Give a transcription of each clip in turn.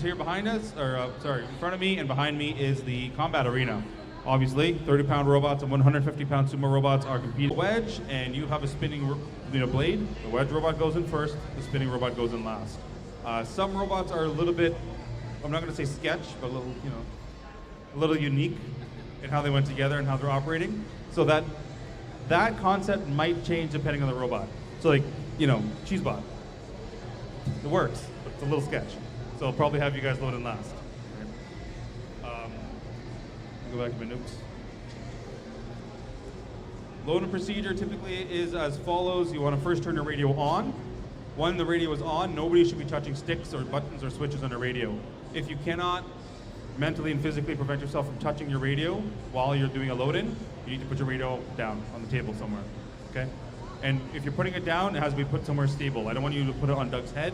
here behind us, or sorry, in front of me and behind me is the combat arena. Obviously, 30-pound robots and 150-pound sumo robots are competing. Wedge, and you have a spinning blade. The wedge robot goes in first, the spinning robot goes in last. Some robots are a little bit, I'm not going to say sketch, but a little, a little unique in how they went together and how they're operating. So that concept might change depending on the robot. So like, Cheesebot. It works, but it's a little sketch. So I'll probably have you guys load in last. Go back to my notes. Loading procedure typically is as follows. You want to first turn your radio on. When the radio is on, nobody should be touching sticks or buttons or switches on the radio. If you cannot mentally and physically prevent yourself from touching your radio while you're doing a load-in, you need to put your radio down on the table somewhere, okay? And if you're putting it down, it has to be put somewhere stable. I don't want you to put it on Doug's head,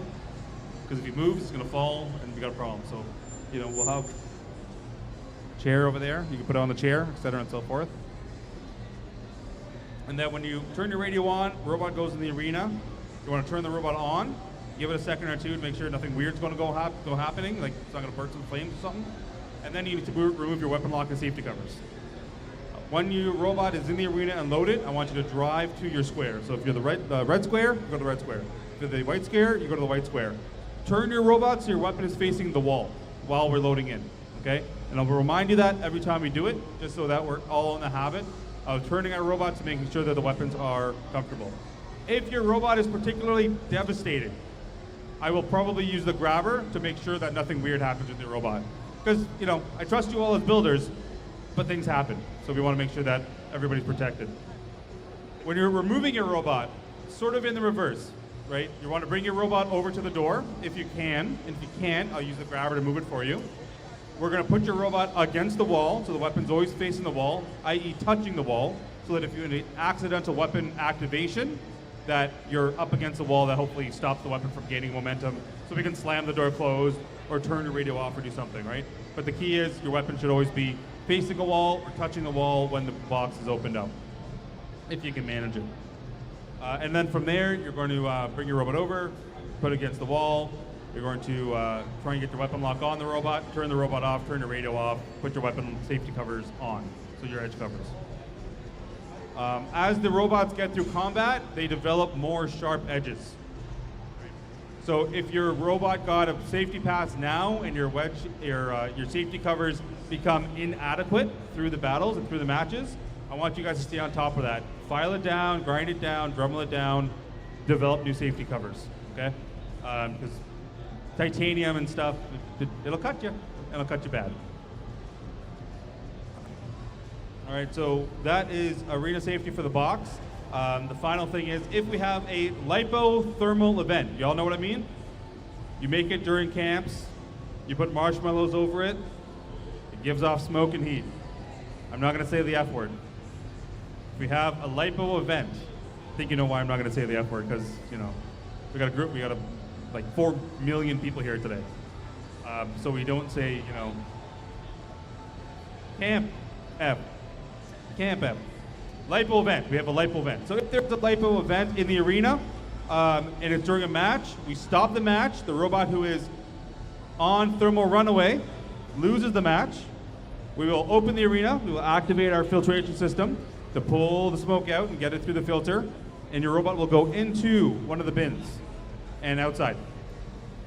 because if he moves, it's gonna fall, and we got a problem. So, we'll have a chair over there. You can put it on the chair, et cetera, and so forth. And then when you turn your radio on, robot goes in the arena. You want to turn the robot on, give it a second or two to make sure nothing weird's going to go happening, like it's not going to burst some flames or something. And then you need to remove your weapon lock and safety covers. When your robot is in the arena and loaded, I want you to drive to your square. So if you're the red square, you go to the red square. If you're the white square, you go to the white square. Turn your robot so your weapon is facing the wall while we're loading in, okay? And I'll remind you that every time we do it, just so that we're all in the habit of turning our robots and making sure that the weapons are comfortable. If your robot is particularly devastated, I will probably use the grabber to make sure that nothing weird happens with your robot. Because, I trust you all as builders, but things happen. So we want to make sure that everybody's protected. When you're removing your robot, sort of in the reverse, right? You want to bring your robot over to the door, if you can. And if you can't, I'll use the grabber to move it for you. We're going to put your robot against the wall, so the weapon's always facing the wall, i.e. touching the wall, so that if you have an accidental weapon activation, that you're up against the wall that hopefully stops the weapon from gaining momentum, so we can slam the door closed or turn your radio off or do something, right? But the key is your weapon should always be facing a wall or touching the wall when the box is opened up, if you can manage it. And then from there, you're going to bring your robot over, put it against the wall. You're going to try and get your weapon lock on the robot, turn the robot off, turn your radio off, put your weapon safety covers on, so your edge covers. As the robots get through combat, they develop more sharp edges. So if your robot got a safety pass now and your safety covers become inadequate through the battles and through the matches, I want you guys to stay on top of that. File it down, grind it down, Dremel it down, develop new safety covers, okay? Because titanium and stuff, it'll cut you, and it'll cut you bad. All right, so that is arena safety for the box. The final thing is, if we have a lipothermal event, y'all know what I mean? You make it during camps, you put marshmallows over it, it gives off smoke and heat. I'm not gonna say the F word. If we have a lipo event, I think you know why I'm not gonna say the F word, because, we got a group, we got like 4 million people here today. So we don't say, Camp F. Camp F. Lipo event. We have a lipo event. So if there's a lipo event in the arena and it's during a match, we stop the match. The robot who is on thermal runaway loses the match. We will open the arena. We will activate our filtration system to pull the smoke out and get it through the filter. And your robot will go into one of the bins and outside.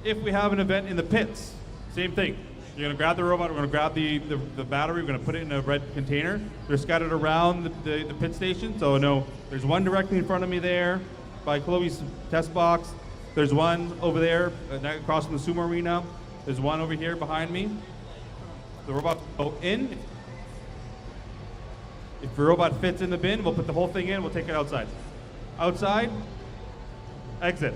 If we have an event in the pits, same thing. You're going to grab the robot, we're going to grab the battery, we're going to put it in a red container. They're scattered around the pit station. So no, there's one directly in front of me there by Chloe's test box. There's one over there across from the sumo arena. There's one over here behind me. The robot will go in. If the robot fits in the bin, we'll put the whole thing in, we'll take it outside. Outside, exit,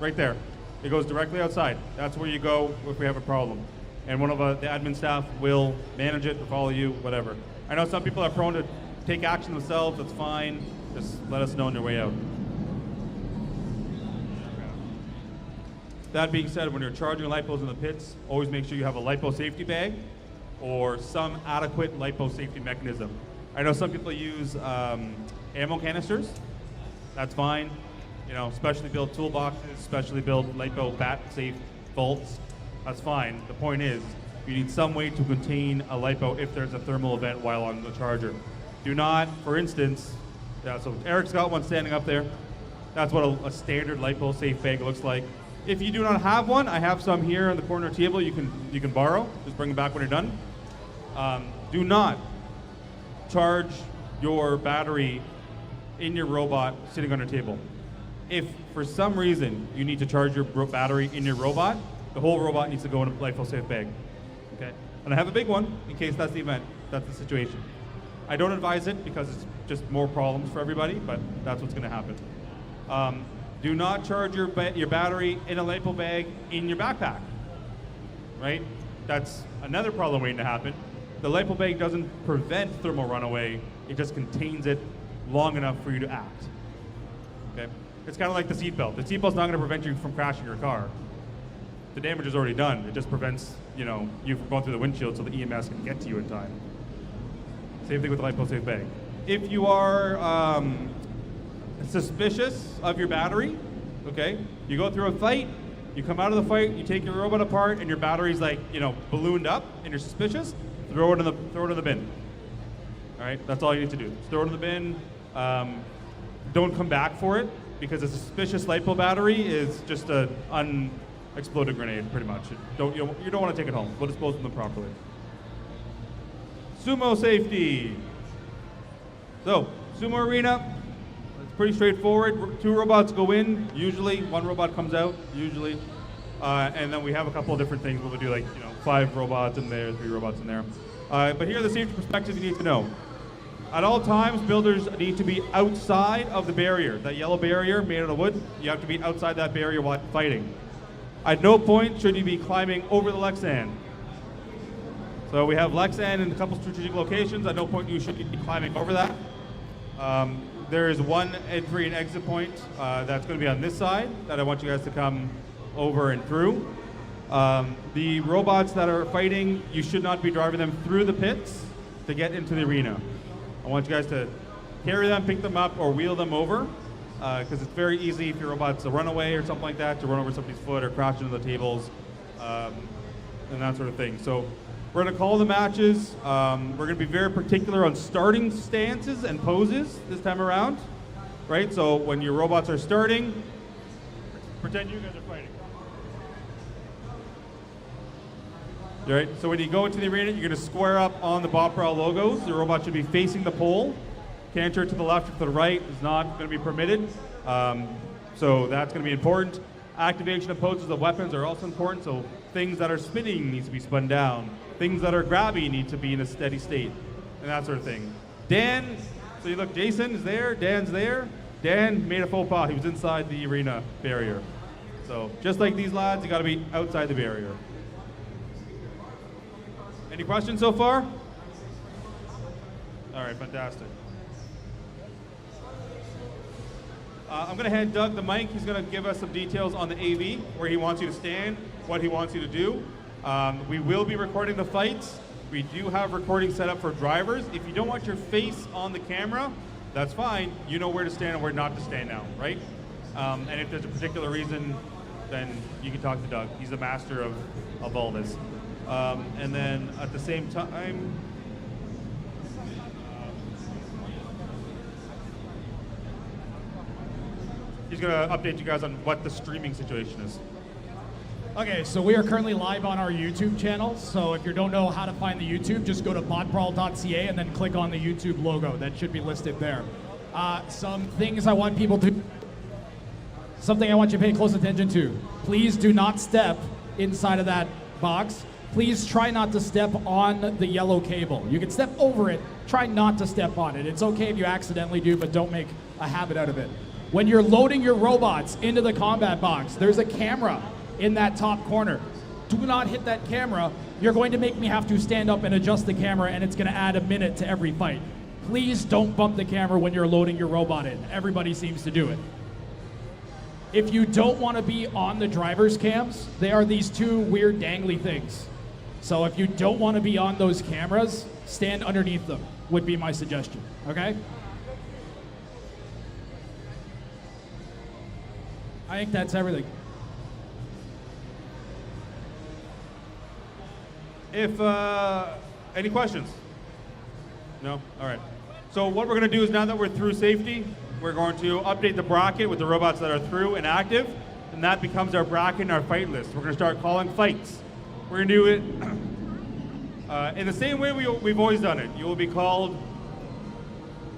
right there. It goes directly outside. That's where you go if we have a problem. And one of the admin staff will manage it, follow you, whatever. I know some people are prone to take action themselves, that's fine. Just let us know on your way out. That being said, when you're charging lipos in the pits, always make sure you have a lipo safety bag or some adequate lipo safety mechanism. I know some people use ammo canisters. That's fine. Specially built toolboxes, specially built lipo bat safe vaults. That's fine. The point is, you need some way to contain a lipo if there's a thermal event while on the charger. Do not, for instance, yeah, so Eric's got one standing up there. That's what a standard lipo safe bag looks like. If you do not have one, I have some here on the corner table you can borrow. Just bring them back when you're done. Do not charge your battery in your robot sitting on your table. If for some reason you need to charge your battery in your robot, the whole robot needs to go in a LiFO safe bag. Okay? And I have a big one in case that's the event, that's the situation. I don't advise it because it's just more problems for everybody, but that's what's going to happen. Do not charge your battery in a LiPo bag in your backpack, right? That's another problem waiting to happen. The LiPo bag doesn't prevent thermal runaway, it just contains it long enough for you to act, okay? It's kind of like the seatbelt. The seatbelt's not going to prevent you from crashing your car. The damage is already done. It just prevents, you from going through the windshield so the EMS can get to you in time. Same thing with the LiPo safe bag. If you are suspicious of your battery, okay, you go through a fight, you come out of the fight, you take your robot apart, and your battery's like, ballooned up, and you're suspicious, throw it in the bin. All right, that's all you need to do. Just throw it in the bin. Don't come back for it, because a suspicious LiPo battery is just an unexploded grenade, pretty much. You don't want to take it home. We'll dispose of them properly. Sumo safety. So, Sumo arena. Pretty straightforward. 2 robots go in, usually. 1 robot comes out, usually. And then we have a couple of different things. We'll do 5 robots in there, 3 robots in there. But here are the safety perspectives you need to know. At all times, builders need to be outside of the barrier. That yellow barrier made out of wood, you have to be outside that barrier while fighting. At no point should you be climbing over the Lexan. So we have Lexan in a couple strategic locations. At no point you should be climbing over that. There is one entry and exit point that's going to be on this side that I want you guys to come over and through. The robots that are fighting, you should not be driving them through the pits to get into the arena. I want you guys to carry them, pick them up, or wheel them over, because it's very easy if your robot's a runaway or something like that to run over somebody's foot or crash into the tables and that sort of thing. So we're going to call the matches. We're going to be very particular on starting stances and poses this time around, right? So when your robots are starting, pretend you guys are fighting. All right, so when you go into the arena, you're going to square up on the BotBrawl logos. The robot should be facing the pole. Canter to the left or to the right is not going to be permitted. So that's going to be important. Activation of poses of weapons are also important. So things that are spinning needs to be spun down. Things that are grabby need to be in a steady state, and that sort of thing. Dan, so you look, Jason is there, Dan's there. Dan made a faux pas, he was inside the arena barrier. So just like these lads, you gotta be outside the barrier. Any questions so far? All right, fantastic. I'm gonna hand Doug the mic. He's gonna give us some details on the AV, where he wants you to stand, what he wants you to do. We will be recording the fights. We do have recording set up for drivers. If you don't want your face on the camera, that's fine. You know where to stand and where not to stand now, right? And if there's a particular reason, then you can talk to Doug. He's the master of all this. And then at the same time, he's going to update you guys on what the streaming situation is. Okay, so we are currently live on our YouTube channel. So if you don't know how to find the YouTube, just go to BotBrawl.ca and then click on the YouTube logo. That should be listed there. Some things I want people to... Something I want you to pay close attention to. Please do not step inside of that box. Please try not to step on the yellow cable. You can step over it. Try not to step on it. It's okay if you accidentally do, but don't make a habit out of it. When you're loading your robots into the combat box, there's a camera in that top corner. Do not hit that camera. You're going to make me have to stand up and adjust the camera, and it's going to add a minute to every fight. Please don't bump the camera when you're loading your robot in. Everybody seems to do it. If you don't want to be on the driver's cams, they are these 2 weird dangly things. So if you don't want to be on those cameras, stand underneath them, would be my suggestion, okay? I think that's everything. If any questions? No? All right. So what we're going to do is now that we're through safety, we're going to update the bracket with the robots that are through and active, and that becomes our bracket and our fight list. We're going to start calling fights. We're going to do it in the same way we've always done it. You will be called.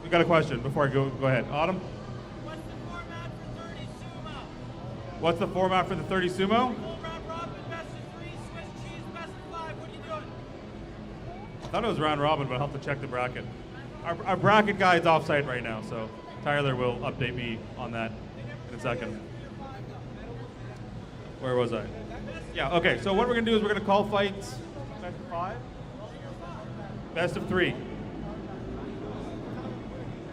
We got a question before I go ahead. Autumn? What's the format for the 30 Sumo? Full round robin, best of 3, Swiss cheese, best of 5. What are you doing? I thought it was round robin, but I'll have to check the bracket. Our bracket guy is offsite right now, so Tyler will update me on that in a second. Where was I? Yeah, okay, so what we're going to do is we're going to call fights best of 5? Best of 3.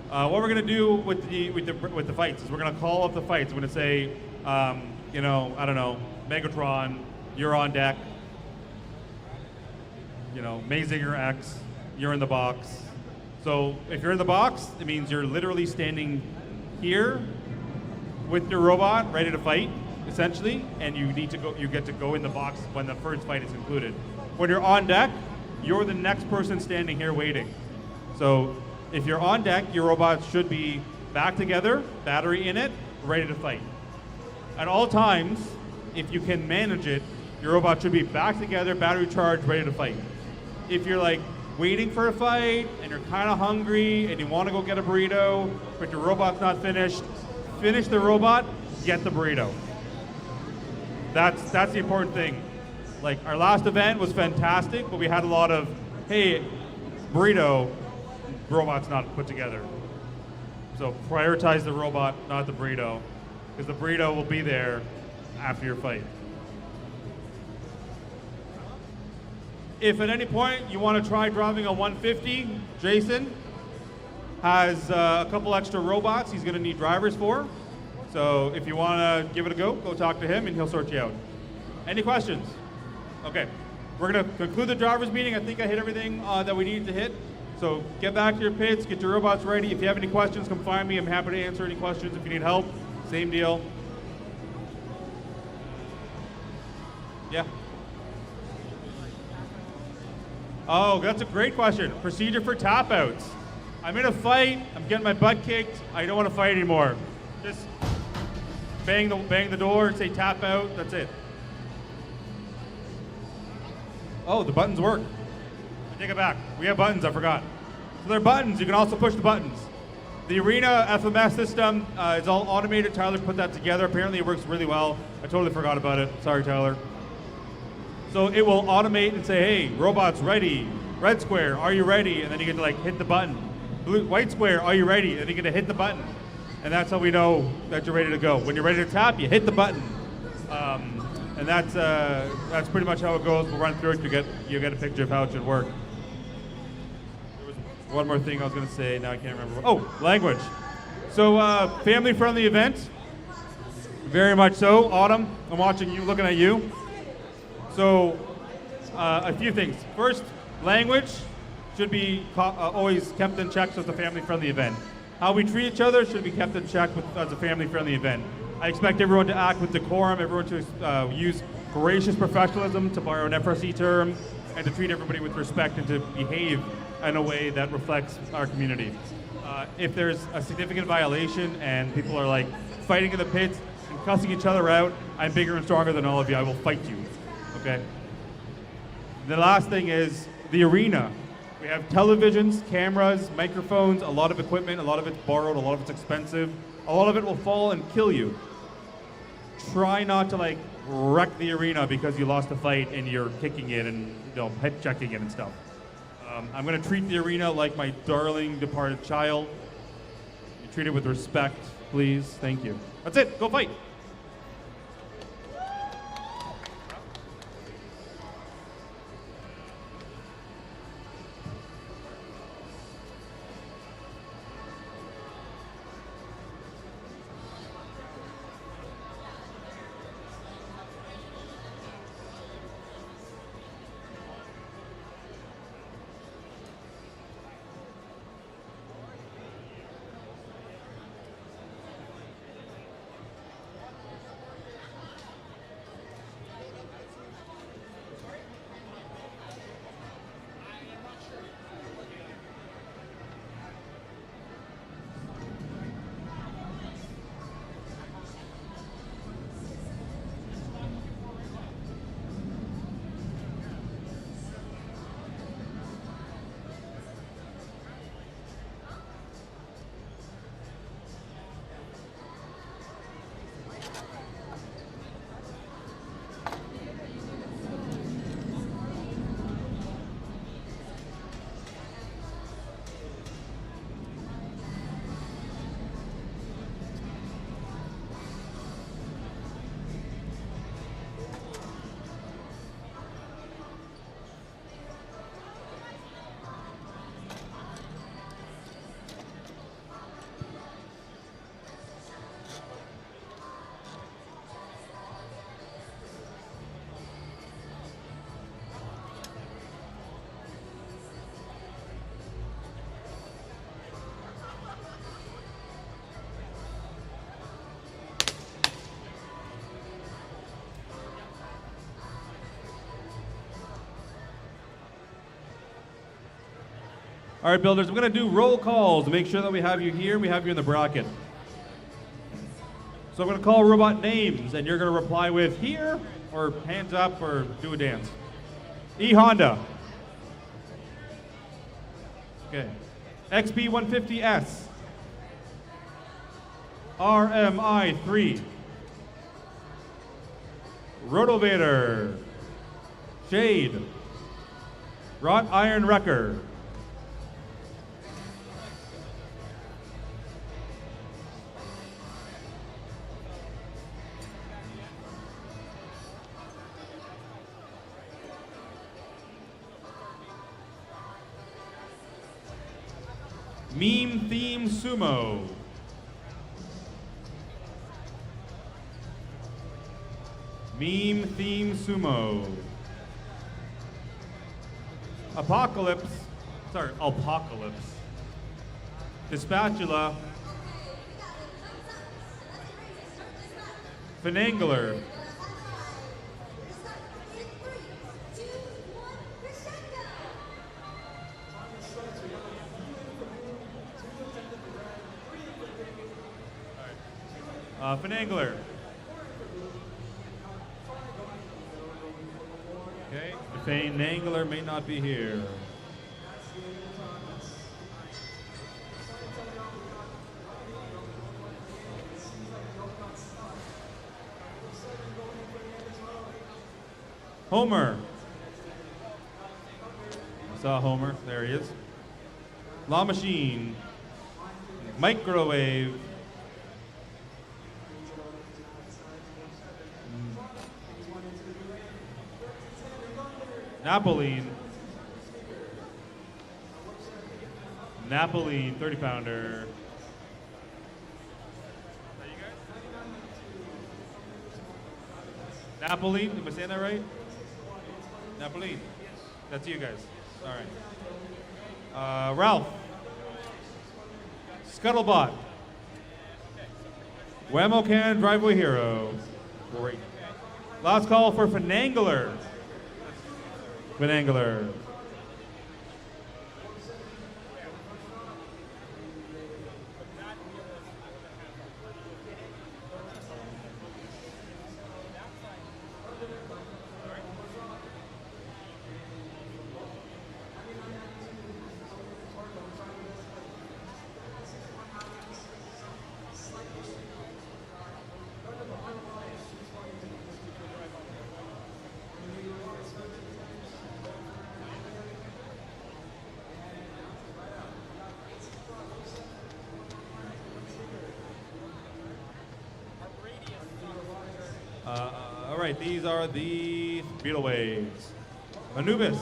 What we're going to do with the fights is we're going to call up the fights. We're going to say, you know, I don't know, Megatron, you're on deck. You know, Mazinger X, you're in the box. So if you're in the box, it means you're literally standing here with your robot ready to fight, essentially, and you get to go in the box when the first fight is concluded. When you're on deck, you're the next person standing here waiting. So if you're on deck, your robot should be back together, battery in it, ready to fight. At all times, if you can manage it, your robot should be back together, battery charged, ready to fight. If you're like waiting for a fight and you're kind of hungry and you want to go get a burrito, but your robot's not finished, finish the robot, get the burrito. That's the important thing. Like our last event was fantastic, but we had a lot of, hey, burrito, robot's not put together. So prioritize the robot, not the burrito, because the burrito will be there after your fight. If at any point you want to try driving a 150, Jason has a couple extra robots he's going to need drivers for. So if you want to give it a go talk to him and he'll sort you out. Any questions? Okay, we're going to conclude the drivers meeting. I think I hit everything that we needed to hit. So get back to your pits, get your robots ready. If you have any questions, come find me. I'm happy to answer any questions. If you need help, same deal. Yeah. Oh, that's a great question. Procedure for tap outs. I'm in a fight, I'm getting my butt kicked, I don't want to fight anymore. Just bang the door, say tap out, that's it. Oh, the buttons work. I take it back. We have buttons, I forgot. So they're buttons, you can also push the buttons. The Arena FMS system is all automated. Tyler put that together. Apparently it works really well. I totally forgot about it. Sorry, Tyler. So it will automate and say, hey, robots ready. Red square, are you ready? And then you get to like hit the button. White square, are you ready? And you get to hit the button. And that's how we know that you're ready to go. When you're ready to tap, you hit the button. And that's pretty much how it goes. We'll run through it. You get a picture of how it should work. There was one more thing I was going to say. Now I can't remember. Oh, language. So family-friendly event. Very much so. Autumn, I'm watching you, looking at you. So a few things. First, language should be always kept in check, so it's a family-friendly event. How we treat each other should be kept in check as a family-friendly event. I expect everyone to act with decorum, everyone to use gracious professionalism, to borrow an FRC term, and to treat everybody with respect and to behave in a way that reflects our community. If there's a significant violation and people are like fighting in the pits and cussing each other out, I'm bigger and stronger than all of you, I will fight you. Okay. The last thing is the arena. We have televisions, cameras, microphones, a lot of equipment, a lot of it's borrowed, a lot of it's expensive. A lot of it will fall and kill you. Try not to like wreck the arena because you lost a fight and you're kicking it and head checking it and stuff. I'm gonna treat the arena like my darling departed child. You treat it with respect, please. Thank you. That's it, go fight. All right, builders, we're going to do roll calls to make sure that we have you here, we have you in the bracket. So I'm going to call robot names, and you're going to reply with here, or hands up, or do a dance. E Honda. Okay. XP150S. RMI3. Rotovator. Shade. Wrought Iron Wrecker. Meme Theme Sumo. Meme Theme Sumo. Apocalypse. Sorry, Apocalypse. The Spatula. Finagler. Finagler. Okay, Finagler may not be here. Homer. I saw Homer. There he is. Lachine. Microwave. Napoleon. Napoleon, 30-pounder. Napoleon, am I saying that right? Napoleon. That's you guys. All right. Ralph. Scuttlebot. Whammo Can Driveway Hero. Great. Last call for Finagler. Finagler. All right, these are the Beetle Waves. Anubis.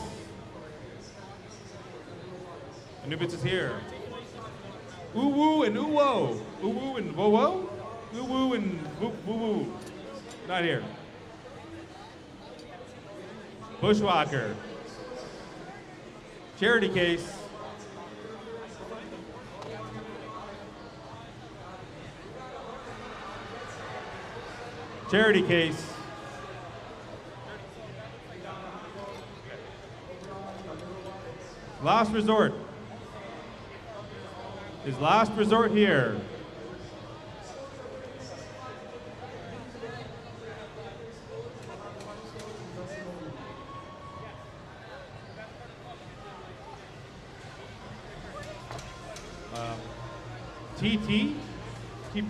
Anubis is here. Ooh woo and ooh whoa. Ooh woo and whoa whoa. Ooh woo and woo woo woo. Not here. Bushwhacker. Charity Case. Charity Case. Last Resort. His last resort here. TT? TT.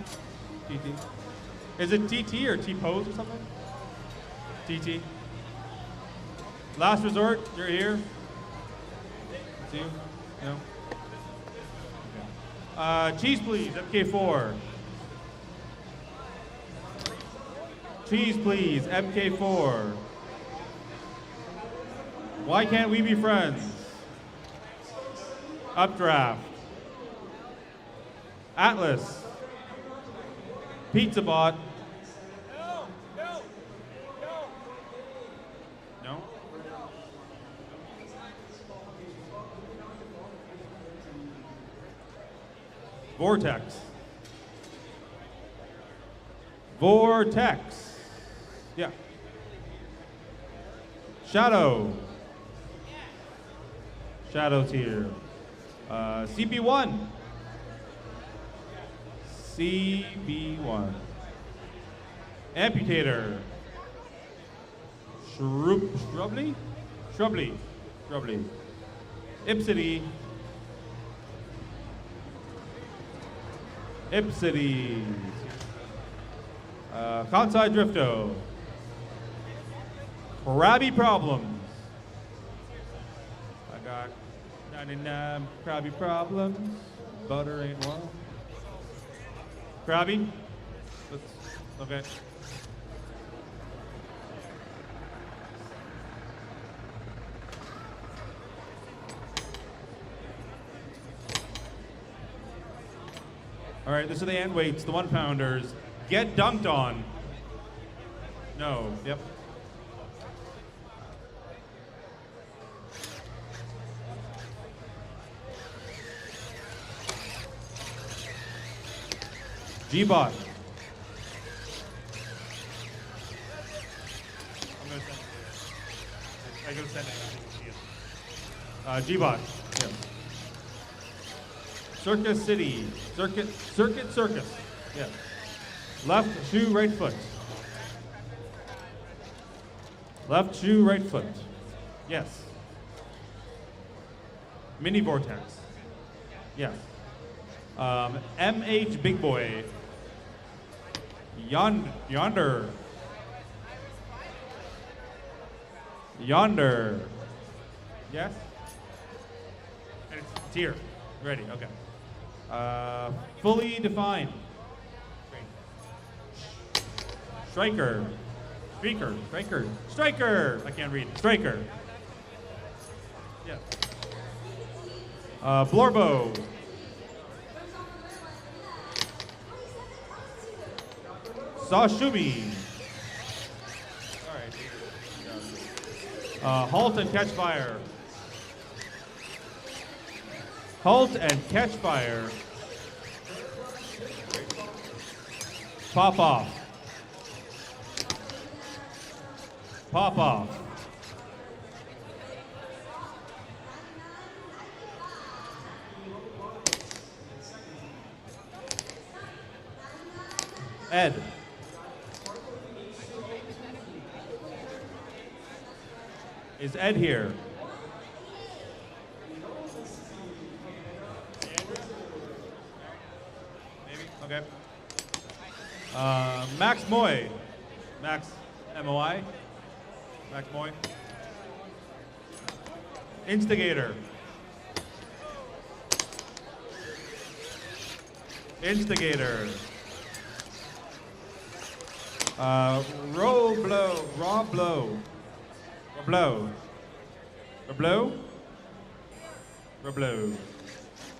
Is it TT or T-pose or something? TT. Last Resort, you're here. That's you? No? Okay. Cheese Please, MK4. Cheese Please, MK4. Why Can't We Be Friends? Updraft. Atlas. Pizza Bot. No? Vortex. Vortex. Yeah. Shadow. Shadow's here. CB1. CB1. Amputator. Shrubi. Ipity. Kansai Drifto. Krabby Problems. I got 99 Krabby Problems. Butter ain't one. Krabby? Okay. All right, this are the ant weights, the 1-pounders. Get dunked on. No, yep. Gbot. I'm gonna send it. Gbot. Yeah. Circus City. Circus. Yeah. Left shoe, right foot. Left shoe, right foot. Yes. Mini Vortex. Yes. MH Big Boy. Yonder. Yes? And it's here. Ready, okay. Fully defined. Striker. I can't read. Striker. Yeah. Blorbo. Sashimi. All right. Halt and catch fire. Halt and catch fire. Pop off. Pop off. Ed. Is Ed here? Maybe? Okay. Max Moy. Max M-O-I. Max Moy. Instigator. Roblow.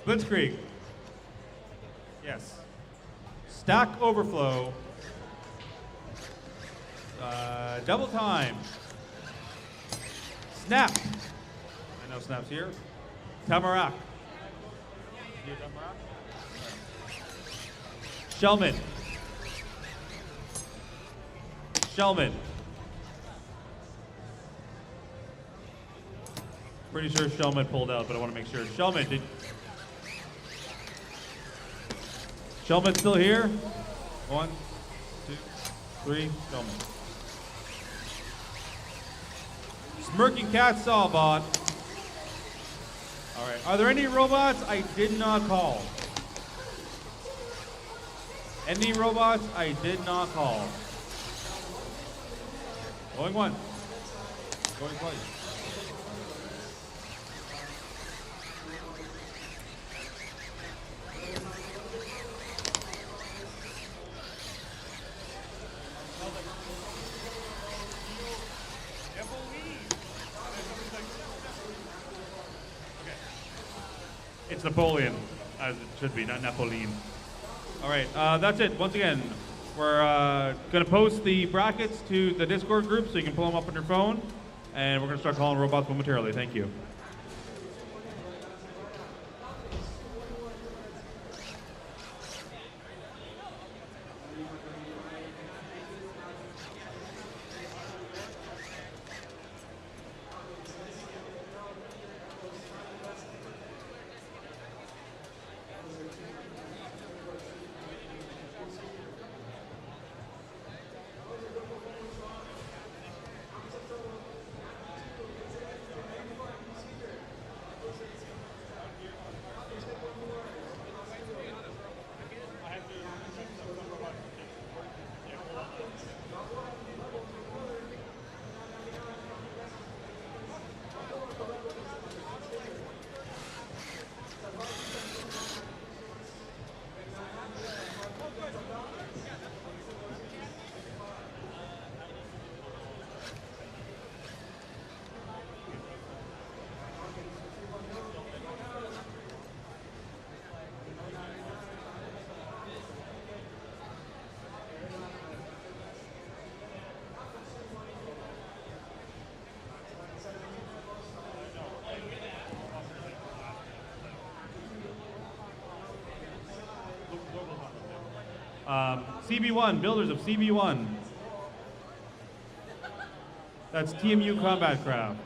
Blitzkrieg. Yes. Stack overflow. Double time. Snap. I know Snap's here. Tamarac. Here, Tamarac. Shellman. Pretty sure Shellman pulled out, but I want to make sure. Shellman's still here? 1, 2, 3, Shellman. Smirking Cat Sawbot. All right, are there any robots I did not call? Any robots I did not call? Going one. Going twice. It's Napoleon, as it should be, not Napoleon. All right, that's it. Once again, we're going to post the brackets to the Discord group so you can pull them up on your phone, and we're going to start calling robots momentarily. Thank you. CB1, builders of CB1. That's TMU Combat Craft.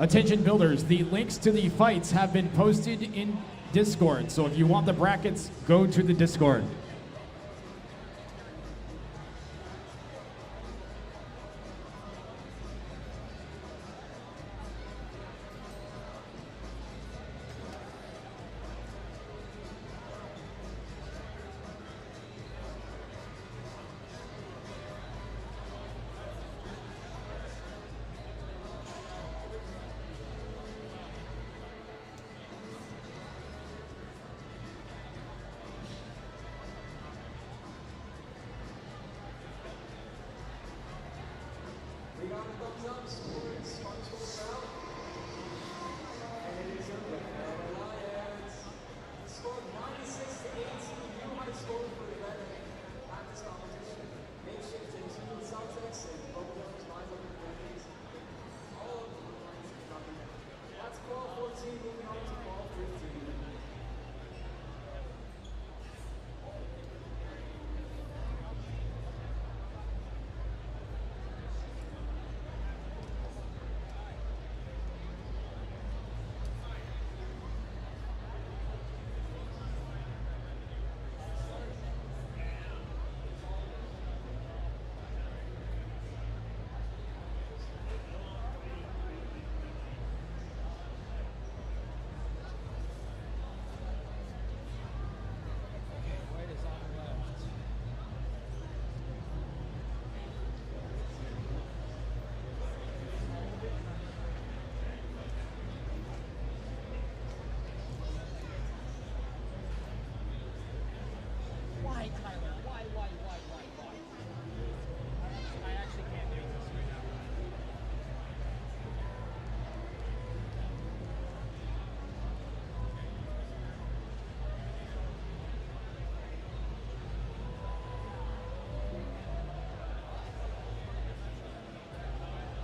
Attention builders, the links to the fights have been posted in Discord. So if you want the brackets, go to the Discord.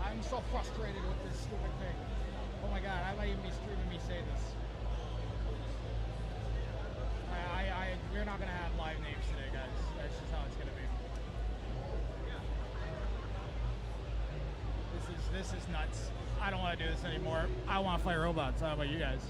I'm so frustrated with this stupid thing. Oh my god, I might even be streaming me say this. We're not gonna have live names today, guys. That's just how it's gonna be. This is nuts. I don't want to do this anymore. I want to fight robots. How about you guys?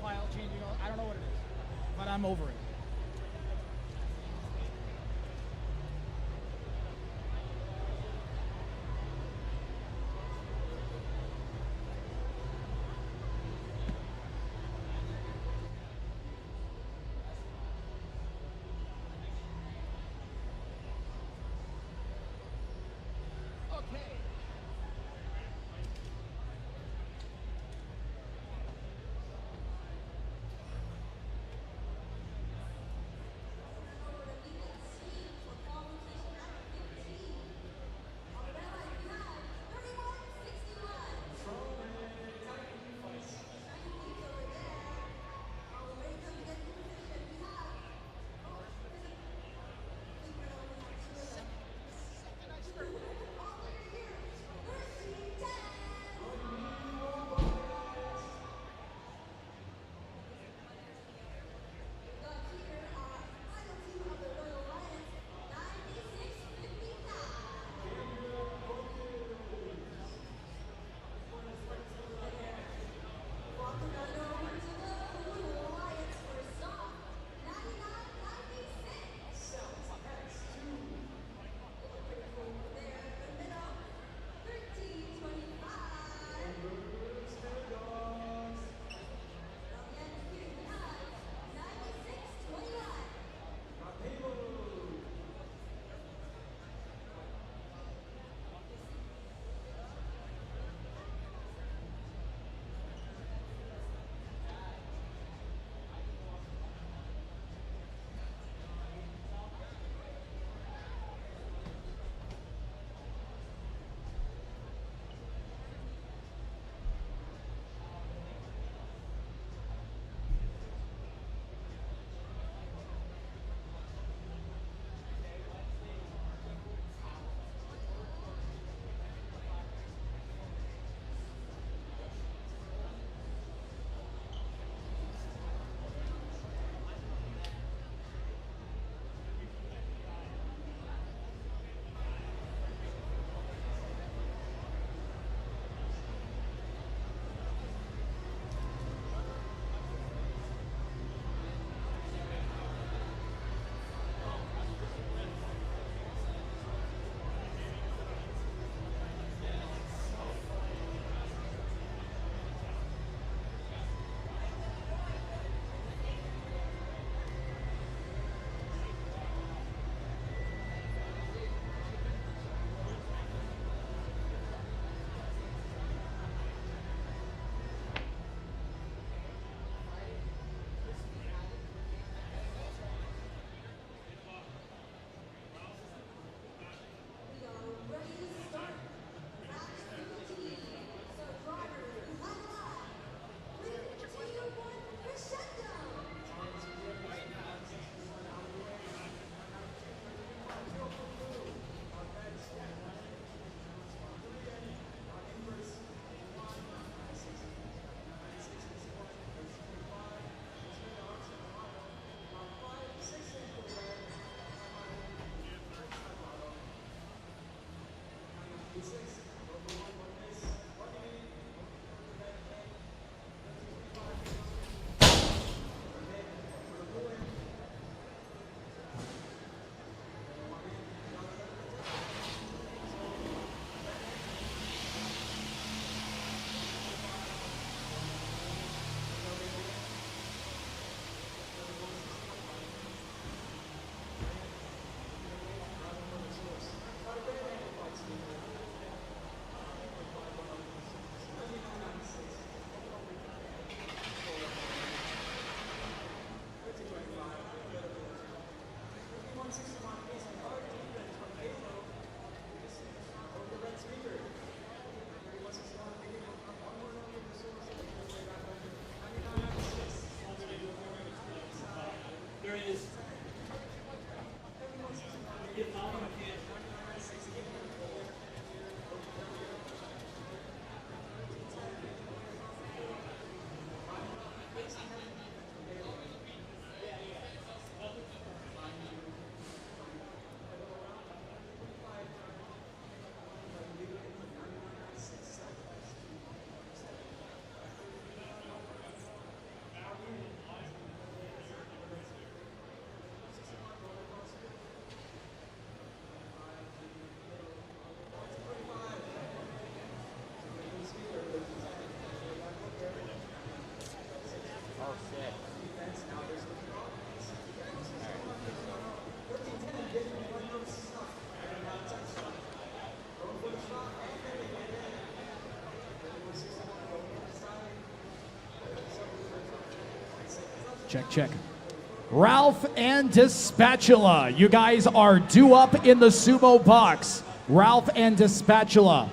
File changing, I don't know what it is, but I'm over it. Okay. Check, check. Ralph and Spatula, you guys are due up in the Sumo box. Ralph and Spatula.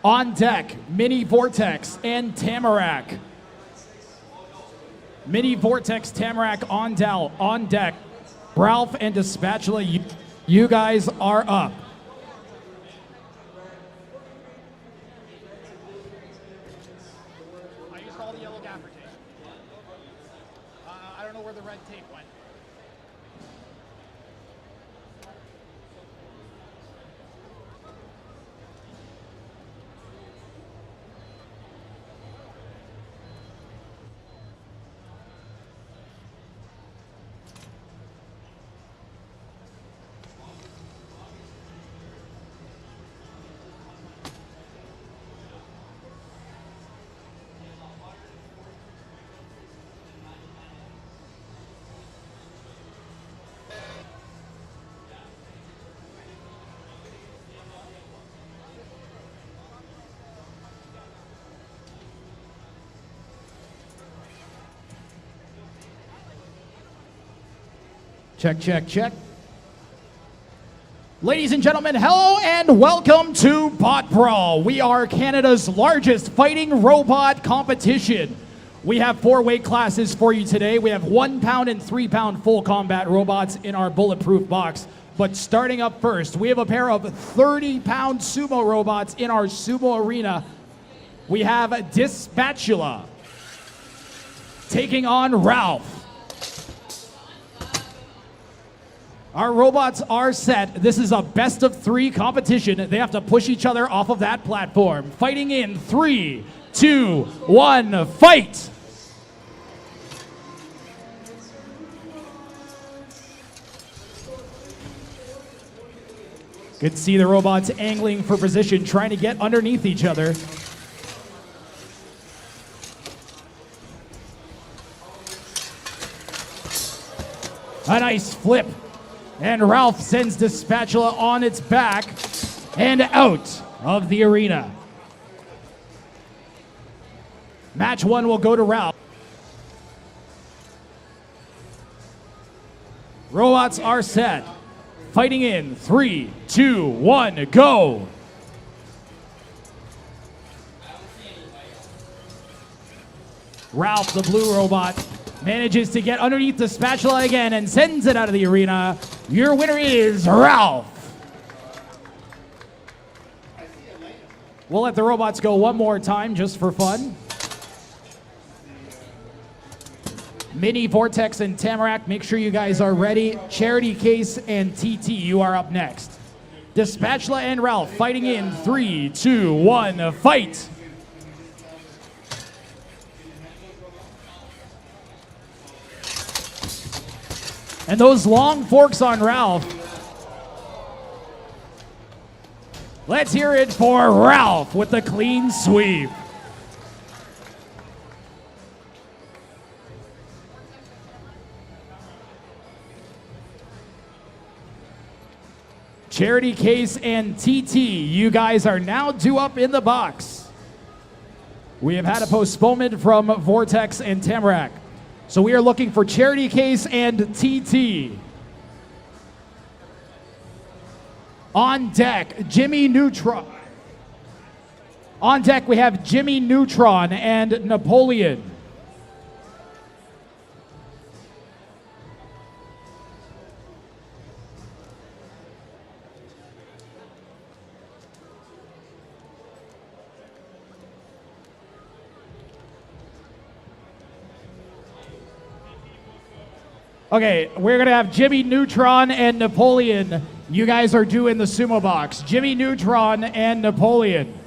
On deck, Mini Vortex and Tamarac. Mini Vortex, Tamarac on deck. Ralph and Spatula, you guys are up. I used all the yellow gaffer tape. I don't know where the red tape went. Check, check, check. Ladies and gentlemen, hello and welcome to BotBrawl. We are Canada's largest fighting robot competition. We have 4 weight classes for you today. We have 1 pound and 3 pound full combat robots in our bulletproof box. But starting up first, we have a pair of 30-pound sumo robots in our sumo arena. We have Spatula taking on Ralph. Our robots are set. This is a best of 3 competition. They have to push each other off of that platform. Fighting in 3, 2, 1, fight! Could see the robots angling for position, trying to get underneath each other. A nice flip. And Ralph sends the Spatula on its back and out of the arena. Match 1 will go to Ralph. Robots are set. Fighting in 3, 2, 1, go! Ralph, the blue robot, manages to get underneath the Spatula again and sends it out of the arena. Your winner is Ralph. We'll let the robots go one more time just for fun. Mini Vortex and Tamarac, make sure you guys are ready. Charity Case and TT, you are up next. The Spatula and Ralph fighting in 3, 2, 1, fight! And those long forks on Ralph. Let's hear it for Ralph with the clean sweep. Charity Case and TT, you guys are now due up in the box. We have had a postponement from Vortex and Tamarac. So we are looking for Charity Case and TT. On deck, Jimmy Neutron. On deck, we have Jimmy Neutron and Napoleon. Okay, we're gonna have Jimmy Neutron and Napoleon. You guys are due in the sumo box. Jimmy Neutron and Napoleon.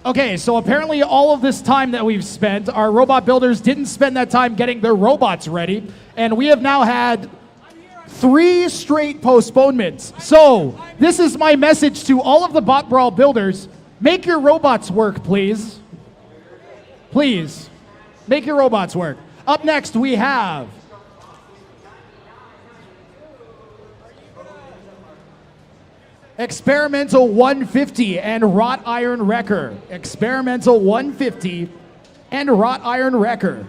Okay, so apparently all of this time that we've spent, our robot builders didn't spend that time getting their robots ready, and we have now had 3 straight postponements. So this is my message to all of the BotBrawl builders. Make your robots work, please. Please, make your robots work. Up next, we have Experimental 150 and Wrought Iron Wrecker. Experimental 150 and Wrought Iron Wrecker.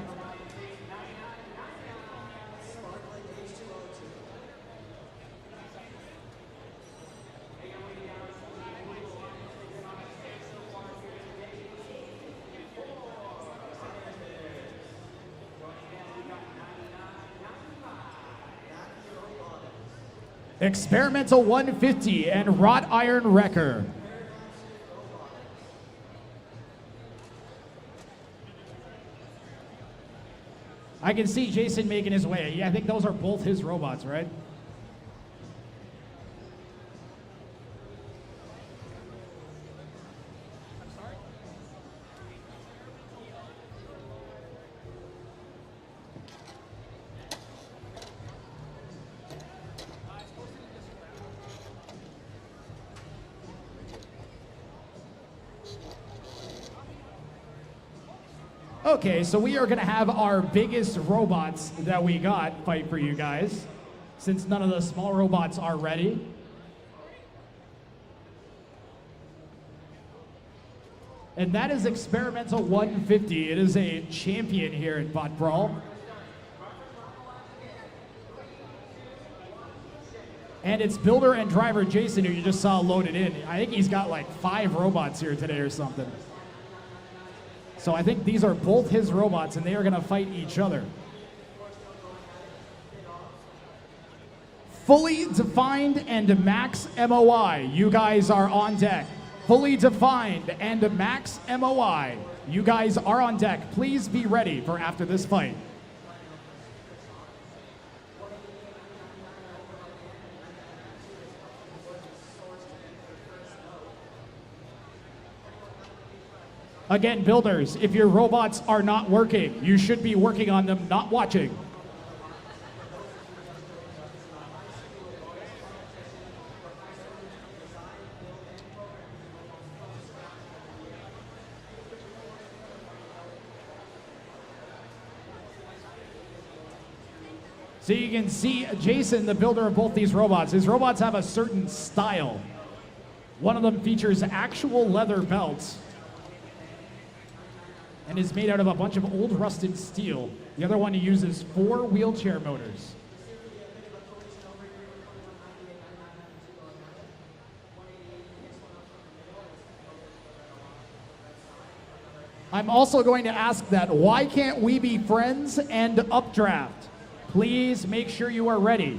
Experimental 150 and Wrought Iron Wrecker. I can see Jason making his way. Yeah, I think those are both his robots, right? Okay, so we are going to have our biggest robots that we got fight for you guys, since none of the small robots are ready. And that is Experimental 150. It is a champion here at BotBrawl. And it's builder and driver Jason, who you just saw loaded in. I think he's got like 5 robots here today or something. So I think these are both his robots, and they are going to fight each other. Fully Defined and Max MOI, you guys are on deck. Fully Defined and Max MOI, you guys are on deck. Please be ready for after this fight. Again, builders, if your robots are not working, you should be working on them, not watching. So you can see Jason, the builder of both these robots. His robots have a certain style. One of them features actual leather belts and is made out of a bunch of old rusted steel. The other one uses 4 wheelchair motors. I'm also going to ask that, why can't we be friends and Updraft? Please make sure you are ready.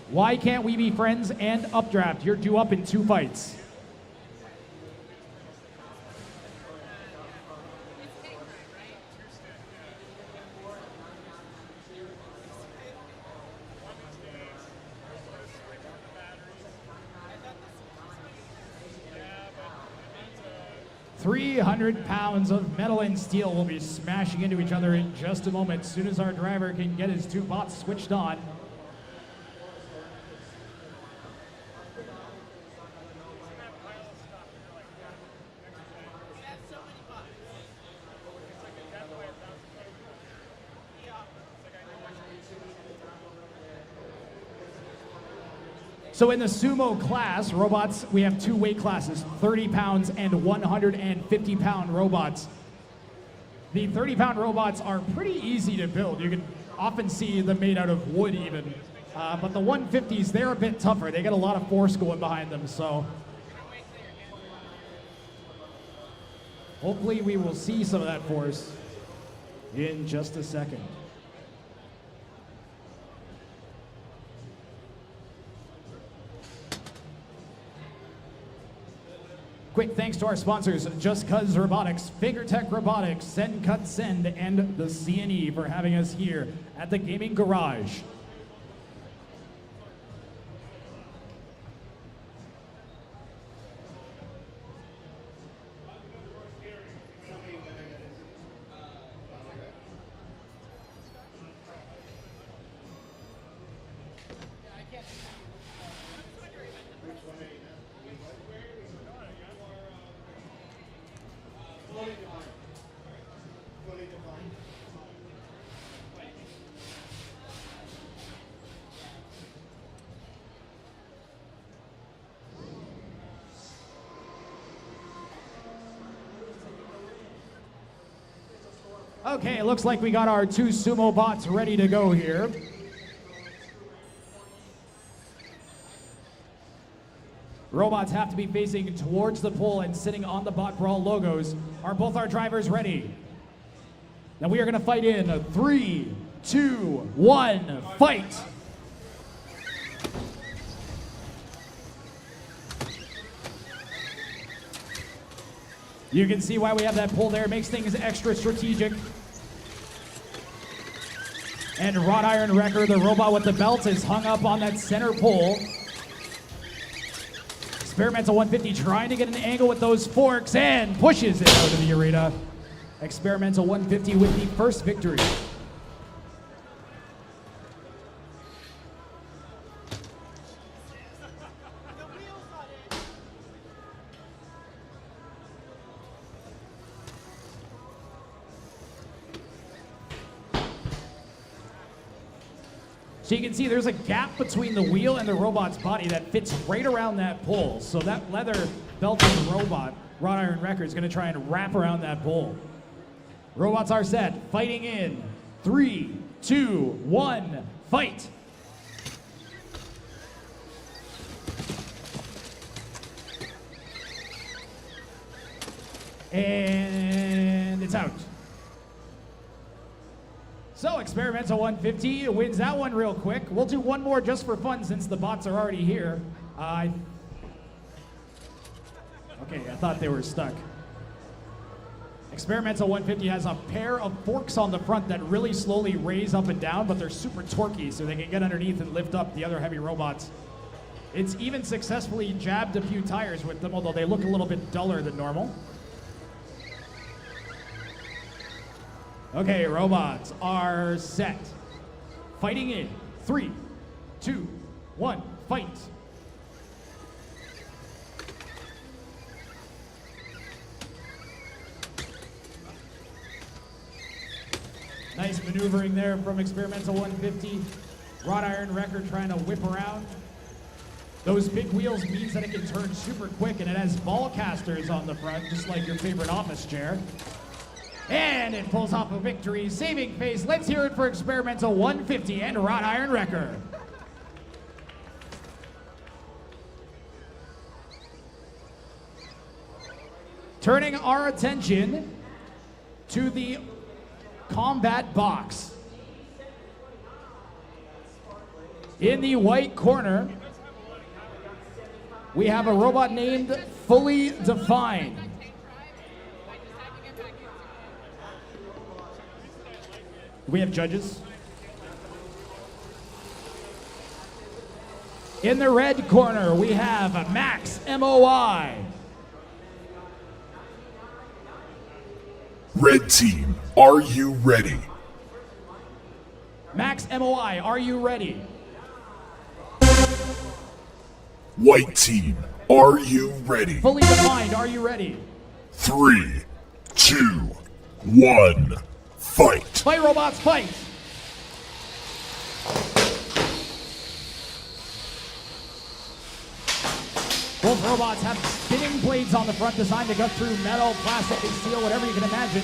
Why can't we be friends and Updraft? You're due up in 2 fights. £300 of metal and steel will be smashing into each other in just a moment, as soon as our driver can get his 2 bots switched on. So in the Sumo class, robots, we have 2 weight classes, 30 pounds and 150-pound robots. The 30-pound robots are pretty easy to build. You can often see them made out of wood even. But the 150s, they're a bit tougher. They get a lot of force going behind them, so hopefully we will see some of that force in just a second. Quick thanks to our sponsors, Just Cuz Robotics, FingerTech Robotics, Send Cut Send, and the CNE for having us here at the Gaming Garage. Okay, it looks like we got our 2 Sumo bots ready to go here. Robots have to be facing towards the pole and sitting on the BotBrawl logos. Are both our drivers ready? Now we are going to fight in a 3, 2, 1, fight! You can see why we have that pole there. It makes things extra strategic. And Wrought Iron Wrecker, the robot with the belt, is hung up on that center pole. Experimental 150 trying to get an angle with those forks and pushes it out of the arena. Experimental 150 with the first victory. So you can see there's a gap between the wheel and the robot's body that fits right around that pole. So that leather belted robot, Wrought Iron Wrecker, is going to try and wrap around that pole. Robots are set. Fighting in 3, 2, 1, fight! And it's out. So Experimental 150 wins that one real quick. We'll do one more just for fun since the bots are already here. Okay, I thought they were stuck. Experimental 150 has a pair of forks on the front that really slowly raise up and down, but they're super torquey, so they can get underneath and lift up the other heavy robots. It's even successfully jabbed a few tires with them, although they look a little bit duller than normal. Okay, robots are set. Fighting in 3, 2, 1, fight. Nice maneuvering there from Experimental 150. Wrought Iron Wrecker trying to whip around. Those big wheels means that it can turn super quick, and it has ball casters on the front, just like your favorite office chair. And it pulls off a victory, saving face. Let's hear it for Experimental 150 and Wrought Iron Wrecker. Turning our attention to the combat box. In the white corner, we have a robot named Fully Defined. We have judges. In the red corner, we have Max MOI. Red team, are you ready? Max MOI, are you ready? White team, are you ready? Fully Defined, are you ready? 3, 2, 1, fight! Fight, robots, fight! Both robots have spinning blades on the front designed to cut through metal, plastic, and steel, whatever you can imagine.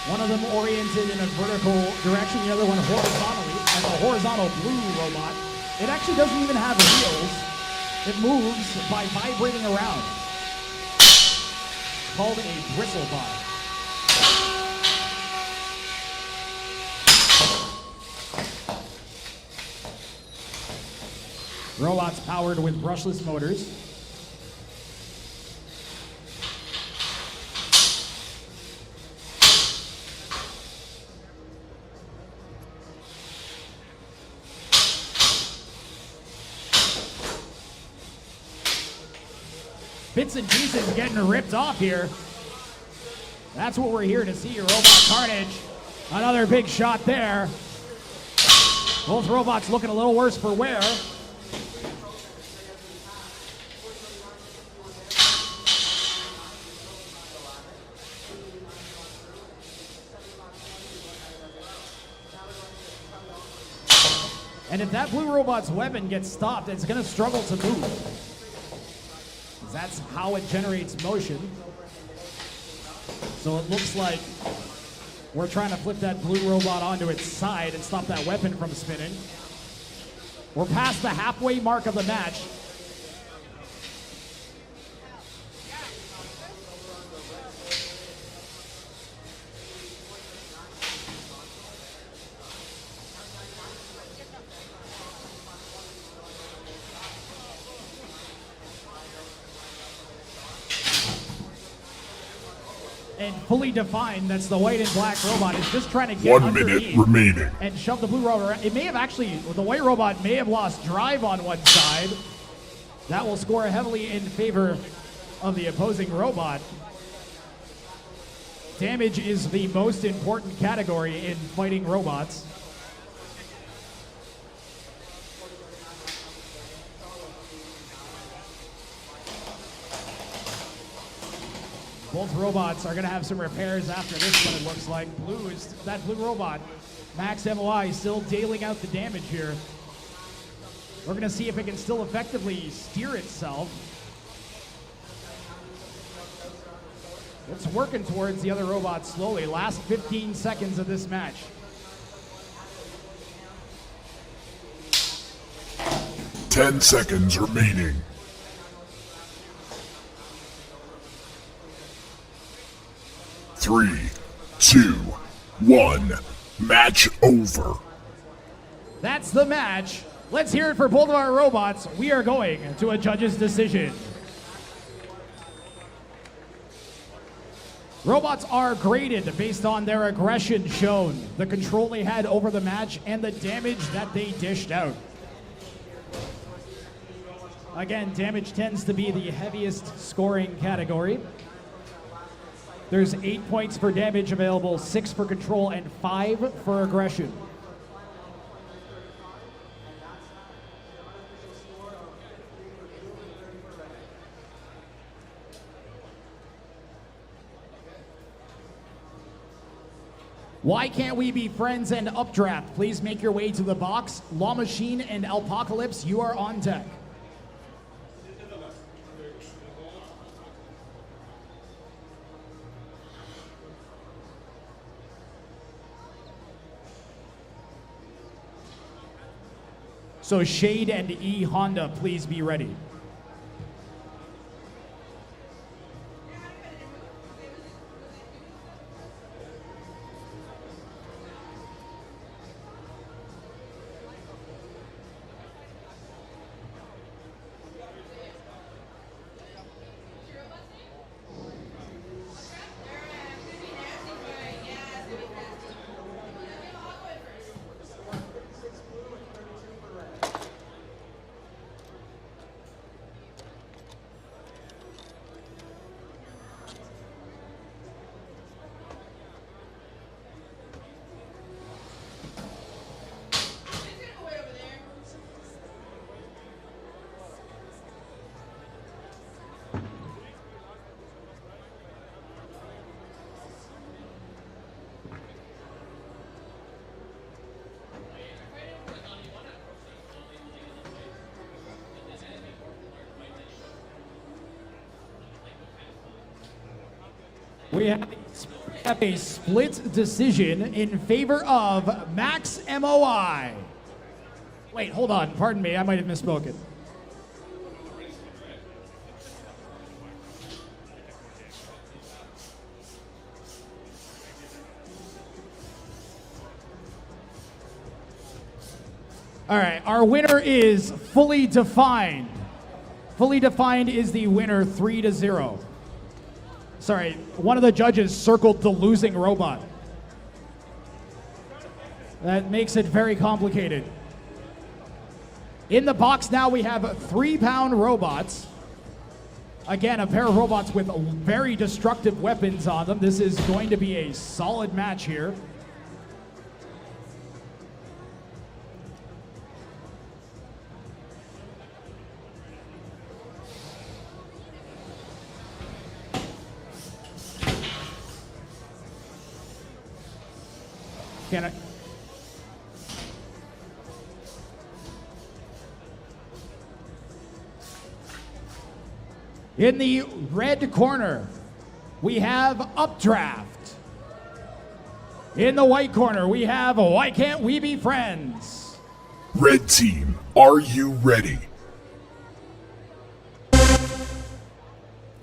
One of them oriented in a vertical direction, the other one horizontally. And the horizontal blue robot, it actually doesn't even have wheels. It moves by vibrating around. It's called a bristlebot. Robots powered with brushless motors. Bits and pieces getting ripped off here. That's what we're here to see, robot carnage. Another big shot there. Both robots looking a little worse for wear. And if that blue robot's weapon gets stopped, it's going to struggle to move. That's how it generates motion. So it looks like we're trying to flip that blue robot onto its side and stop that weapon from spinning. We're past the halfway mark of the match. And fully defined, that's the white and black robot. It's just trying to get 1 minute underneath remaining. and shove the blue robot around. It may have actually, the white robot may have lost drive on one side. That will score heavily in favor of the opposing robot. Damage is the most important category in fighting robots. Both robots are going to have some repairs after this one, it looks like. That blue robot, Max MOI, still dealing out the damage here. We're going to see if it can still effectively steer itself. It's working towards the other robot slowly. Last 15 seconds of this match. Ten seconds remaining. 3, 2, 1. Match over. That's the match. Let's hear it for both of our robots. We are going to a judge's decision. Robots are graded based on their aggression shown, the control they had over the match, and the damage that they dished out. Again, damage tends to be the heaviest scoring category. There's 8 points for damage available, 6 for control, and 5 for aggression. Why can't we be friends and Updraft? Please make your way to the box. Lachine and Apocalypse, you are on deck. So Shade and E Honda, please be ready. We have a split decision in favor of Max MOI. Wait, hold on. Pardon me. I might have misspoken. All right. Our winner is Fully Defined. Fully Defined is the winner, 3-0. Sorry, one of the judges circled the losing robot. That makes it very complicated. In the box now we have 3-pound robots. Again, a pair of robots with very destructive weapons on them. This is going to be a solid match here. Can I? In the red corner, we have Updraft. In the white corner, we have Why Can't We Be Friends? Red team, are you ready?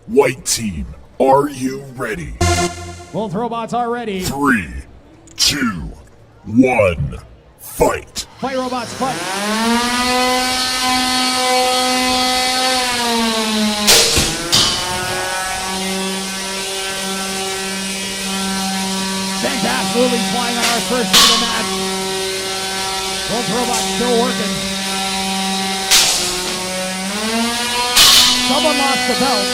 White team, are you ready? Both robots are ready. 3, 2, 1, fight! Fight, robots, fight! Absolutely flying on our first of the match. Both robots still working. Someone lost the belt.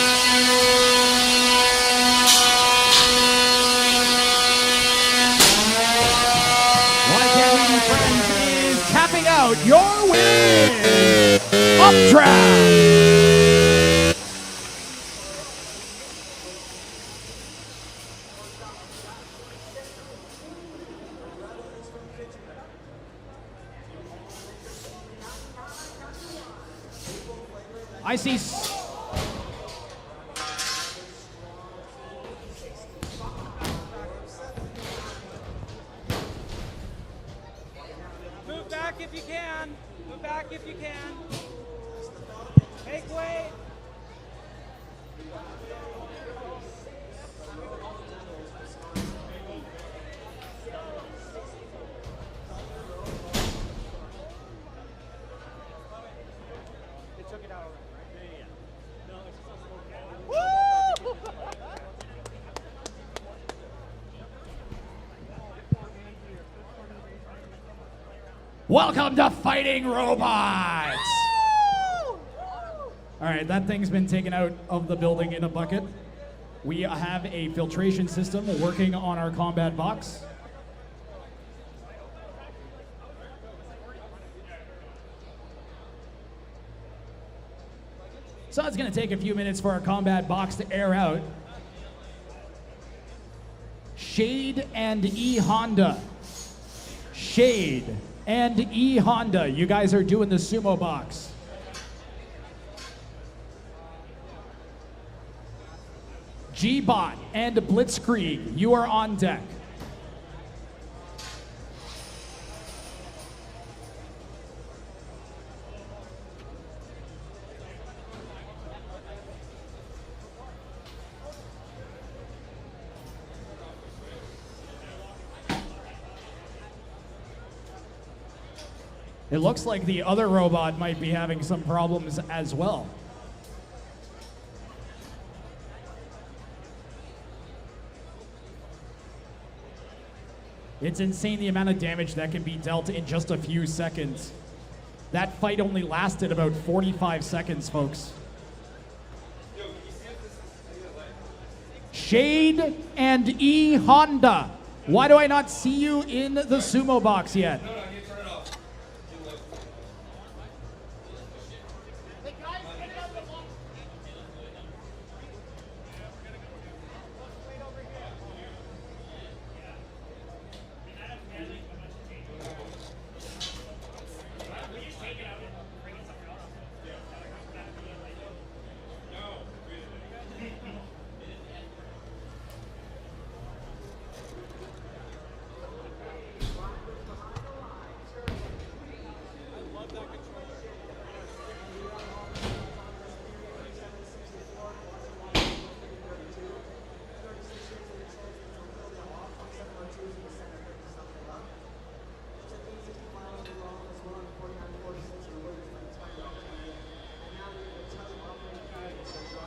Why Can't We Be Friends is tapping out your win. Updraft. I see. Move back if you can. Move back if you can. Make way. They took it out already. Welcome to Fighting Robots! All right, that thing's been taken out of the building in a bucket. We have a filtration system working on our combat box. So it's going to take a few minutes for our combat box to air out. Shade and E Honda. Shade and E Honda. You guys are doing the Sumo box. Gbot and Blitzkrieg, you are on deck. It looks like the other robot might be having some problems as well. It's insane the amount of damage that can be dealt in just a few seconds. That fight only lasted about 45 seconds, folks. Shade and E Honda. Why do I not see you in the Sumo box yet?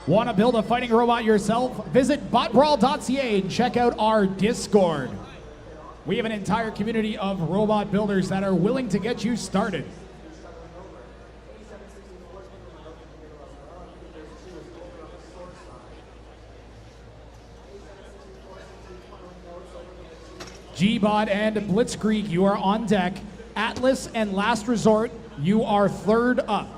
Want to build a fighting robot yourself? Visit BotBrawl.ca and check out our Discord. We have an entire community of robot builders that are willing to get you started. Gbot and Blitzkrieg, you are on deck. Atlas and Last Resort, you are third up.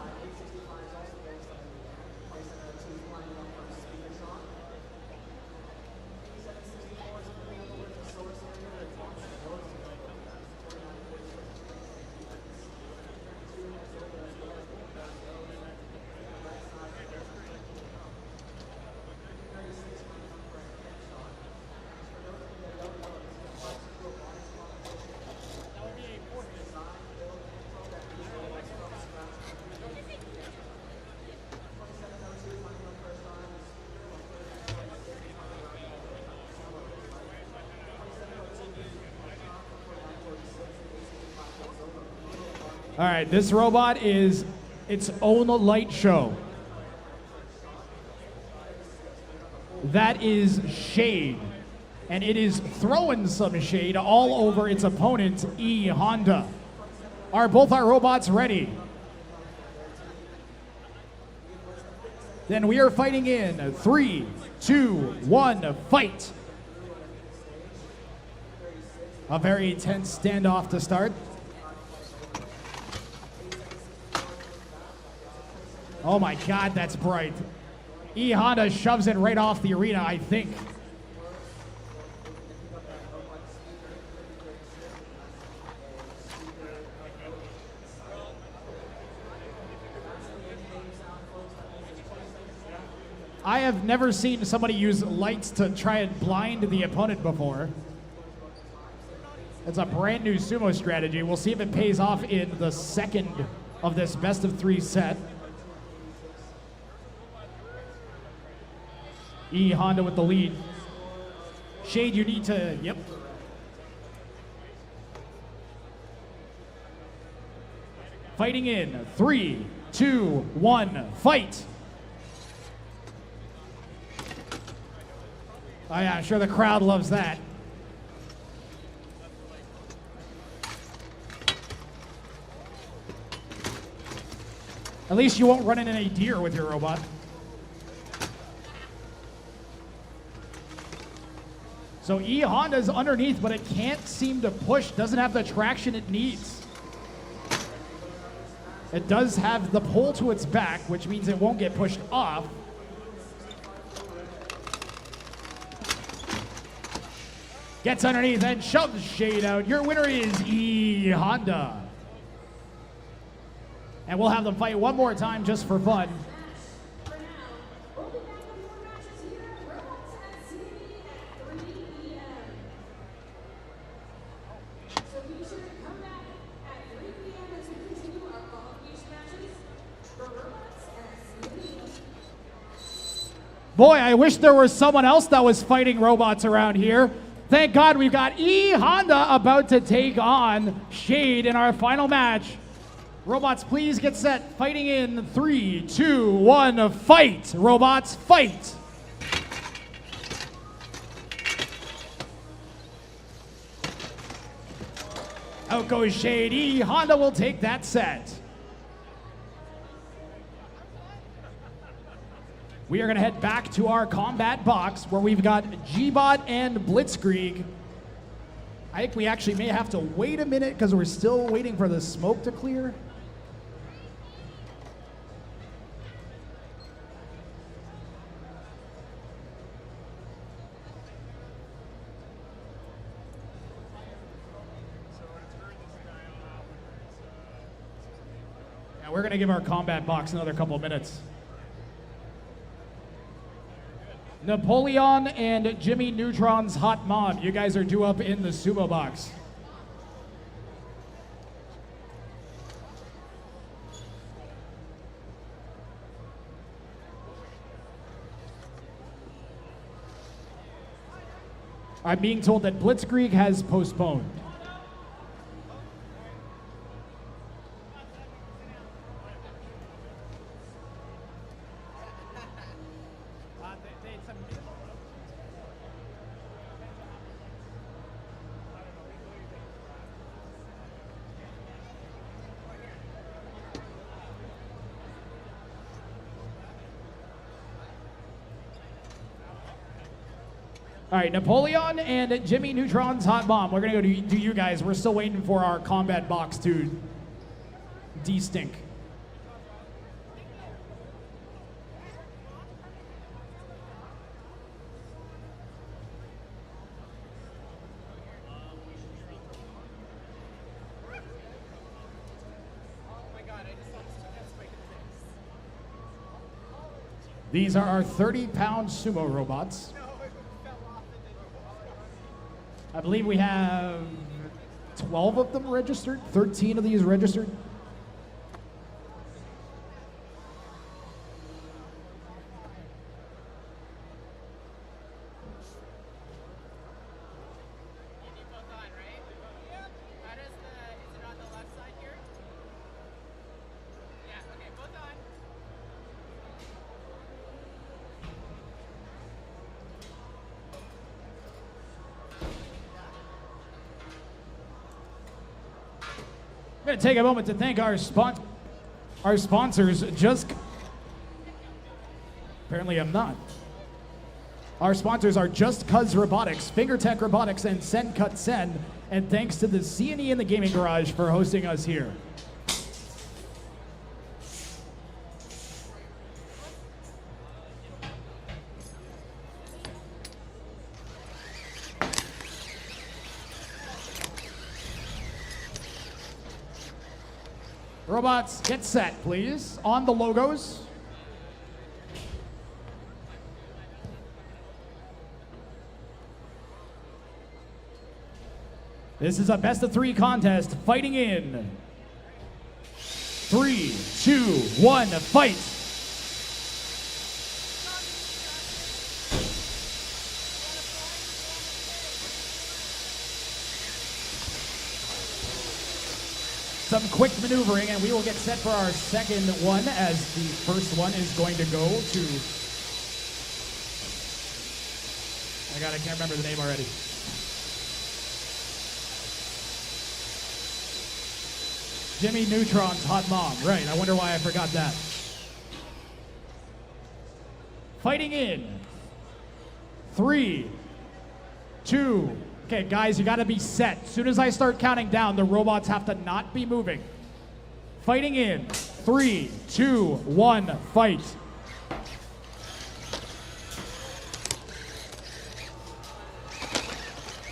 All right, this robot is its own light show. That is shade. And it is throwing some shade all over its opponent, E Honda. Are both our robots ready? Then we are fighting in 3, 2, 1, fight. A very tense standoff to start. Oh my God, that's bright. E Honda shoves it right off the arena, I think. I have never seen somebody use lights to try and blind the opponent before. It's a brand new sumo strategy. We'll see if it pays off in the second of this best of 3 set. E Honda with the lead. Shade, you need to, yep. Fighting in 3, 2, 1, fight. Oh yeah, I'm sure the crowd loves that. At least you won't run into any deer with your robot. So E Honda's underneath, but it can't seem to push, doesn't have the traction it needs. It does have the pole to its back, which means it won't get pushed off. Gets underneath and shoves shade out. Your winner is E Honda. And we'll have them fight one more time just for fun. Boy, I wish there was someone else that was fighting robots around here. Thank God we've got E Honda about to take on Shade in our final match. Robots, please get set. Fighting in 3, 2, 1, fight. Robots, fight. Out goes Shade. E Honda will take that set. We are going to head back to our combat box where we've got Gbot and Blitzkrieg. I think we actually may have to wait a minute because we're still waiting for the smoke to clear. Yeah, we're going to give our combat box another couple of minutes. Napoleon and Jimmy Neutron's Hot Mom. You guys are due up in the sumo box. I'm being told that Blitzkrieg has postponed. All right, Napoleon and Jimmy Neutron's Hot Bomb. We're going to go to you guys. We're still waiting for our combat box to de-stink. These are our 30-pound sumo robots. I believe we have 12 of them registered, 13 of these registered. going to take a moment to thank our sponsors. Apparently I'm not. Our sponsors are Just Cuz Robotics, Fingertech Robotics, and Sen Cut Sen. And thanks to the CNE and the Gaming Garage for hosting us here. Robots, get set, please. On the logos. This is a best of 3 contest, fighting in 3, 2, 1, fight. Some quick maneuvering, and we will get set for our second one, as the first one is going to go to... I can't remember the name already. Jimmy Neutron's hot mom. Right, I wonder why I forgot that. Fighting in 3, 2... Okay, guys, you gotta be set. As soon as I start counting down, the robots have to not be moving. Fighting in 3, 2, 1, fight.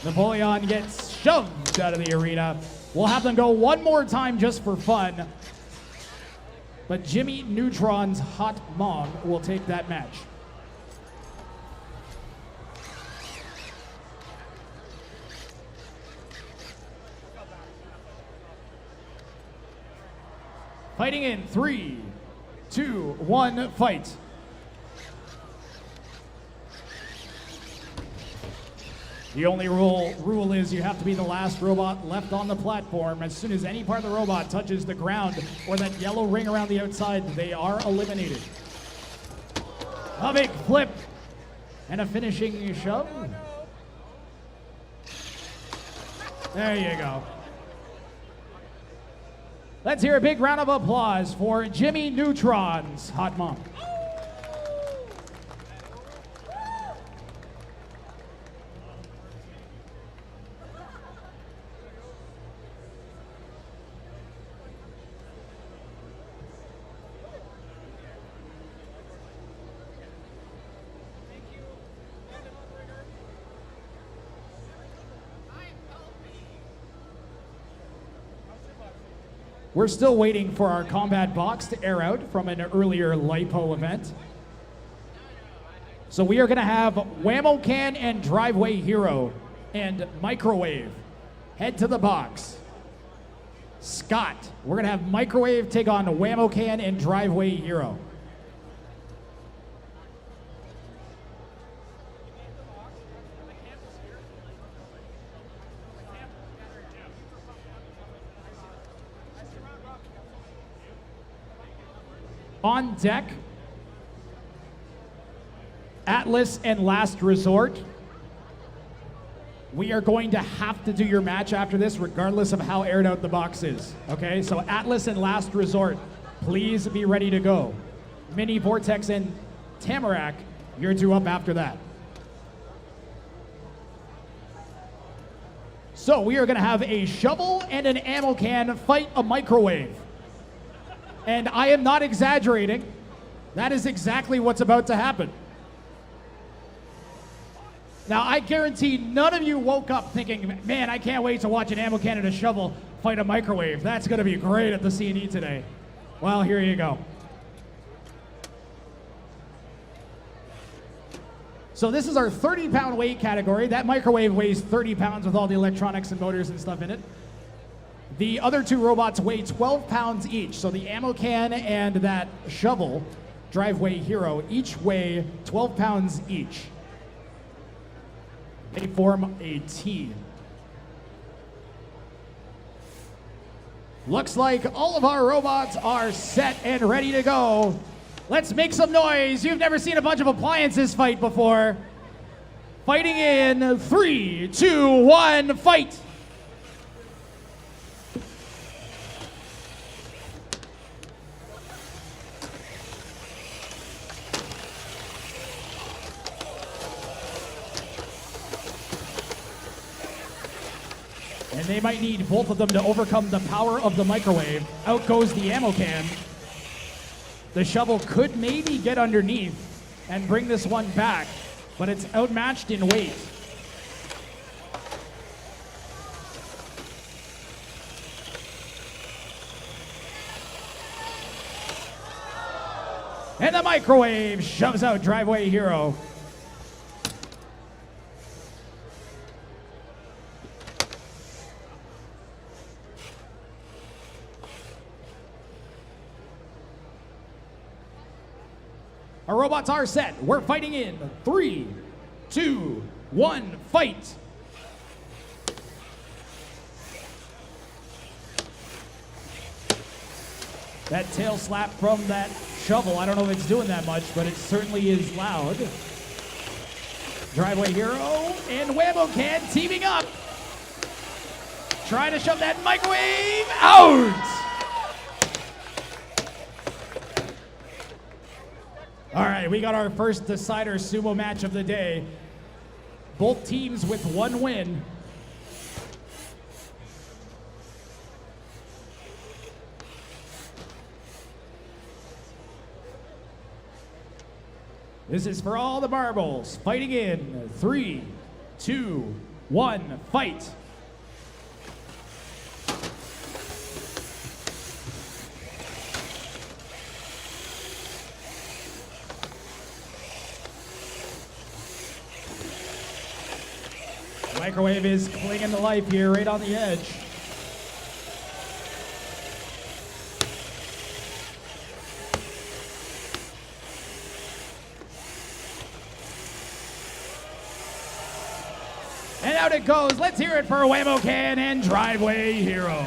Napoleon gets shoved out of the arena. We'll have them go one more time just for fun. But Jimmy Neutron's hot mom will take that match. Fighting in 3, 2, 1, fight. The only rule is you have to be the last robot left on the platform. As soon as any part of the robot touches the ground or that yellow ring around the outside, they are eliminated. A big flip and a finishing shove. There you go. Let's hear a big round of applause for Jimmy Neutron's hot mom. We're still waiting for our combat box to air out from an earlier LiPo event. So we are going to have Whammo Can and Driveway Hero and Microwave head to the box. Scott, we're going to have Microwave take on Whammo Can and Driveway Hero. On deck, Atlas and Last Resort. We are going to have to do your match after this, regardless of how aired out the box is. Okay, so Atlas and Last Resort, please be ready to go. Mini, Vortex, and Tamarac, you're two up after that. So we are going to have a shovel and an ammo can fight a microwave. And I am not exaggerating. That is exactly what's about to happen. Now, I guarantee none of you woke up thinking, man, I can't wait to watch an ammo can and a shovel fight a microwave. That's going to be great at the CNE today. Well, here you go. So this is our 30-pound weight category. That microwave weighs 30 pounds with all the electronics and motors and stuff in it. The other two robots weigh 12 pounds each. So the ammo can and that shovel, Driveway Hero, each weigh 12 pounds each. They form a team. Looks like all of our robots are set and ready to go. Let's make some noise. You've never seen a bunch of appliances fight before. Fighting in 3, 2, 1, fight. And they might need both of them to overcome the power of the microwave. Out goes the ammo can. The shovel could maybe get underneath and bring this one back, but it's outmatched in weight. And the microwave shoves out Driveway Hero. Our robots are set. We're fighting in 3, 2, 1, fight. That tail slap from that shovel, I don't know if it's doing that much, but it certainly is loud. Driveway Hero and Whammo Can teaming up. Trying to shove that microwave out. All right, we got our first decider sumo match of the day. Both teams with 1 win. This is for all the marbles. Fighting in 3, 2, 1, fight. Microwave is clinging to life here, right on the edge. And out it goes. Let's hear it for Whammo Can and Driveway Hero.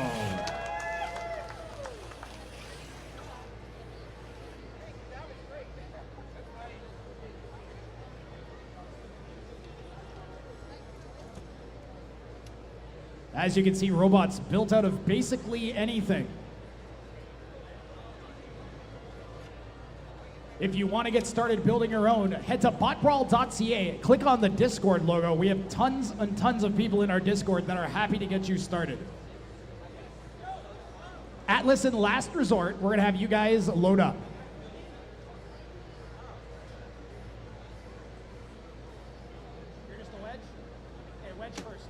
As you can see, robots built out of basically anything. If you want to get started building your own, head to BotBrawl.ca, click on the Discord logo. We have tons and tons of people in our Discord that are happy to get you started. Atlas and Last Resort, we're going to have you guys load up. You're just a wedge? Okay, wedge first.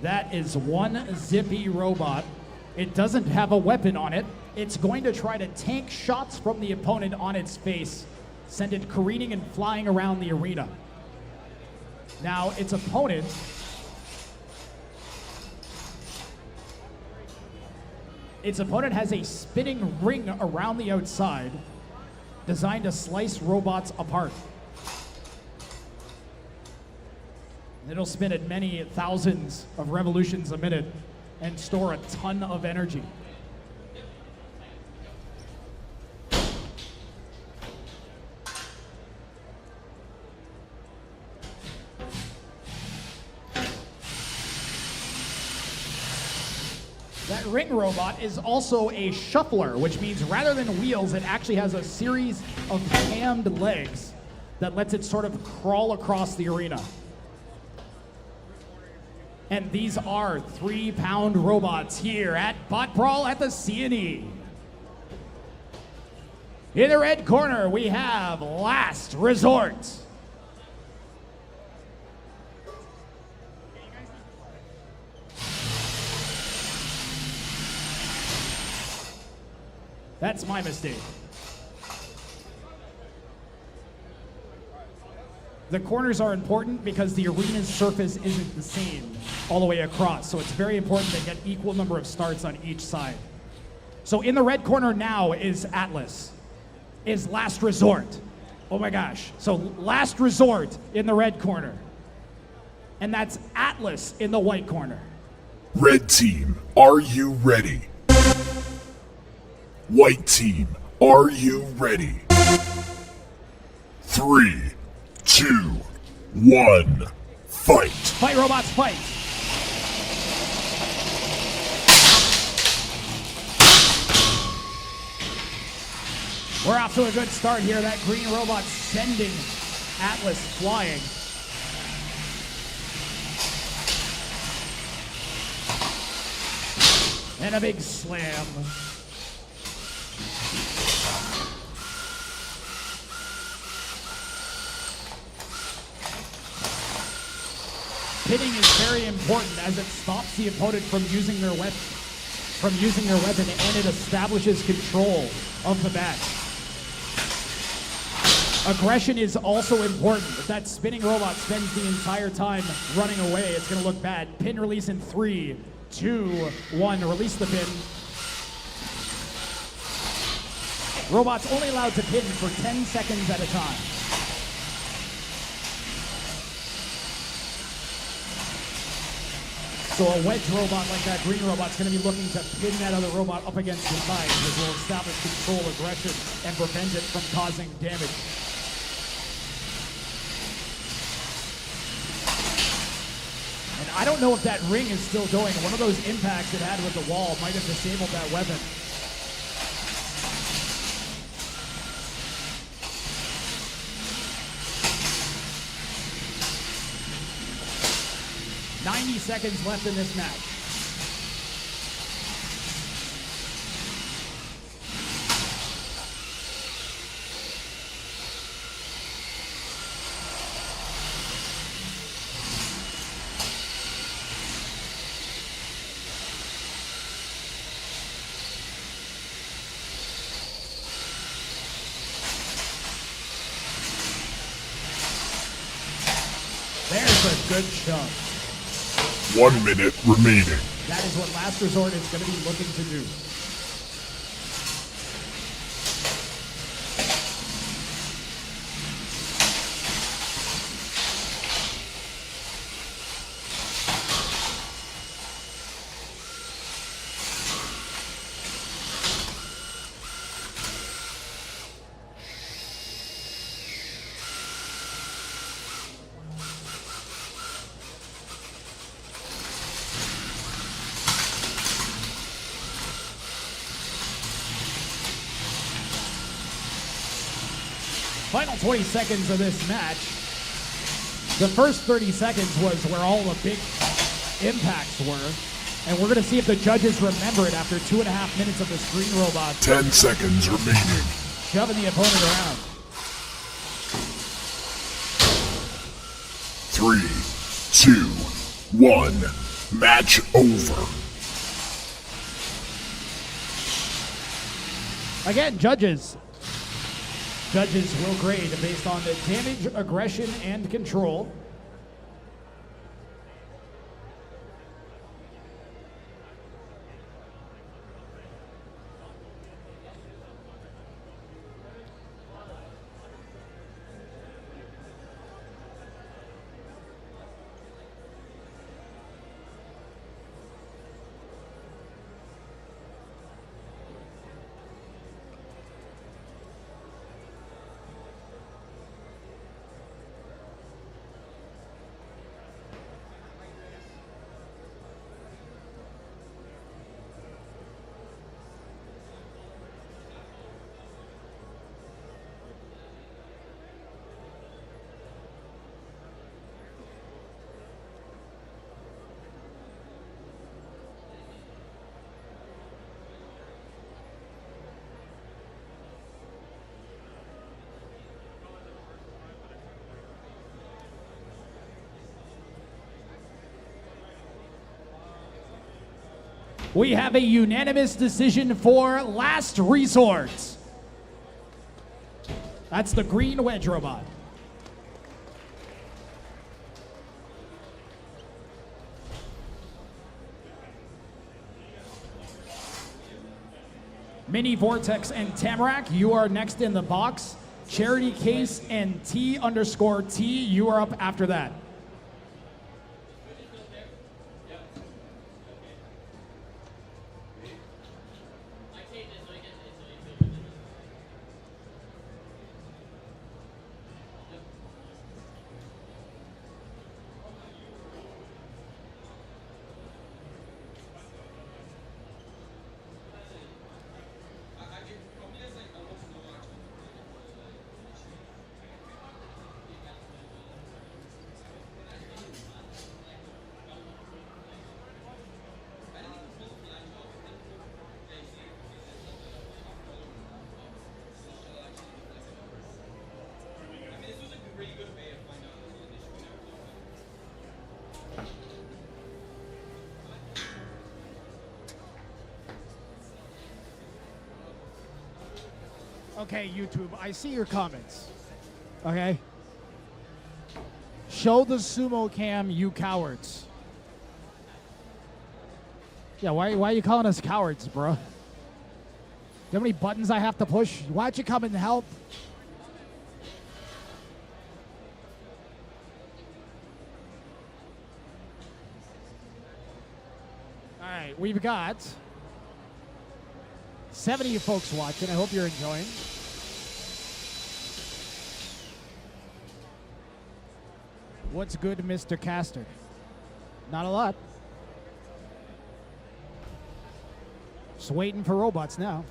That is one zippy robot. It doesn't have a weapon on it. It's going to try to tank shots from the opponent on its face, send it careening and flying around the arena. Now, its opponent has a spinning ring around the outside designed to slice robots apart. It'll spin at many thousands of revolutions a minute and store a ton of energy. That ring robot is also a shuffler, which means rather than wheels, it actually has a series of hammed legs that lets it sort of crawl across the arena. And these are 3-pound robots here at BotBrawl at the CNE. In the red corner, we have Last Resort. That's my mistake. The corners are important because the arena's surface isn't the same all the way across, so it's very important to get equal number of starts on each side. So in the red corner now is Atlas, is Last Resort. Oh my gosh. So Last Resort in the red corner. And that's Atlas in the white corner. Red team, are you ready? White team, are you ready? 3, 2, 1, fight. Fight, robots, fight. We're off to a good start here. That green robot sending Atlas flying. And a big slam. Pinning is very important as it stops the opponent from using their weapon, and it establishes control of the match. Aggression is also important. If that spinning robot spends the entire time running away, it's going to look bad. Pin release in 3, 2, 1. Release the pin. Robot's only allowed to pin for 10 seconds at a time. So a wedge robot like that green robot's going to be looking to pin that other robot up against the side, which will establish control, aggression, and prevent it from causing damage. And I don't know if that ring is still going. One of those impacts it had with the wall might have disabled that weapon. "90 seconds left in this match. There's a good shove. 1 minute remaining. That is what Last Resort is going to be looking to do. Final 20 seconds of this match. The first 30 seconds was where all the big impacts were. And we're going to see if the judges remember it after 2.5 minutes of this green robot. 10 seconds remaining. Shoving the opponent around. 3, 2, 1. Match over. Again, judges will grade based on the damage, aggression, and control. We have a unanimous decision for Last Resort. That's the green wedge robot. Mini Vortex and Tamarac, you are next in the box. Charity Case and T_T, you are up after that. Okay, YouTube, I see your comments. Okay? Show the sumo cam, you cowards. Yeah, why are you calling us cowards, bro? You know how many buttons I have to push? Why don't you come and help? All right, we've got 70 folks watching. I hope you're enjoying. What's good, Mr. Caster? Not a lot. Just waiting for robots now.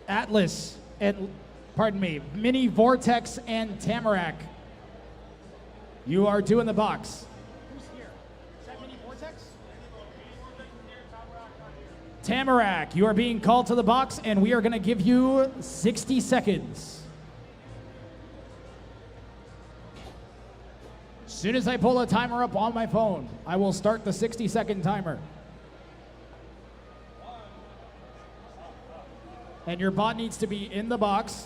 Atlas and, pardon me, Mini Vortex and Tamarac. You are doing the box. Who's here? Is that Mini Vortex? Tamarac, you are being called to the box, and we are going to give you 60 seconds. As soon as I pull a timer up on my phone, I will start the 60-second timer. And your bot needs to be in the box,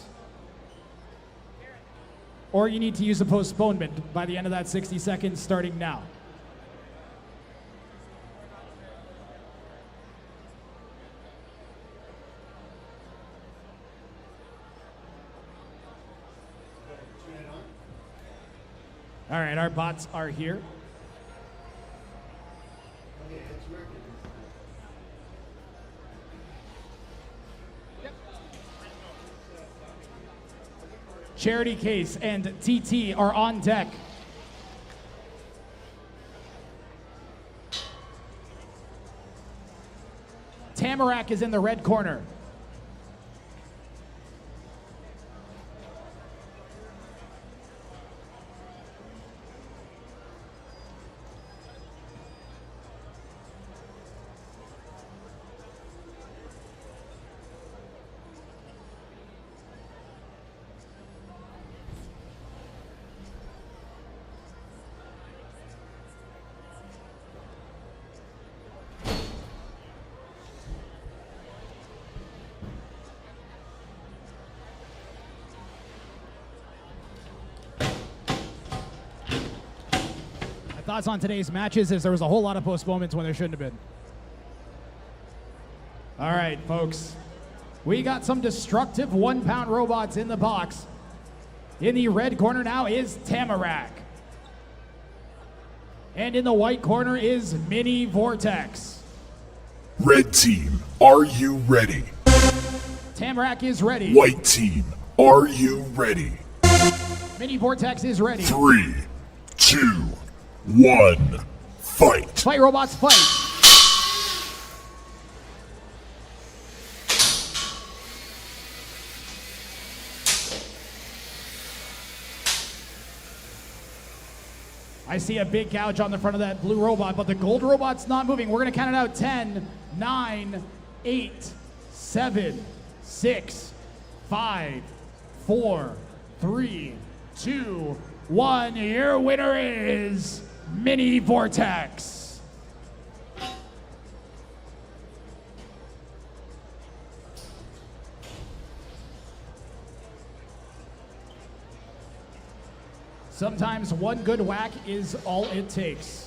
or you need to use a postponement by the end of that 60 seconds starting now. All right, our bots are here. Charity Case and TT are on deck. Tamarac is in the red corner. Thoughts on today's matches is there was a whole lot of postponements when there shouldn't have been. All right, folks. We got some destructive 1-pound robots in the box. In the red corner now is Tamarac. And in the white corner is Mini Vortex. Red team, are you ready? Tamarac is ready. White team, are you ready? Mini Vortex is ready. 3, 2, 1, fight! Fight, robots, fight! I see a big gouge on the front of that blue robot, but the gold robot's not moving. We're going to count it out. 10, 9, 8, 7, 6, 5, 4, 3, 2, 1. Your winner is Mini Vortex. Sometimes one good whack is all it takes.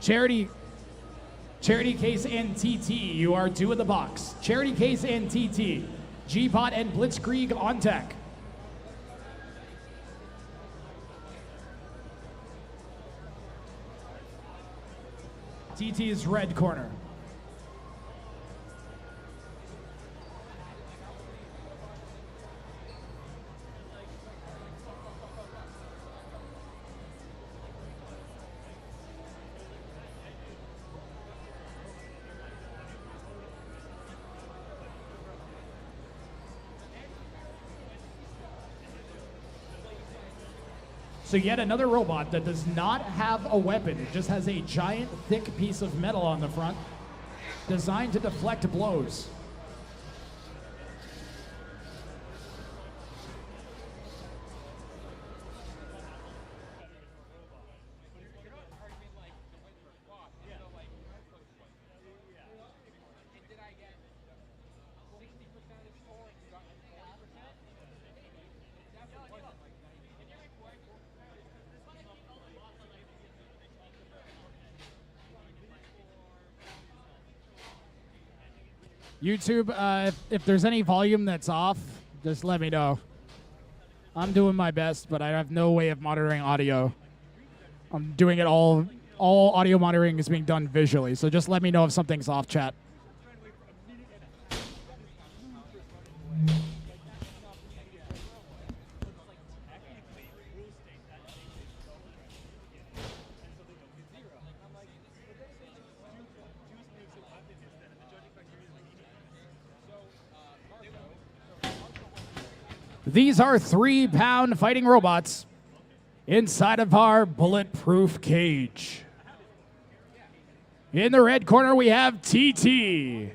Charity Case and TT, you are 2 in the box. Charity Case and TT. Gbot and Blitzkrieg on deck. TT is red corner. So yet another robot that does not have a weapon. It just has a giant, thick piece of metal on the front, designed to deflect blows. YouTube, if there's any volume that's off, just let me know. I'm doing my best, but I have no way of monitoring audio. I'm doing it all audio monitoring is being done visually, so just let me know if something's off, chat. These are 3-pound fighting robots inside of our bulletproof cage. In the red corner, we have TT.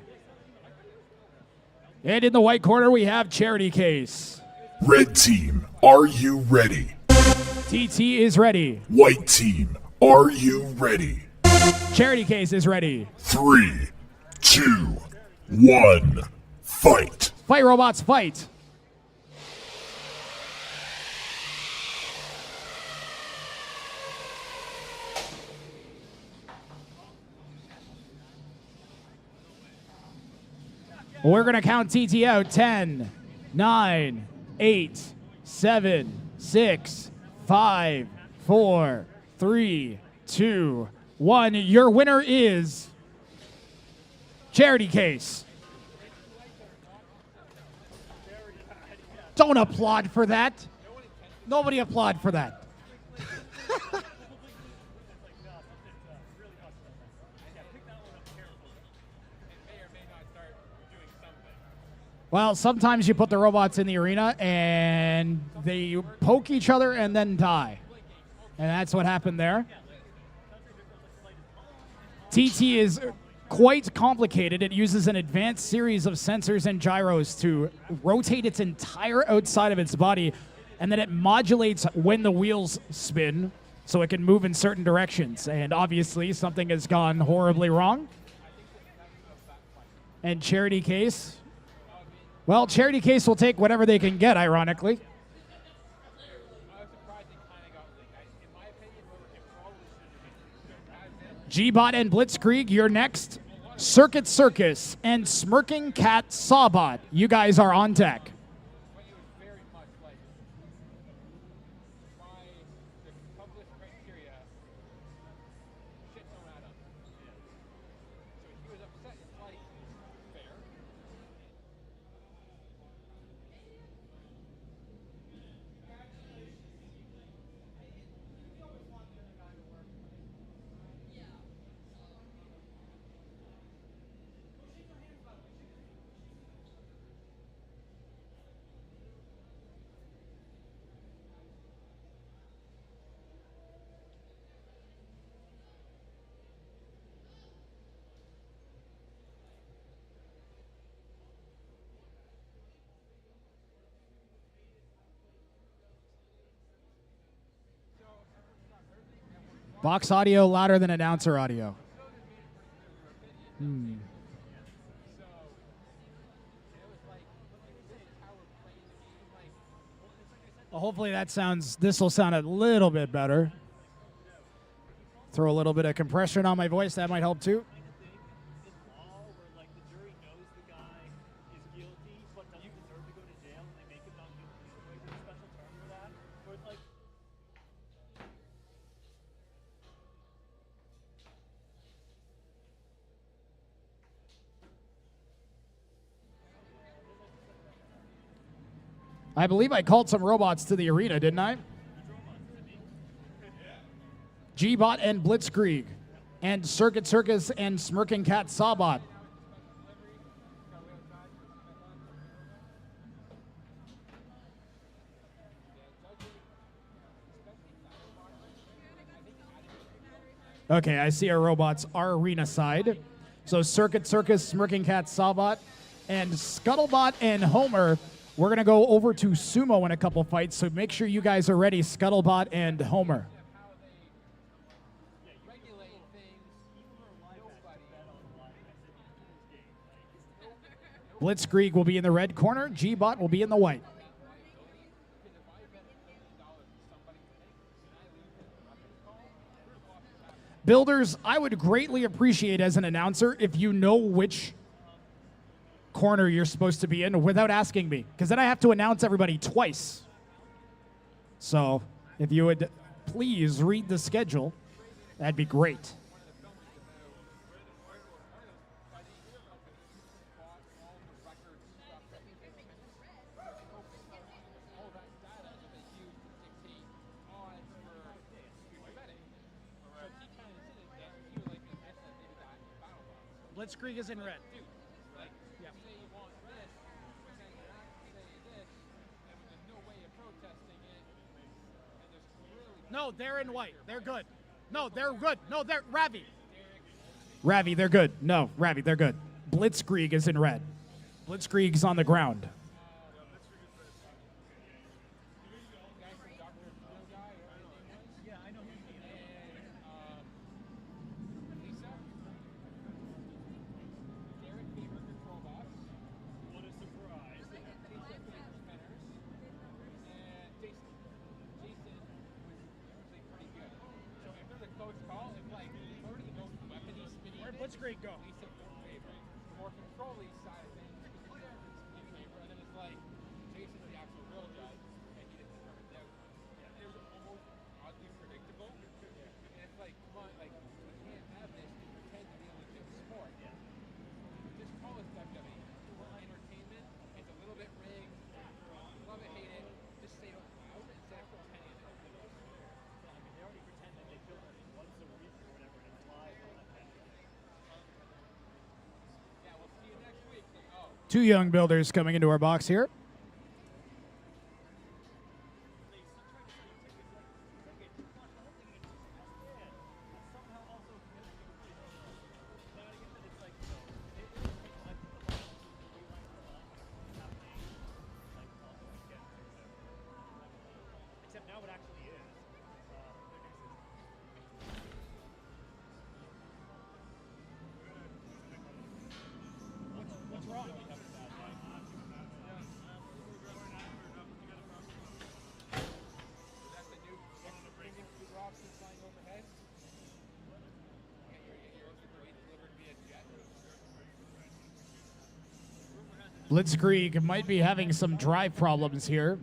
And in the white corner, we have Charity Case. Red team, are you ready? TT is ready. White team, are you ready? Charity Case is ready. 3, 2, 1, fight. Fight, robots, fight. We're going to count TT out. 10, 9, 8, 7, 6, 5, 4, 3, 2, 1. Your winner is Charity Case. Don't applaud for that. Nobody applaud for that. Well, sometimes you put the robots in the arena and they poke each other and then die. And that's what happened there. TT is quite complicated. It uses an advanced series of sensors and gyros to rotate its entire outside of its body, and then it modulates when the wheels spin so it can move in certain directions. And obviously something has gone horribly wrong. And Charity Case, well, Charity Case will take whatever they can get, ironically. Gbot and Blitzkrieg, you're next. Circus and Smirking Cat Sawbot, you guys are on deck. Box audio louder than announcer audio. Well, hopefully this will sound a little bit better. Throw a little bit of compression on my voice. That might help too. I believe I called some robots to the arena, didn't I? Gbot and Blitzkrieg, and Circus and Smirking Cat Sawbot. Okay, I see our robots, our arena side. So Circus, Smirking Cat Sawbot, and Scuttlebot and Homer. We're going to go over to Sumo in a couple fights, so make sure you guys are ready, Scuttlebot and Homer. Blitzkrieg will be in the red corner. Gbot will be in the white. Builders, I would greatly appreciate as an announcer if you know which corner you're supposed to be in without asking me, because then I have to announce everybody twice. So if you would please read the schedule, that'd be great. Blitzkrieg is in red. No, they're in white. They're good. No, they're good. No, they're Ravi. Ravi, they're good. No, Ravi, they're good. Blitzkrieg is in red. Blitzkrieg's on the ground. Where'd Blitzkrieg go? More control side of things. And then it's like Jason's the actual real judge, and he didn't determine doubt. It was almost oddly predictable. And it's like, come on, like we can't have this and pretend to be a legit sport. Just call us WWE. We're entertainment. It's a little bit rigged. Love it, hate it. Just say it out loud instead of pretending it. They already pretend that they film it once a week or whatever, and it's live on that kind of thing. Yeah, we'll see you next week. Two young builders coming into our box here. Blitzkrieg might be having some drive problems here.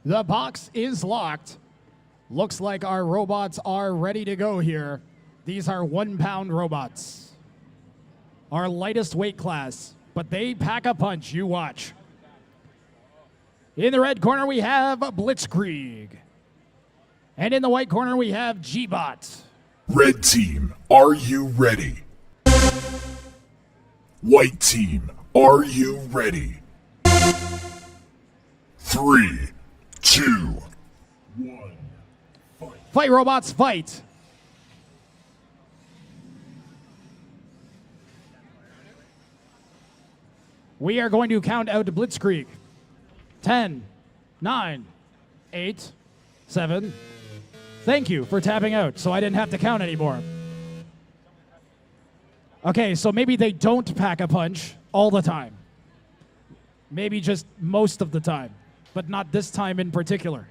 The box is locked. Looks like our robots are ready to go here. These are 1 pound robots. Our lightest weight class, but they pack a punch, you watch. In the red corner, we have Blitzkrieg. And in the white corner, we have Gbot. Red team, are you ready? White team, are you ready? 3, 2, 1, fight. Fight, robots, fight. We are going to count out Blitzkrieg. 10, 9, 8, 7. Thank you for tapping out, so I didn't have to count anymore. Okay, so maybe they don't pack a punch all the time. Maybe just most of the time, but not this time in particular.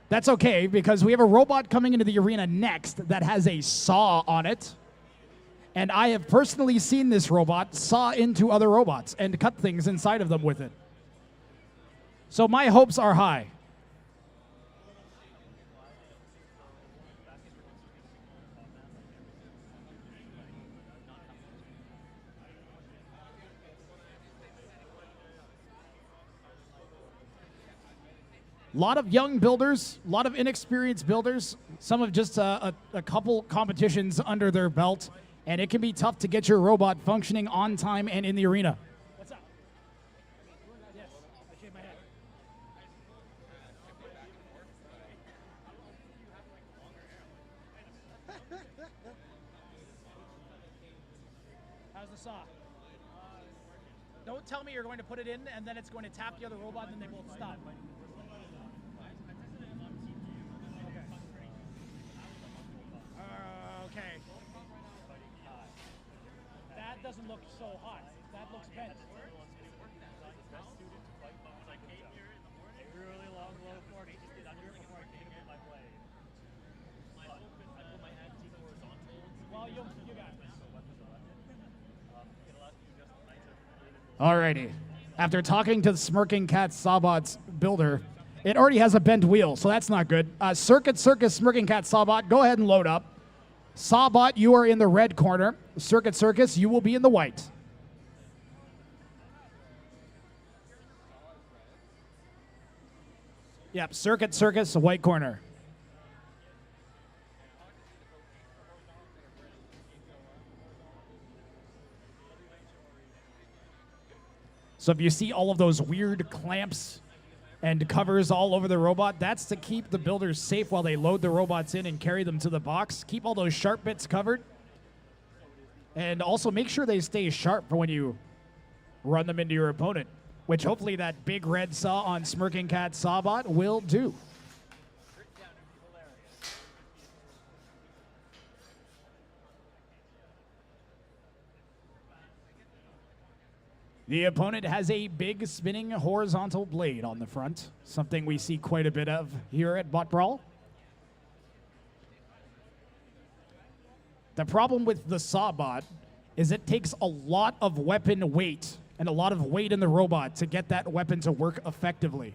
That's okay, because we have a robot coming into the arena next that has a saw on it. And I have personally seen this robot saw into other robots and cut things inside of them with it. So my hopes are high. A lot of young builders, a lot of inexperienced builders, some of just a couple competitions under their belt, and it can be tough to get your robot functioning on time and in the arena. What's up? Yes, I shaved my head. How's the saw? Don't tell me you're going to put it in and then it's going to tap the other robot and then they both stop. Okay. That doesn't look so hot. That looks bent. Well, you got it. Alrighty. After talking to the Smirking Cat Sawbot's builder, it already has a bent wheel, so that's not good. Circuit, Smirking Cat Sawbot, go ahead and load up. Sawbot, you are in the red corner. Circus, you will be in the white. Yep, Circus, white corner. So if you see all of those weird clamps and covers all over the robot, that's to keep the builders safe while they load the robots in and carry them to the box. Keep all those sharp bits covered. And also make sure they stay sharp for when you run them into your opponent, which hopefully that big red saw on Smirking Cat Sawbot will do. The opponent has a big spinning horizontal blade on the front, something we see quite a bit of here at BotBrawl. The problem with the Sawbot is it takes a lot of weapon weight and a lot of weight in the robot to get that weapon to work effectively.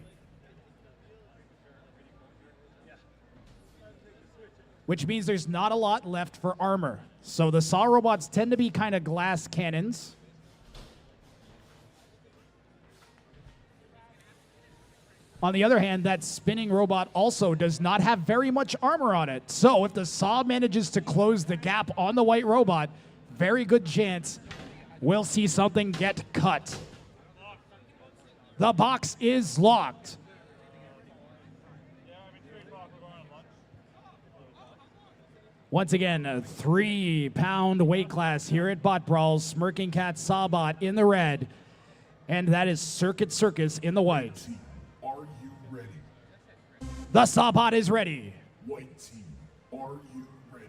Which means there's not a lot left for armor. So the Saw robots tend to be kind of glass cannons. On the other hand, that spinning robot also does not have very much armor on it. So if the Saw manages to close the gap on the white robot, very good chance we'll see something get cut. The box is locked. Once again, a 3-pound weight class here at BotBrawl. Smirking Cat Sawbot in the red, and that is Circus in the white. The Sawbot is ready. White team, are you ready?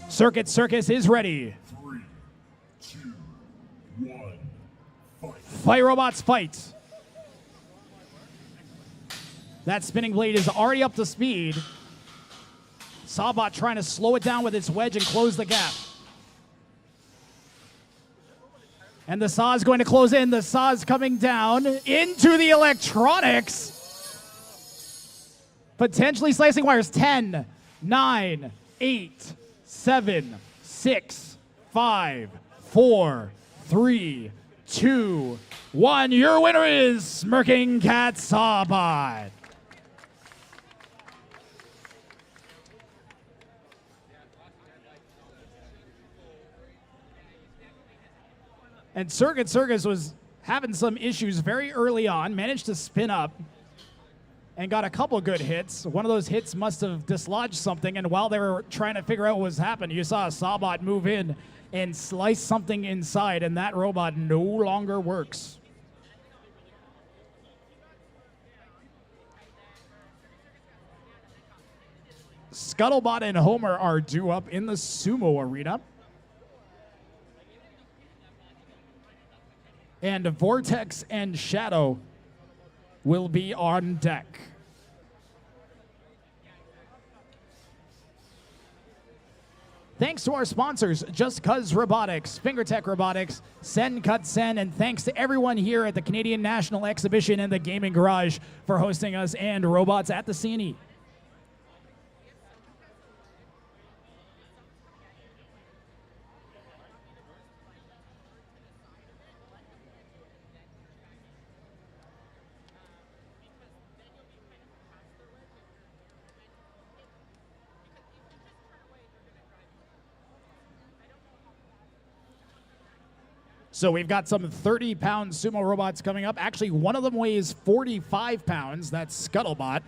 Circus is ready. 3, 2, 1, fight. Fight, robots, fight. That spinning blade is already up to speed. Sawbot trying to slow it down with its wedge and close the gap. And the saw is going to close in. The saw is coming down into the electronics. Potentially slicing wires. 10, 9, 8, 7, 6, 5, 4, 3, 2, 1. Your winner is Smirking Cat Sawbot. And Circus was having some issues very early on, managed to spin up and got a couple good hits. One of those hits must have dislodged something, and while they were trying to figure out what was happening, you saw a Sawbot move in and slice something inside, and that robot no longer works. Scuttlebot and Homer are due up in the Sumo arena. And Vortex and Shadow will be on deck. Thanks to our sponsors, Just Cuz Robotics, Fingertech Robotics, Sen Cut Sen, and thanks to everyone here at the Canadian National Exhibition and the Gaming Garage for hosting us and Robots at the CNE. So we've got some 30-pound sumo robots coming up. Actually, one of them weighs 45 pounds. That's Scuttlebot.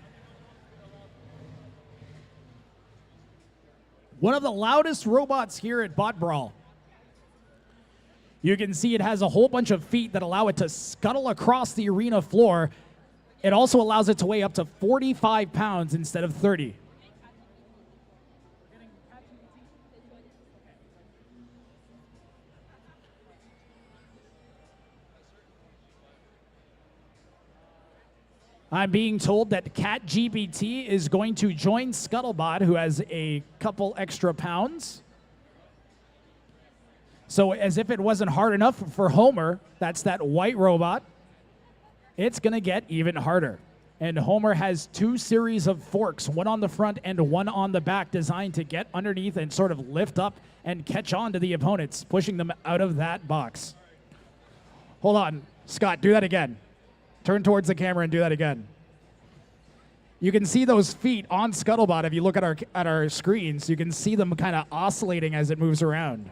One of the loudest robots here at BotBrawl. You can see it has a whole bunch of feet that allow it to scuttle across the arena floor. It also allows it to weigh up to 45 pounds instead of 30. I'm being told that CatGPT is going to join Scuttlebot, who has a couple extra pounds. So as if it wasn't hard enough for Homer, that's that white robot, it's going to get even harder. And Homer has two series of forks, one on the front and one on the back, designed to get underneath and sort of lift up and catch on to the opponents, pushing them out of that box. Hold on, Scott, do that again. Turn towards the camera and do that again. You can see those feet on Scuttlebot. If you look at our screens, you can see them kind of oscillating as it moves around.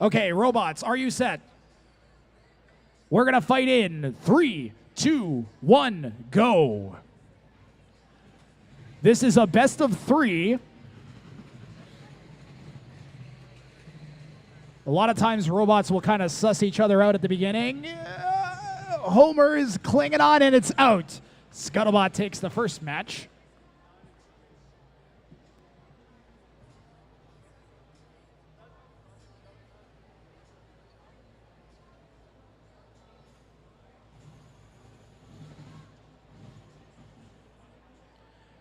Okay, robots, are you set? We're going to fight in 3, 2, 1, go. This is a best of 3. A lot of times robots will kind of suss each other out at the beginning. Homer is clinging on and it's out. Scuttlebot takes the first match.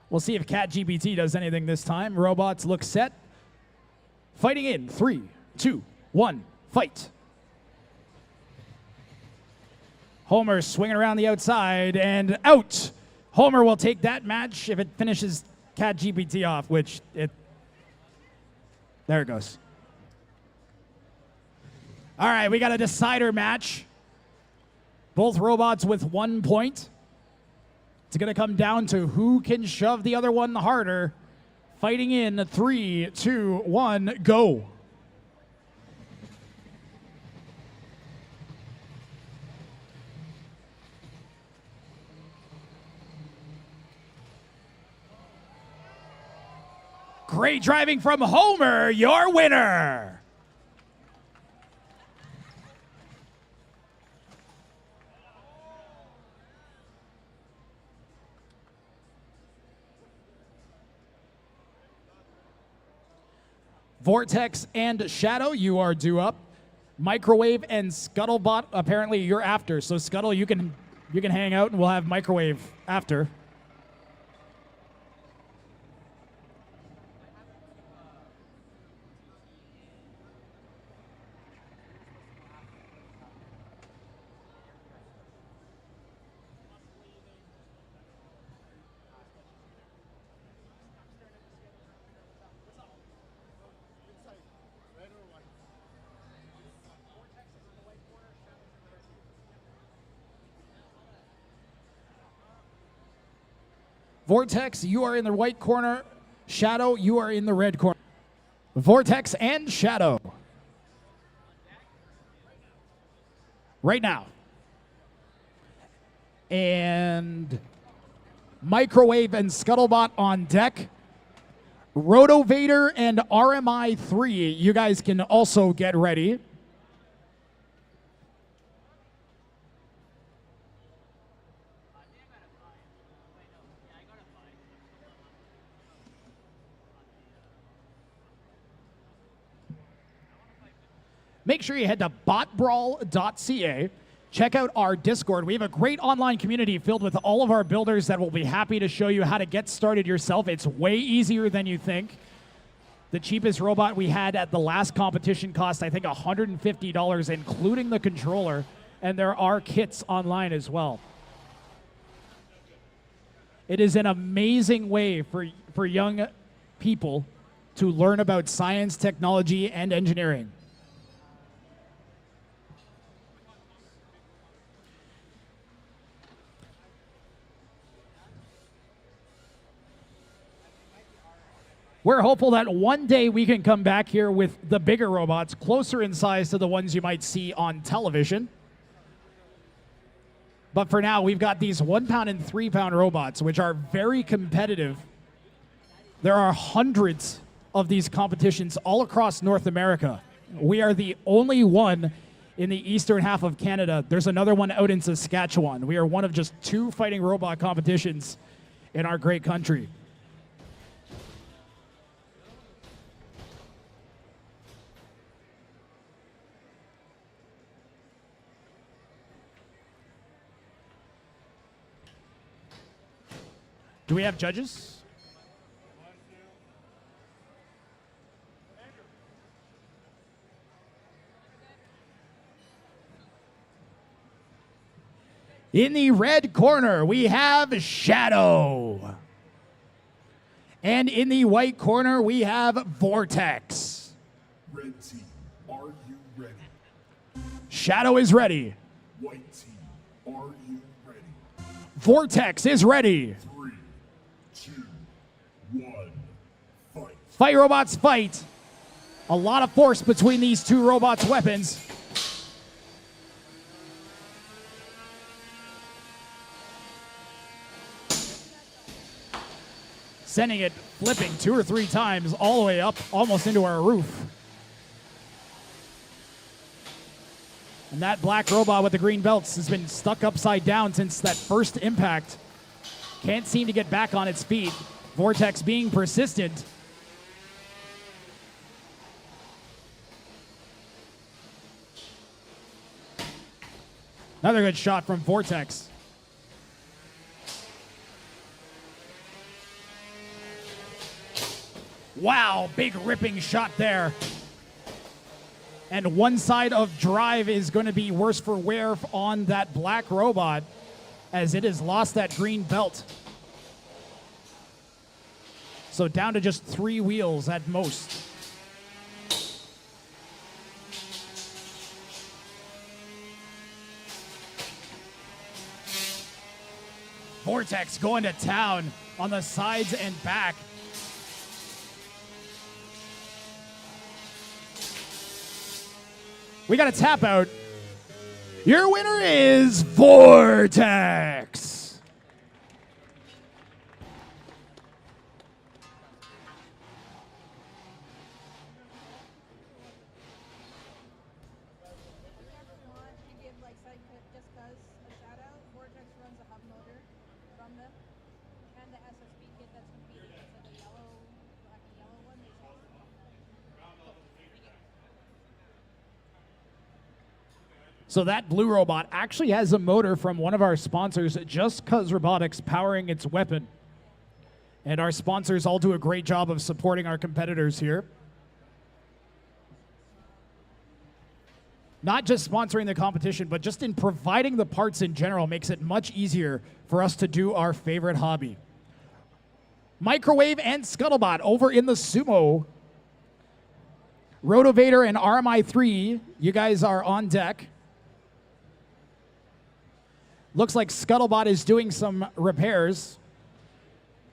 We'll see if CatGPT does anything this time. Robots look set. Fighting in 3, 2, 1, fight. Homer swinging around the outside and out. Homer will take that match if it finishes CatGPT off, which it... There it goes. All right, we got a decider match. Both robots with 1 point. It's going to come down to who can shove the other one harder. Fighting in 3, 2, 1, go. Great driving from Homer, your winner. Vortex and Shadow, you are due up. Microwave and Scuttlebot, apparently you're after. So Scuttle, you can hang out and we'll have Microwave after. Vortex, you are in the white corner. Shadow, you are in the red corner. Vortex and Shadow. Right now. And Microwave and Scuttlebot on deck. Roto Vader and RMI 3, you guys can also get ready. Make sure you head to BotBrawl.ca. Check out our Discord. We have a great online community filled with all of our builders that will be happy to show you how to get started yourself. It's way easier than you think. The cheapest robot we had at the last competition cost, I think, $150, including the controller. And there are kits online as well. It is an amazing way for young people to learn about science, technology, and engineering. We're hopeful that one day we can come back here with the bigger robots, closer in size to the ones you might see on television. But for now, we've got these 1 pound and 3 pound robots, which are very competitive. There are hundreds of these competitions all across North America. We are the only one in the eastern half of Canada. There's another one out in Saskatchewan. We are one of just 2 fighting robot competitions in our great country. Do we have judges? In the red corner, we have Shadow. And in the white corner, we have Vortex. Red team, are you ready? Shadow is ready. White team, are you ready? Vortex is ready. 3, 2, 1, fight. Fight robots fight. A lot of force between these 2 robots' weapons. Sending it flipping 2 or 3 times all the way up, almost into our roof. And that black robot with the green belts has been stuck upside down since that first impact. Can't seem to get back on its feet. Vortex being persistent. Another good shot from Vortex. Wow, big ripping shot there. And one side of drive is going to be worse for wear on that black robot as it has lost that green belt. So down to just 3 wheels at most. Vortex going to town on the sides and back. We got a tap out. Your winner is Vortex. So that blue robot actually has a motor from one of our sponsors, Just Cuz Robotics, powering its weapon. And our sponsors all do a great job of supporting our competitors here. Not just sponsoring the competition, but just in providing the parts in general makes it much easier for us to do our favorite hobby. Microwave and Scuttlebot over in the Sumo. Roto Vader and RMI3, you guys are on deck. Looks like Scuttlebot is doing some repairs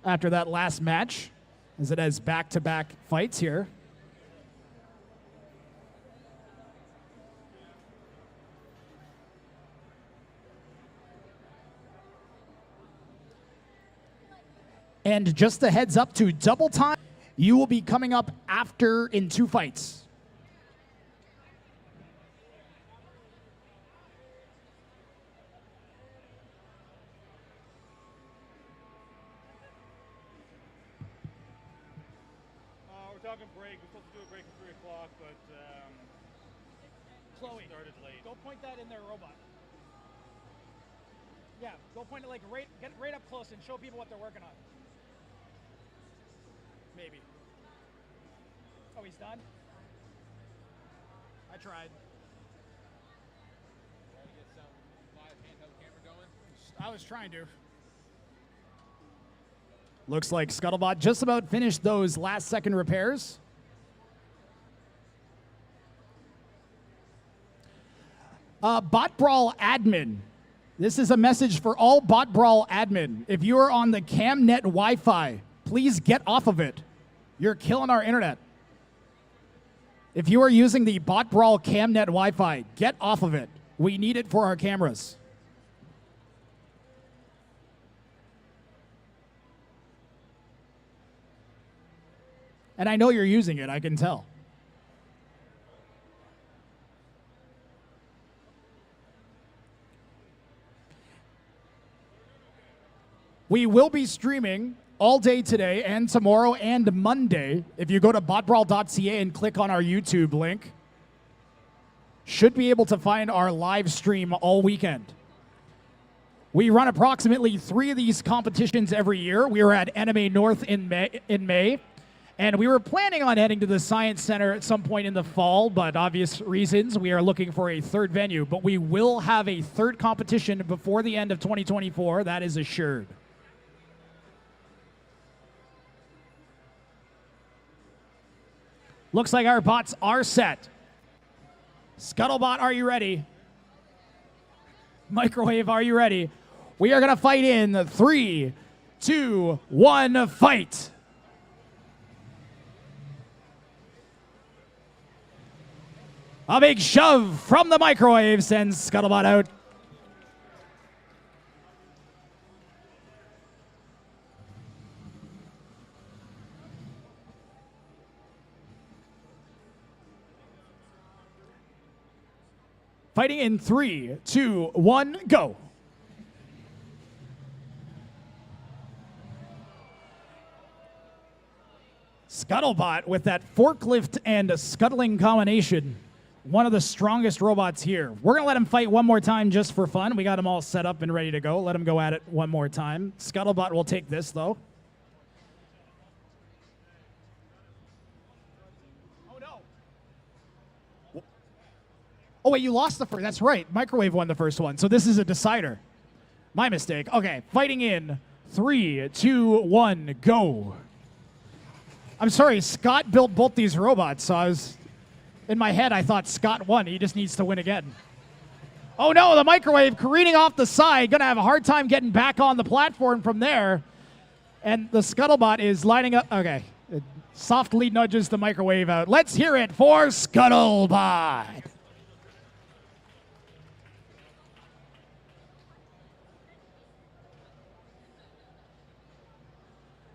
after that last match, as it has back-to-back fights here. And just a heads up to double time, you will be coming up after in 2 fights. We're talking break. We're supposed to do a break at 3 o'clock, but Chloe, started late. go point that in their robot. Yeah, go point it like get right up close and show people what they're working on. Maybe. Oh, he's done? I tried. Trying to get some live handheld camera going. I was trying to. Looks like Scuttlebot just about finished those last second repairs. BotBrawl admin. This is a message for all BotBrawl admin. If you are on the CamNet Wi-Fi, please get off of it. You're killing our internet. If you are using the BotBrawl CamNet Wi-Fi, get off of it. We need it for our cameras. And I know you're using it, I can tell. We will be streaming all day today and tomorrow and Monday. If you go to BotBrawl.ca and click on our YouTube link, should be able to find our live stream all weekend. We run approximately 3 of these competitions every year. We were at Anime North in May, and we were planning on heading to the Science Center at some point in the fall, but obvious reasons, we are looking for a 3rd venue. But we will have a 3rd competition before the end of 2024. That is assured. Looks like our bots are set. Scuttlebot, are you ready? Microwave, are you ready? We are going to fight in 3, 2, 1, fight. A big shove from the microwave sends Scuttlebot out. Fighting in 3, 2, 1, go. Scuttlebot with that forklift and a scuttling combination. One of the strongest robots here. We're going to let him fight one more time just for fun. We got him all set up and ready to go. Let him go at it one more time. Scuttlebot will take this, though. Oh, wait, you lost the first. That's right. Microwave won the first one. So this is a decider. My mistake. Okay, fighting in 3, 2, 1, go. I'm sorry, Scott built both these robots, so I was... In my head, I thought Scott won. He just needs to win again. Oh, no, the microwave careening off the side. Going to have a hard time getting back on the platform from there. And the Scuttlebot is lining up. Okay. It softly nudges the microwave out. Let's hear it for Scuttlebot.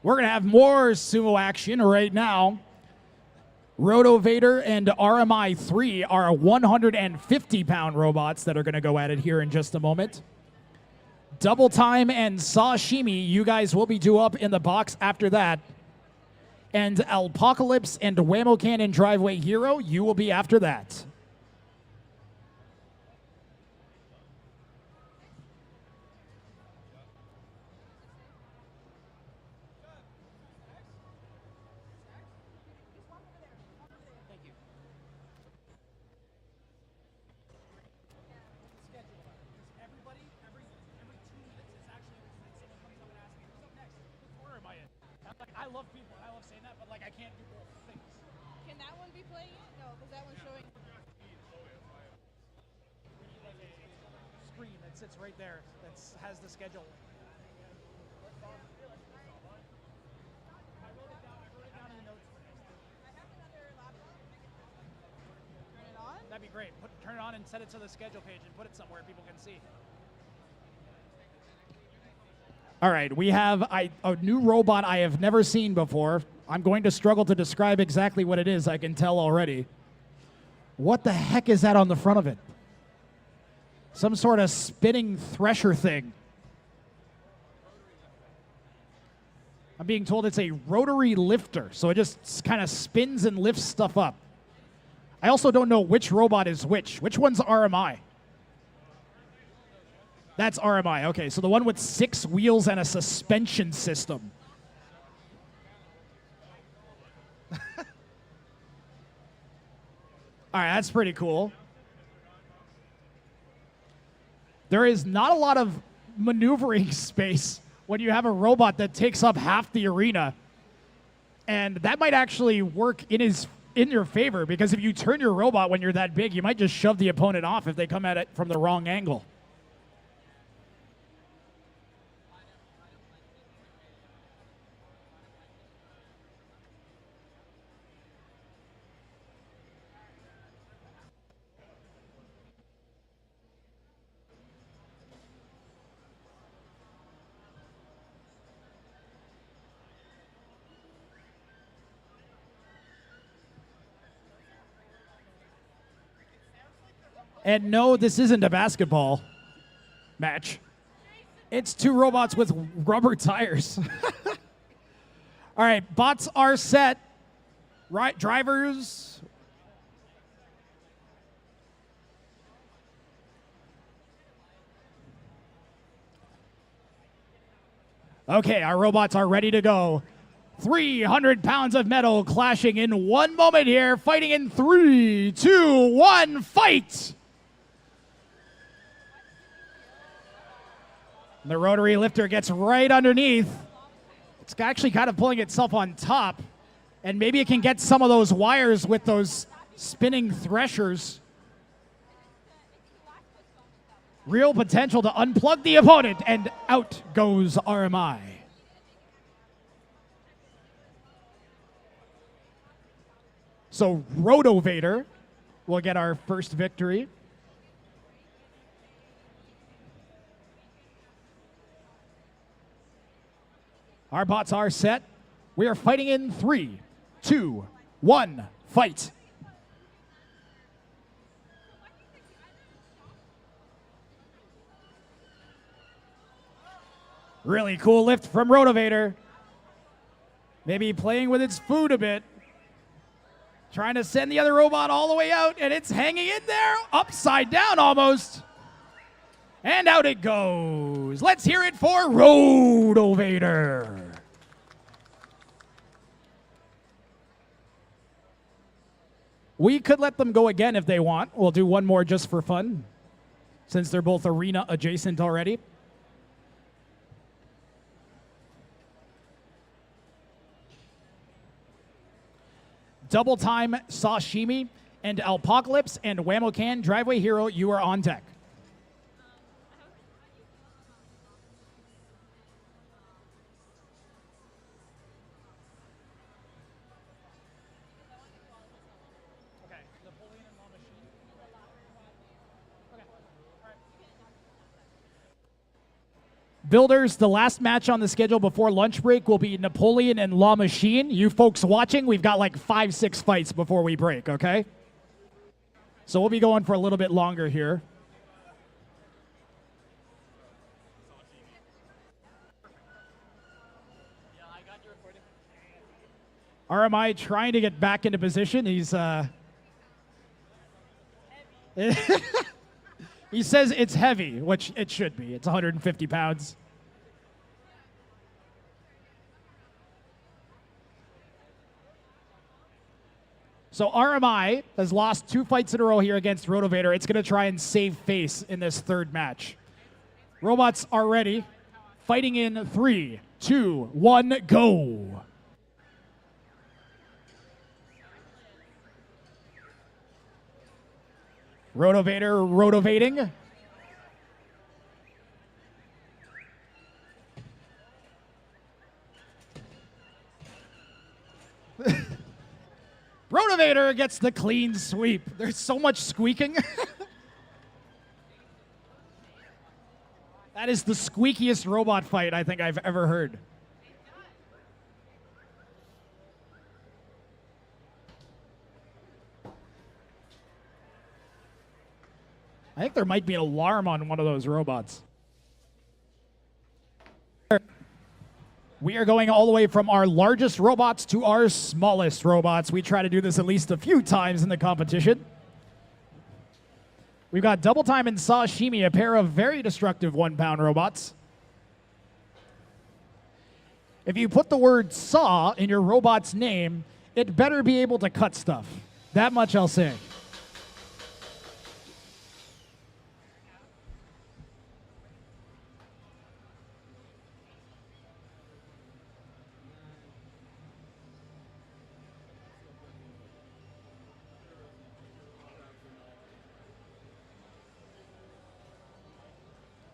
We're going to have more Sumo action right now. Roto Vader and RMI 3 are 150-pound robots that are going to go at it here in just a moment. Double Time and Sashimi, you guys will be due up in the box after that. And Alpocalypse and Whammo Cannon Driveway Hero, you will be after that. I love people, I love saying that, but like I can't do both things. Can that one be playing it? No, because that one's showing. Screen that sits right there that has the schedule. I wrote it down in the notes for next week. I have another laptop. Turn it on? That'd be great. Turn it on and set it to the schedule page and put it somewhere people can see. All right, we have a new robot I have never seen before. I'm going to struggle to describe exactly what it is, I can tell already. What the heck is that on the front of it? Some sort of spinning thresher thing. I'm being told it's a rotary lifter, so it just kind of spins and lifts stuff up. I also don't know which robot is which. Which one's RMI? That's RMI. Okay, so the one with 6 wheels and a suspension system. All right, that's pretty cool. There is not a lot of maneuvering space when you have a robot that takes up half the arena. And that might actually work in your favor, because if you turn your robot when you're that big, you might just shove the opponent off if they come at it from the wrong angle. And no, this isn't a basketball match. It's 2 robots with rubber tires. All right, bots are set. Right, drivers. Okay, our robots are ready to go. 300 pounds of metal clashing in one moment here. Fighting in 3, 2, 1, fight! The rotary lifter gets right underneath. It's actually kind of pulling itself on top. And maybe it can get some of those wires with those spinning threshers. Real potential to unplug the opponent, and out goes RMI. So Roto Vader will get our first victory. Our bots are set. We are fighting in 3, 2, 1, fight. Really cool lift from Roto Vader. Maybe playing with its food a bit. Trying to send the other robot all the way out, and it's hanging in there, upside down almost. And out it goes. Let's hear it for Roto Vader. We could let them go again if they want. We'll do one more just for fun, since they're both arena adjacent already. Double Time, Sashimi, and Apocalypse, and Whammo Can, Driveway Hero, you are on deck. Builders, the last match on the schedule before lunch break will be Napoleon and Lachine. You folks watching, we've got like 5, 6 fights before we break, okay? So we'll be going for a little bit longer here. RMI trying to get back into position. He's he says it's heavy, which it should be. It's 150 pounds. So RMI has lost 2 fights in a row here against Roto Vader. It's going to try and save face in this third match. Robots are ready. Fighting in 3, 2, 1, go. Roto Vader rotovating. Roto Vader gets the clean sweep. There's so much squeaking. That is the squeakiest robot fight I think I've ever heard. I think there might be an alarm on one of those robots. We are going all the way from our largest robots to our smallest robots. We try to do this at least a few times in the competition. We've got Double Time and Sashimi, a pair of very destructive 1-pound robots. If you put the word saw in your robot's name, it better be able to cut stuff. That much I'll say.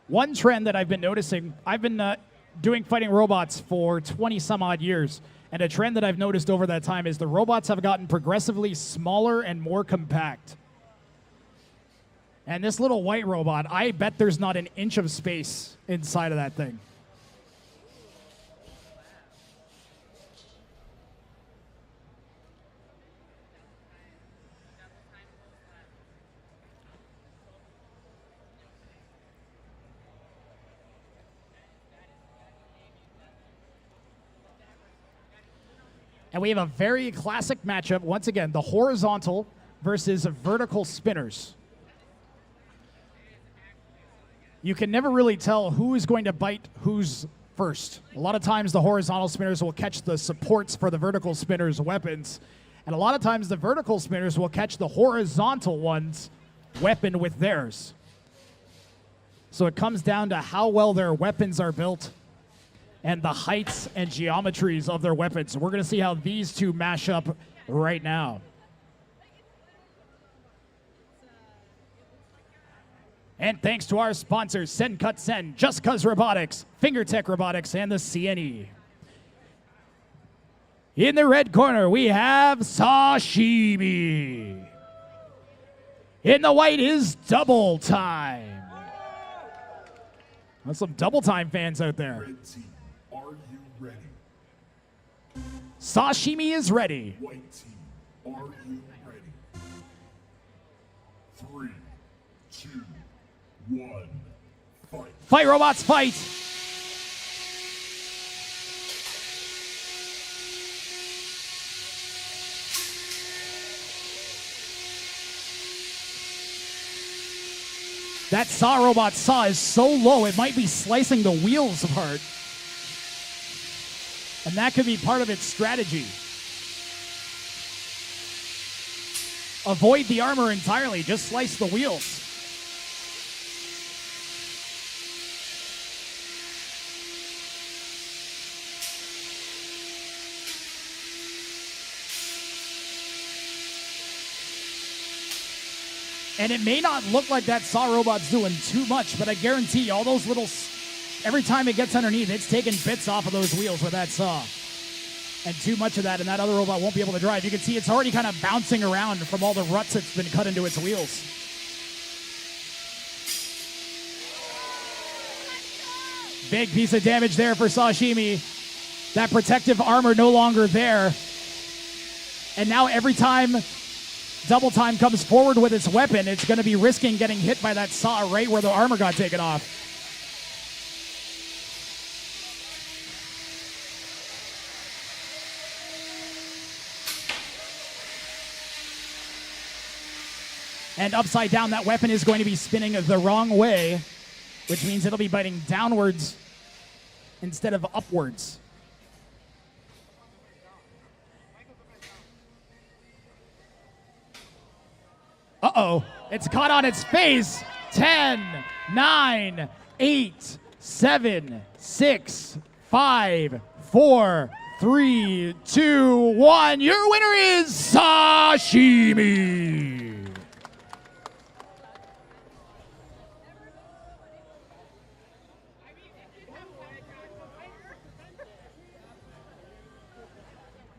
One trend that I've been noticing, I've been doing fighting robots for 20 some odd years, and a trend that I've noticed over that time is the robots have gotten progressively smaller and more compact. And this little white robot, I bet there's not an inch of space inside of that thing. And we have a very classic matchup, once again, the horizontal versus vertical spinners. You can never really tell who is going to bite who's first. A lot of times the horizontal spinners will catch the supports for the vertical spinners' weapons, and a lot of times the vertical spinners will catch the horizontal ones' weapon with theirs. So it comes down to how well their weapons are built and the heights and geometries of their weapons. We're going to see how these two mash up right now. And thanks to our sponsors, Send Cut Send, Just Cuz Robotics, Fingertech Robotics, and the CNE. In the red corner, we have Sashimi. In the white is Double Time. That's some Double Time fans out there. Red team, are you ready? Sashimi is ready. White team, are you ready? 3, 2, 1, fight. Fight, robots, fight! That saw robot saw is so low, it might be slicing the wheels apart. And that could be part of its strategy. Avoid the armor entirely, just slice the wheels. And it may not look like that saw robot's doing too much, but I guarantee all those little, every time it gets underneath, it's taking bits off of those wheels with that saw. And too much of that, and that other robot won't be able to drive. You can see it's already kind of bouncing around from all the ruts that's been cut into its wheels. Big piece of damage there for Sashimi. That protective armor no longer there. And now every time Double Time comes forward with its weapon, it's going to be risking getting hit by that saw right where the armor got taken off. And upside down, that weapon is going to be spinning the wrong way, which means it'll be biting downwards instead of upwards. Uh-oh, it's caught on its face. 10, 9, 8, 7, 6, 5, 4, 3, 2, 1. Your winner is Sashimi.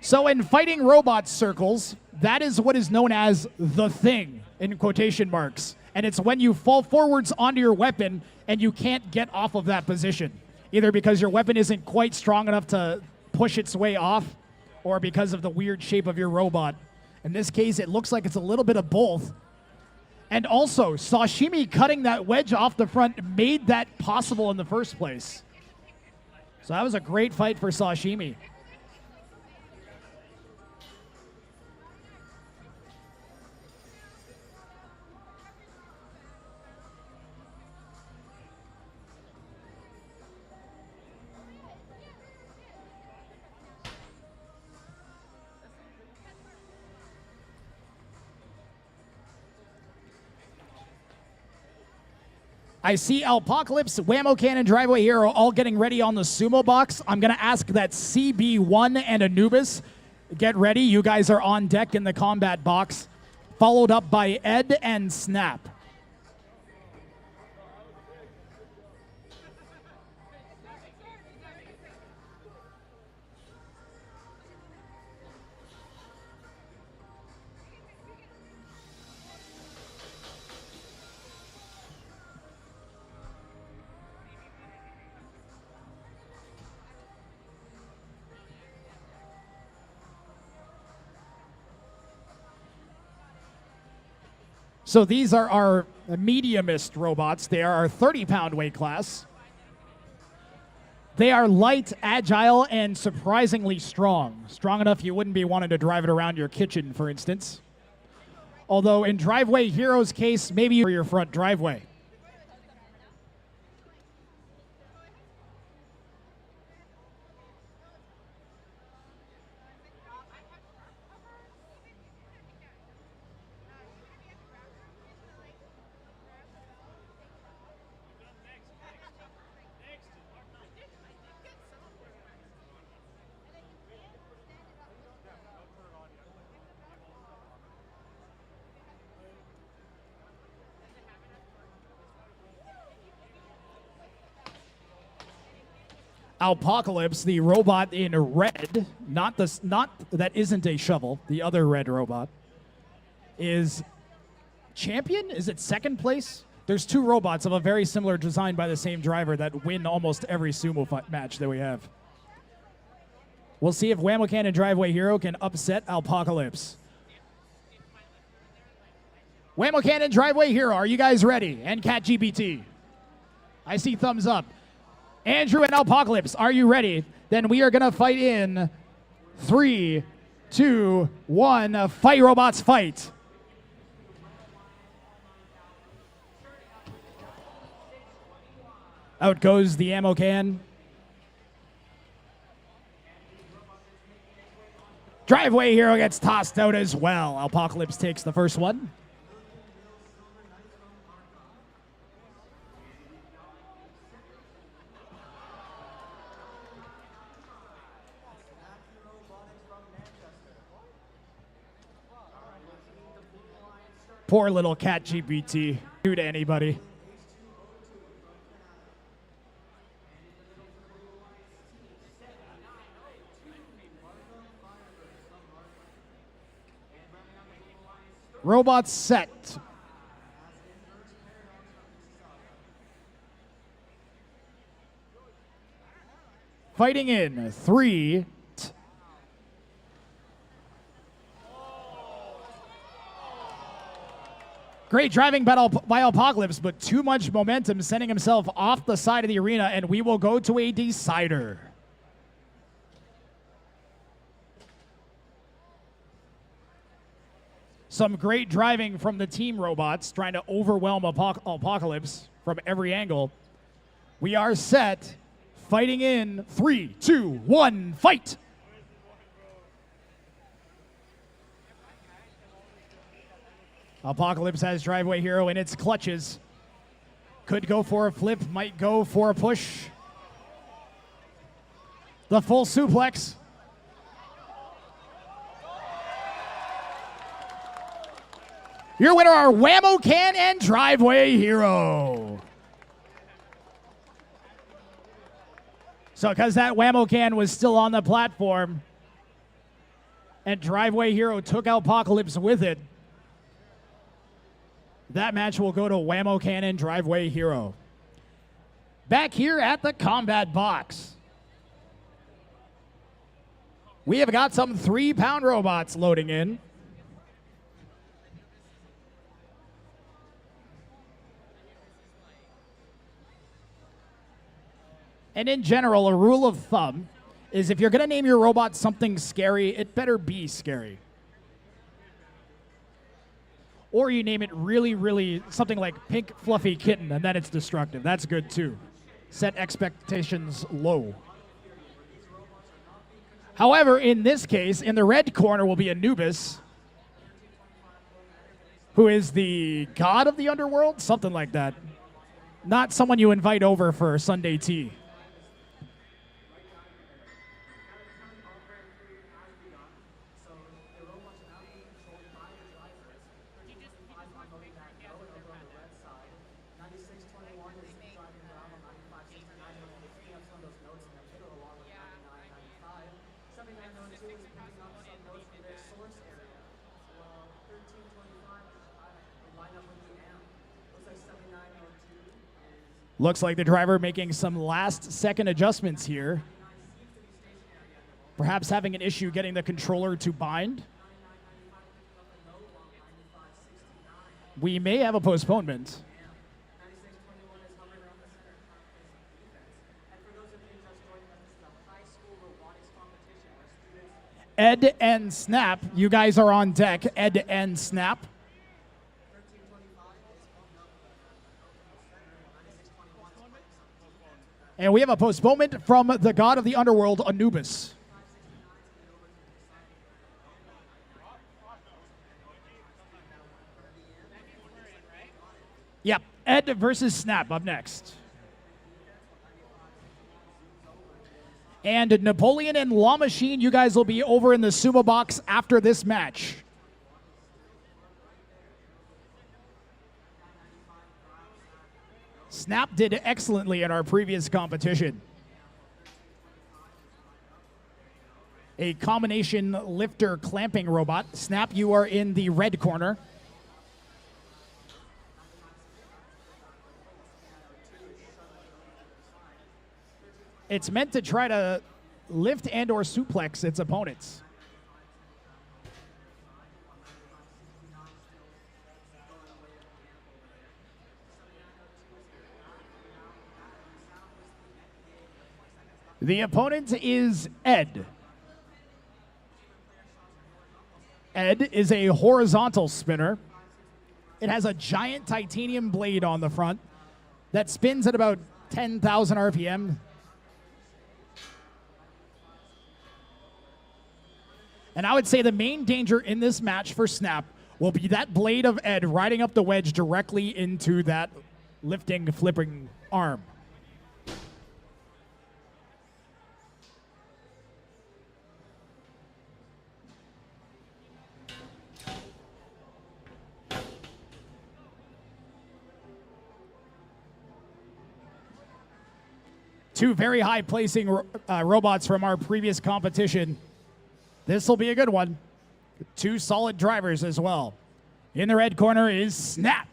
So in fighting robot circles, that is what is known as the thing, in quotation marks. And it's when you fall forwards onto your weapon and you can't get off of that position, either because your weapon isn't quite strong enough to push its way off or because of the weird shape of your robot. In this case, it looks like it's a little bit of both. And also, Sashimi cutting that wedge off the front made that possible in the first place. So that was a great fight for Sashimi. I see Alpocalypse, Whammo Cannon, Driveway Hero all getting ready on the Sumo box. I'm going to ask that CB1 and Anubis get ready. You guys are on deck in the combat box, followed up by Ed and Snap. So these are our mediumist robots. They are our 30-pound weight class. They are light, agile, and surprisingly strong. Strong enough you wouldn't be wanting to drive it around your kitchen, for instance. Although in Driveway Hero's case, maybe for your front driveway. Alpocalypse, the robot in red, not that isn't a shovel, the other red robot, is champion? Is it second place? There's two robots of a very similar design by the same driver that win almost every sumo match that we have. We'll see if Whammo Cannon Driveway Hero can upset Alpocalypse. Whammo Cannon Driveway Hero, are you guys ready? And CatGPT. I see thumbs up. Andrew and Alpocalypse, are you ready? Then we are going to fight in 3, 2, 1. Fight, robots, fight. Out goes the ammo can. Driveway Hero gets tossed out as well. Alpocalypse takes the first one. Poor little CatGPT. Do to anybody. Robots set. Fighting in 3. Great driving battle by Alpocalypse, but too much momentum, sending himself off the side of the arena, and we will go to a decider. Some great driving from the team robots, trying to overwhelm Alpocalypse from every angle. We are set, fighting in 3, 2, 1, fight! Alpocalypse has Driveway Hero in its clutches. Could go for a flip, might go for a push. The full suplex. Your winner are Whammo Can and Driveway Hero. So because that Whammo Can was still on the platform and Driveway Hero took Alpocalypse with it, That match will go to Whammo Cannon Driveway Hero. Back here at the combat box, we have got some 3-pound robots loading in. And in general, a rule of thumb is if you're going to name your robot something scary, it better be scary. Or you name it really, really something like Pink Fluffy Kitten, and then it's destructive. That's good too. Set expectations low. However, in this case, in the red corner will be Anubis, who is the god of the underworld, something like that. Not someone you invite over for Sunday tea. Looks like the driver making some last-second adjustments here. Perhaps having an issue getting the controller to bind. We may have a postponement. Ed and Snap, you guys are on deck. Ed and Snap. And we have a postponement from the god of the underworld, Anubis. Yep, Ed versus Snap up next. And Napoleon and Lachine, you guys will be over in the Sumo box after this match. Snap did excellently in our previous competition. A combination lifter clamping robot. Snap, you are in the red corner. It's meant to try to lift and or suplex its opponents. The opponent is Ed. Ed is a horizontal spinner. It has a giant titanium blade on the front that spins at about 10,000 RPM. And I would say the main danger in this match for Snap will be that blade of Ed riding up the wedge directly into that lifting, flipping arm. Two very high placing robots from our previous competition. This will be a good one. Two solid drivers as well. In the red corner is Snap.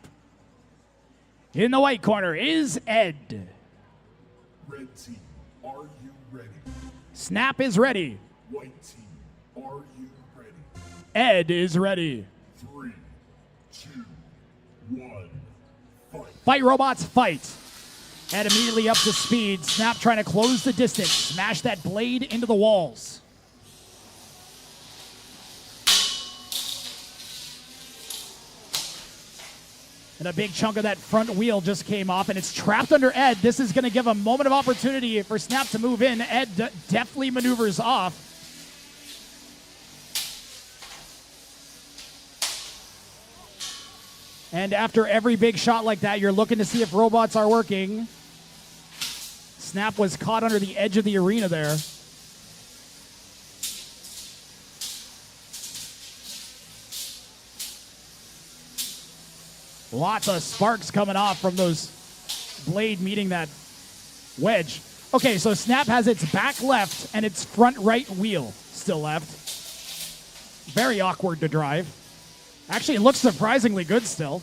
In the white corner is Ed. Red team, are you ready? Snap is ready. White team, are you ready? Ed is ready. 3, 2, 1, fight. Fight, robots, fight. Ed immediately up to speed. Snap trying to close the distance. Smash that blade into the walls. And a big chunk of that front wheel just came off, and it's trapped under Ed. This is going to give a moment of opportunity for Snap to move in. Ed deftly maneuvers off. And after every big shot like that, you're looking to see if robots are working. Snap was caught under the edge of the arena there. Lots of sparks coming off from those blade meeting that wedge. Okay, so Snap has its back left and its front right wheel still left. Very awkward to drive. Actually, it looks surprisingly good still.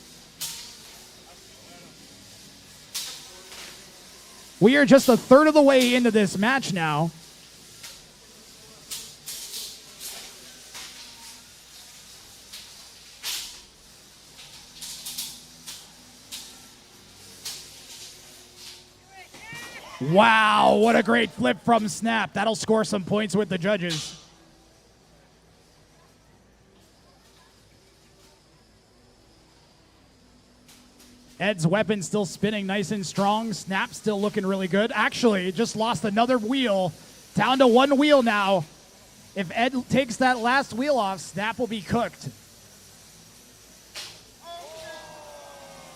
We are just a third of the way into this match now. Wow, what a great flip from Snap. That'll score some points with the judges. Ed's weapon still spinning nice and strong. Snap still looking really good. Actually, just lost another wheel. Down to one wheel now. If Ed takes that last wheel off, Snap will be cooked.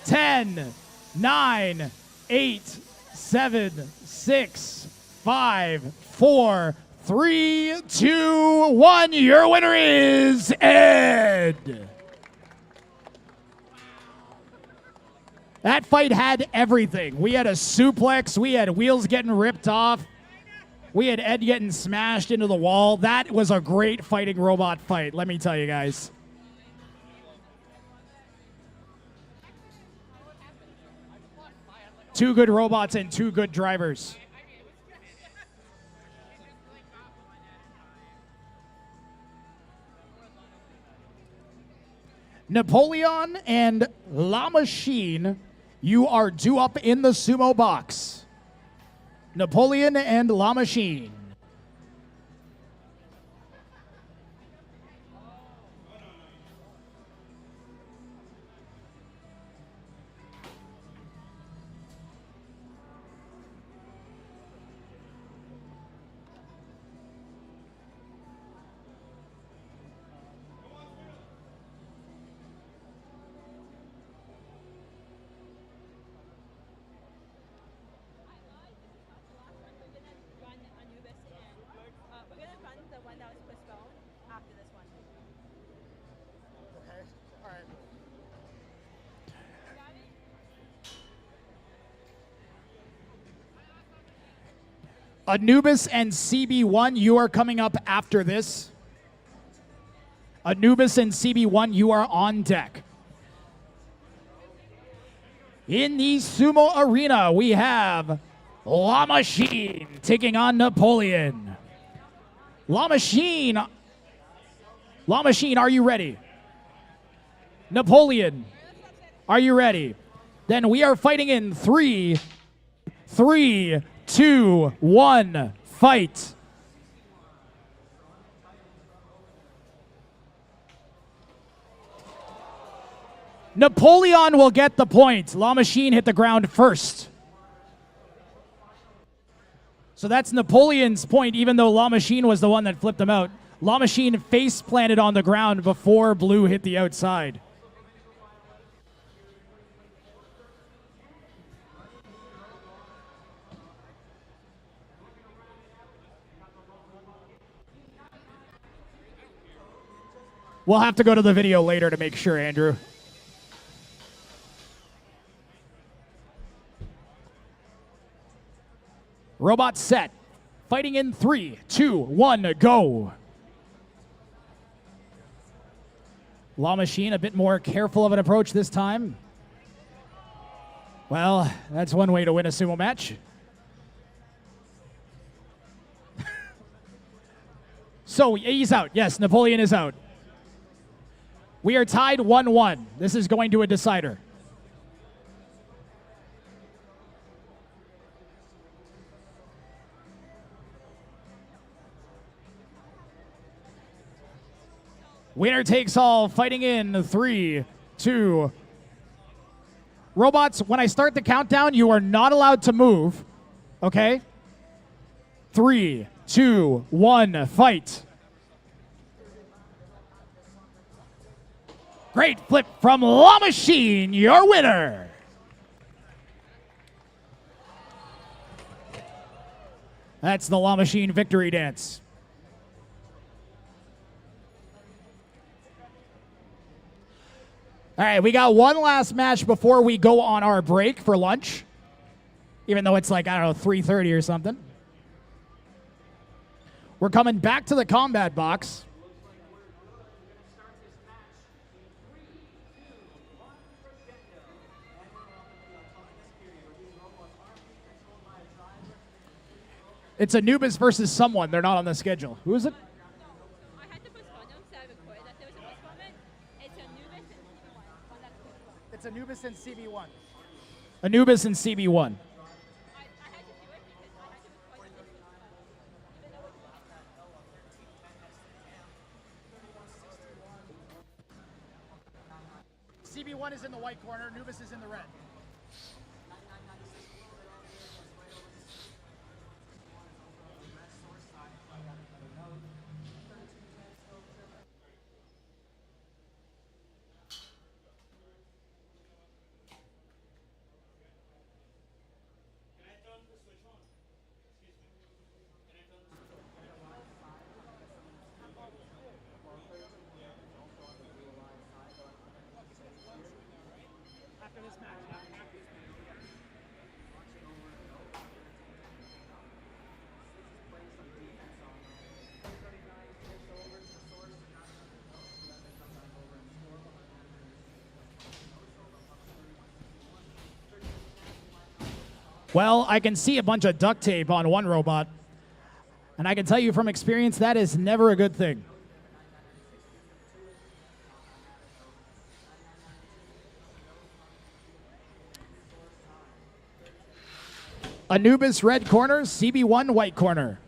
10, 9, 8, 7, 6, 5, 4, 3, 2, 1. Your winner is Ed. That fight had everything. We had a suplex. We had wheels getting ripped off. We had Ed getting smashed into the wall. That was a great fighting robot fight, let me tell you guys. Two good robots and two good drivers. Napoleon and Lachine, you are due up in the sumo box. Napoleon and Lachine. We're gonna run the one that was postponed after this one. Okay, all right. Anubis and CB1, you are coming up after this. Anubis and CB1, you are on deck. In the sumo arena, we have Lachine taking on Napoleon. Lachine, are you ready? Napoleon, are you ready? Then we are fighting in 3, 2, 1, fight. Napoleon will get the point. Lachine hit the ground first. So that's Napoleon's point, even though Lachine was the one that flipped him out. Lachine face planted on the ground before Blue hit the outside. We'll have to go to the video later to make sure, Andrew. Robot set. Fighting in 3, 2, 1, go. Lachine a bit more careful of an approach this time. Well, that's one way to win a sumo match. So he's out. Yes, Napoleon is out. We are tied 1-1. This is going to a decider. Winner takes all, fighting in 3, 2. Robots, when I start the countdown, you are not allowed to move. Okay? 3, 2, 1, fight. Great flip from Lachine, your winner. That's the Lachine victory dance. All right, we got one last match before we go on our break for lunch. Even though it's like, I don't know, 3:30 or something. We're coming back to the combat box. It's Anubis versus someone. They're not on the schedule. Who is it? I had to postpone them, so I recorded that there was a postponement. It's Anubis and CB1. One that's postponed. It's Anubis and CB1. Anubis and CB1. I had to do it because I had to record that this was postponed. Even though CB1 it is in the white corner. Anubis is in the red. Well, I can see a bunch of duct tape on one robot, and I can tell you from experience that is never a good thing. Anubis red corner, CB1 white corner.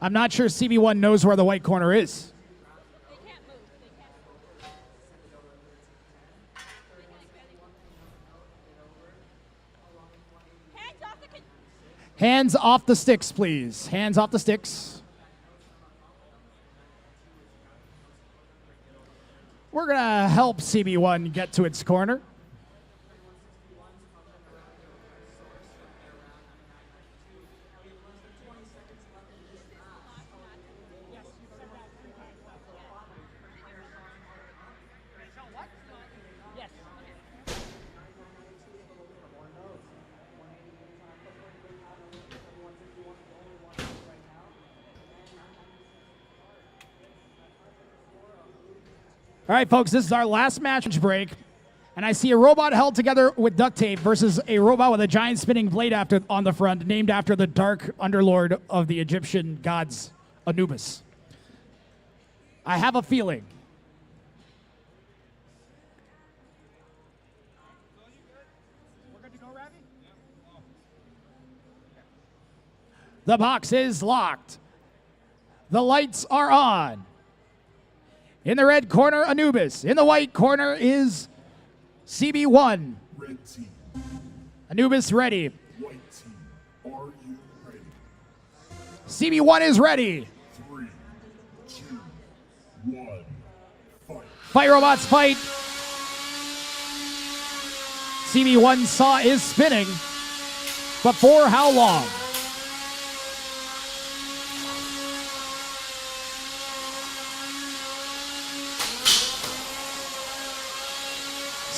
I'm not sure CB1 knows where the white corner is. they can't move. They can't move. They can barely move. Hands off the Hands off the sticks, please. Hands off the sticks. We're going to help CB1 get to its corner. All right, folks, this is our last match break. And I see a robot held together with duct tape versus a robot with a giant spinning blade on the front, named after the dark underlord of the Egyptian gods, Anubis. I have a feeling. The box is locked. The lights are on. In the red corner, Anubis. In the white corner is CB1. Red team, Anubis ready. white team, are you ready? CB1 is ready. 3, 2, 1, fight. Fight robots, fight. CB1 saw is spinning. But for how long?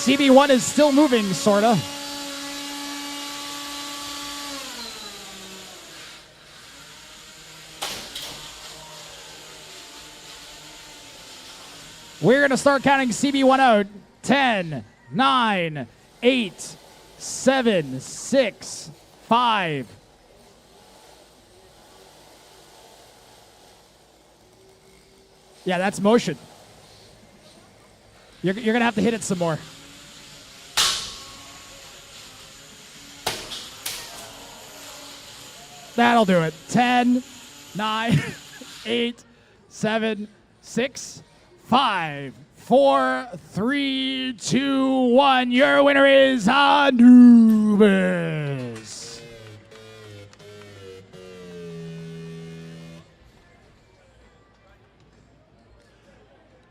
CB1 is still moving, sorta. We're gonna start counting CB1 out. 10, 9, 8, 7, 6, 5. Yeah, that's motion. You're gonna have to hit it some more. That'll do it. 10, 9, 8, 7, 6, 5, 4, 3, 2, 1. Your winner is Anubis.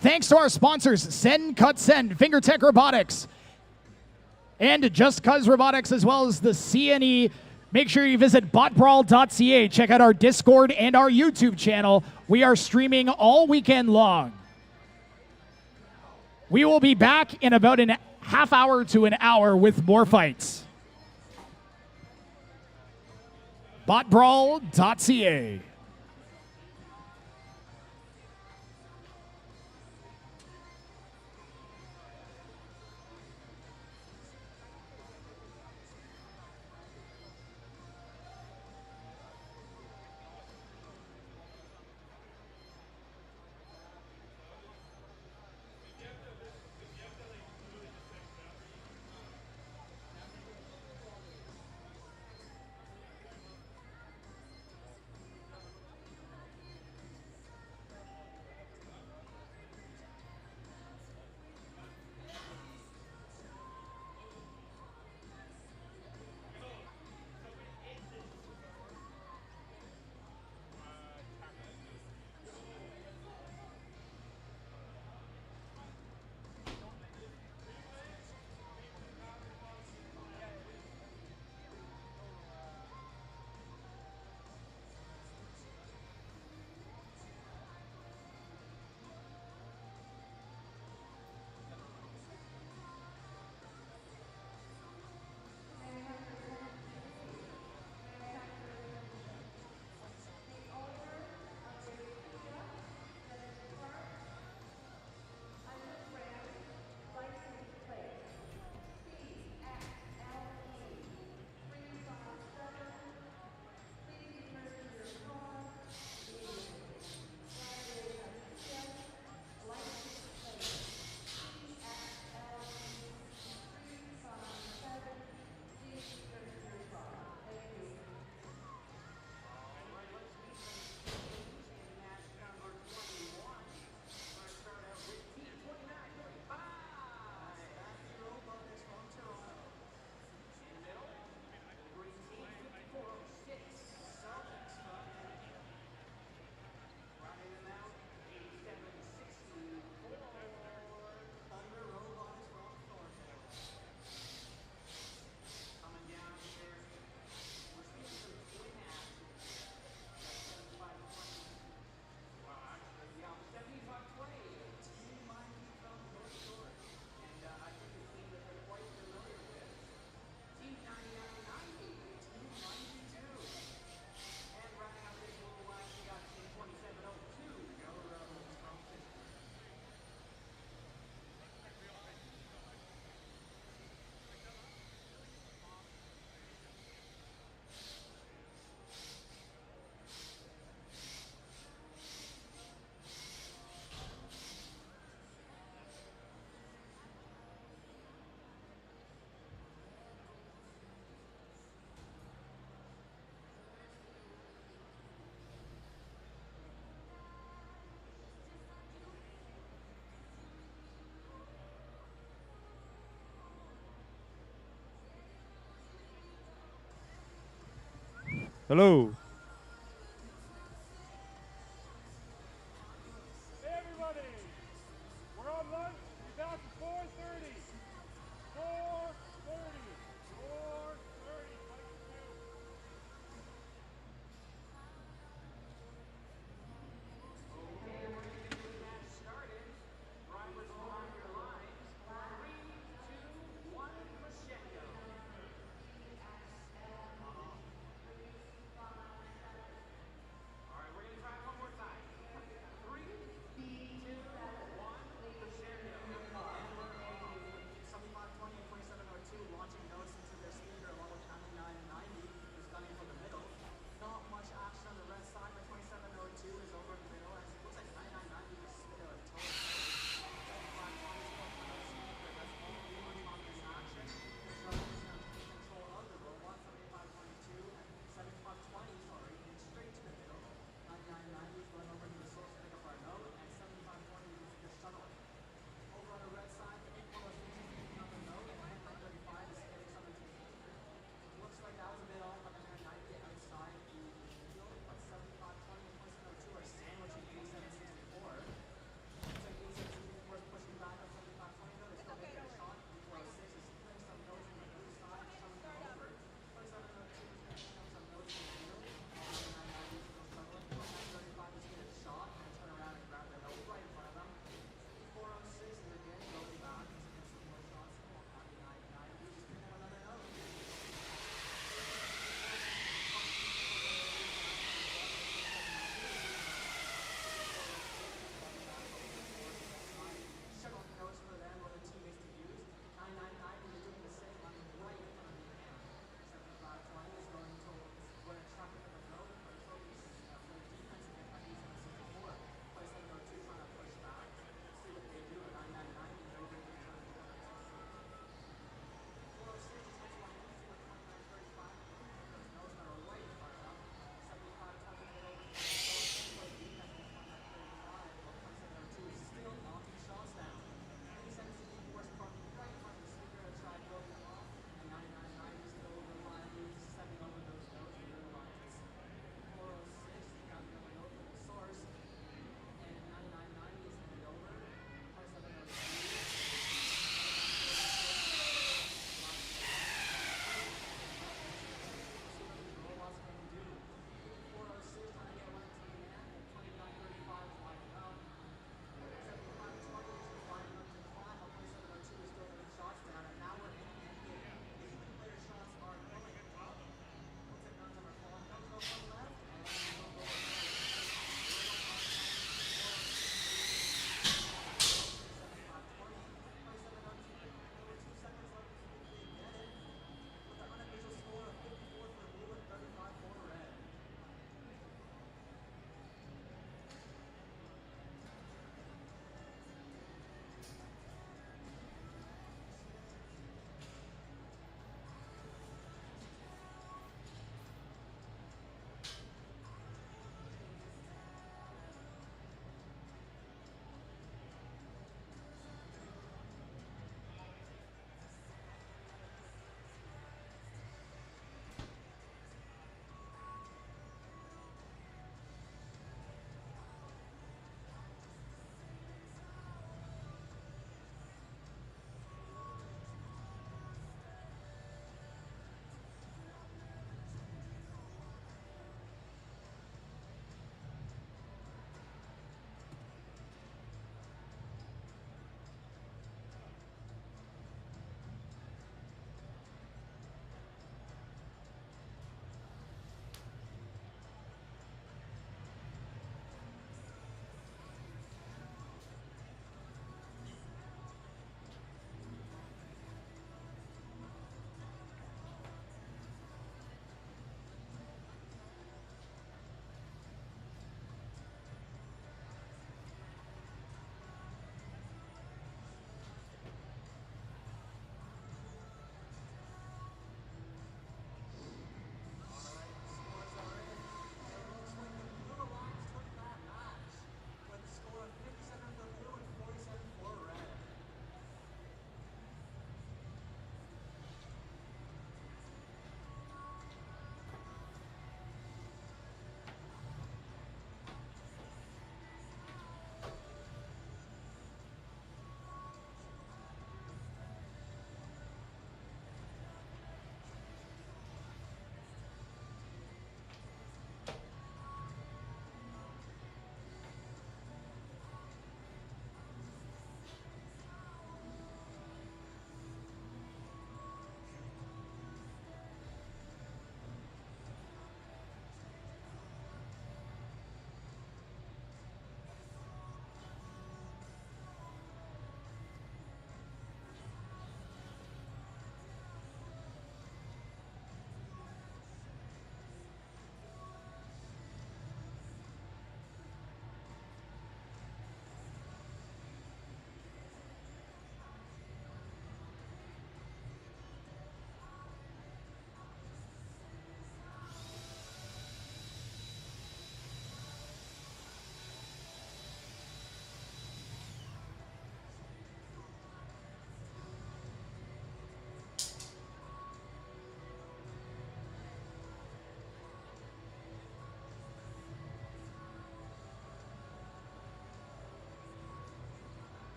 Thanks to our sponsors, Send Cut Send, FingerTech Robotics, and Just Cuz Robotics, as well as the CNE. Make sure you visit BotBrawl.ca. Check out our Discord and our YouTube channel. We are streaming all weekend long. We will be back in about a half hour to an hour with more fights. BotBrawl.ca. Hello. Hey everybody, we're on lunch. Be back at 4:30. 4:30. 4:30.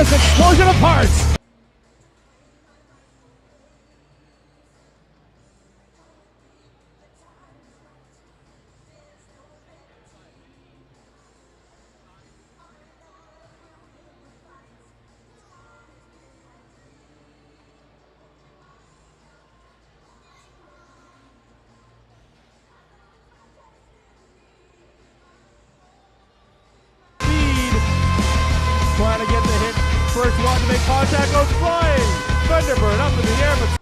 this explosion of parts. Trying to get the hit. First one to make contact goes flying. Thunderbird up in the air, but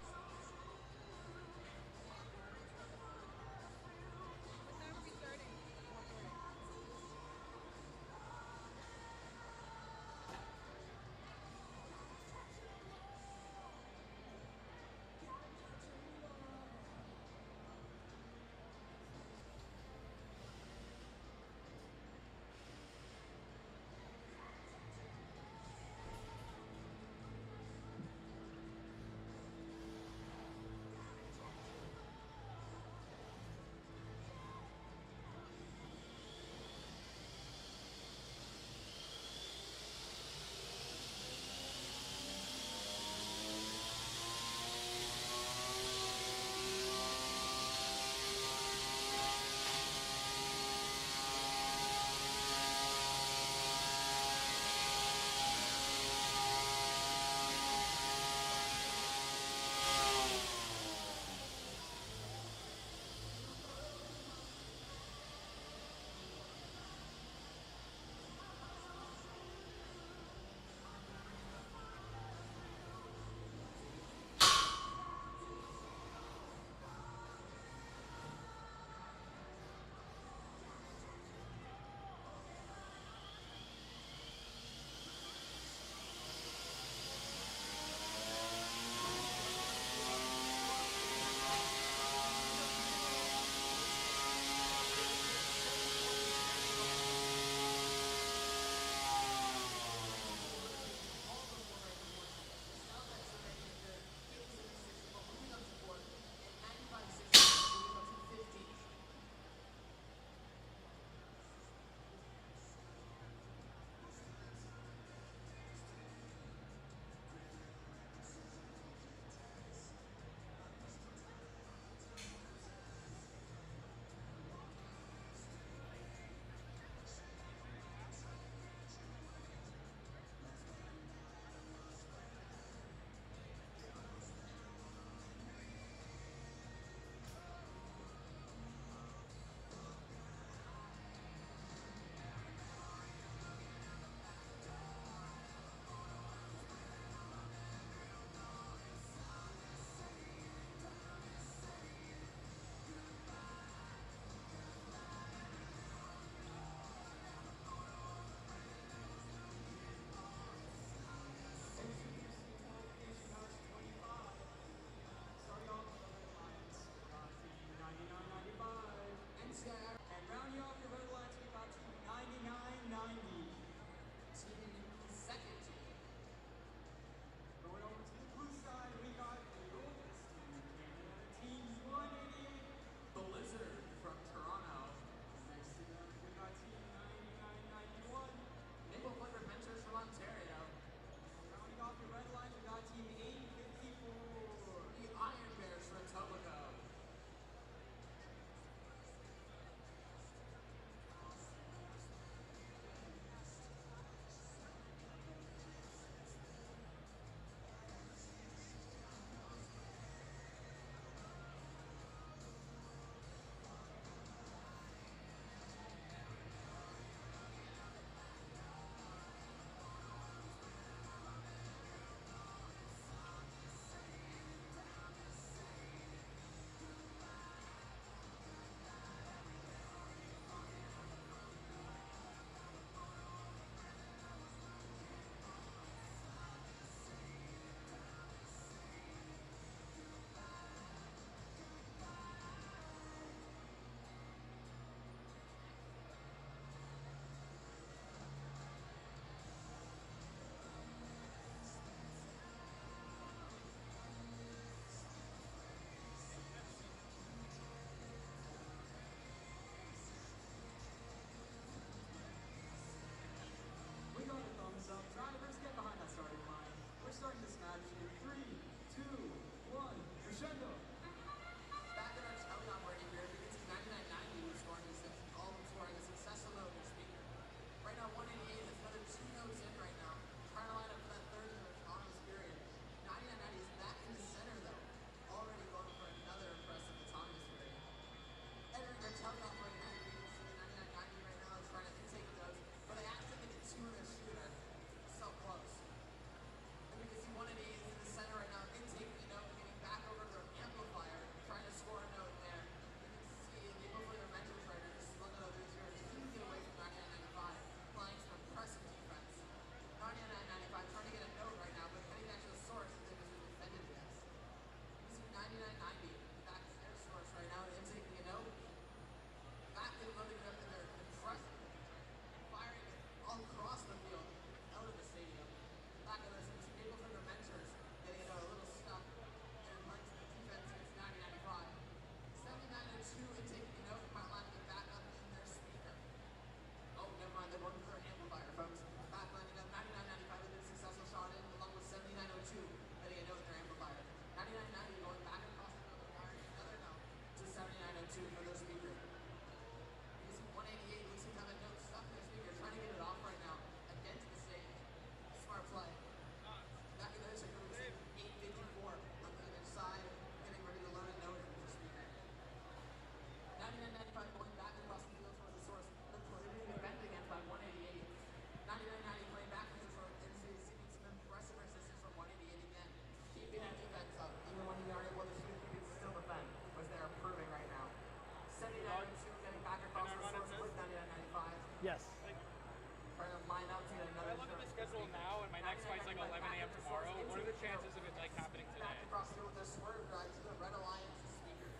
are the chances of it like happening today? Across the field with their swerve drive to the Red Alliance speaker.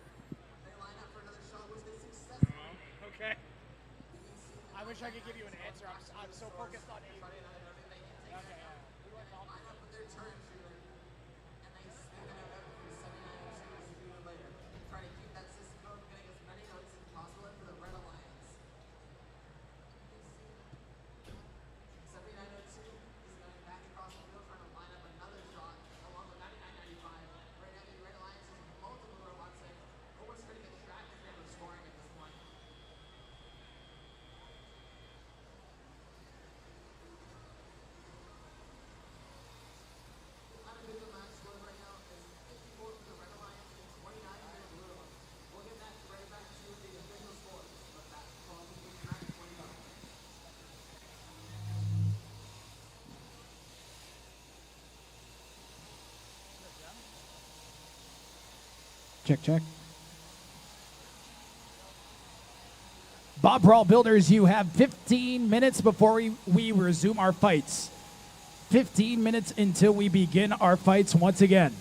They line up for another shot, which they successfully. Okay. I wish I could give you an answer. I'm so focused on it. Okay. Line up with their turn shooter, and they sneak in their weapon from 79 later. Try to keep that system going, getting as many notes as possible for the Red Alliance. 7902 is going back across the field, trying to line up another shot along with 9995. Right now, the Red Alliance has multiple robots saying, almost going to get distracted from scoring at this point. Individual match score right now is 54 for the Red Alliance and 29 for the Blue Alliance. We'll get that right back to the official score. But that 12 is match 25. Check. BotBrawl builders, you have 15 minutes before we resume our fights. 15 minutes until we begin our fights once again.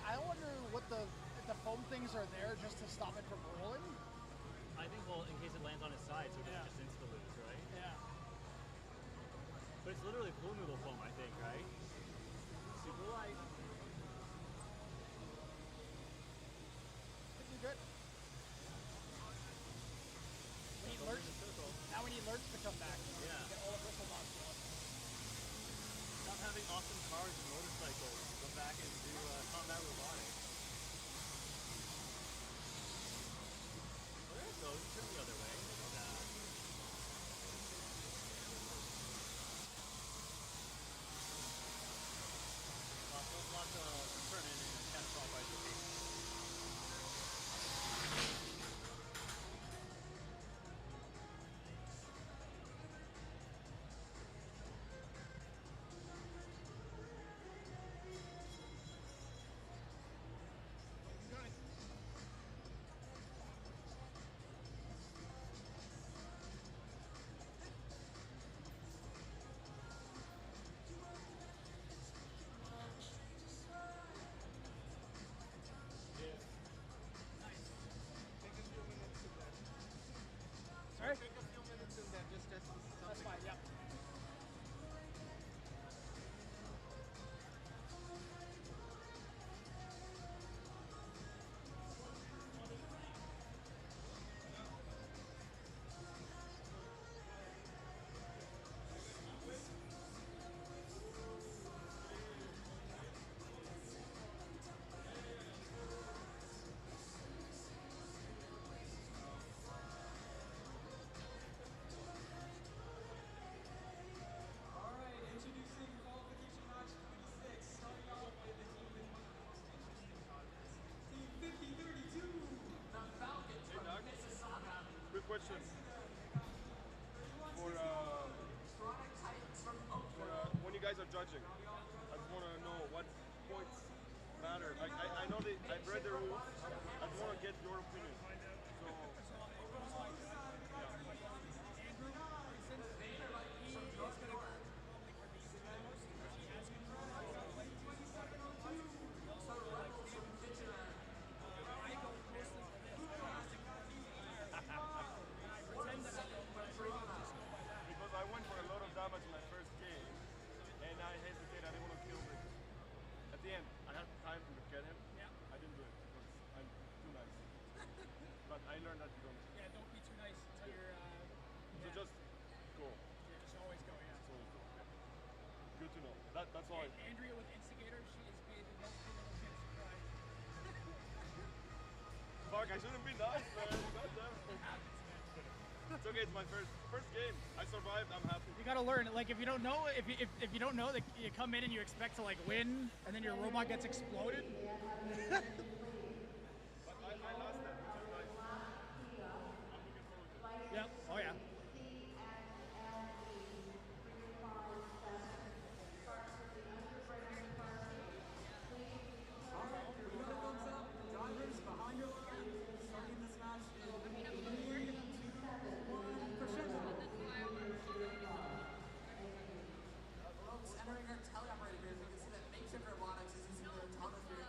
I wonder what the foam things are there just to stop it from rolling. I think, well, in case it lands on its side, so it doesn't just insta-lose, right? Yeah. But it's literally pool noodle foam, I think, right? Super light. Pretty good. We need Lurch. Now we need Lurch to come back. Yeah. Get all the bristle bombs going. Stop having awesome cars and motorcycles. Go back and do combat robotics. Well, there it goes. Turn the other way. Look at that. Lots of permanent and catastrophic locations. judging. I just want to know what points matter. Like I know I've read the rules. I just want to get your opinion. So. Because I went for a lot of damage in my first game, and I hesitated. I didn't want to kill him. At the end, I had time to get him. Yeah. I didn't do it because I'm too nice. But I learned that you don't. Yeah, don't be too nice until you're. So just go. Yeah, just always go. Yeah. Just always go. Okay. Good to know. That's all. Andrea with Instigator, she is paid the most little kids to try. Fuck, I shouldn't be nice, man. Goddamn. It's okay. It's my first game. I survived. I'm happy. You gotta learn. Like if you don't know, if you don't know that you come in and you expect to like win, and then your robot gets exploded. But I lost that. Which is nice. I'm looking forward to it. Yep. Oh yeah. Entering our teleoperator here, we can see that makeshift robotics is using their autonomous here,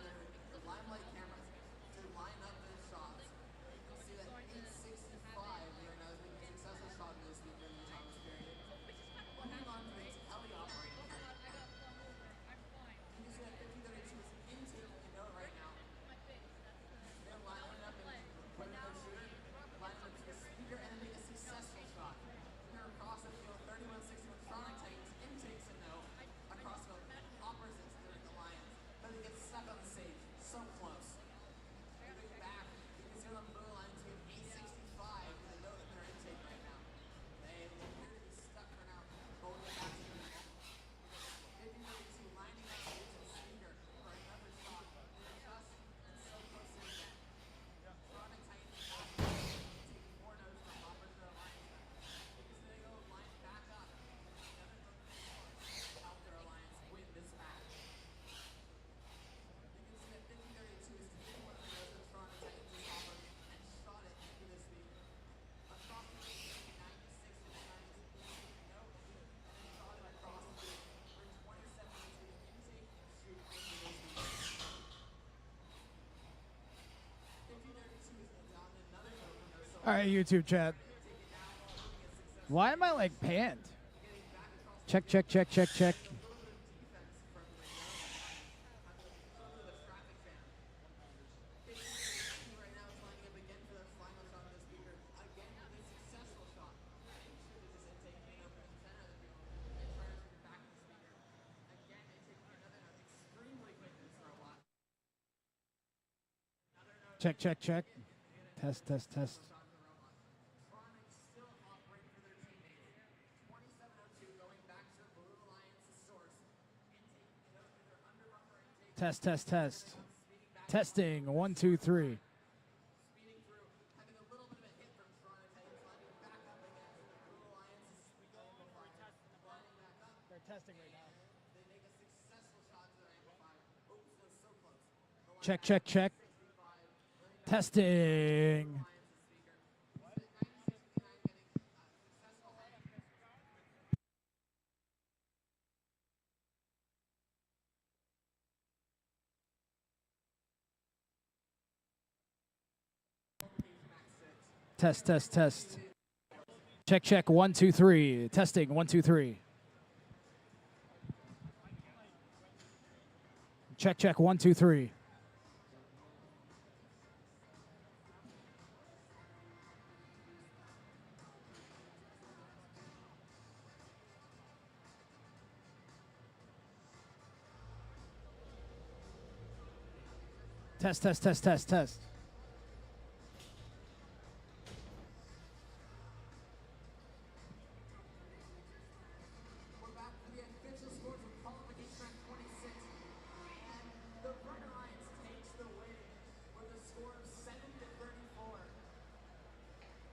their limelight cameras to line up their shots. You can see that 865 right now is making a successful shot in this week in the autonomous period. Moving on to the teleoperating here. You can see that 5032 is into the node right now. They're lining up and putting their shooter, lining up to the speaker, and then make a successful shot. Here across the field, 3160 with Sonic Titans intakes a no. Across the field, hoppers into the Alliance, but they get stuck on the stage. So close. Moving back, you can see on the blue lines with 865 with a note in their intake right now. They appear to be stuck for now. Going back to the 5032 lining up into the speaker for another shot. They're just and so close to the net. Sonic Titans back, taking more notes from hoppers to the Alliance. Because they go line back up. Help their Alliance win this match. You can see that 5032 is taking one of the notes of Sonic Titans and hoppers and shot it into the speaker. Across the range, 96 to 90. Nope. And then shot it across the field for 27 to intake and shoot into the speaker. 5032 is on another note from their All right, YouTube chat. Why am I like panned? Check, check, check, check, check. Check, check, check. Test, test, test. Test, test, test. Testing. 1, 2, 3. They're testing right now. Check, check, check. Testing. Test, test, test. Check, check. 1, 2, 3. Testing. 1, 2, 3. Check, check. 1, 2, 3. Test, test, test, test, test. We're back to the official scores with qualification at 26. And the Runner Alliance takes the win with a score of 7 to 34.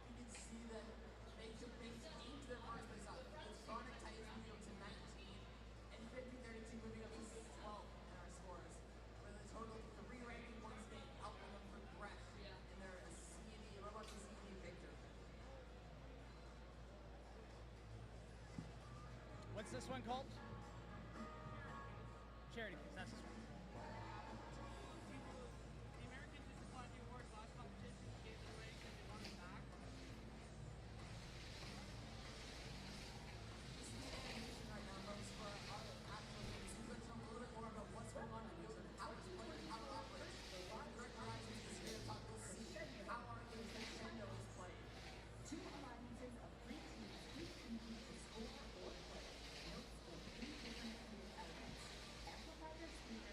You can see that they took things into their first place out. The Sonic Titans moved up to 19 and 50-32 What's this one called? Charity case. That's this one. The Americans just applied the award last competition, gave it away because they wanted it back. This is the animation right now, folks, for our actual games. We're going to talk a little bit more about what's going on in the field and how it's played and how it operates. Our director Actions is here to talk. We'll see how our games Nintendo is played. Two alliances of three teams each compete to score or play. Notes for three different field elements. Amplifier speaker,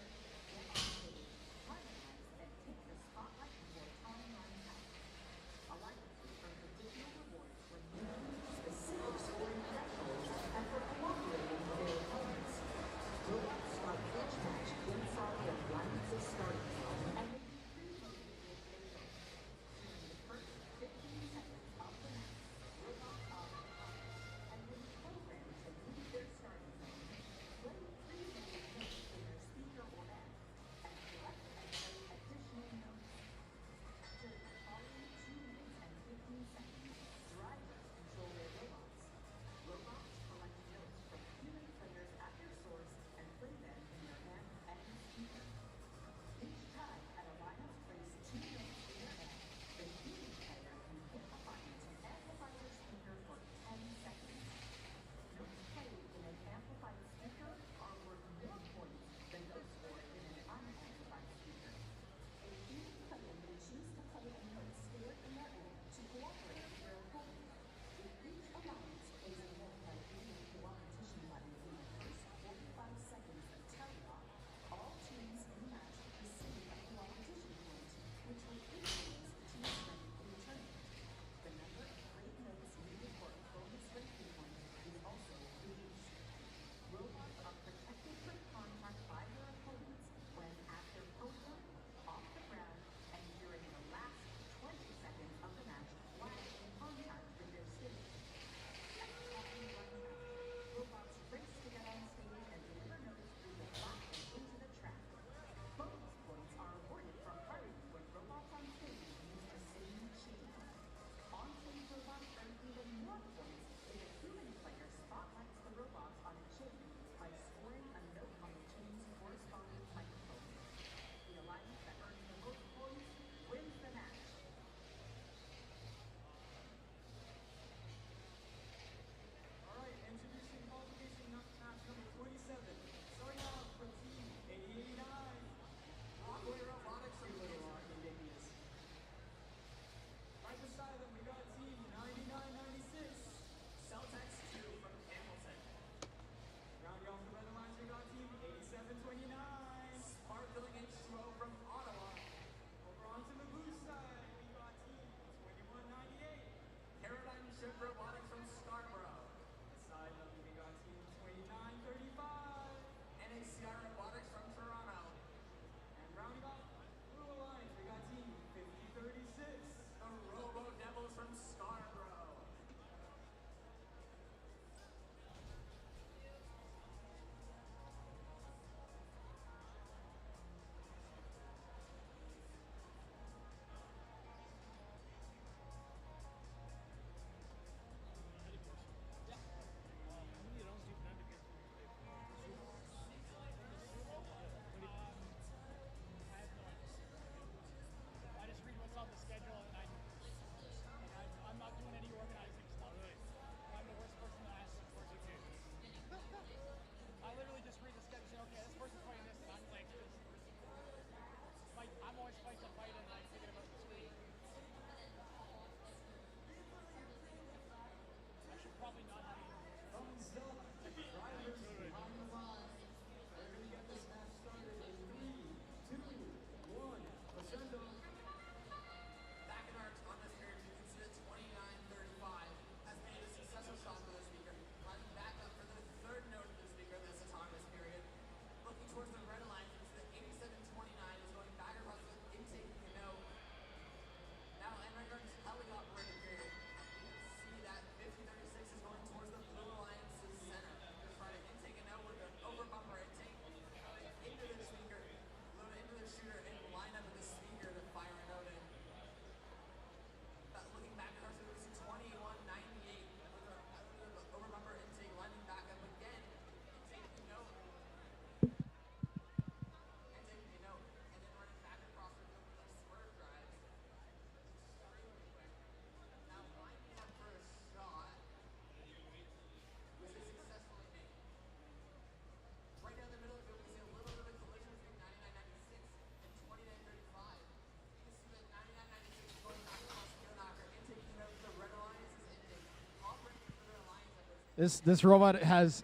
This robot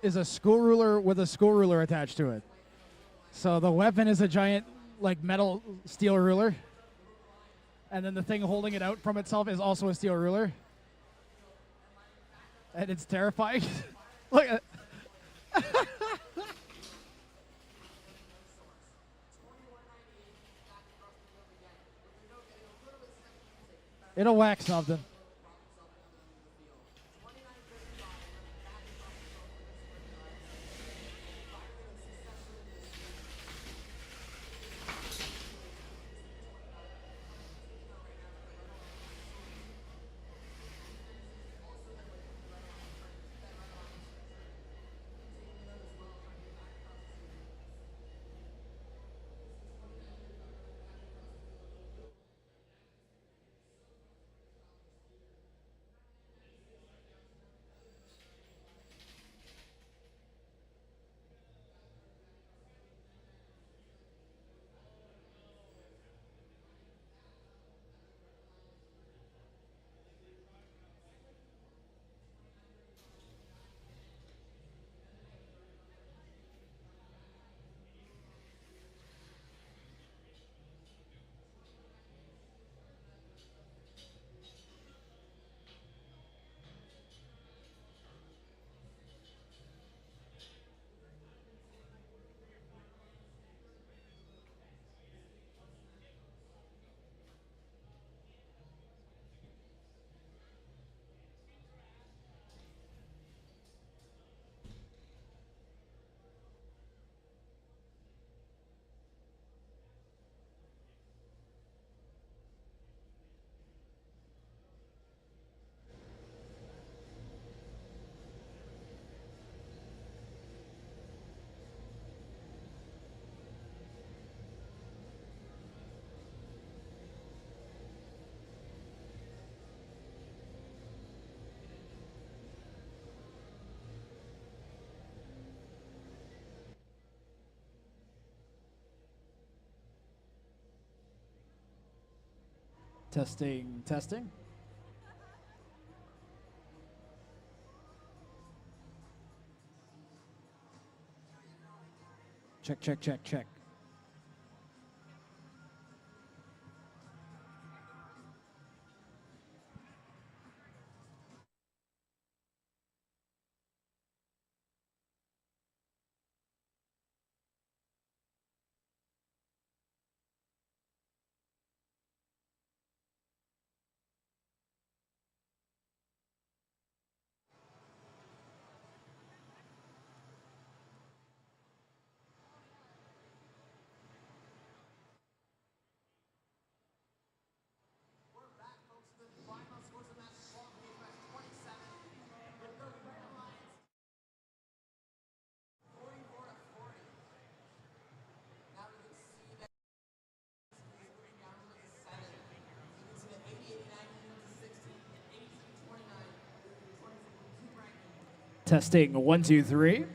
is a school ruler with a school ruler attached to it. So the weapon is a giant like metal steel ruler. And then the thing holding it out from itself is also a steel ruler. And it's terrifying. Look at It'll whack something. Testing, testing. Check, check, check, check. Testing 1, 2, 3.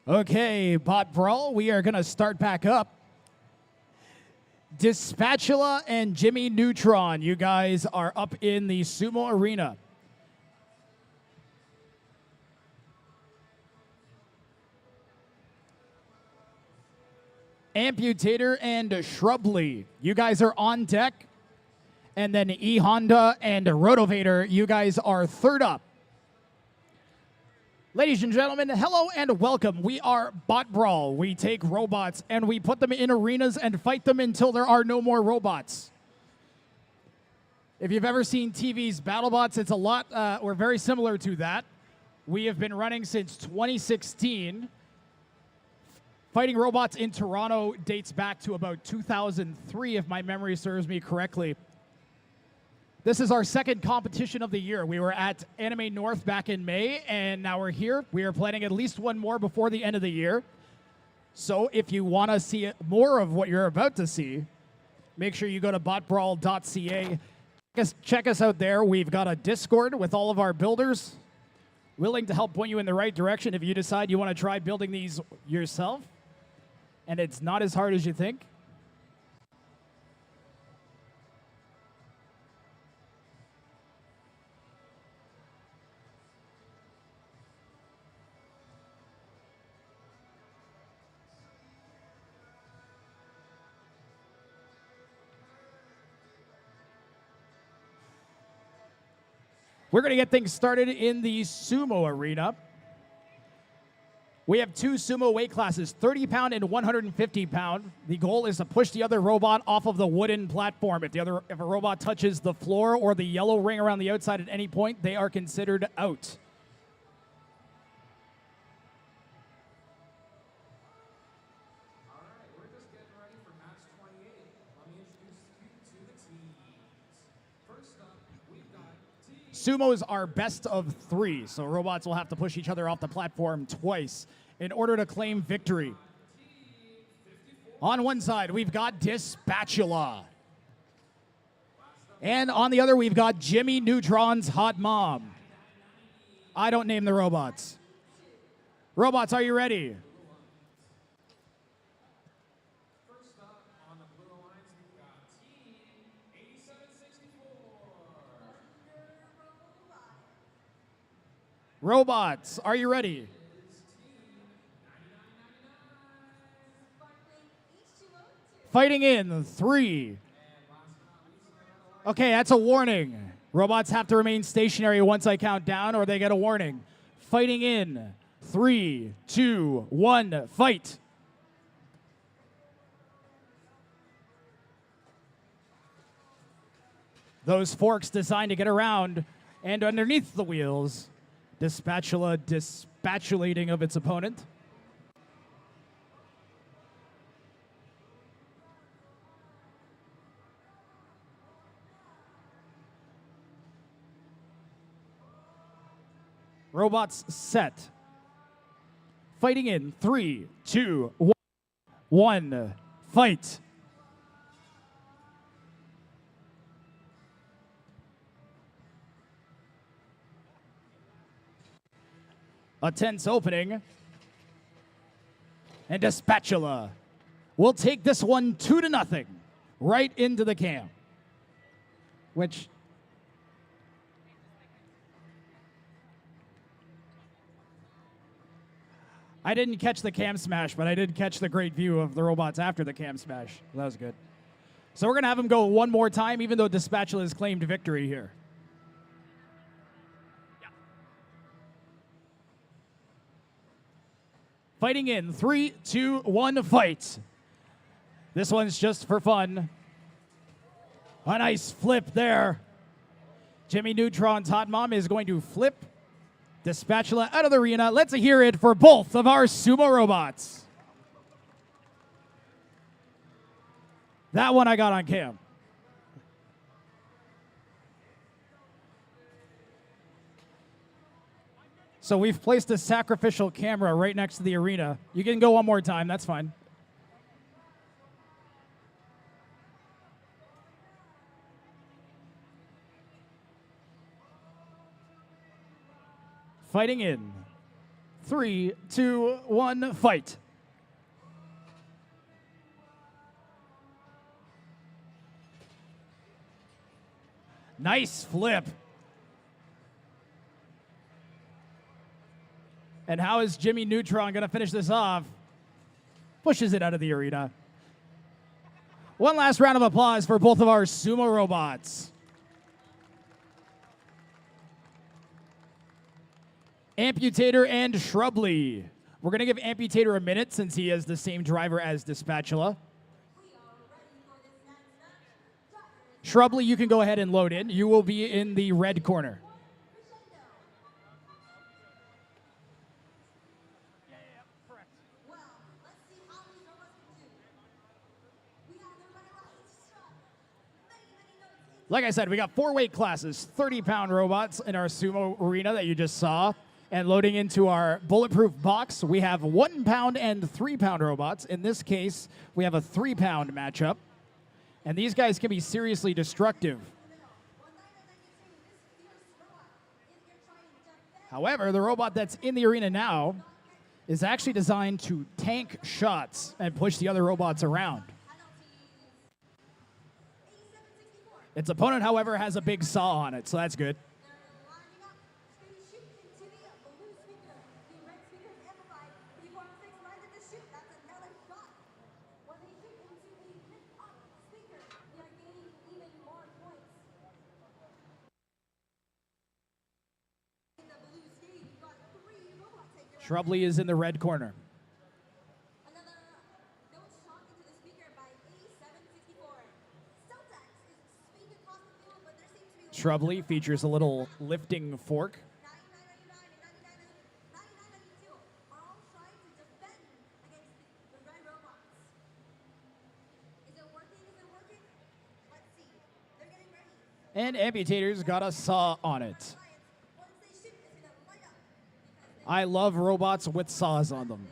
Okay, BotBrawl, we are going to start back up. Spatula and Jimmy Neutron, you guys are up in the Sumo arena. Amputator and Shrubi, you guys are on deck. And then Honda and Rotovator, you guys are third up. Ladies and gentlemen, hello and welcome. We are BotBrawl. We take robots and we put them in arenas and fight them until there are no more robots. If you've ever seen TV's BattleBots, it's a lot, or very similar to that. We have been running since 2016. Fighting robots in Toronto dates back to about 2003, if my memory serves me correctly. This is our second competition of the year. We were at Anime North back in May, and now we're here. We are planning at least one more before the end of the year. So if you want to see more of what you're about to see, make sure you go to botbrawl.ca. Check us out there. We've got a Discord with all of our builders. willing to help point you in the right direction if you decide you want to try building these yourself. And it's not as hard as you think. We're going to get things started in the Sumo arena. We have 2 Sumo weight classes, 30 pound and 150 pound. The goal is to push the other robot off of the wooden platform. If a robot touches the floor or the yellow ring around the outside at any point, they are considered out. Sumos are best of 3, so robots will have to push each other off the platform twice in order to claim victory. On one side, we've got Spatula. And on the other, we've got Jimmy Neutron's hot mom. I don't name the robots. Robots, are you ready? Robots, are you ready? Fighting in 3. Okay, that's a warning. Robots have to remain stationary once I count down or they get a warning. Fighting in 3, 2, 1, fight. Those forks designed to get around and underneath the wheels. The spatula dispatulating of its opponent. Robots set. Fighting in 3, 2, 1, fight. A tense opening. And a spatula will take this one 2-0 right into the cam. Which I didn't catch the cam smash, but I did catch the great view of the robots after the cam smash. That was good. So we're going to have him go one more time, even though the spatula has claimed victory here. Fighting in 3, 2, 1, fight. This one's just for fun. A nice flip there. Jimmy Neutron's hot mom is going to flip the spatula out of the arena. Let's hear it for both of our Sumo robots. That one I got on cam. So we've placed a sacrificial camera right next to the arena. You can go one more time, that's fine. Fighting in 3, 2, 1, fight. Nice flip. And how is Jimmy Neutron going to finish this off? Pushes it out of the arena. One last round of applause for both of our Sumo robots. Amputator and Shrubi. We're going to give Amputator a minute since he has the same driver as the spatula. Shrubi, you can go ahead and load in. You will be in the red corner. Like I said, we got 4 weight classes, 30-pound robots in our Sumo arena that you just saw. And loading into our bulletproof box, we have 1-pound and 3-pound robots. In this case, we have a 3-pound matchup. And these guys can be seriously destructive. However, the robot that's in the arena now is actually designed to tank shots and push the other robots around. Its opponent, however, has a big saw on it, so that's good. Shrubi is in the red corner. Shrubi features a little lifting fork. And Amputator's got a saw on it. I love robots with saws on them.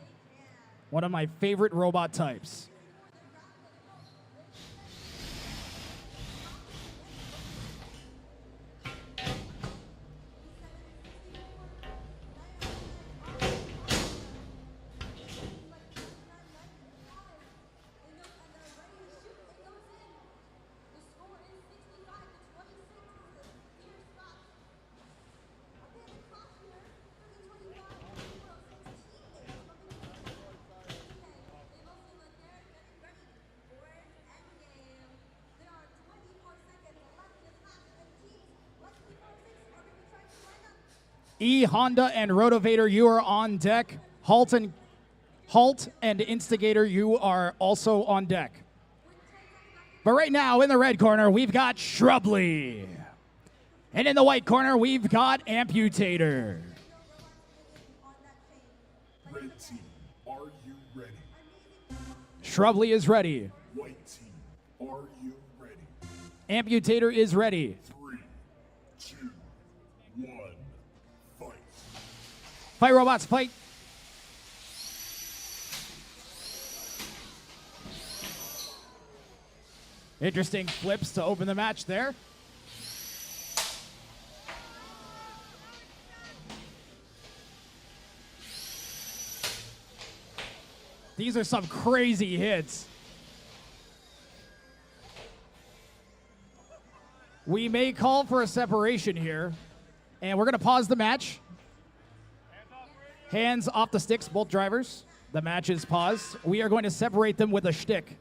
One of my favorite robot types. Honda and Rotovator, you are on deck. Halt and Instigator, you are also on deck. But right now, in the red corner, we've got Shrubi. And in the white corner, we've got Amputator. Red team, are you ready? Shrubi is ready. White team, are you ready? Amputator is ready. 3, 2, 1, fight. Fight, robots, fight. Interesting flips to open the match there. These are some crazy hits. We may call for a separation here, and we're going to pause the match. Hands off the sticks, both drivers. The match is paused. We are going to separate them with a shtick.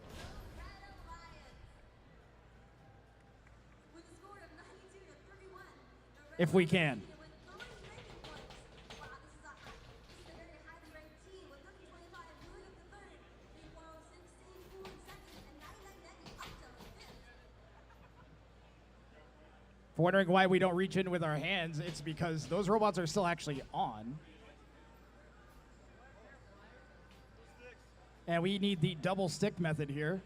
If we can. If you're wondering why we don't reach in with our hands, it's because those robots are still actually on. And we need the double stick method here.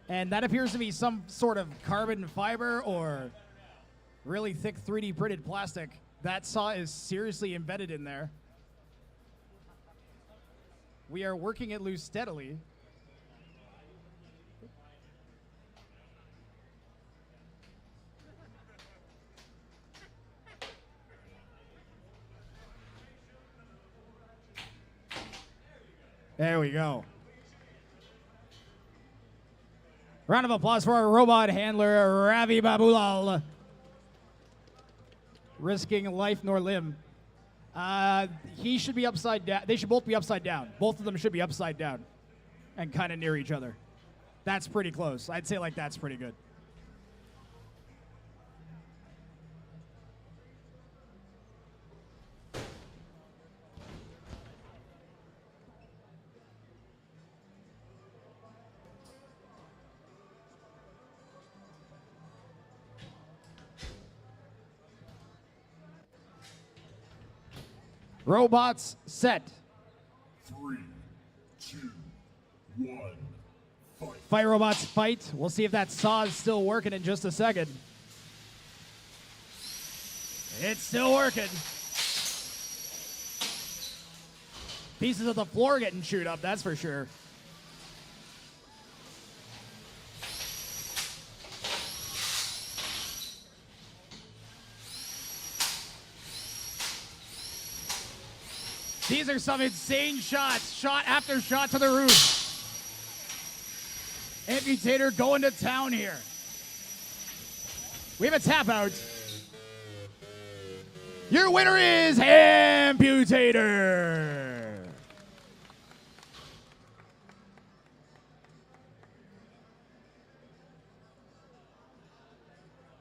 And that appears to be some sort of carbon fiber or really thick 3D printed plastic. That saw is seriously embedded in there. We are working it loose steadily. There we go. Round of applause for our robot handler, Ravi Babulal. Risking life nor limb. He should be upside down. They should both be upside down. Both of them should be upside down and kind of near each other. That's pretty close. I'd say like that's pretty good. Robots set. 3, 2, 1, fight. Fight, robots, fight. We'll see if that saw is still working in just a second. It's still working. Pieces of the floor getting chewed up, that's for sure. These are some insane shots. Shot after shot to the roof. Amputator going to town here. We have a tap out. Your winner is Amputator.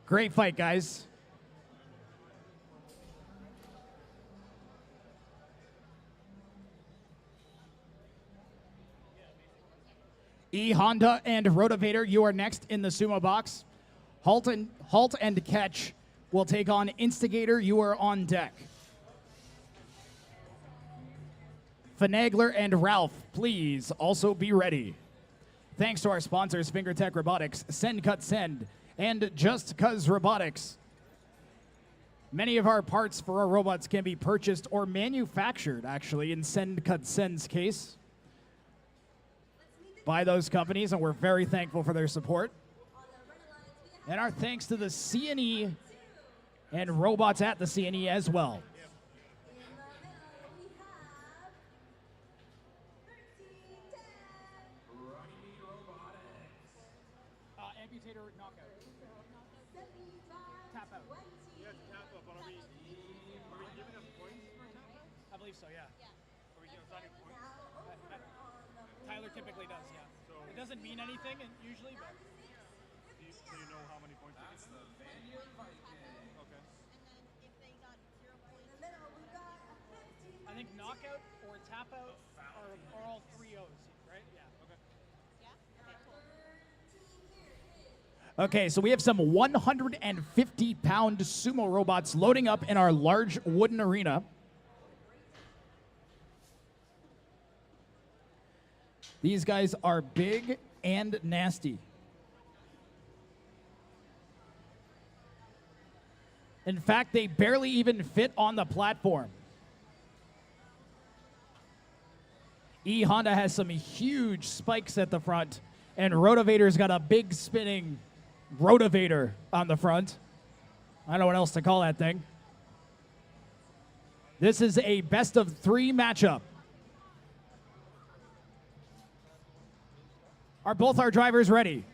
Great fight, guys. Honda and Rotovator, you are next in the Sumo box. Halt and Catch will take on Instigator. You are on deck. Finagler and Ralph, please also be ready. Thanks to our sponsors, FingerTech Robotics, Send Cut Send, and Just Cuz Robotics. Many of our parts for our robots can be purchased or manufactured, actually, in Send Cut Send's case, by those companies, and we're very thankful for their support. And our thanks to the CNE and robots at the CNE as well. Amputator knockout. Tap out. Yeah, tap out, but are we giving them points for tap out? I believe so, yeah. Are we assigning points? Tyler typically does, yeah. So it doesn't mean anything usually, but do you know how many points? That's the Vanguard Viking. Okay. I think knockout or tap out are all 3 O's, right? Yeah. Okay. Okay, so we have some 150-pound sumo robots loading up in our large wooden arena. These guys are big and nasty. In fact, they barely even fit on the platform. Honda has some huge spikes at the front, and Rotovator's got a big spinning Rotovator on the front. I don't know what else to call that thing. This is a best of 3 matchup. Are both our drivers ready?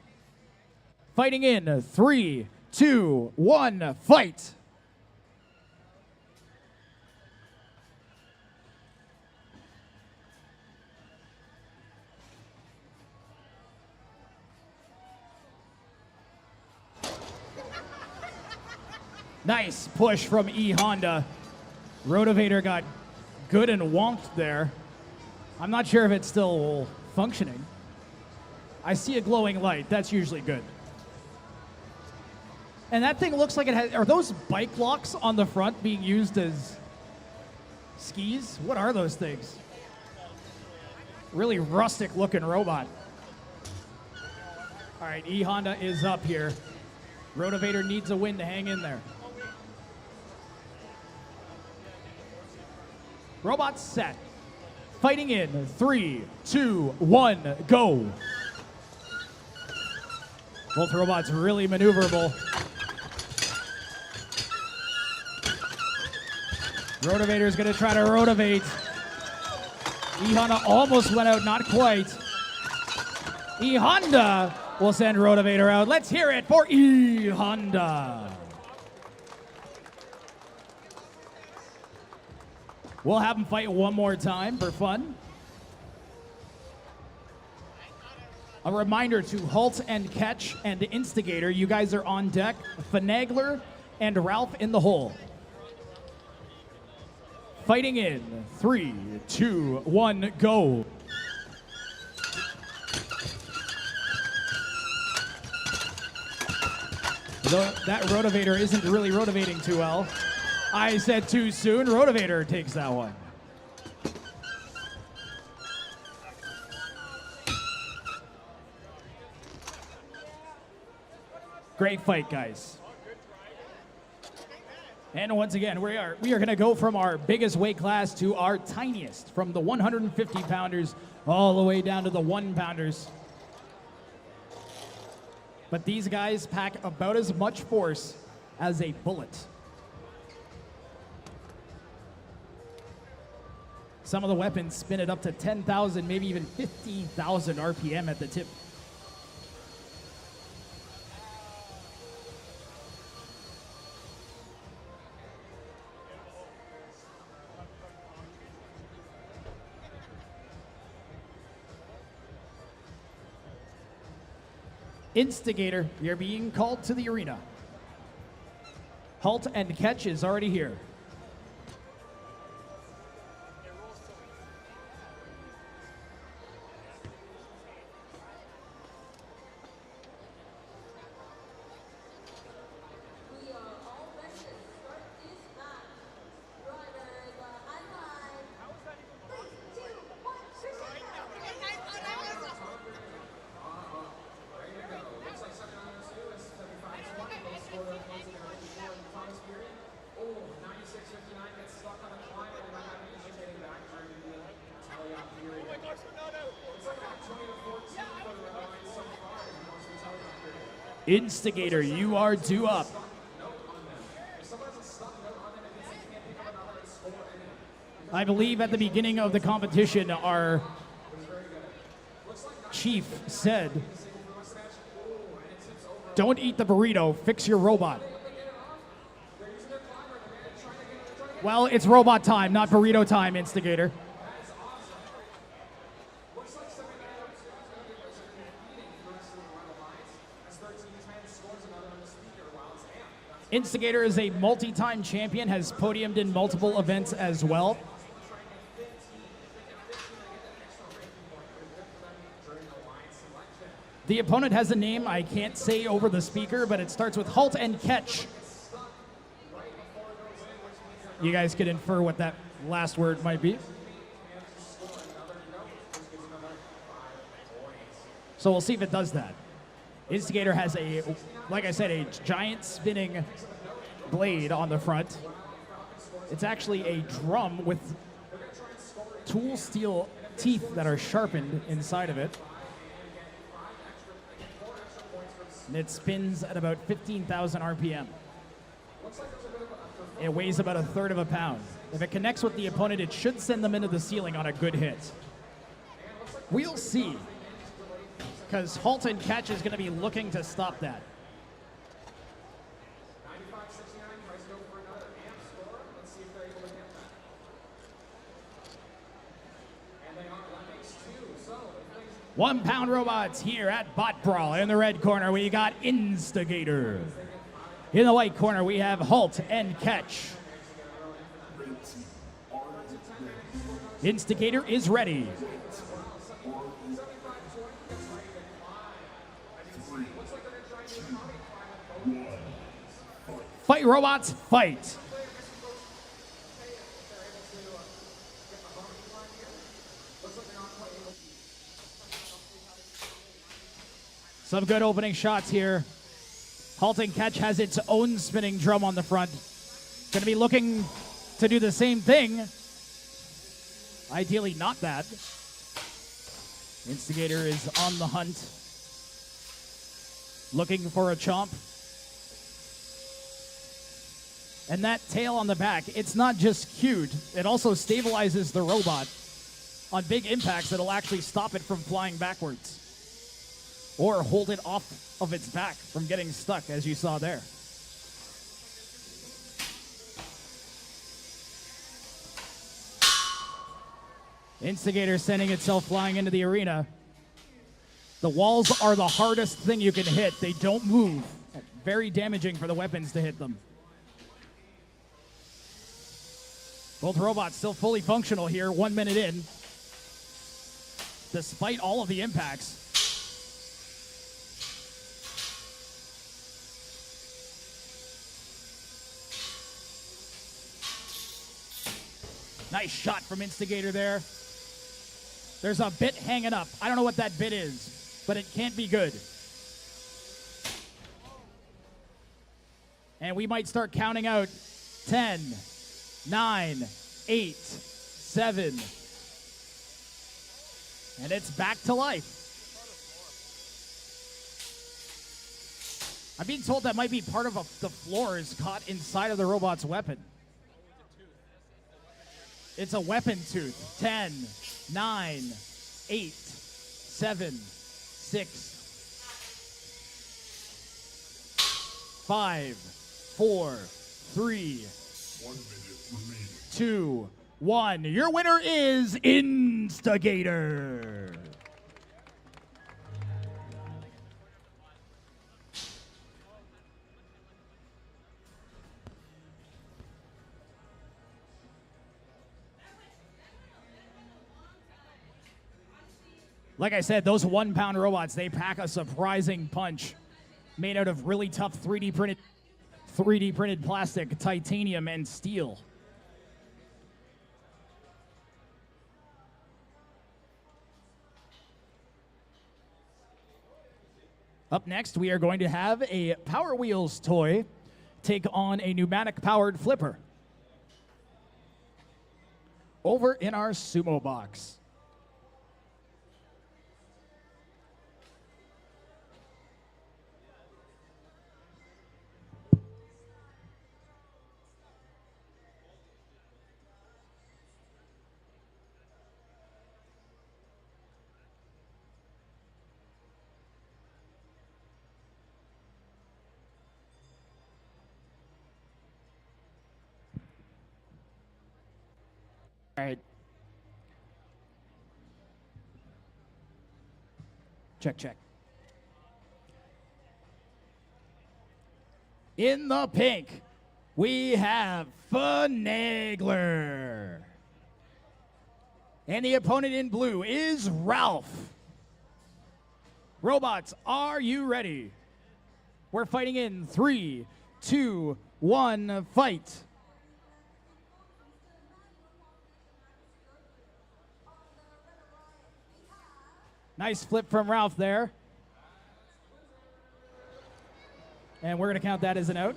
Fighting in 3, 2, 1, fight! Nice push from Honda. Rotovator got good and wonked there. I'm not sure if it's still functioning. I see a glowing light. That's usually good. And that thing looks like it has... Are those bike locks on the front being used as skis? What are those things? Really rustic looking robot. All right, Honda is up here. Rotovator needs a win to hang in there. Robots set. Fighting in 3, 2, 1, go. Both robots really maneuverable. Rotovator's gonna try to rotovate. Honda almost went out, not quite. Honda will send Rotovator out. Let's hear it for Honda. We'll have them fight one more time for fun. A reminder to Halt and Catch and Instigator, you guys are on deck. Finagler and Ralph in the hole. Fighting in 3, 2, 1, go. That Rotovator isn't really rotovating too well. I said too soon. Rotovator takes that one. Great fight, guys. And once again, we are going to go from our biggest weight class to our tiniest, from the 150 pounders all the way down to the 1 pounders. But these guys pack about as much force as a bullet. Some of the weapons spin it up to 10,000, maybe even 15,000 RPM at the tip. Instigator, you're being called to the arena. Halt and Catch is already here. We are all ready to start this match. Drivers, high line. 3, 2, 1, Instigator, you are due up. I believe at the beginning of the competition, our chief said, don't eat the burrito, fix your robot. Well, it's robot time, not burrito time, Instigator. Instigator is a multi-time champion, has podiumed in multiple events as well. The opponent has a name I can't say over the speaker, but it starts with Halt and Catch. You guys can infer what that last word might be. So we'll see if it does that. Instigator has a, like I said, a giant spinning blade on the front. It's actually a drum with tool steel teeth that are sharpened inside of it. And it spins at about 15,000 RPM. It weighs about 1/3 of a pound. If it connects with the opponent, it should send them into the ceiling on a good hit. We'll see, because Halt and Catch is going to be looking to stop that. £1 robots here at BotBrawl. In the red corner, we got Instigator. In the white corner, we have Halt and Catch. Instigator is ready. Fight, robots, fight. Some good opening shots here. Halt and Catch has its own spinning drum on the front. Going to be looking to do the same thing. Ideally not that. Instigator is on the hunt. Looking for a chomp. And that tail on the back, it's not just cute, it also stabilizes the robot. On big impacts, it'll actually stop it from flying backwards. Or hold it off of its back from getting stuck, as you saw there. Instigator sending itself flying into the arena. The walls are the hardest thing you can hit. They don't move. Very damaging for the weapons to hit them. Both robots still fully functional here, 1 minute in. Despite all of the impacts. Nice shot from Instigator there. There's a bit hanging up. I don't know what that bit is, but it can't be good. And we might start counting out 10, 9, 8, 7. And it's back to life. I'm being told that might be part of the floors caught inside of the robot's weapon. It's a weapon tooth. 10, 9, 8, 7, 6, 5, 4, 3, 1 minute remaining. 2, 1. Your winner is Instigator. Like I said, those 1 pound robots, they pack a surprising punch made out of really tough 3D printed plastic, titanium, and steel. Up next, we are going to have a Power Wheels toy take on a pneumatic powered flipper. Over in our Sumo box. All right. Check. In the pink, we have Finagler. And the opponent in blue is Ralph. Robots, are you ready? We're fighting in 3, 2, 1, fight. Nice flip from Ralph there. And we're going to count that as an out.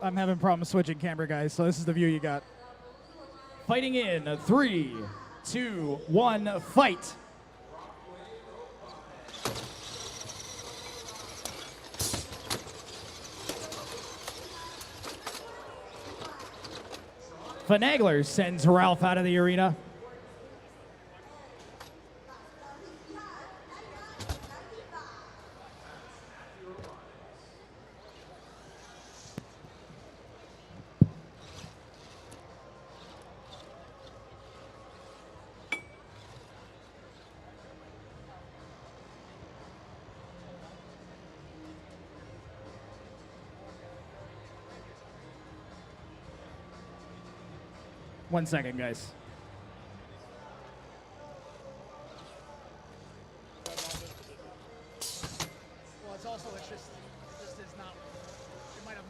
I'm having problems switching camera, guys, so this is the view you got. Fighting in 3, 2, 1, fight. Finagler sends Ralph out of the arena. One second, guys. Well, it's also, it just is not, it might have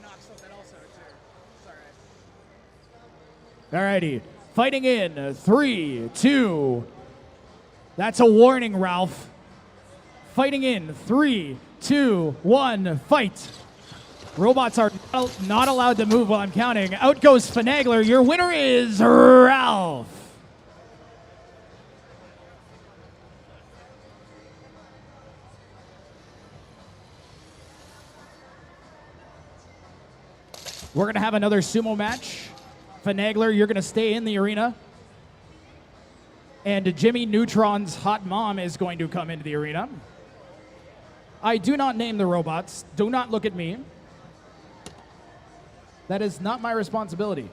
knocked something else out too. It's all right. Alrighty. Fighting in 3, 2. That's a warning, Ralph. Fighting in 3, 2, 1, fight. Robots are not allowed to move while I'm counting. Out goes Finagler. Your winner is Ralph. We're going to have another sumo match. Finagler, you're going to stay in the arena. And Jimmy Neutron's hot mom is going to come into the arena. I do not name the robots. Do not look at me. That is not my responsibility.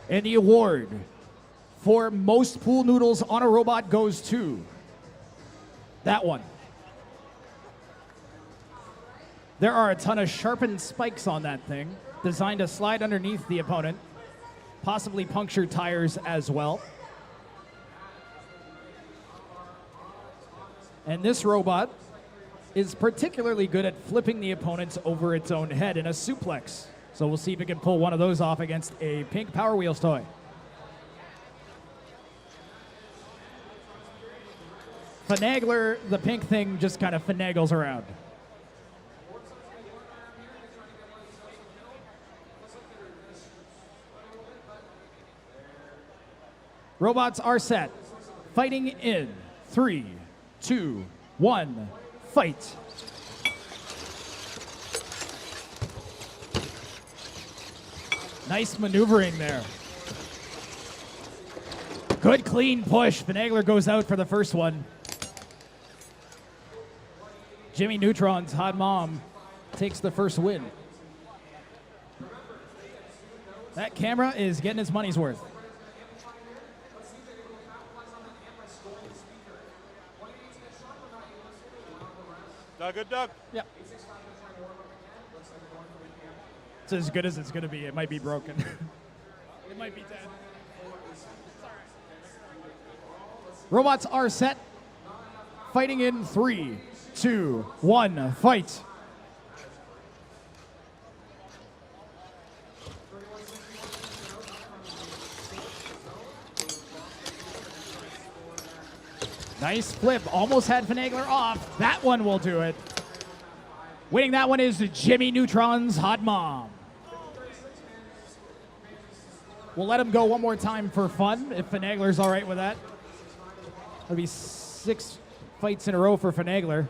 And the award for most pool noodles on a robot goes to that one. There are a ton of sharpened spikes on that thing, designed to slide underneath the opponent, possibly puncture tires as well. And this robot is particularly good at flipping the opponents over its own head in a suplex. So we'll see if it can pull one of those off against a pink Power Wheels toy. Finagler, the pink thing, just kind of finagles around. Robots are set. Fighting in 3, 2, 1, fight. Nice maneuvering there. Good clean push. Finagler goes out for the first one. Jimmy Neutron's hot mom takes the first win. That camera is getting its money's worth. Good duck. Yeah. It's as good as it's going to be. It might be broken. It might be dead. Robots are set. Fighting in 3, 2, 1, fight. Nice flip. Almost had Finagler off. That one will do it. Winning that one is Jimmy Neutron's hot mom. We'll let him go one more time for fun, if Finagler's all right with that. That'll be 6 fights in a row for Finagler.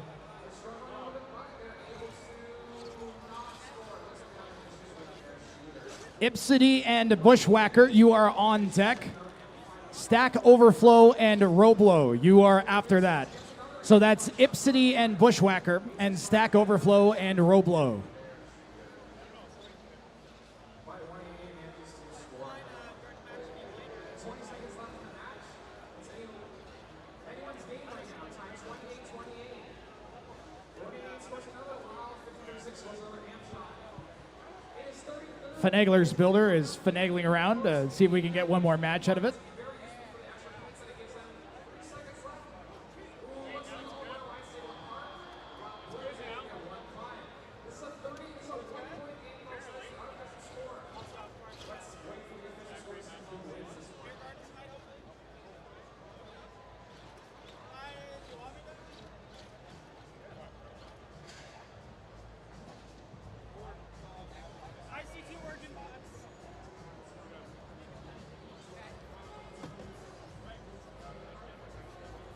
Ipity and Bushwhacker, you are on deck. Stack Overflow and Roblow, you are after that. So that's Ipity and Bushwhacker, and Stack Overflow and Roblow. Finagler's builder is finagling around to see if we can get one more match out of it.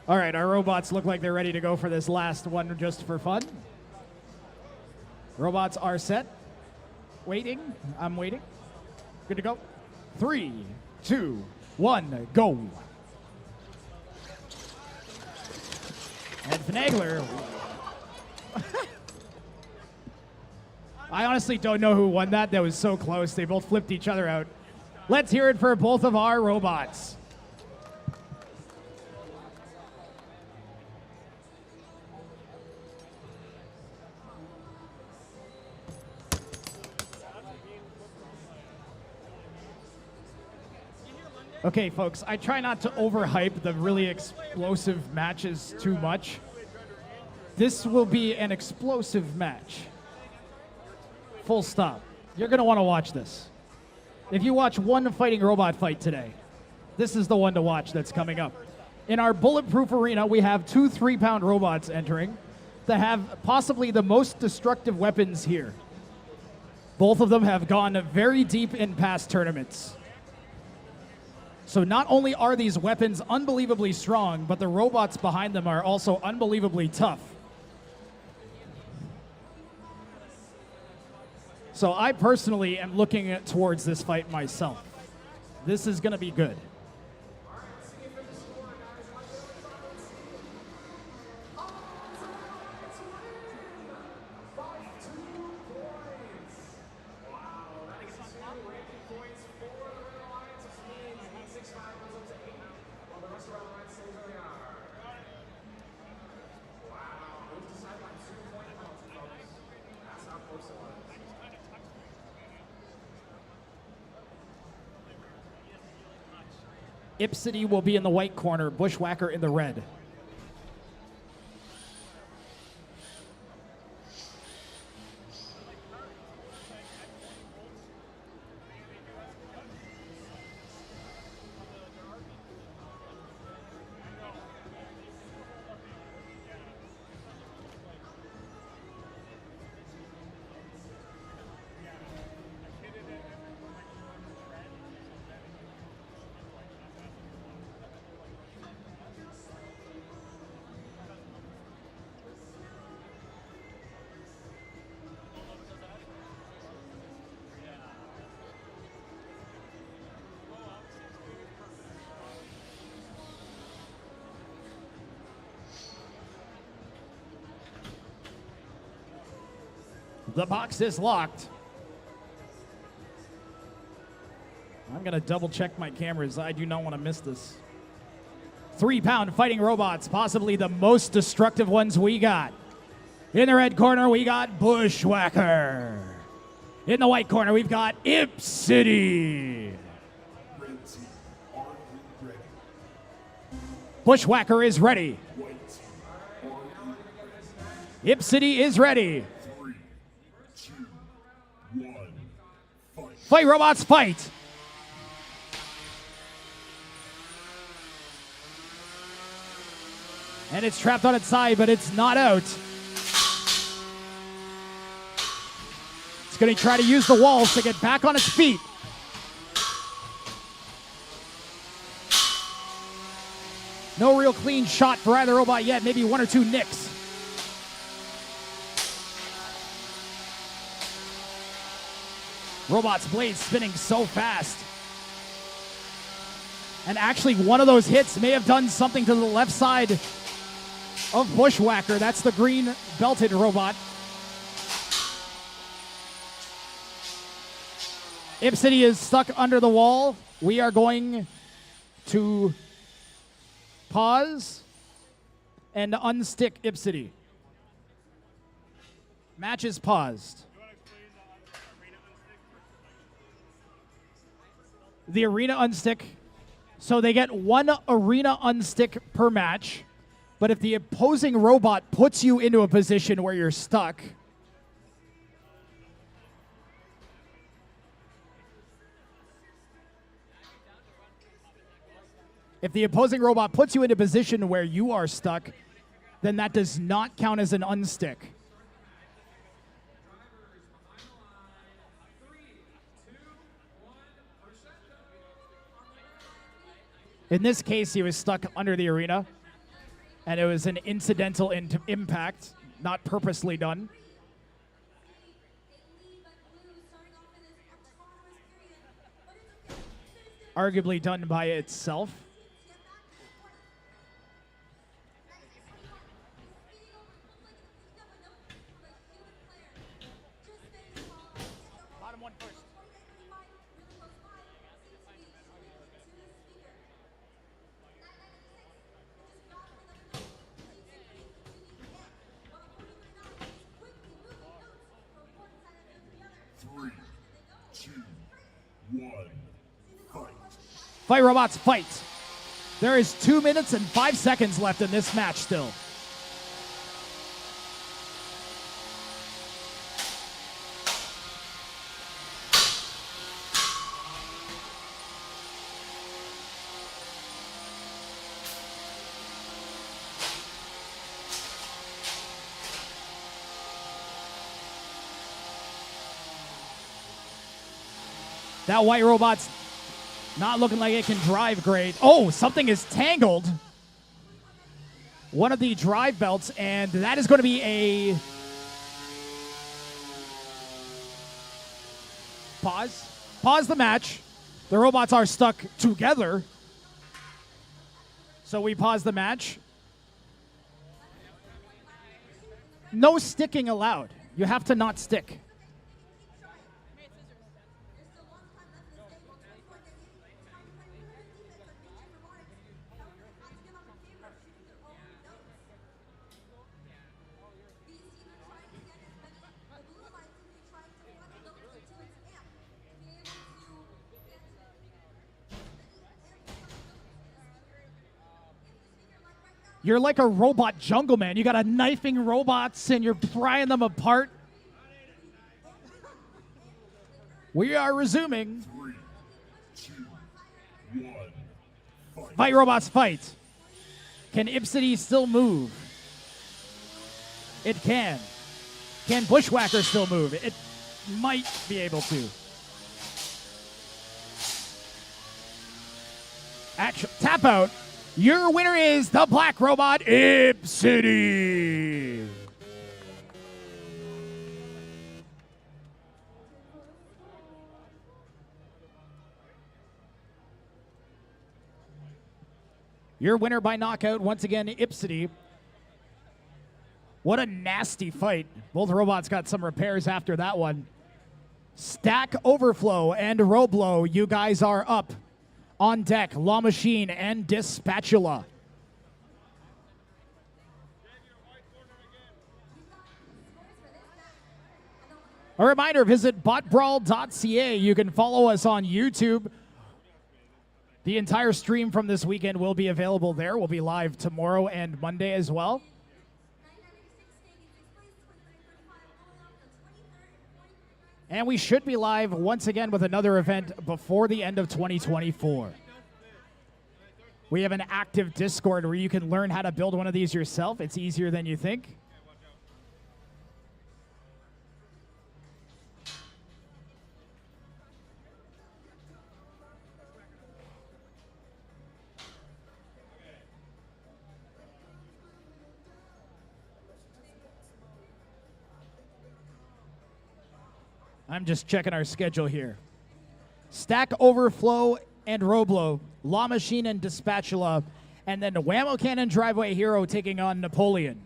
All right, our robots look like they're ready to go for this last one just for fun. Robots are set. Waiting. I'm waiting. Good to go. 3, 2, 1, go. And Finagler. I honestly don't know who won that. That was so close. They both flipped each other out. Let's hear it for both of our robots. Okay, folks, I try not to overhype the really explosive matches too much. This will be an explosive match. Full stop. You're going to want to watch this. If you watch one fighting robot fight today, this is the one to watch that's coming up. In our bulletproof arena, we have 2 3-pound robots entering that have possibly the most destructive weapons here. Both of them have gone very deep in past tournaments. So not only are these weapons unbelievably strong, but the robots behind them are also unbelievably tough. So I personally am looking towards this fight myself. This is going to be good. Ipity will be in the white corner, Bushwhacker in the red. The box is locked. I'm going to double check my cameras. I do not want to miss this. 3-pound fighting robots, possibly the most destructive ones we got. In the red corner, we got Bushwhacker. In the white corner, we've got Ipity. Red team, are you ready? Bushwhacker is ready. White team, are you ready? Ipity is ready. 3, 2, 1, fight. Fight robots, fight. And it's trapped on its side, but it's not out. It's going to try to use the walls to get back on its feet. No real clean shot for either robot yet. Maybe 1 or 2 nicks. Robot's blade spinning so fast. And actually, one of those hits may have done something to the left side of Bushwhacker. That's the green belted robot. Ipity is stuck under the wall. We are going to pause and unstick Ipity. Match is paused. The arena unstick. So they get 1 arena unstick per match. But if the opposing robot puts you into a position where you're stuck, if the opposing robot puts you in a position where you are stuck, then that does not count as an unstick. In this case, he was stuck under the arena, and it was an incidental impact, not purposely done. Arguably done by itself. Bottom one first. Three, two, one, fight. Fight robots, fight. There is 2 minutes and 5 seconds left in this match still. That white robot's not looking like it can drive great. Oh, something is tangled. One of the drive belts, and that is going to be a pause. Pause the match. The robots are stuck together. So we pause the match. No sticking allowed. You have to not stick. You're like a robot jungle, man. You got a knifing robots and you're prying them apart. We are resuming. 3, 2, 1. Fight robots, fight. Can Ipity still move? It can. Can Bushwhacker still move? It might be able to. Action. Tap out. Your winner is the black robot, Ipity. Your winner by knockout, once again, Ipity. What a nasty fight. Both robots got some repairs after that one. Stack Overflow and Roblow, you guys are up. On deck, Lachine and Spatula. A reminder, visit BotBrawl.ca. You can follow us on YouTube. The entire stream from this weekend will be available there. We'll be live tomorrow and Monday as well. And we should be live once again with another event before the end of 2024. We have an active Discord where you can learn how to build one of these yourself. It's easier than you think. I'm just checking our schedule here. Stack Overflow and Roblow, Lachine and Spatula, and then the Whammo Cannon Driveway Hero taking on Napoleon.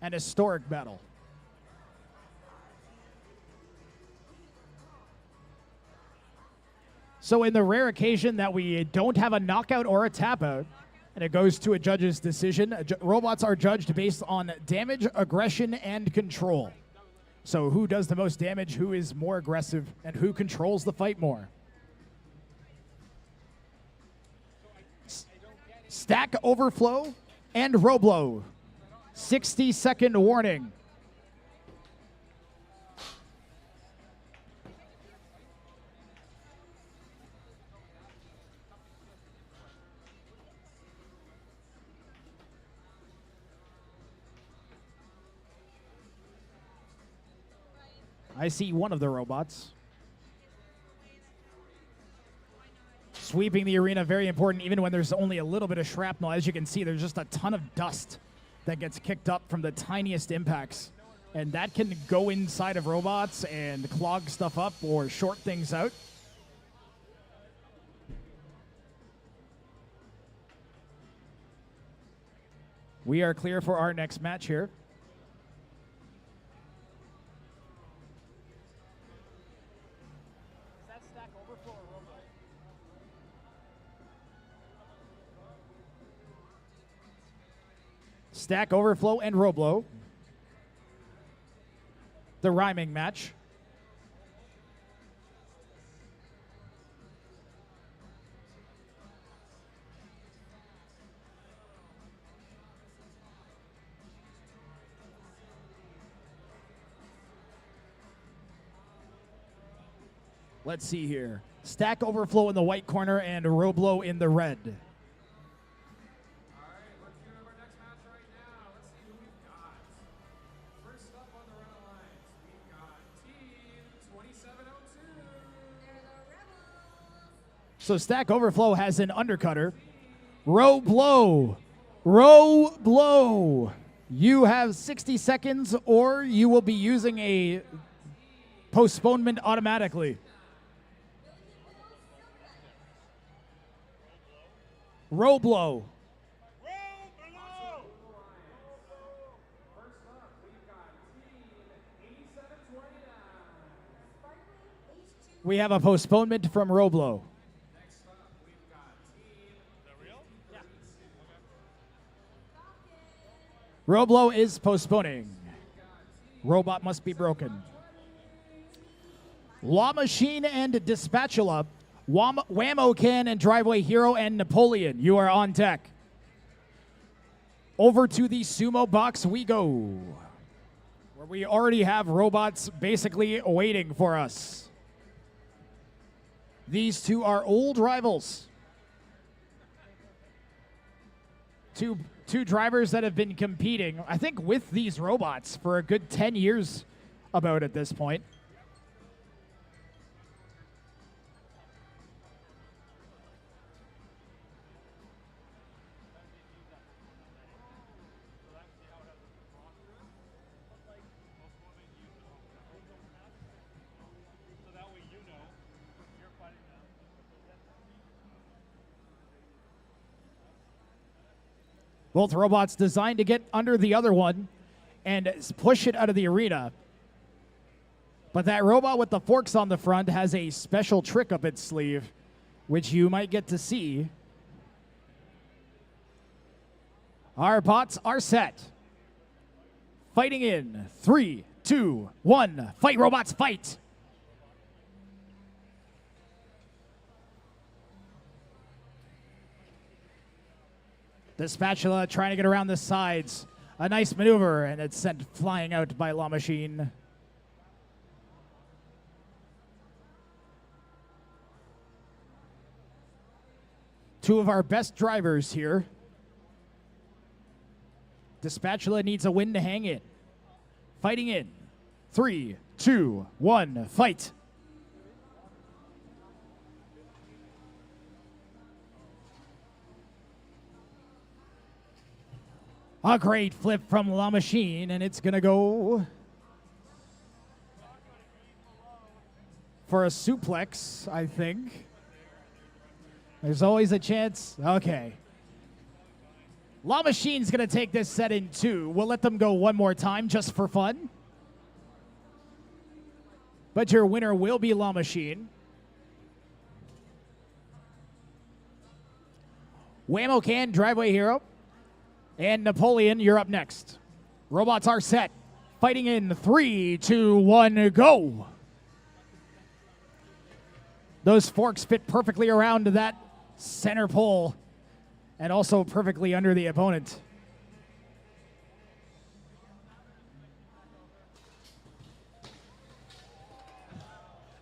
An historic battle. So in the rare occasion that we don't have a knockout or a tap out, and it goes to a judge's decision. Robots are judged based on damage, aggression, and control. So who does the most damage, who is more aggressive, and who controls the fight more? Stack Overflow and Roblow. 60-second warning. I see one of the robots. Sweeping the arena, very important, even when there's only a little bit of shrapnel. As you can see, there's just a ton of dust that gets kicked up from the tiniest impacts. And that can go inside of robots and clog stuff up or short things out. We are clear for our next match here. Stack Overflow and Roblow. The rhyming match. Let's see here. Stack Overflow in the white corner and Roblow in the red. So Stack Overflow has an undercutter. Roblow. You have 60 seconds or you will be using a postponement automatically. Roblow. We have a postponement from Roblow. Roblow is postponing. Robot must be broken. Lachine and Spatula Whammo Can and Driveway Hero and Napoleon, you are on deck. Over to the Sumo box we go, where we already have robots basically waiting for us. These two are old rivals. Two drivers that have been competing, I think, with these robots for a good 10 years about at this point. Both robots designed to get under the other one and push it out of the arena. But that robot with the forks on the front has a special trick up its sleeve, which you might get to see. Our bots are set. Fighting in 3, 2, 1. Fight, robots, fight! The Spatula trying to get around the sides. A nice maneuver, and it's sent flying out by Lachine. Two of our best drivers here. The Spatula needs a win to hang in. Fighting in 3, 2, 1, fight! A great flip from Lachine, and it's going to go for a suplex, I think. There's always a chance. Okay. Lachane's going to take this set in 2. We'll let them go one more time just for fun. But your winner will be Lachine. Whammo Can, Driveway Hero. And Napoleon, you're up next. Robots are set. Fighting in 3, 2, 1, go. Those forks fit perfectly around that center pole and also perfectly under the opponent.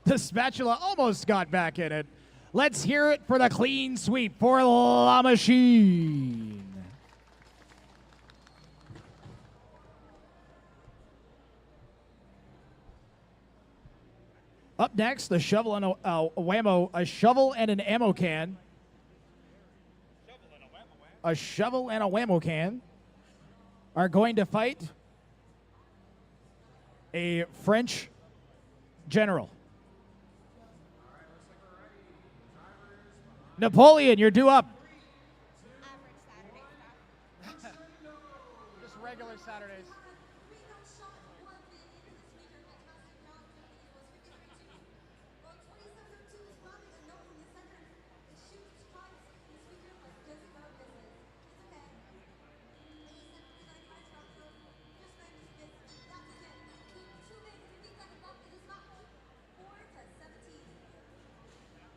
The Spatula almost got back in it. Let's hear it for the clean sweep for Lachine. Up next, a shovel and a Whammo, a shovel and an ammo can. A shovel and a Whammo can are going to fight a French general. Napoleon, you're due up. Just regular Saturdays.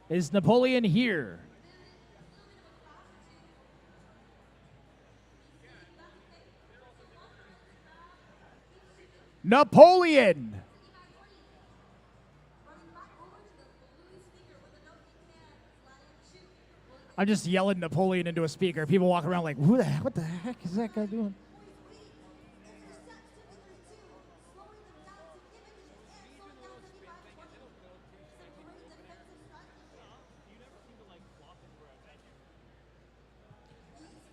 Is Napoleon here? Napoleon! I'm just yelling Napoleon into a speaker. People walk around like, what the heck is that guy doing?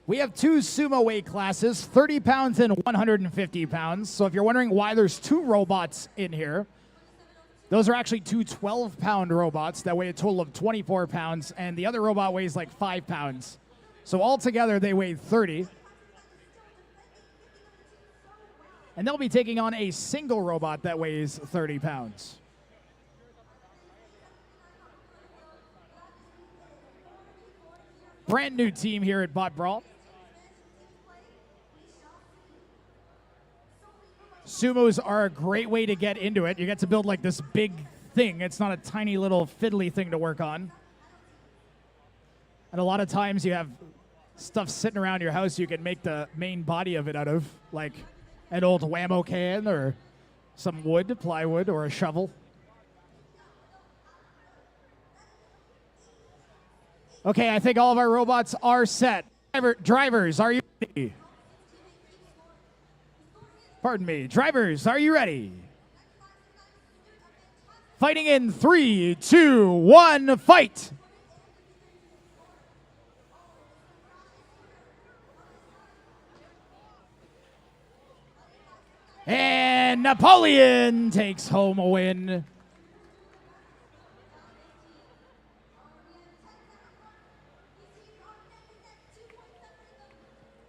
We have two sumo weight classes, 30 pounds and 150 pounds. So if you're wondering why there's two robots in here, those are actually two 12-pound robots that weigh a total of 24 pounds, and the other robot weighs like 5 pounds. So altogether, they weigh 30. And they'll be taking on a single robot that weighs 30 pounds. Brand new team here at BotBrawl. Sumos are a great way to get into it. You get to build like this big thing. It's not a tiny little fiddly thing to work on. And a lot of times you have stuff sitting around your house you can make the main body of it out of, like an old Whammo can or some wood, plywood, or a shovel. Okay, I think all of our robots are set. Drivers, are you ready? Pardon me. Drivers, are you ready? Fighting in 3, 2, 1, fight! And Napoleon takes home a win.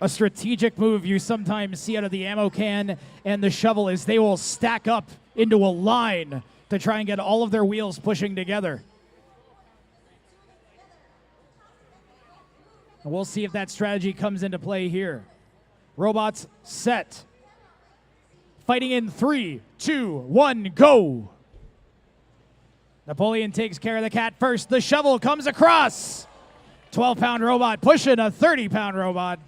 A strategic move you sometimes see out of the ammo can and the shovel is they will stack up into a line to try and get all of their wheels pushing together. And we'll see if that strategy comes into play here. Robots set. Fighting in 3, 2, 1, go. Napoleon takes care of the cat first. The shovel comes across. 12-pound robot pushing a 30-pound robot.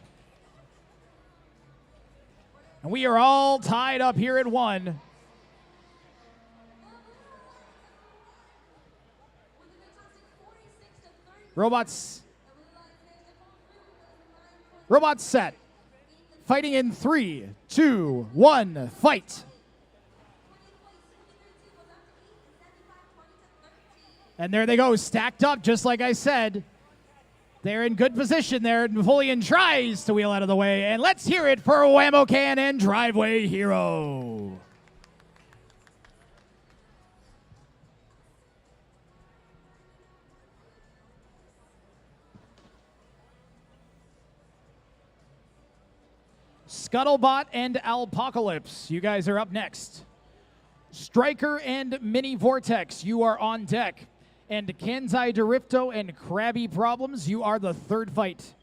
And we are all tied up here at 1. Robots set. Fighting in 3, 2, 1, fight. And there they go, stacked up just like I said. They're in good position there. Napoleon tries to wheel out of the way. And let's hear it for Whammo Can and Driveway Hero. Scuttlebot and Alpocalypse, you guys are up next. Striker and Mini Vortex, you are on deck. And Kanzai Doripto and Krabby Problems, you are the third fight.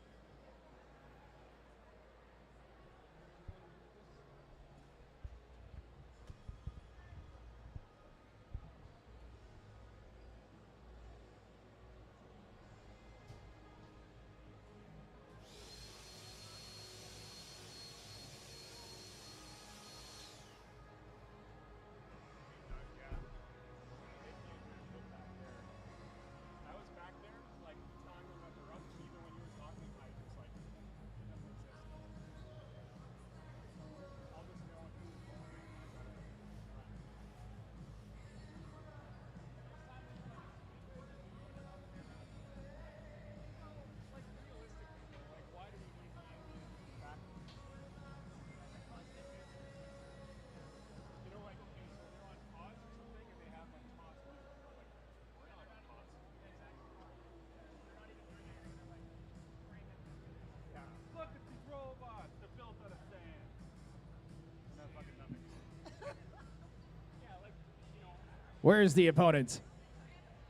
Where's the opponent?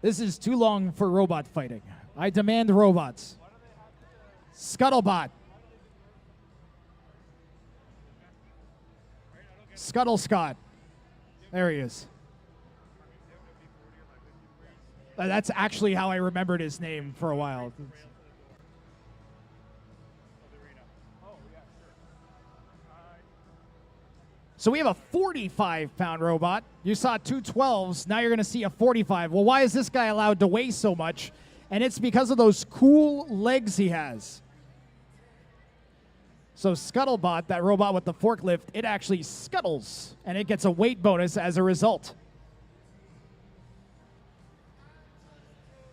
This is too long for robot fighting. I demand robots. Scuttlebot. Scuttle Scott. There he is. That's actually how I remembered his name for a while. So we have a 45-pound robot. You saw two 12s. Now you're going to see a 45. Well, why is this guy allowed to weigh so much? And it's because of those cool legs he has. So Scuttlebot, that robot with the forklift, it actually scuttles, and it gets a weight bonus as a result.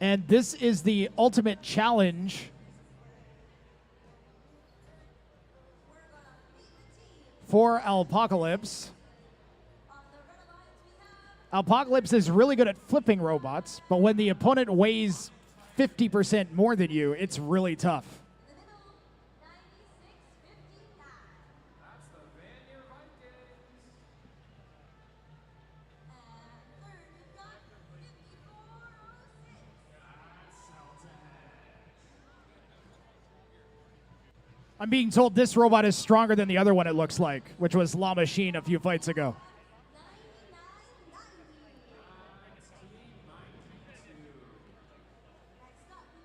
And this is the ultimate challenge for Alpocalypse. Alpocalypse is really good at flipping robots, but when the opponent weighs 50% more than you, it's really tough. I'm being told this robot is stronger than the other one, it looks like, which was Lachine a few fights ago.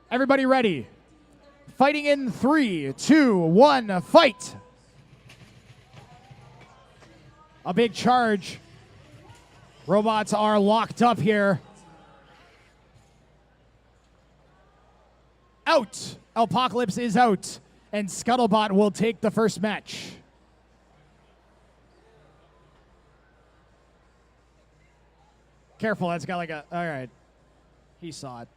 Everybody ready? fighting in 3, 2, 1, fight. A big charge. Robots are locked up here. Out. Apocalypse is out. And Scuttlebot will take the first match. Careful, that's got like a... All right. He saw it.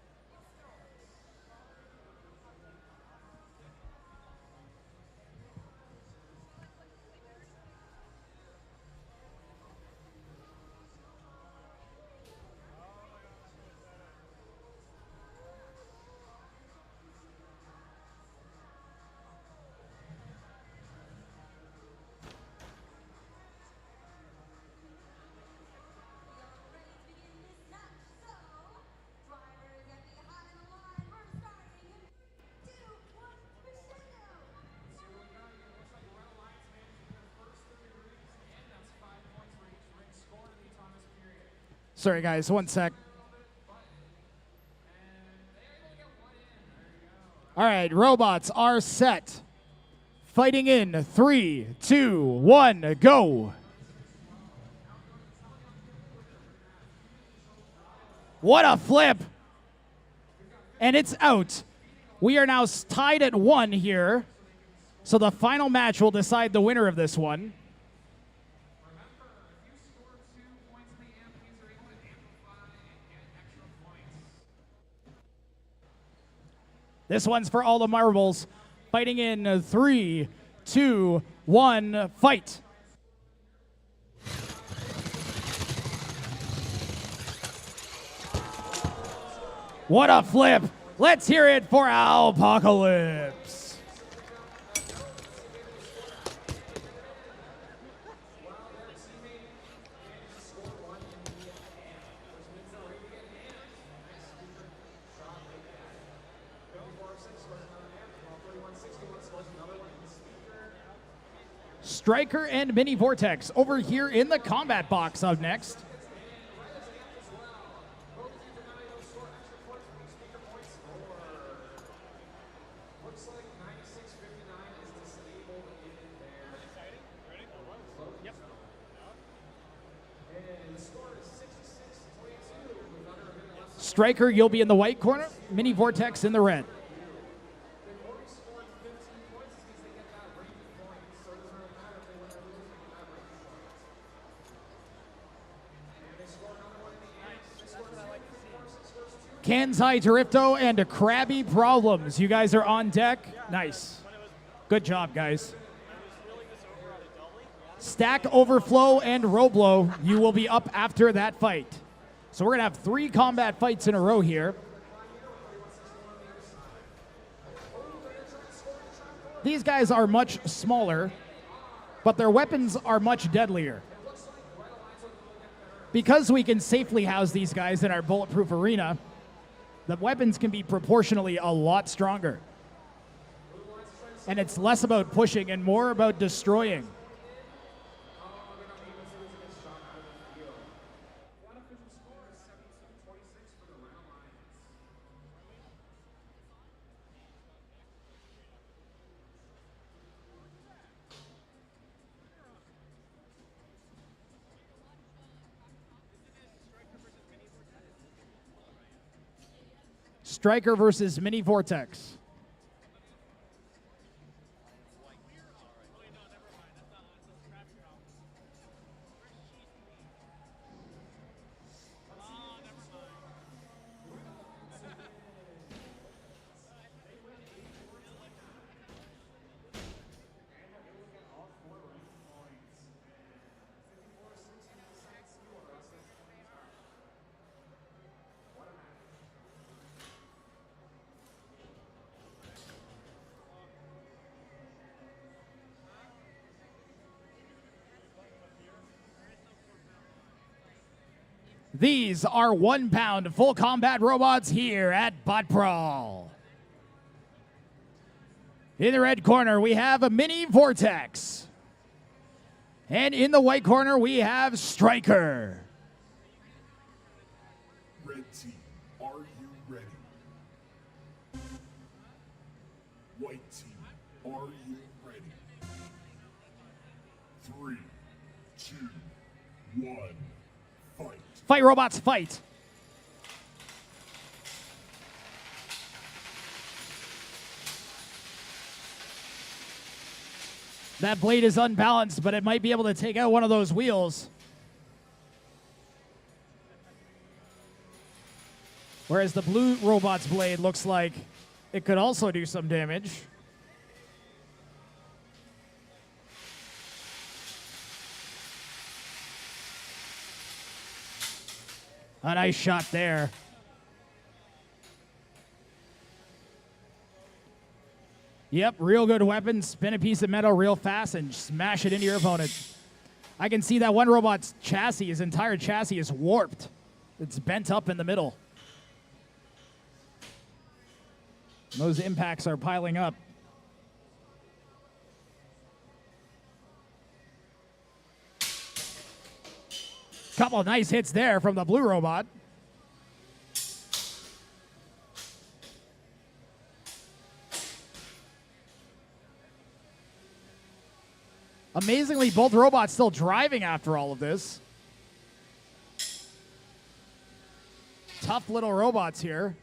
Sorry, guys, one sec. All right, robots are set. Fighting in 3, 2, 1, go. What a flip. And it's out. We are now tied at 1 here. So the final match will decide the winner of this one. This one's for all the marbles. Fighting in 3, 2, 1, fight. What a flip. Let's hear it for Apocalypse. Striker and Mini Vortex over here in the combat box up next. Striker, you'll be in the white corner. Mini Vortex in the red. Kansai Drifto and Krabby Problems. You guys are on deck. Nice. Good job, guys. Stack Overflow and Roblow. You will be up after that fight. So we're going to have 3 combat fights in a row here. These guys are much smaller, but their weapons are much deadlier. Because we can safely house these guys in our bulletproof arena, the weapons can be proportionally a lot stronger. And it's less about pushing and more about destroying. Striker versus Mini Vortex. These are 1 pound full combat robots here at BotBrawl. In the red corner, we have a Mini Vortex. And in the white corner, we have Striker. Red team, are you ready? White team, are you ready? 3, 2, 1, fight. Fight, robots, fight. That blade is unbalanced, but it might be able to take out one of those wheels. Whereas the blue robot's blade looks like it could also do some damage. A nice shot there. Yep, real good weapon. Spin a piece of metal real fast and smash it into your opponent. I can see that one robot's chassis, his entire chassis is warped. It's bent up in the middle. Those impacts are piling up. Couple of nice hits there from the blue robot. Amazingly, both robots still driving after all of this. Tough little robots here.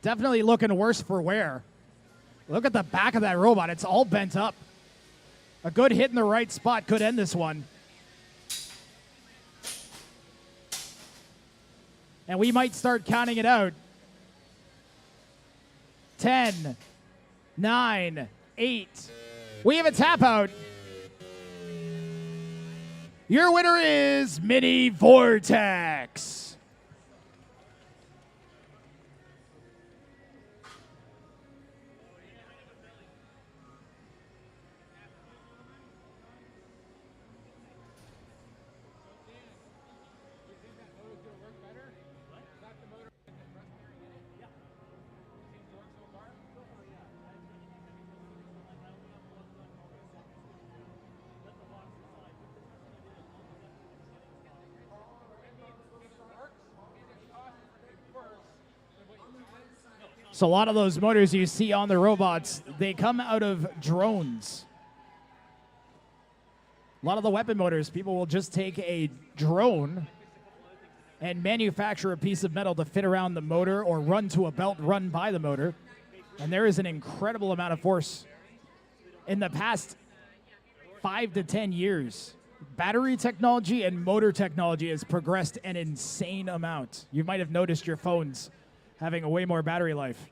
Definitely looking worse for wear. Look at the back of that robot. It's all bent up. A good hit in the right spot could end this one. And we might start counting it out. 10, 9, 8. We have a tap out. Your winner is Mini Vortex. So a lot of those motors you see on the robots, they come out of drones. A lot of the weapon motors, people will just take a drone and manufacture a piece of metal to fit around the motor or run to a belt run by the motor. And there is an incredible amount of force. In the past 5 to 10 years, battery technology and motor technology has progressed an insane amount. You might have noticed your phones having a way more battery life.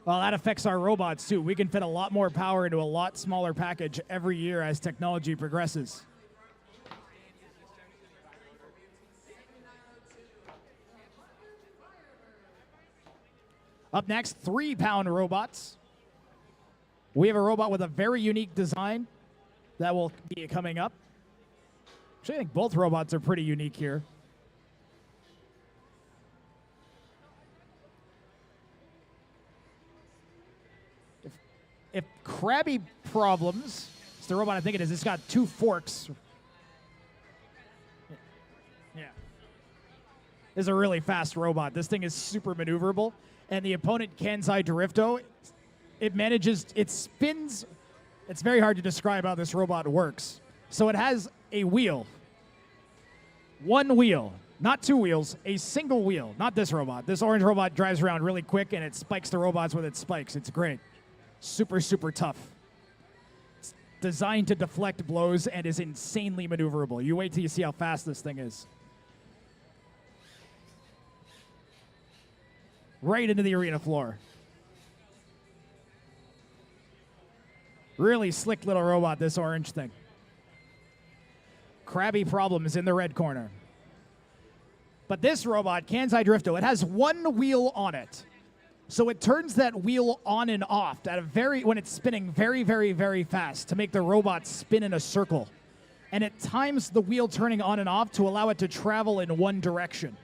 Well, that affects our robots too. We can fit a lot more power into a lot smaller package every year as technology progresses. Up next, 3-pound robots. We have a robot with a very unique design that will be coming up. Actually, I think both robots are pretty unique here. If Krabby problems, it's the robot I think it is. It's got 2 forks. Yeah. This is a really fast robot. This thing is super maneuverable. And the opponent, Kansai Drifto, it spins. It's very hard to describe how this robot works. So it has a wheel. 1 wheel, not 2 wheels, a single wheel. Not this robot. This orange robot drives around really quick and it spikes the robots with its spikes. It's great. Super, super tough. It's designed to deflect blows and is insanely maneuverable. You wait till you see how fast this thing is. Right into the arena floor. Really slick little robot, this orange thing. Krabby problem is in the red corner. But this robot, Kansai Drifto, it has 1 wheel on it. So it turns that wheel on and off when it's spinning very, very, very fast to make the robot spin in a circle. And it times the wheel turning on and off to allow it to travel in one direction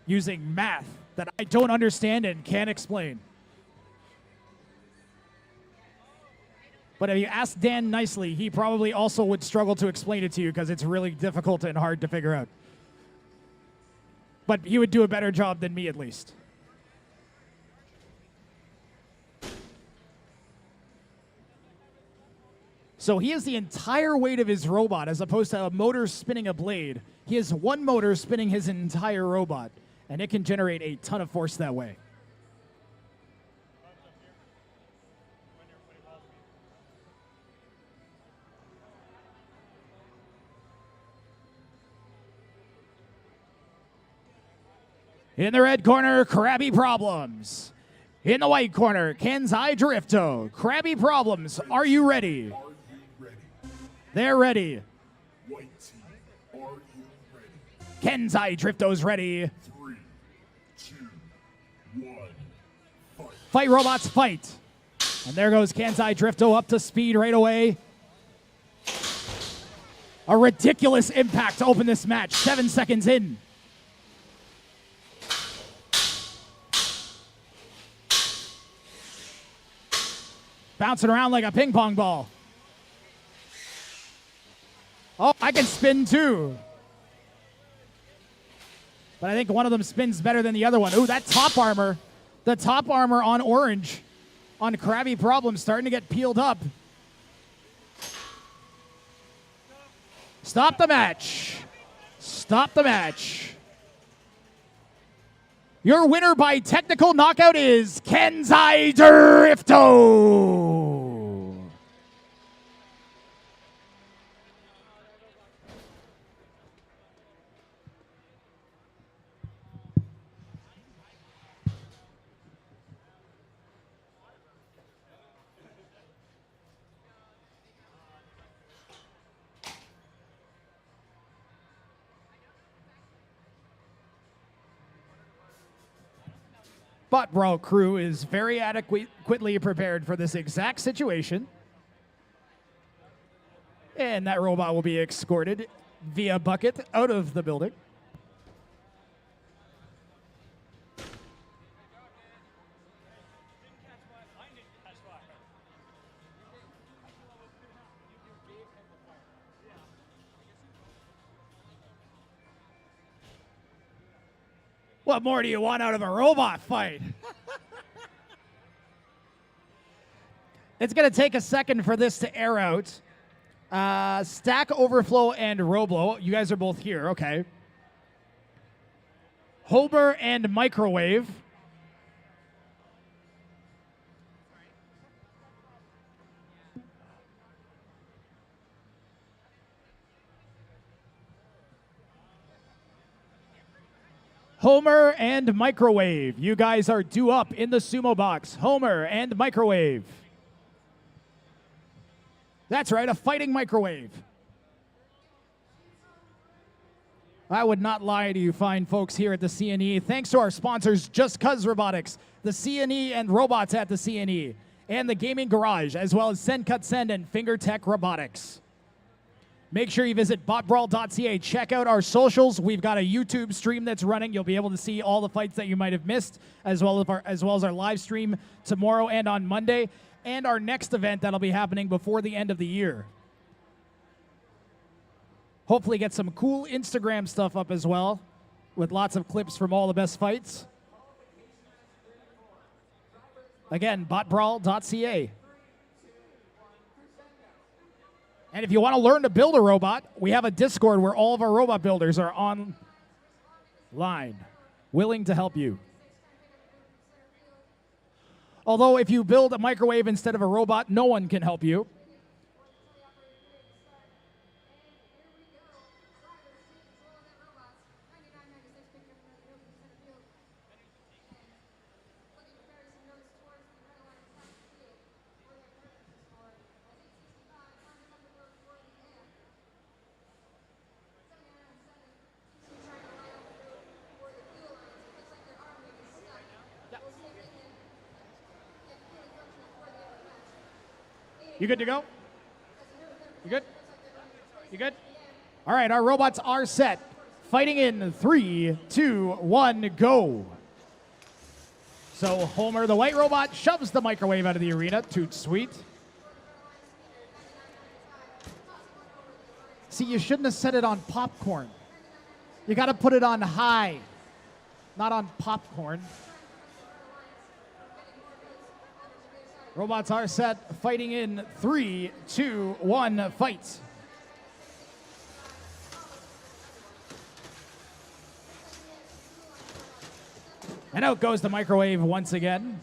using math that I don't understand and can't explain. But if you ask Dan nicely, he probably also would struggle to explain it to you because it's really difficult and hard to figure out. But he would do a better job than me, at least. So he has the entire weight of his robot as opposed to a motor spinning a blade. He has one motor spinning his entire robot, and it can generate a ton of force that way. In the red corner, Krabby Problems. In the white corner, Kenzai Drifto. Krabby Problems, are you ready? They're ready. White team, are you ready? Kenzai Drifto's ready. 3, 2, 1, fight. Fight, robots, fight. And there goes Kenzai Drifto up to speed right away. A ridiculous impact to open this match, 7 seconds in. Bouncing around like a ping pong ball. Oh, I can spin too. But I think one of them spins better than the other one. Ooh, that top armor. The top armor on orange on Krabby Problem starting to get peeled up. Stop the match. Stop the match. Your winner by technical knockout is Kenzai Drifto. BotBrawl crew is very adequately prepared for this exact situation. And that robot will be escorted via bucket out of the building. What more do you want out of a robot fight? It's going to take a second for this to air out. Stack Overflow and Roblow. You guys are both here. Okay. Homer and Microwave. Homer and Microwave. You guys are due up in the Sumo box. Homer and Microwave. That's right, a fighting microwave. I would not lie to you fine folks here at the CNE. Thanks to our sponsors, Just Cuz Robotics, the CNE and robots at the CNE, and the Gaming Garage, as well as Send Cut Send and FingerTech Robotics. Make sure you visit BotBrawl.ca. Check out our socials. We've got a YouTube stream that's running. You'll be able to see all the fights that you might have missed, as well as our live stream tomorrow and on Monday, and our next event that'll be happening before the end of the year. Hopefully get some cool Instagram stuff up as well, with lots of clips from all the best fights. Again, BotBrawl.ca. And if you want to learn to build a robot, we have a Discord where all of our robot builders are online, willing to help you. Although if you build a microwave instead of a robot, no one can help you. You good to go? You good? You good? All right, our robots are set. Fighting in 3, 2, 1, go. So Homer, the white robot, shoves the microwave out of the arena. Toot sweet. See, you shouldn't have set it on popcorn. You got to put it on high. Not on popcorn. Robots are set, fighting in 3, 2, 1, fight. And out goes the microwave once again.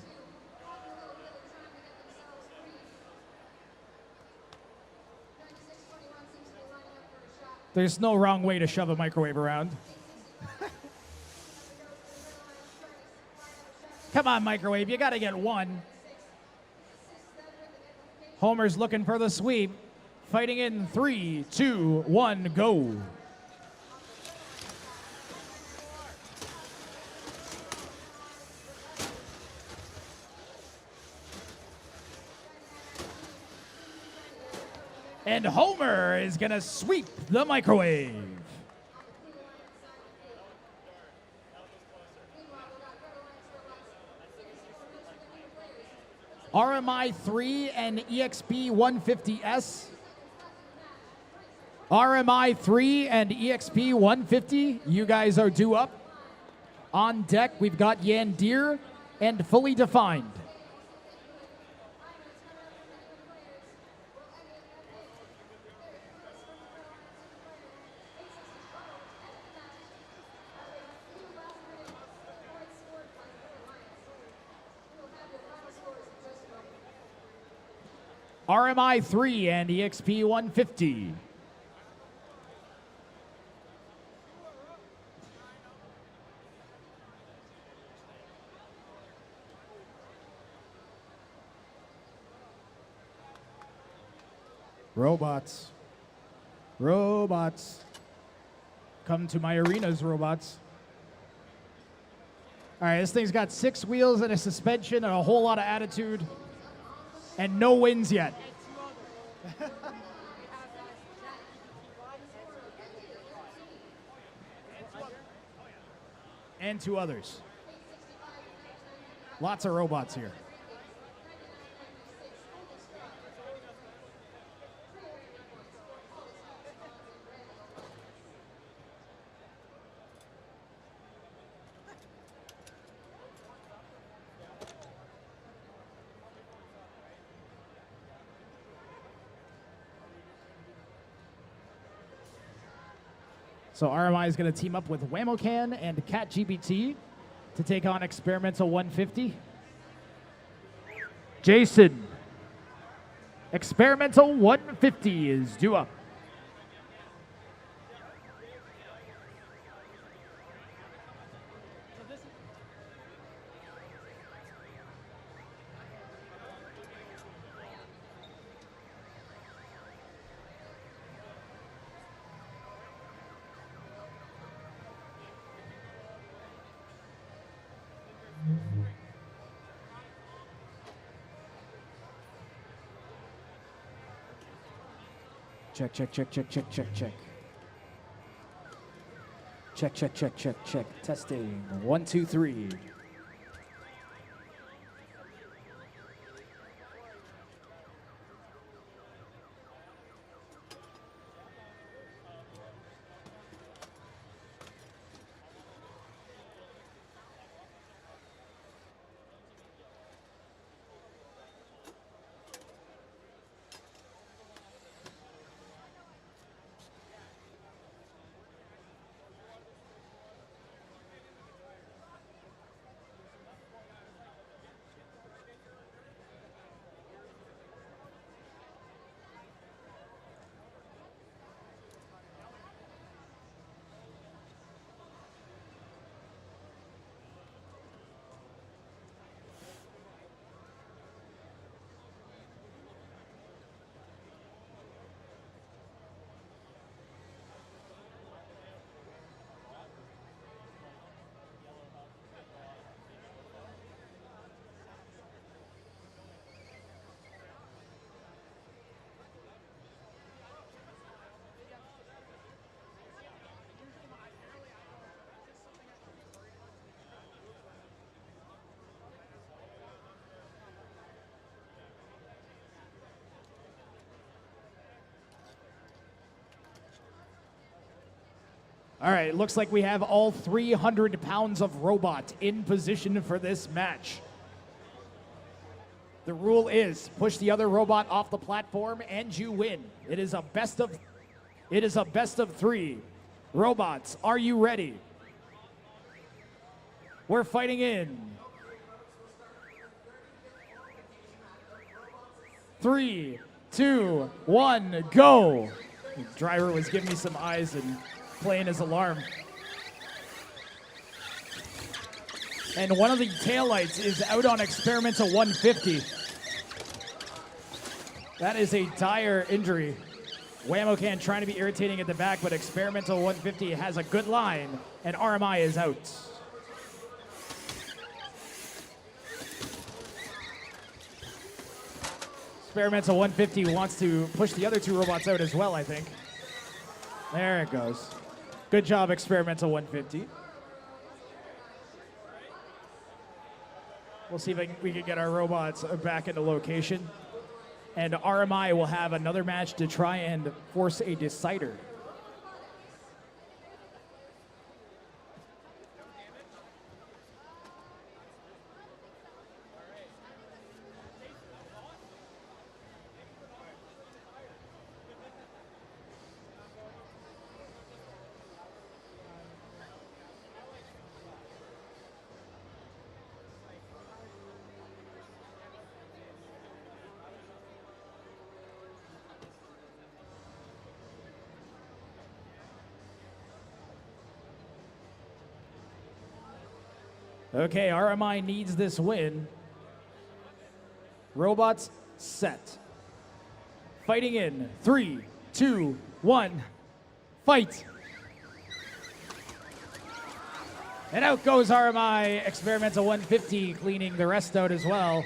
There's no wrong way to shove a microwave around. Come on, microwave, you gotta get one. Homer's looking for the sweep. Fighting in 3, 2, 1, go. And Homer is gonna sweep the microwave. RMI 3 and EXP 150S. RMI 3 and EXP 150, you guys are due up. On deck, we've got Yandere and Fully Defined. RMI 3 and EXP 150. Robots. Robots. Come to my arenas, robots. All right, this thing's got 6 wheels and a suspension and a whole lot of attitude. And no wins yet. And 2 others. Lots of robots here. So RMI is going to team up with Whammo and CatGPT to take on Experimental 150. Jason, Experimental 150 is due up. Check, check, check, check, check, check, check. Check, check, check, check, check. Testing. 1, 2, 3. All right, looks like we have all 300 pounds of robot in position for this match. The rule is push the other robot off the platform and you win. It is a best of 3. Robots, are you ready? We're fighting in 3, 2, 1, go. The driver was giving me some eyes and playing his alarm. And one of the taillights is out on experimental 150. That is a dire injury. Whammo can trying to be irritating at the back, but experimental 150 has a good line, and RMI is out. Experimental 150 wants to push the other 2 robots out as well, I think. There it goes. Good job, Experimental 150. We'll see if we can get our robots back into location. And RMI will have another match to try and force a decider. Okay, RMI needs this win. Robots set. Fighting in 3, 2, 1, fight. And out goes RMI, Experimental 150, cleaning the rest out as well.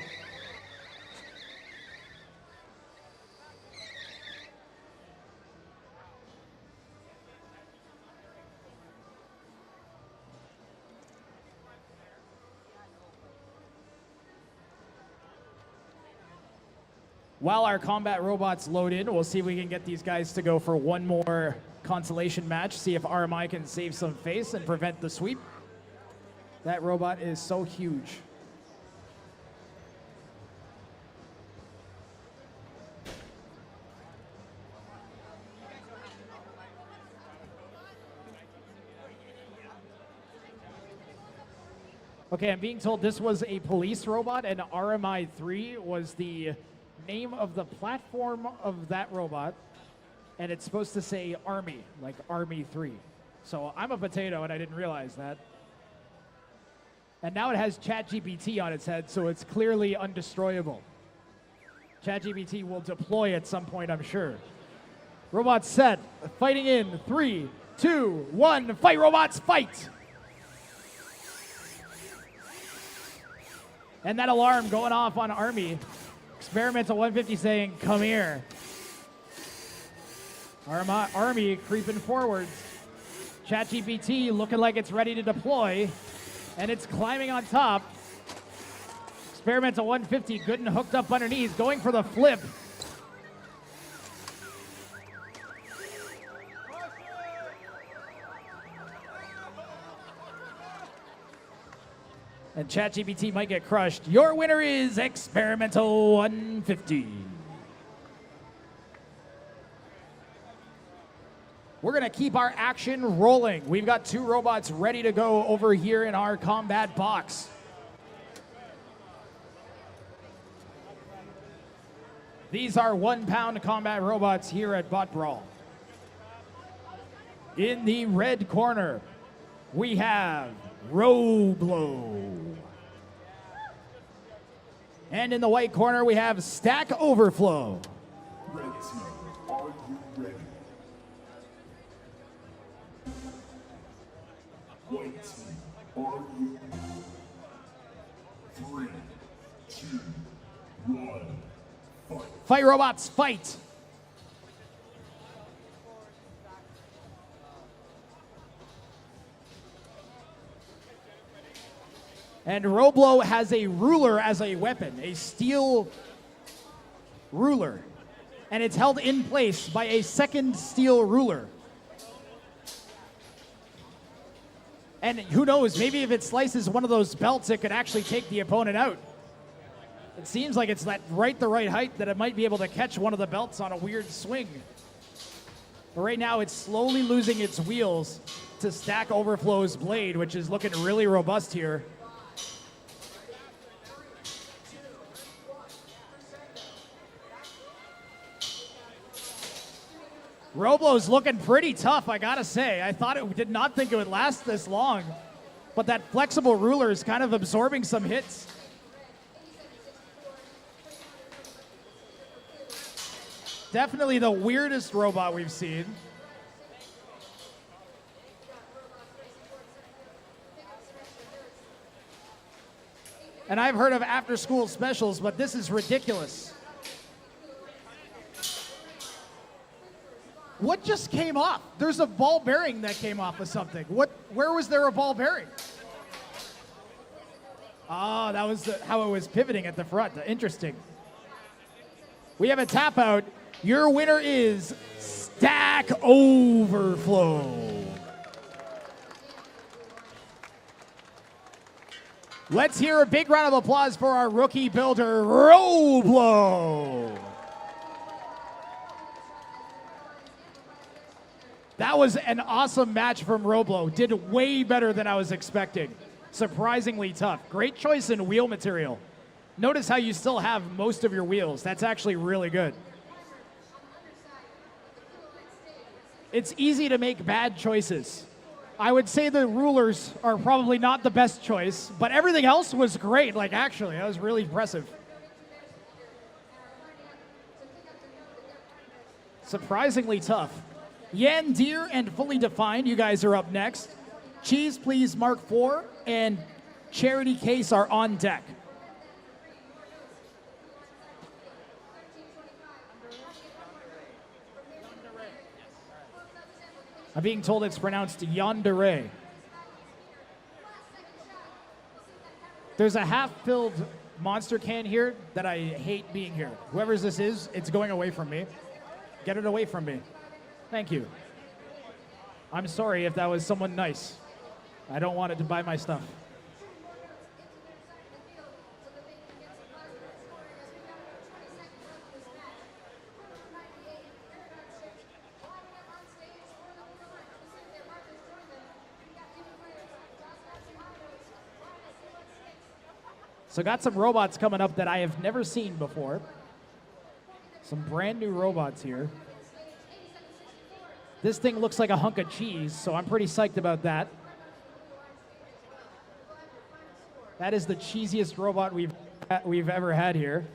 While our combat robots load in, we'll see if we can get these guys to go for one more consolation match, see if RMI can save some face and prevent the sweep. That robot is so huge. Okay, I'm being told this was a police robot, and RMI 3 was the name of the platform of that robot, and it's supposed to say Army, like Army 3. So I'm a potato, and I didn't realize that. And now it has ChatGPT on its head, so it's clearly undestroyable. ChatGPT will deploy at some point, I'm sure. Robots set, fighting in 3, 2, 1, fight robots, fight! And that alarm going off on Army. Experimental 150 saying, come here. Army creeping forwards. ChatGPT looking like it's ready to deploy, and it's climbing on top. Experimental 150 good and hooked up underneath, going for the flip. And ChatGPT might get crushed. Your winner is Experimental 150. We're gonna keep our action rolling. We've got 2 robots ready to go over here in our combat box. These are 1-pound combat robots here at BotBrawl. In the red corner, we have Roblow. And in the white corner, we have Stack Overflow. Red team, are you ready? White team, are you ready? 3, 2, 1, fight. Fight robots, fight! And Roblow has a ruler as a weapon, a steel ruler. And it's held in place by a second steel ruler. And who knows, maybe if it slices one of those belts, it could actually take the opponent out. It seems like it's the right height that it might be able to catch one of the belts on a weird swing. But right now, it's slowly losing its wheels to Stack Overflow's blade, which is looking really robust here. Roblow's looking pretty tough, I gotta say. I did not think it would last this long, but that flexible ruler is kind of absorbing some hits. Definitely the weirdest robot we've seen. And I've heard of after-school specials, but this is ridiculous. What just came off? There's a ball bearing that came off of something. Where was there a ball bearing? Oh, that was how it was pivoting at the front. Interesting. We have a tap out. Your winner is Stack Overflow. Let's hear a big round of applause for our rookie builder, Roblow. That was an awesome match from Roblow. Did way better than I was expecting. Surprisingly tough. Great choice in wheel material. Notice how you still have most of your wheels. That's actually really good. It's easy to make bad choices. I would say the rulers are probably not the best choice, but everything else was great. Like, actually, that was really impressive. Surprisingly tough. Yandere and Fully Defined, you guys are up next. Cheese Please Mark IV and Charity Case are on deck. I'm being told it's pronounced Yandere. There's a half-filled monster can here that I hate being here. Whoever's this is, it's going away from me. Get it away from me. Thank you. I'm sorry if that was someone nice. I don't want it to buy my stuff. So got some robots coming up that I have never seen before. Some brand new robots here. This thing looks like a hunk of cheese, so I'm pretty psyched about that. That is the cheesiest robot we've ever had here.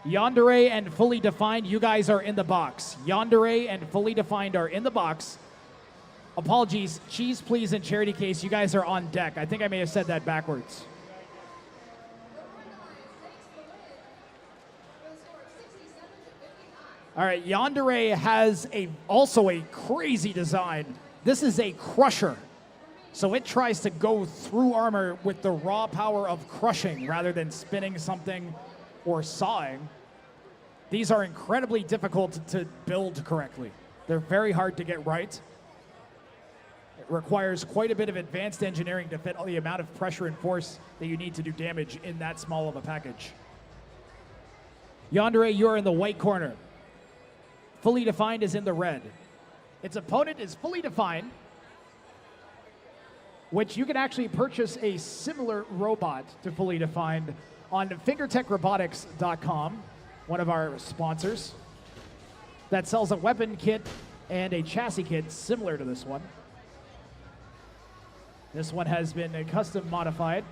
Yandere and Fully Defined, you guys are in the box. Yandere and Fully Defined are in the box. Apologies, Cheese Please and Charity Case, you guys are on deck. I think I may have said that backwards. All right, Yandere has also a crazy design. This is a crusher. So it tries to go through armor with the raw power of crushing rather than spinning something or sawing. These are incredibly difficult to build correctly. They're very hard to get right. It requires quite a bit of advanced engineering to fit all the amount of pressure and force that you need to do damage in that small of a package. Yandere, you're in the white corner. Fully Defined is in the red. Its opponent is Fully Defined, which you can actually purchase a similar robot to Fully Defined on fingertechrobotics.com, one of our sponsors, that sells a weapon kit and a chassis kit similar to this one. This one has been custom modified.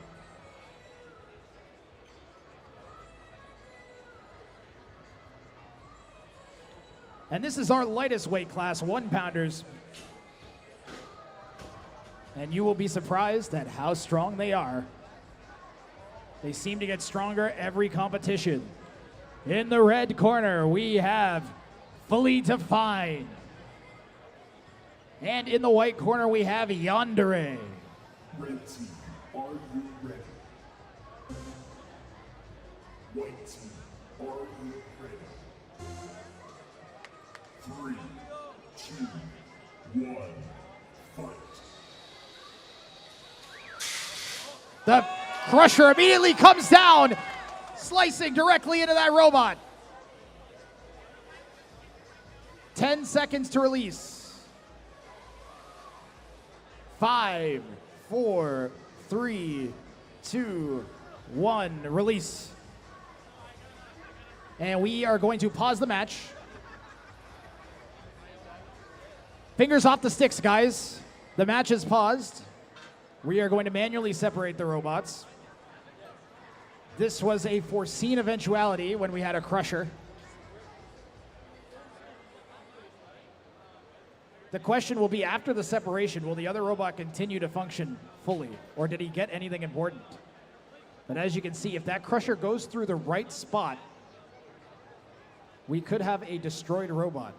And this is our lightest weight class, 1-pounders. And you will be surprised at how strong they are. They seem to get stronger every competition. In the red corner, we have Fully Defined. And in the white corner, we have Yandere. Red team, are you ready? White team, are you ready? 3, 2, 1, fight. The Crusher immediately comes down, slicing directly into that robot. 10 seconds to release. 5, 4, 3, 2, 1, release. And we are going to pause the match. Fingers off the sticks, guys. The match is paused. We are going to manually separate the robots. This was a foreseen eventuality when we had a Crusher. The question will be, after the separation, will the other robot continue to function fully, or did he get anything important? But as you can see, if that Crusher goes through the right spot, we could have a destroyed robot.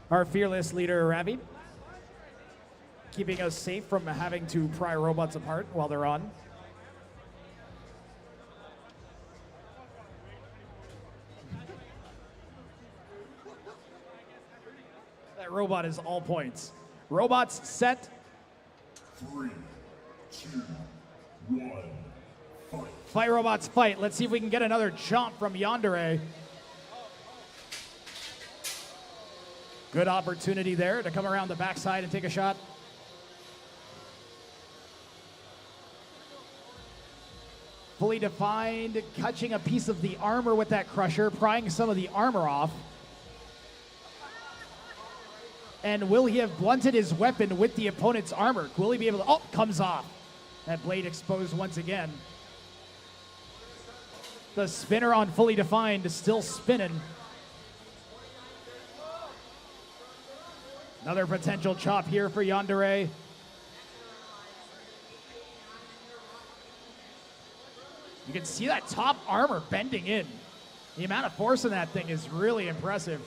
Our fearless leader, Ravi, keeping us safe from having to pry robots apart while they're on. That robot is all points. Robots set. 3, 2, 1, fight. Fight, robots, fight. Let's see if we can get another chomp from Yandere. Good opportunity there to come around the backside and take a shot. Fully defined, catching a piece of the armor with that Crusher, prying some of the armor off. And will he have blunted his weapon with the opponent's armor? Will he be able to, oh, comes off. That blade exposed once again. The spinner on Fully Defined is still spinning. Another potential chop here for Yandere. You can see that top armor bending in. The amount of force in that thing is really impressive.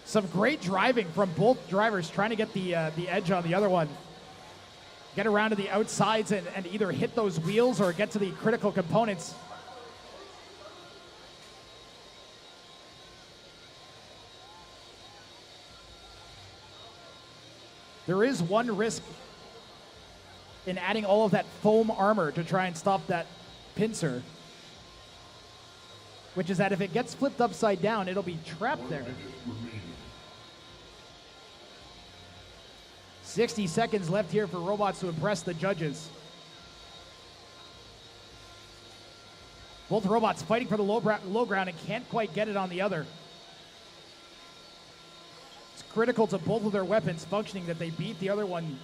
Some great driving from both drivers, trying to get the edge on the other one. Get around to the outsides and either hit those wheels or get to the critical components. There is one risk in adding all of that foam armor to try and stop that pincer, which is that if it gets flipped upside down, it'll be trapped there. 60 seconds left here for robots to impress the judges. Both robots fighting for the low ground and can't quite get it on the other. It's critical to both of their weapons functioning that they beat the other one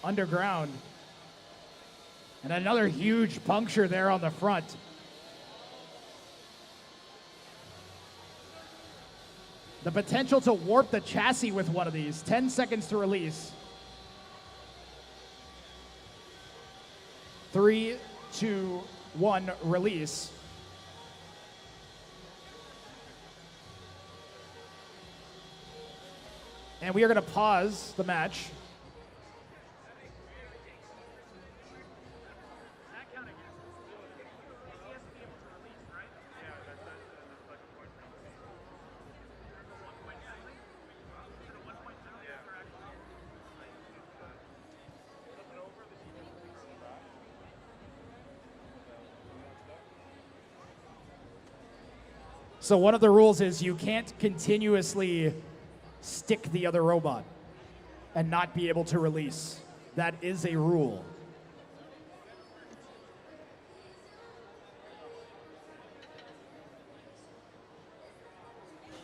underground. And another huge puncture there on the front. The potential to warp the chassis with one of these. 10 seconds to release. 3, 2, 1, release. And we are going to pause the match. So one of the rules is you can't continuously stick the other robot and not be able to release. That is a rule.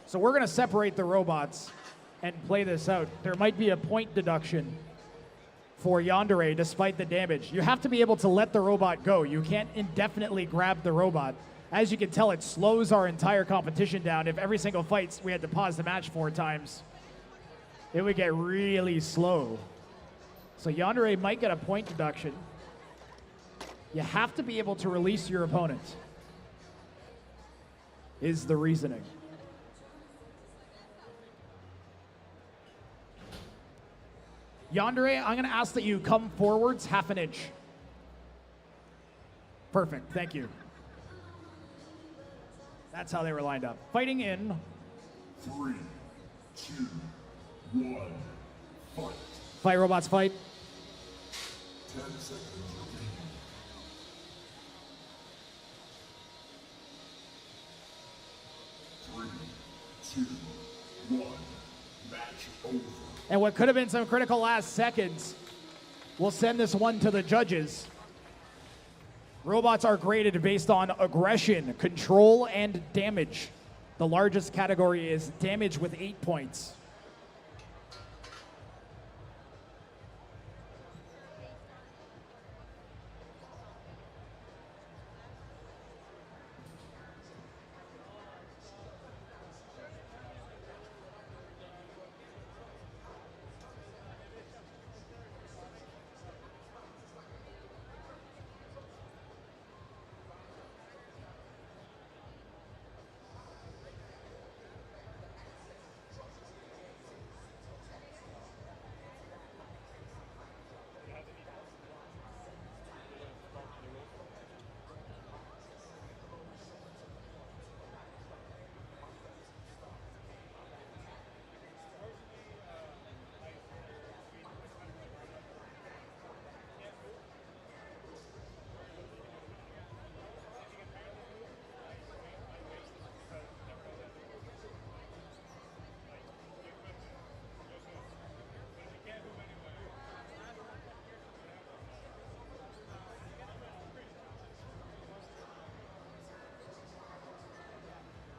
So we're going to separate the robots and play this out. There might be a point deduction for Yandere despite the damage. You have to be able to let the robot go. You can't indefinitely grab the robot. As you can tell, it slows our entire competition down. If every single fight we had to pause the match 4 times, it would get really slow. So Yandere might get a point deduction. You have to be able to release your opponent, is the reasoning. Yandere, I'm going to ask that you come forwards 1/2 inch. Perfect, thank you. That's how they were lined up. Fighting in 3, 2, 1, fight. Fight, robots, fight. 10 seconds remaining. 3, 2, 1, match over. And what could have been some critical last seconds, we'll send this one to the judges. Robots are graded based on aggression, control, and damage. The largest category is damage with 8 points.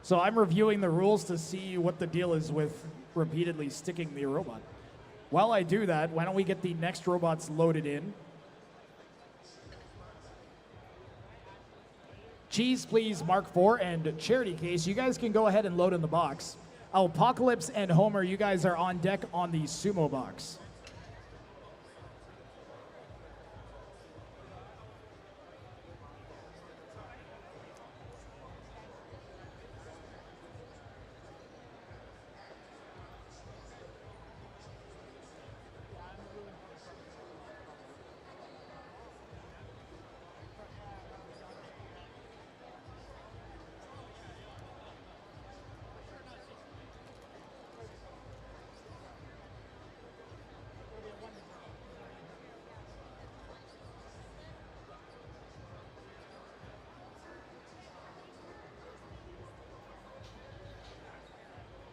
So I'm reviewing the rules to see what the deal is with repeatedly sticking the robot. While I do that, why don't we get the next robots loaded in? Cheese, please, Mark IV, and Charity Case. You guys can go ahead and load in the box. Apocalypse and Homer, you guys are on deck on the Sumo box.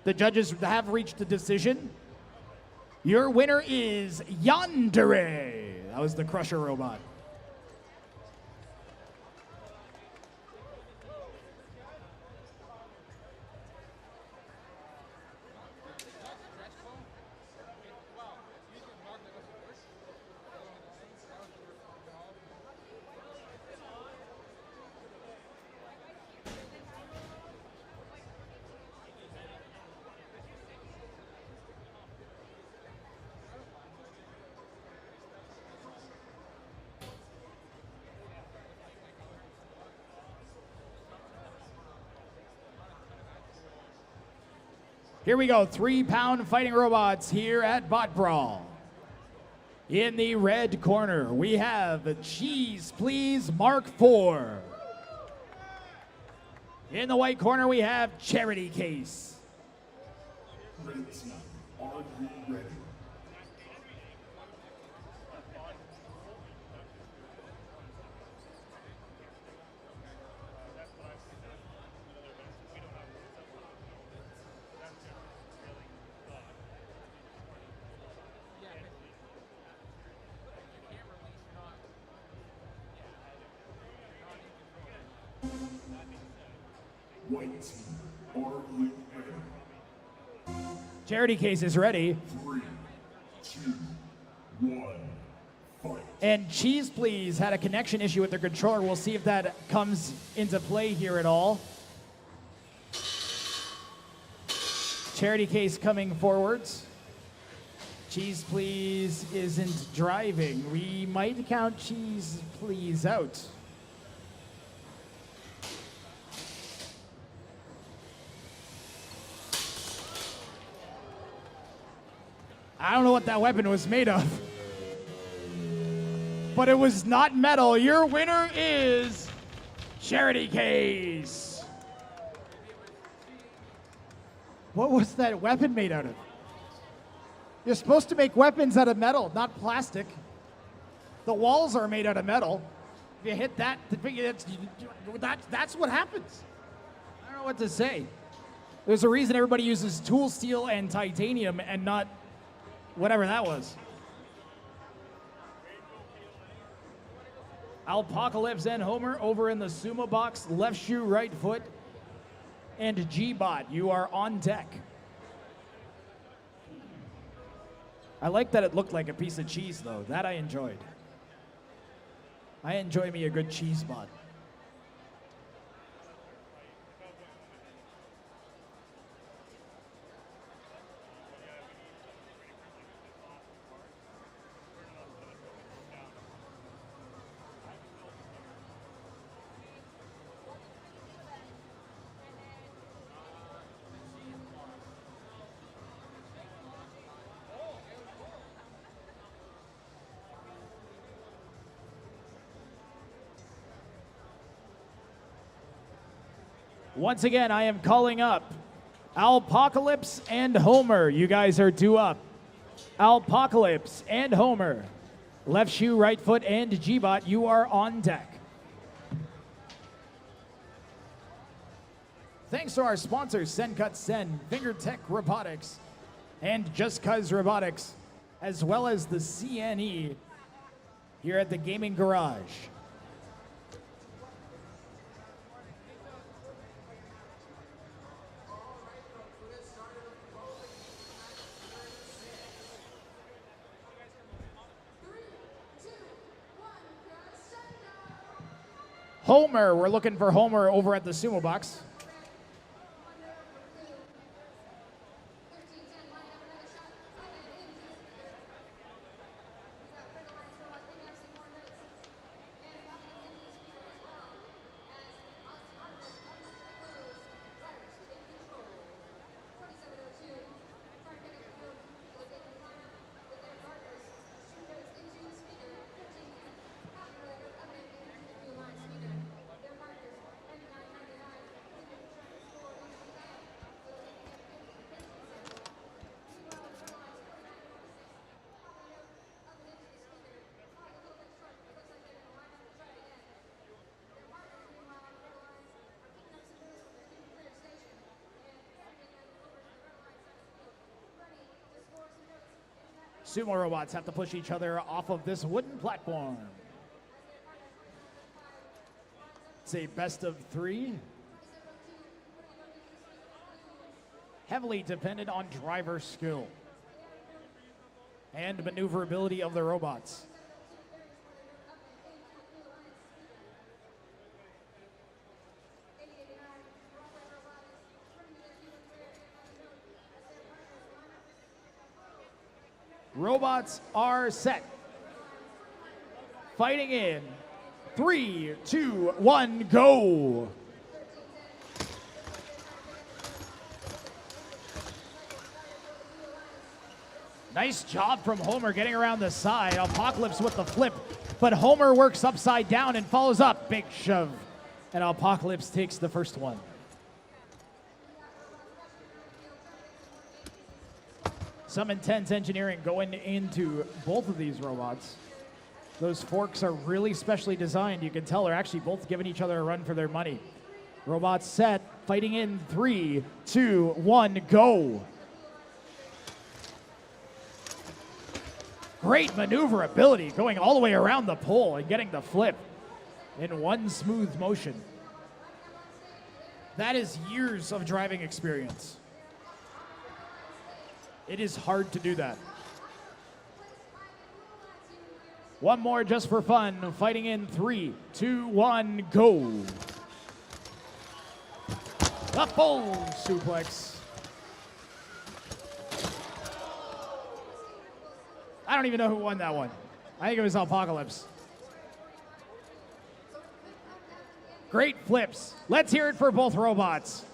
The judges have reached a decision. Your winner is Yandere. That was the Crusher robot. Here we go, 3-pound fighting robots here at BotBrawl. In the red corner, we have Cheese, Please, Mark IV. In the white corner, we have Charity Case. Red team, are you ready? White team, are you ready? Charity Case is ready. 3, 2, 1, fight. And Cheese Please had a connection issue with their controller. We'll see if that comes into play here at all. Charity Case coming forwards. Cheese Please isn't driving. We might count Cheese Please out. I don't know what that weapon was made of, but it was not metal. Your winner is Charity Case. What was that weapon made out of? You're supposed to make weapons out of metal, not plastic. The walls are made out of metal. If you hit that, that's what happens. I don't know what to say. There's a reason everybody uses tool steel and titanium and not whatever that was. Alpocalypse and Homer over in the Sumo box, left shoe, right foot. And Gbot, you are on deck. I like that it looked like a piece of cheese, though. That I enjoyed. I enjoy me a good cheese bot. Once again, I am calling up Alpocalypse and Homer. You guys are due up. Alpocalypse and Homer. Left shoe, right foot, and Gbot, you are on deck. Thanks to our sponsors, SendCut Send, FingerTech Robotics, and Just Cuz Robotics, as well as the CNE here at the Gaming Garage. Homer, we're looking for Homer over at the Sumo box. Sumo robots have to push each other off of this wooden platform. It's a best of 3. Heavily dependent on driver skill and maneuverability of the robots. Robots are set. Fighting in 3, 2, 1, go. Nice job from Homer getting around the side. Apocalypse with the flip, but Homer works upside down and follows up. Big shove. And Apocalypse takes the first one. Some intense engineering going into both of these robots. Those forks are really specially designed. You can tell they're actually both giving each other a run for their money. Robots set, fighting in 3, 2, 1, go. Great maneuverability, going all the way around the pole and getting the flip in one smooth motion. That is years of driving experience. It is hard to do that. One more just for fun. Fighting in 3, 2, 1, go. A full suplex. I don't even know who won that one. I think it was Apocalypse. Great flips. Let's hear it for both robots.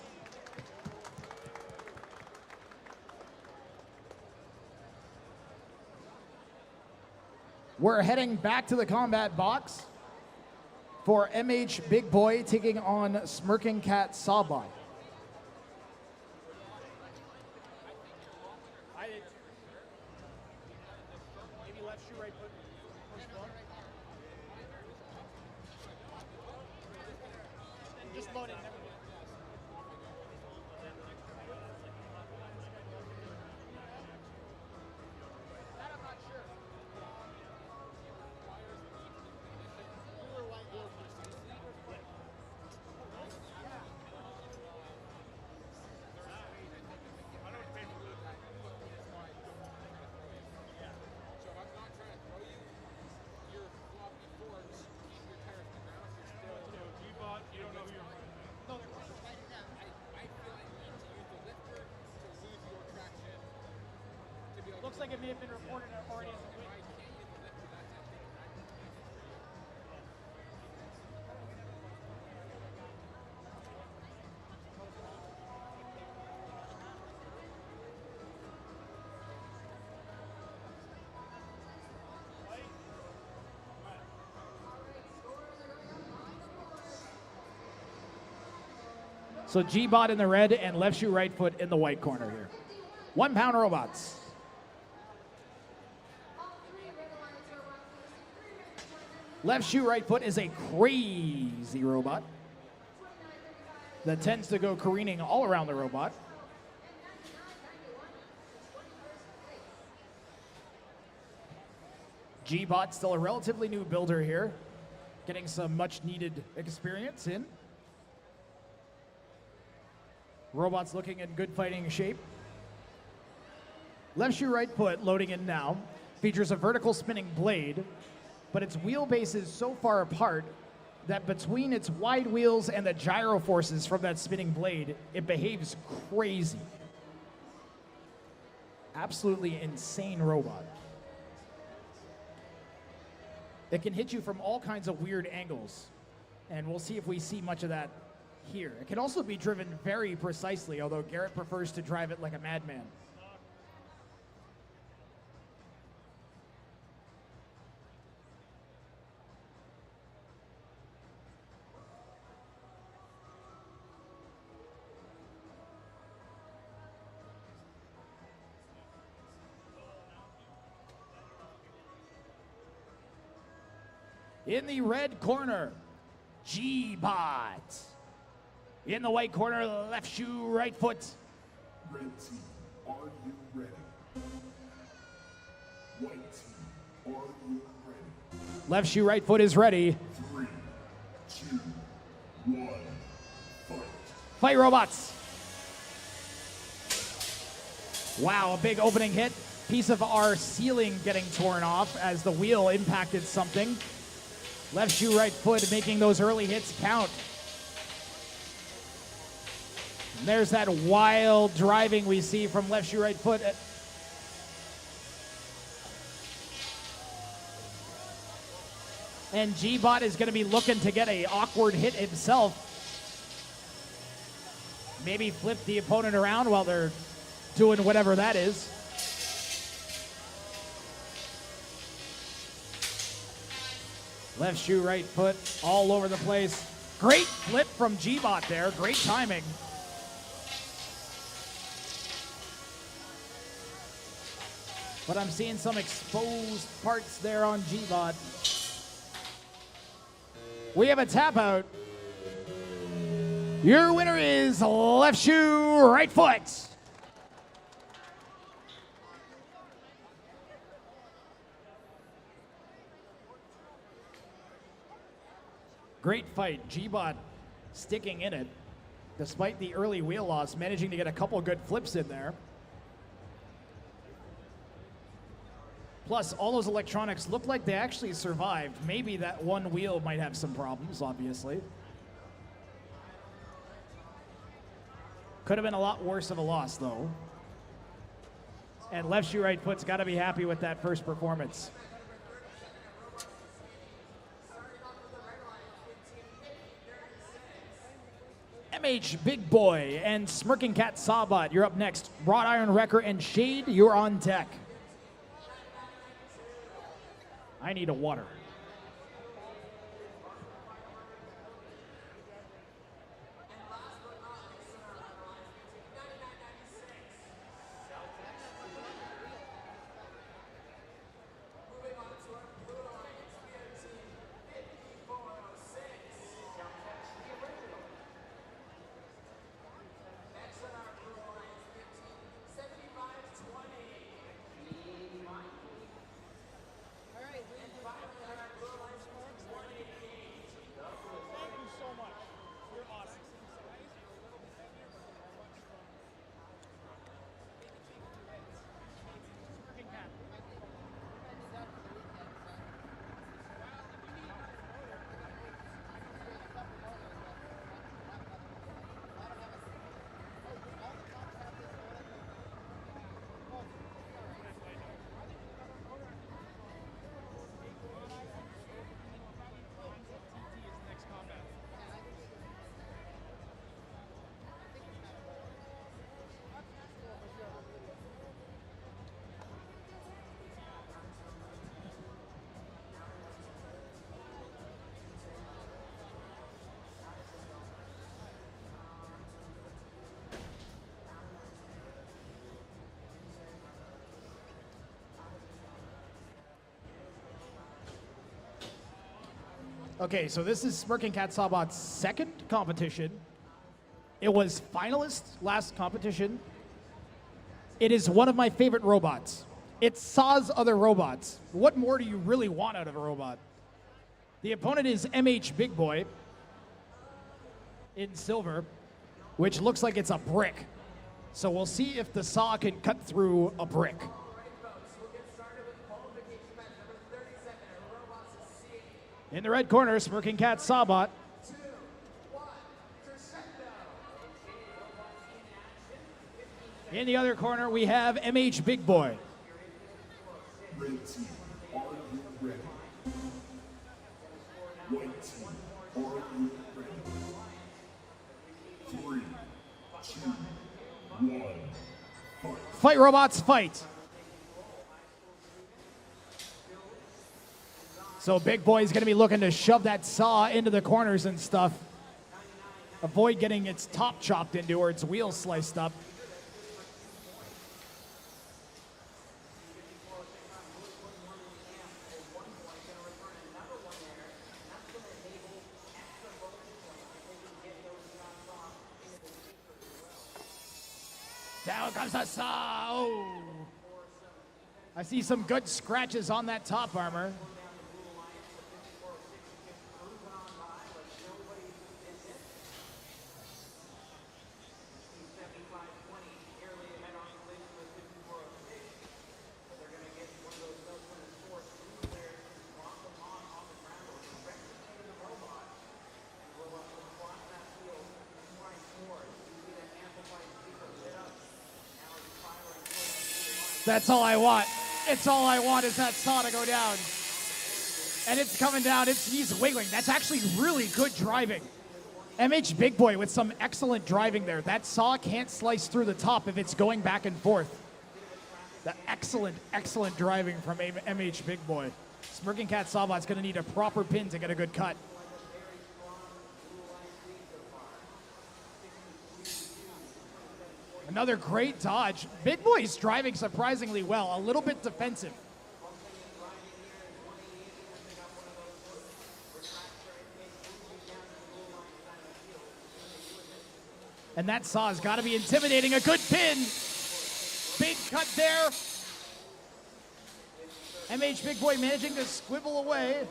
We're heading back to the combat box for MH Big Boy taking on Smirking Cat Sawbot. Maybe left shoe, right foot. And just load it. That I'm not sure. Looks like it may have been reported already as a win. So Gbot in the red and left shoe, right foot in the white corner here. 1 pound robots. Left shoe, right foot is a crazy robot that tends to go careening all around the robot. Gbot, still a relatively new builder here, getting some much needed experience in. Robot's looking in good fighting shape. Left shoe, right foot loading in now. Features a vertical spinning blade, but its wheelbase is so far apart that between its wide wheels and the gyro forces from that spinning blade, it behaves crazy. Absolutely insane robot. It can hit you from all kinds of weird angles, and we'll see if we see much of that here. It can also be driven very precisely, although Garrett prefers to drive it like a madman. In the red corner, Gbot. In the white corner, left shoe, right foot. Red team, are you ready? White team, are you ready? Left shoe, right foot is ready. 3, 2, 1, fight. Fight, robots. Wow, a big opening hit. Piece of our ceiling getting torn off as the wheel impacted something. Left shoe, right foot, making those early hits count. And there's that wild driving we see from left shoe, right foot. And Gbot is going to be looking to get an awkward hit himself. Maybe flip the opponent around while they're doing whatever that is. Left shoe, right foot, all over the place. Great flip from Gbot there. Great timing. But I'm seeing some exposed parts there on Gbot. We have a tap out. Your winner is left shoe, right foot. Great fight. Gbot sticking in it. Despite the early wheel loss, managing to get a couple good flips in there. Plus, all those electronics look like they actually survived. Maybe that one wheel might have some problems, obviously. Could have been a lot worse of a loss, though. And left shoe, right foot's got to be happy with that first performance. MH Big Boy and Smirking Cat Sawbot, you're up next. Wrought Iron Wrecker and Shade, you're on deck. I need a water. Okay, so this is Smirking Cat Sawbot's second competition. It was finalist last competition. It is one of my favorite robots. It saws other robots. What more do you really want out of a robot? The opponent is MH Big Boy in silver, which looks like it's a brick. So we'll see if the saw can cut through a brick. In the red corner, Smirking Cat Sawbot. In the other corner, we have MH Big Boy. Red team, are you ready? White team, are you ready? 3, 2, 1, fight. Fight, robots, fight. So Big Boy's gonna be looking to shove that saw into the corners and stuff. Avoid getting its top chopped into or its wheels sliced up. Down comes the saw. Oh. I see some good scratches on that top armor. That's all I want. It's all I want is that saw to go down. And it's coming down. He's wiggling. That's actually really good driving. MH Big Boy with some excellent driving there. That saw can't slice through the top if it's going back and forth. The excellent, excellent driving from MH Big Boy. Smirking Cat Sawbot's going to need a proper pin to get a good cut. Another great dodge. Big Boy's driving surprisingly well, a little bit defensive. And that saw has got to be intimidating. A good pin. Big cut there. MH Big Boy managing to squivel away.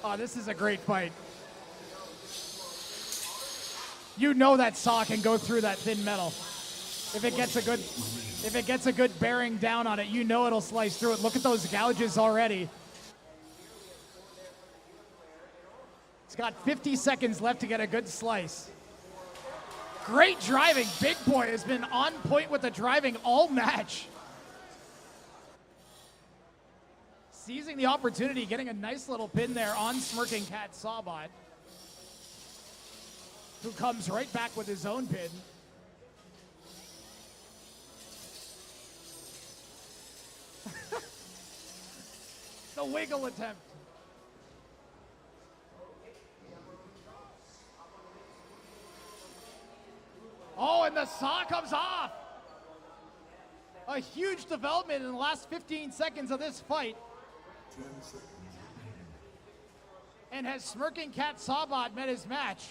Oh, this is a great fight. You know that saw can go through that thin metal. If it gets a good bearing down on it, you know it'll slice through it. Look at those gouges already. It's got 50 seconds left to get a good slice. Great driving. Big Boy has been on point with the driving all match. Seizing the opportunity, getting a nice little pin there on Smirking Cat Sawbot, who comes right back with his own pin. The wiggle attempt. Oh, and the saw comes off. A huge development in the last 15 seconds of this fight. 10 seconds. And has Smirking Cat Sawbot met his match?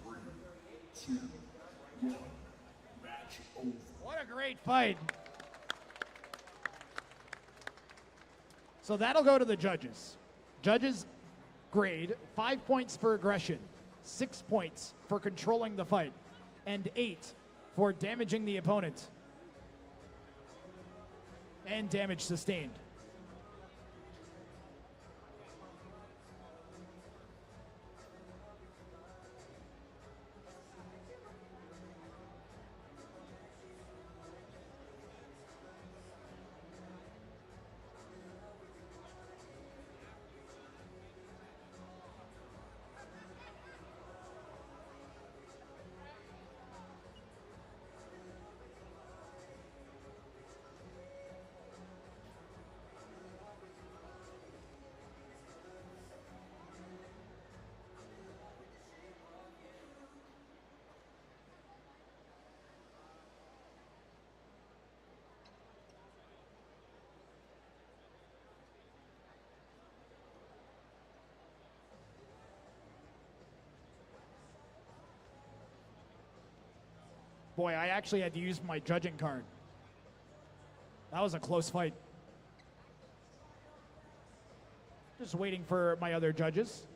3, 2, 1. Match over. What a great fight. So that'll go to the judges. Judges grade 5 points for aggression, 6 points for controlling the fight, and 8 for damaging the opponent and damage sustained. Boy, I actually had to use my judging card. That was a close fight. Just waiting for my other judges.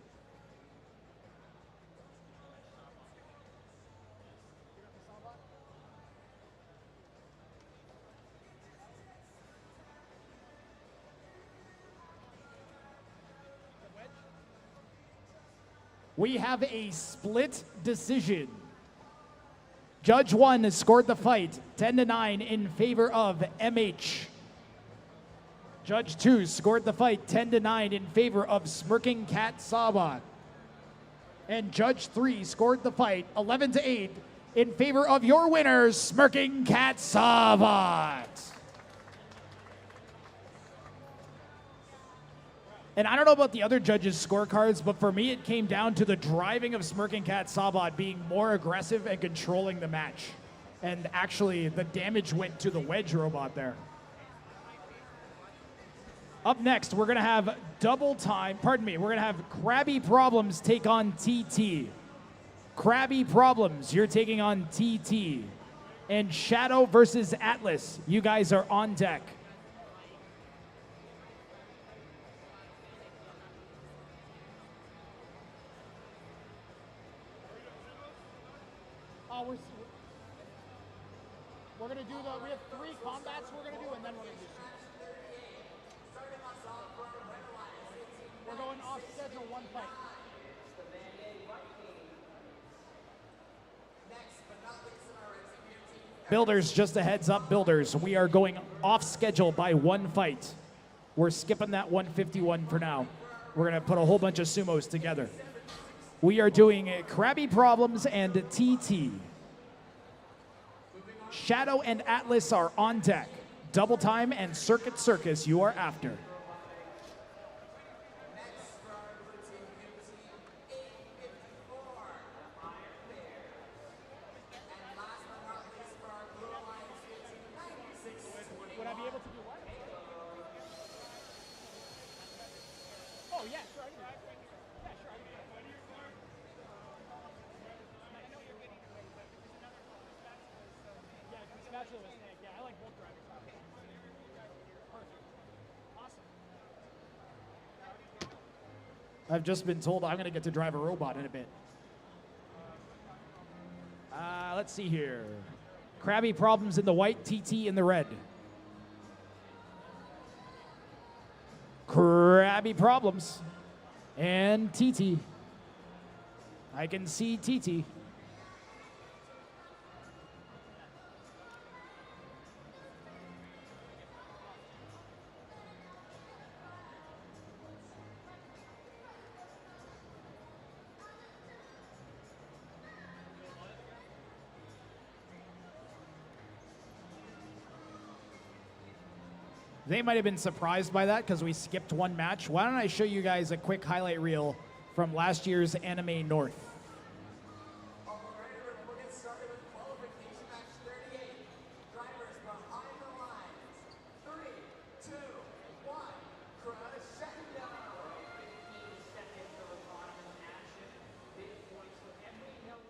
We have a split decision. Judge 1 has scored the fight 10-9 in favor of MH. Judge 2 scored the fight 10-9 in favor of Smirking Cat Sawbot. And Judge 3 scored the fight 11-8 in favor of your winners, Smirking Cat Sawbot. And I don't know about the other judges' scorecards, but for me it came down to the driving of Smirking Cat Sawbot being more aggressive and controlling the match. And actually, the damage went to the wedge robot there. Up next, we're going to have we're going to have Krabby Problems take on TT. Krabby Problems, you're taking on TT. And Shadow versus Atlas, you guys are on deck. We're going to do we have 3 combats we're going to do, and then we're going to do We're going off schedule 1 fight. Builders, just a heads up, builders, we are going off schedule by 1 fight. We're skipping that 151 for now. We're going to put a whole bunch of sumos together. We are doing Krabby Problems and TT. Shadow and Atlas are on deck. Double Time and Circus, you are after. Would I be able to do what? Oh, yeah, sure. Yeah, sure. Spatula was snake. Yeah, I like both drivers. Perfect. Awesome. I've just been told I'm going to get to drive a robot in a bit. Let's see here. Krabby problems in the white, TT in the red. Krabby problems. And TT. I can see TT. They might have been surprised by that because we skipped one match. Why don't I show you guys a quick highlight reel from last year's Anime North. We'll get started with qualification match 38. Drivers behind the lines. 3, 2, 1. Crescendo. 15 seconds to the bottom of the action. Big points for every hill.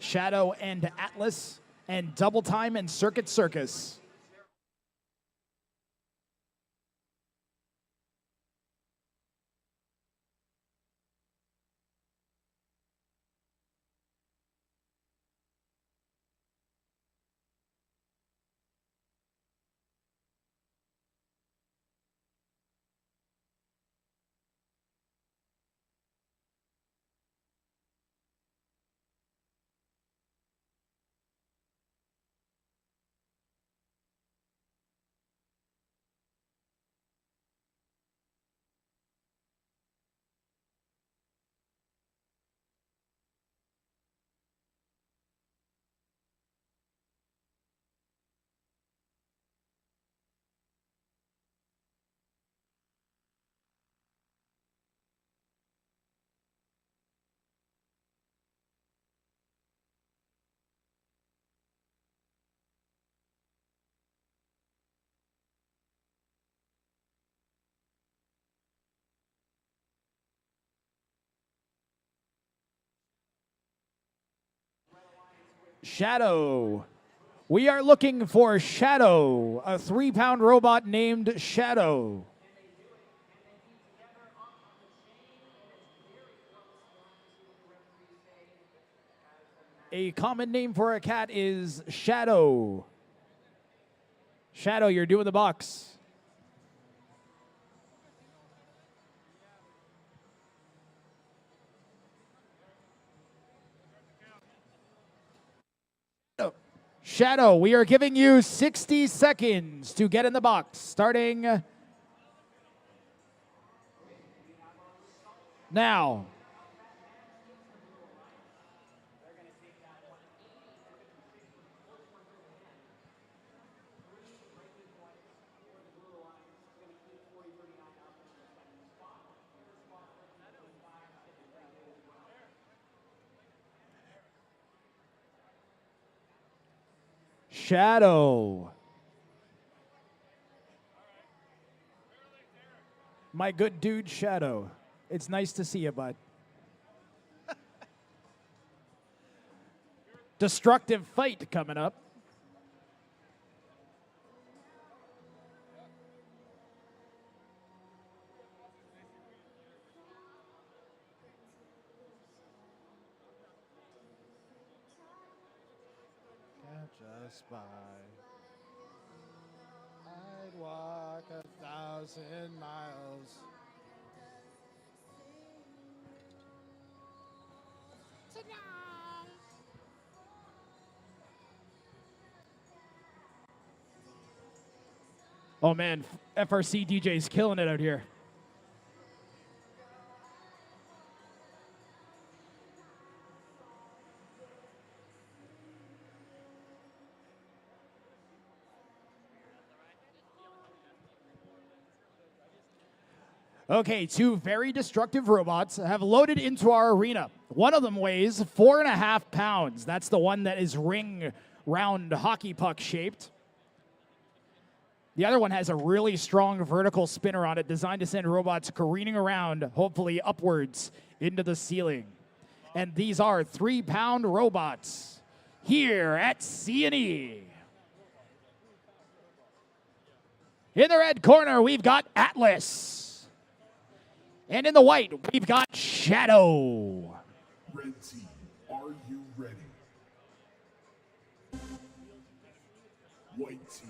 Shadow and Atlas, and Double Time and Circus. Shadow. We are looking for Shadow, a 3-pound robot named Shadow. A common name for a cat is Shadow. Shadow, you're doing the box. Shadow, we are giving you 60 seconds to get in the box, starting now. Shadow. My good dude, Shadow. It's nice to see you, bud. Destructive fight coming up. Catch us by. I'd walk 1,000 miles. Oh man, FRC DJ's killing it out here. Okay, two very destructive robots have loaded into our arena. One of them weighs 4.5 pounds. That's the one that is ring round hockey puck shaped. The other one has a really strong vertical spinner on it designed to send robots careening around, hopefully upwards into the ceiling. And these are 3-pound robots here at CNE. In the red corner, we've got Atlas. And in the white, we've got Shadow. Red team, are you ready? White team,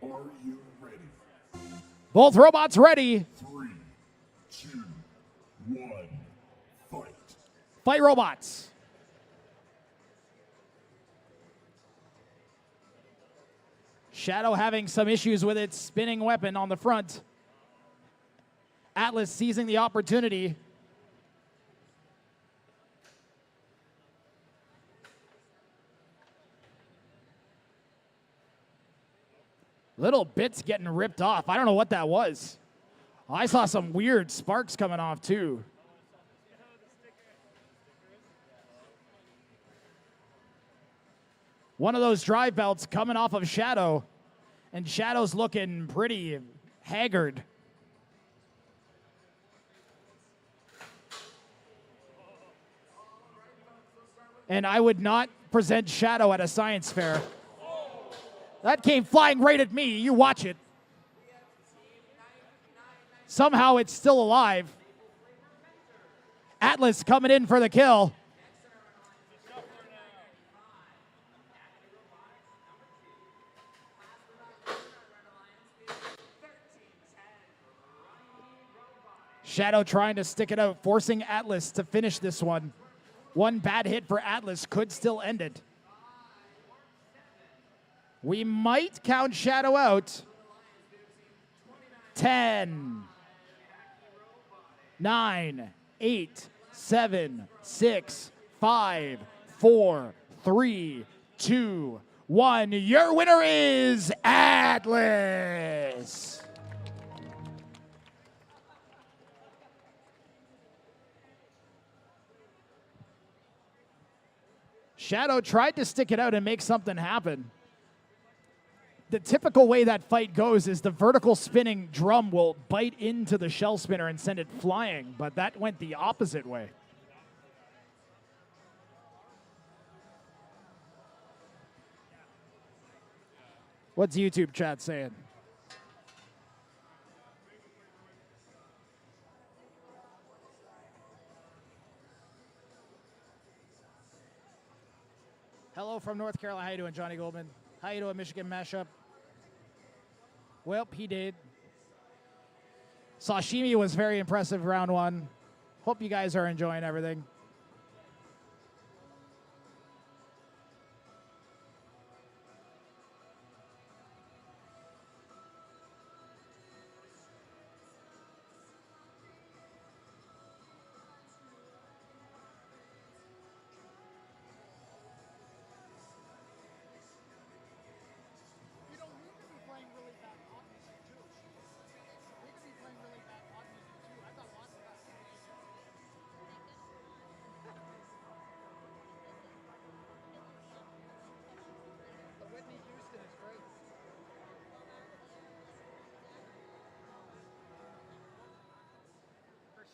are you ready? Both robots ready. 3, 2, 1, fight. Fight robots. Shadow having some issues with its spinning weapon on the front. Atlas seizing the opportunity. Little bits getting ripped off. I don't know what that was. I saw some weird sparks coming off too. One of those drive belts coming off of Shadow, and Shadow's looking pretty haggard. And I would not present Shadow at a science fair. That came flying right at me. You watch it. Somehow it's still alive. Atlas coming in for the kill. Shadow trying to stick it out, forcing Atlas to finish this one. One bad hit for Atlas could still end it. We might count Shadow out. 10, 9, 8, 7, 6, 5, 4, 3, 2, 1. Your winner is Atlas. Shadow tried to stick it out and make something happen. The typical way that fight goes is the vertical spinning drum will bite into the shell spinner and send it flying, but that went the opposite way. What's YouTube chat saying? Hello from North Carolina. How you doing, Johnny Goldman? How you doing, Michigan Mashup? Well, he did. Sashimi was very impressive round one. Hope you guys are enjoying everything.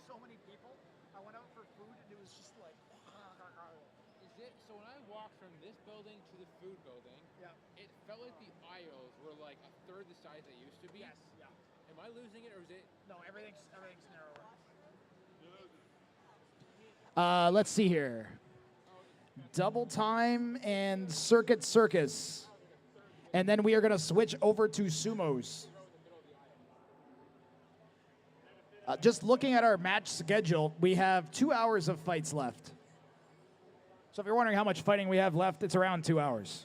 So many people. I went out for food and it was just like. Is it so? When I walked from this building to the food building, it felt like the aisles were like a third the size they used to be. Yes. Yeah. Am I losing it or is it? No, everything's narrower. Let's see here. Double time and Circus. And then we are going to switch over to Sumos. Just looking at our match schedule, we have 2 hours of fights left. So if you're wondering how much fighting we have left, it's around 2 hours.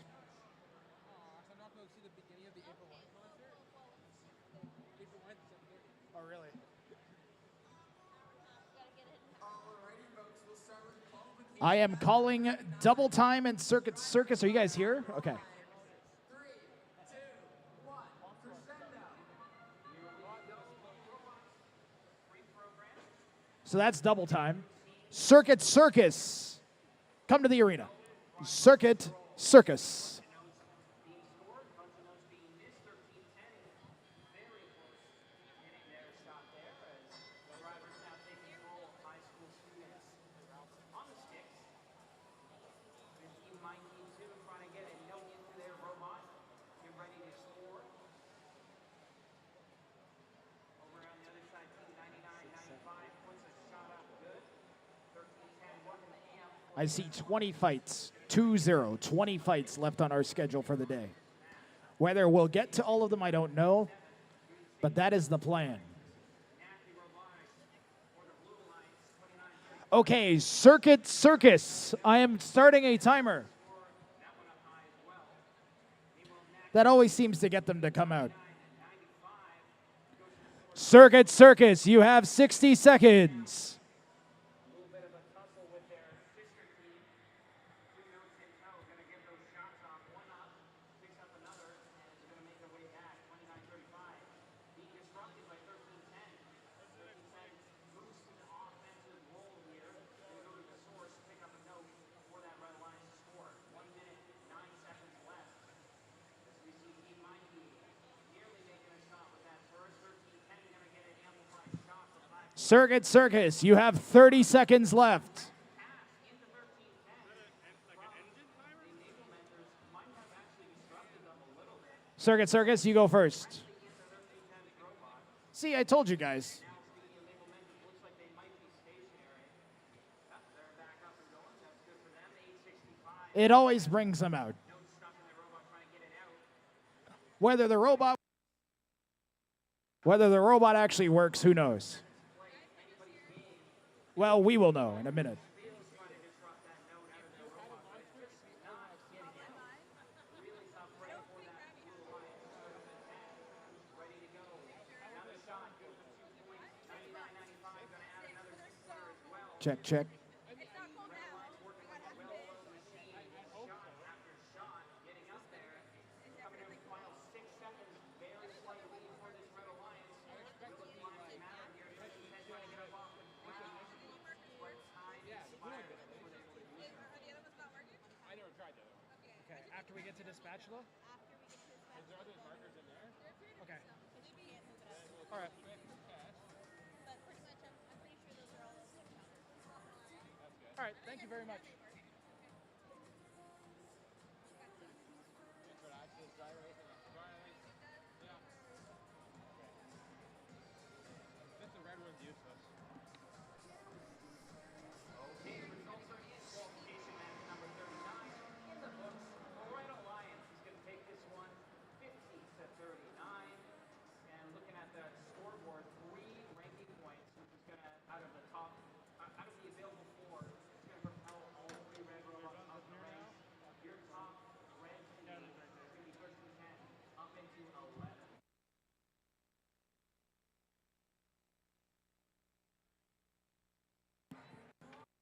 I am calling double time and Circus. Are you guys here? Okay. So that's double time. Circus. Come to the arena. Circus. I see 20 fights, 2-0, 20 fights left on our schedule for the day. Whether we'll get to all of them, I don't know, but that is the plan. Okay, Circus. I am starting a timer. That always seems to get them to come out. Circus, you have 60 seconds. Circus, you have 30 seconds left. Circus, you go first. See, I told you guys. It always brings them out. Whether the robot actually works, who knows? Well, we will know in a minute. Check. After we get to the spatula? Is there other markers in there? Okay. All right. All right, thank you very much. The red one's useless.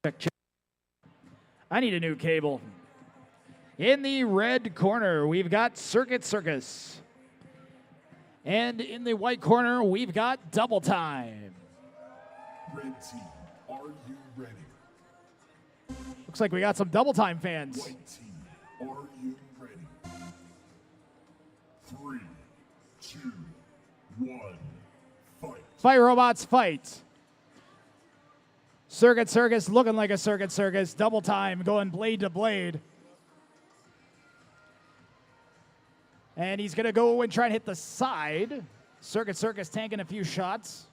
Check. I need a new cable. In the red corner, we've got Circus. And in the white corner, we've got Double Time. Red team, are you ready? Looks like we got some Double Time fans. White team, are you ready? 3, 2, 1, fight. Fight, robots, fight. Circus looking like a Circus. Double Time going blade to blade. And he's going to go and try and hit the side. Circus tanking a few shots.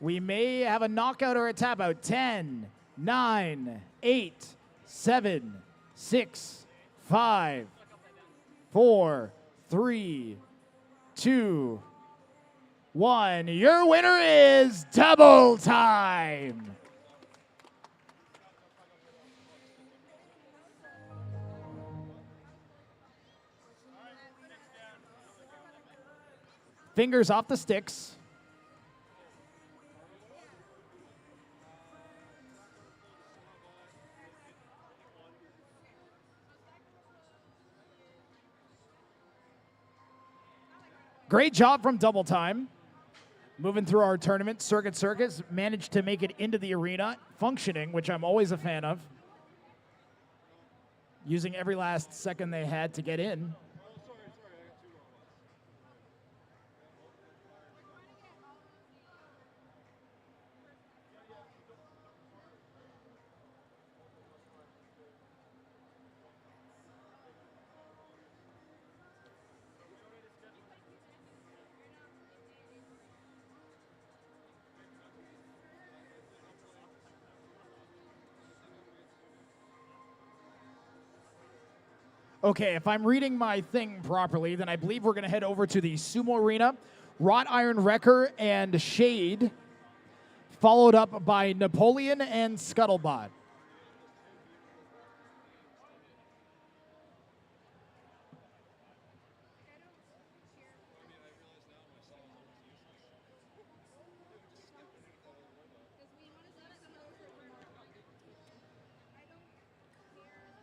We may have a knockout or a tap out. 10, 9, 8, 7, 6, 5, 4, 3, 2, 1. Your winner is Double Time. Fingers off the sticks. Great job from Double Time. Moving through our tournament, Circus managed to make it into the arena, functioning, which I'm always a fan of. Using every last second they had to get in. Okay, if I'm reading my thing properly, then I believe we're going to head over to the Sumo Arena. Wrought Iron Wrecker and Shade, followed up by Napoleon and Scuttlebot.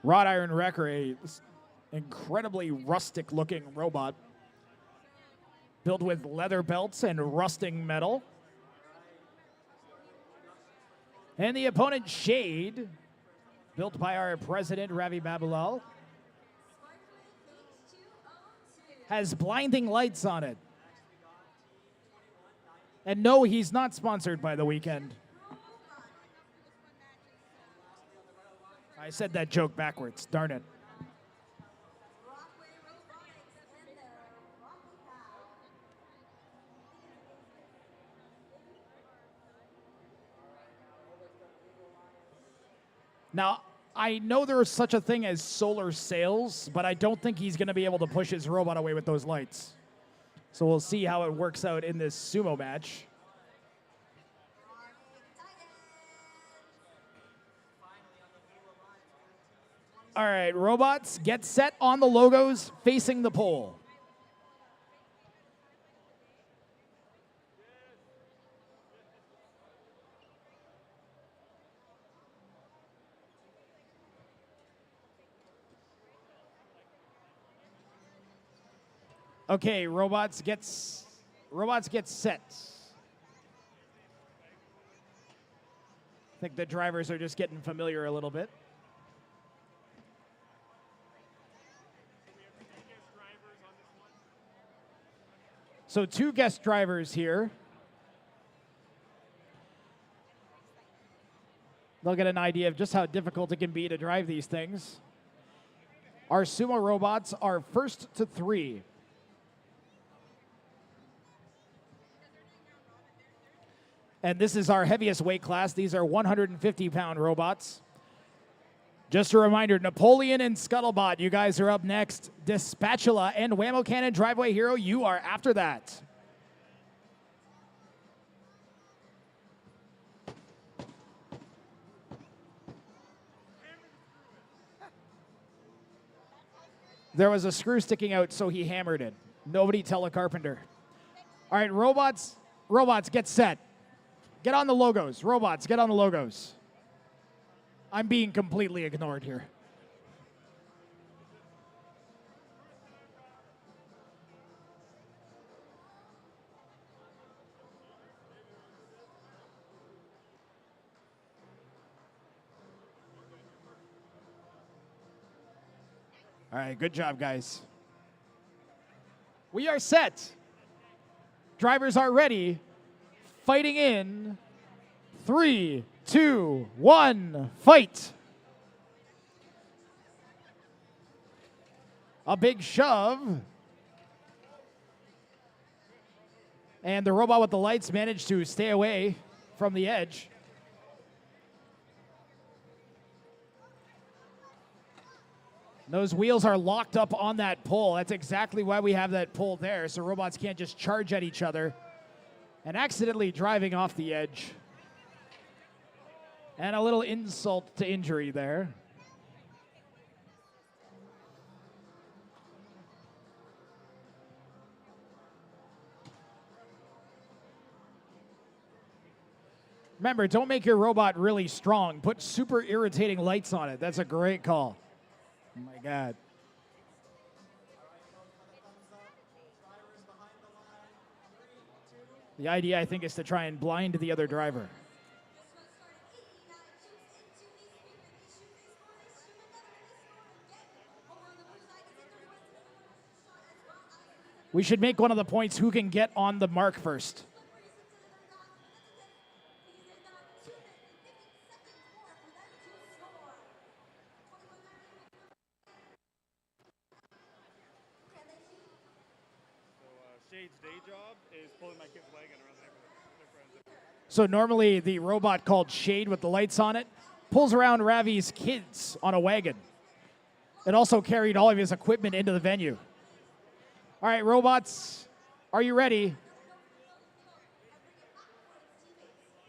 Wrought Iron Wrecker, a incredibly rustic looking robot built with leather belts and rusting metal. And the opponent Shade, built by our president Ravi Babulal, has blinding lights on it. And no, he's not sponsored by the weekend. I said that joke backwards, darn it. Now, I know there's such a thing as solar sails, but I don't think he's going to be able to push his robot away with those lights. So we'll see how it works out in this sumo match. All right, robots, get set on the logos facing the pole. Okay, robots get set. I think the drivers are just getting familiar a little bit. So 2 guest drivers here. They'll get an idea of just how difficult it can be to drive these things. Our sumo robots are first to 3. And this is our heaviest weight class. These are 150-pound robots. Just a reminder, Napoleon and Scuttlebot, you guys are up next. Spatula and Whammo Cannon Driveway Hero, you are after that. There was a screw sticking out, so he hammered it. Nobody tell a carpenter. All right, robots, get set. Get on the logos. Robots, get on the logos. I'm being completely ignored here. All right, good job, guys. We are set. Drivers are ready. Fighting in 3, 2, 1, fight. A big shove. And the robot with the lights managed to stay away from the edge. Those wheels are locked up on that pole. That's exactly why we have that pole there, so robots can't just charge at each other. And accidentally driving off the edge. And a little insult to injury there. Remember, don't make your robot really strong. Put super irritating lights on it. That's a great call. Oh my God. The idea, I think, is to try and blind the other driver. We should make one of the points who can get on the mark first. Shade's day job is pulling my kid's wagon around the neighborhood. Their friends. So normally the robot called Shade with the lights on it pulls around Ravi's kids on a wagon. It also carried all of his equipment into the venue. All right, robots, are you ready?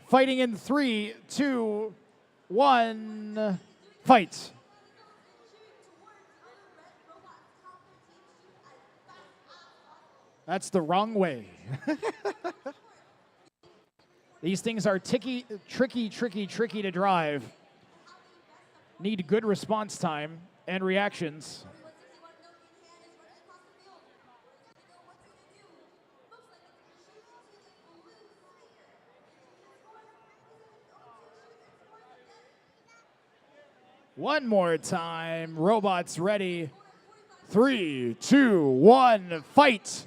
Fighting in 3, 2, 1, fight. That's the wrong way. These things are tricky to drive. Need good response time and reactions. One more time. Robots ready. 3, 2, 1, fight.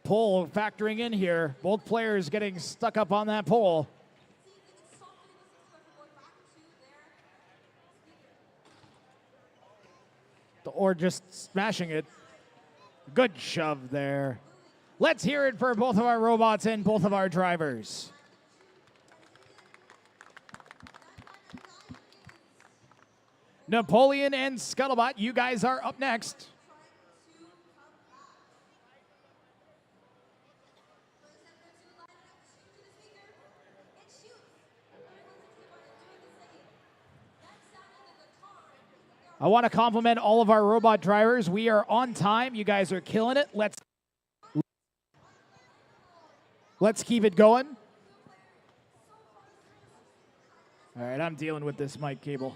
Pole factoring in here. Both players getting stuck up on that pole. Or just smashing it. Good shove there. Let's hear it for both of our robots and both of our drivers. Napoleon and Scuttlebot, you guys are up next. I want to compliment all of our robot drivers. We are on time. You guys are killing it. Let's keep it going. All right, I'm dealing with this mic cable.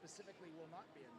Specifically will not be in there.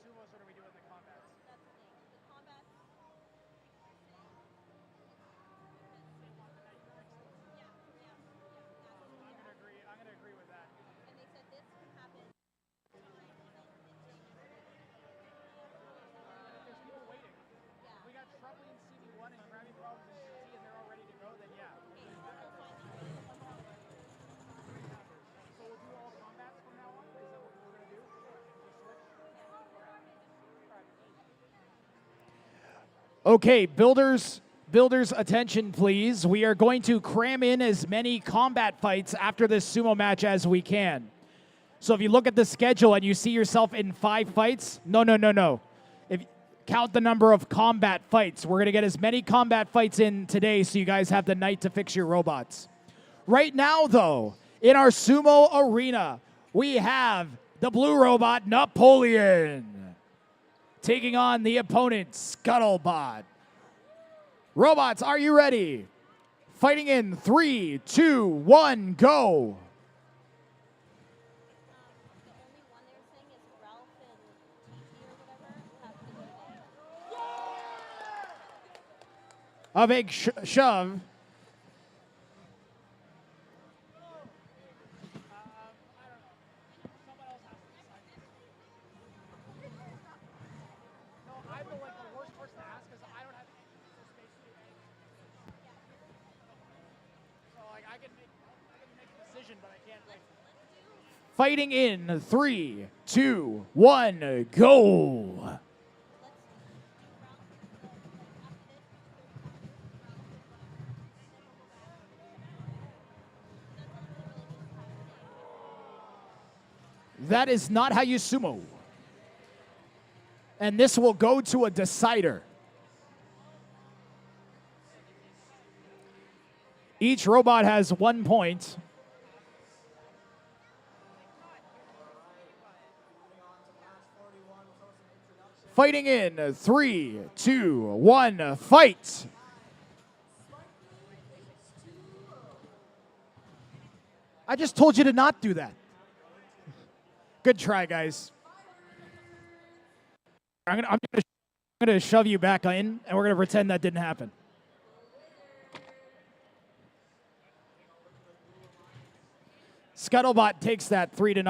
Sumos, or do we do it in the combats? That's the thing. The combats. I'm gonna agree with that. And they said this can happen. And if there's people waiting, if we got trouble in CV1 and Krabby problems in CT and they're all ready to go, then yeah. So we'll do all combats from now on? Is that what we're gonna do? Okay, builders, attention please. We are going to cram in as many combat fights after this sumo match as we can. So if you look at the schedule and you see yourself in 5 fights, no. count the number of combat fights. We're going to get as many combat fights in today so you guys have the night to fix your robots. Right now, though, in our Sumo arena, we have the blue robot, Napoleon, taking on the opponent, Scuttlebot. Robots, are you ready? Fighting in 3, 2, 1, go. A big shove. Fighting in 3, 2, 1, go. That is not how you sumo. And this will go to a decider. Each robot has 1 point. Fighting in 3, 2, 1, fight. I just told you to not do that. Good try, guys. I'm gonna shove you back in, and we're gonna pretend that didn't happen. Scuttlebot takes that 3-0.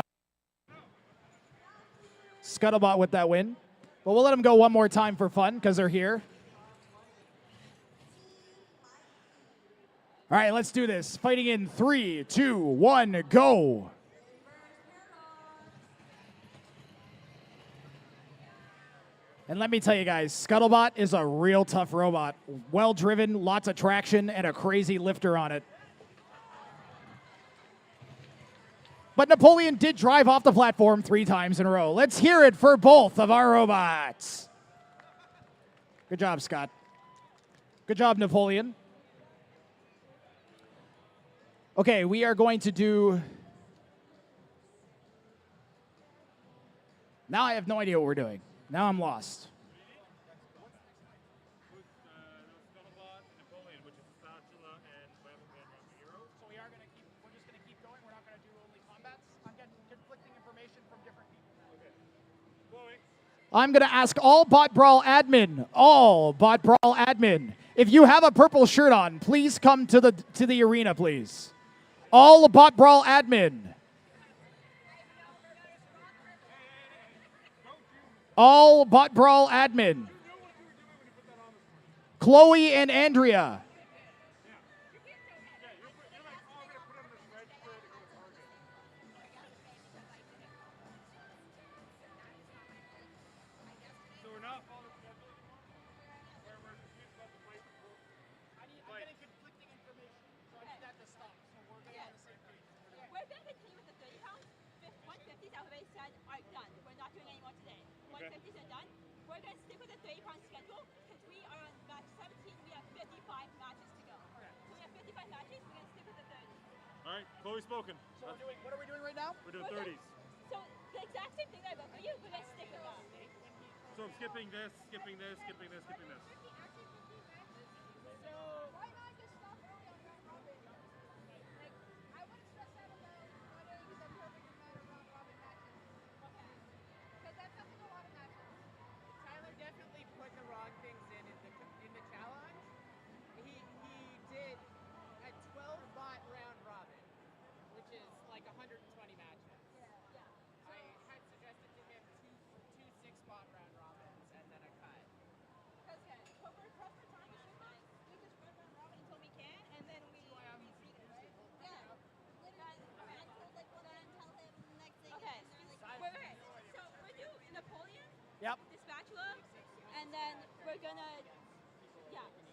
Scuttlebot with that win. But we'll let them go one more time for fun because they're here. All right, let's do this. Fighting in 3, 2, 1, go. And let me tell you guys, Scuttlebot is a real tough robot. Well-driven, lots of traction, and a crazy lifter on it. But Napoleon did drive off the platform 3 times in a row. Let's hear it for both of our robots. Good job, Scott. Good job, Napoleon. Okay, we are going to do... Now I have no idea what we're doing. Now I'm lost. Scuttlebot, Napoleon, which is Spatula and Hero. So we're just going to keep going. We're not going to do only combats. I'm getting conflicting information from different people. Okay. I'm going to ask all BotBrawl admin, if you have a purple shirt on, please come to the arena, please. All BotBrawl admin. All BotBrawl admin. Chloe and Andrea. All right, Chloe spoken. So what are we doing right now? We're doing 30s. So the exact same thing that I wrote for you, we're gonna stick with that. So I'm skipping this, skipping this, skipping this, skipping this. So why not just stop early on round robin? Like I wouldn't stress out about winning the perfect amount of round robin matches. Okay. Because that's something a lot of matches. Tyler definitely put the wrong things in the challenge. He did a 12-bot round robin, which is like 120 matches. Yeah. I had suggested to him two 6-bot round robins and then a cut. Okay. But we're pressed for time. We just run round robin until we can, and then we see it, right? Yeah. Literally. Okay. Until like when I tell him next thing. Okay. Wait. So we're doing Napoleon, Yep. the Spatula, and then we're gonna,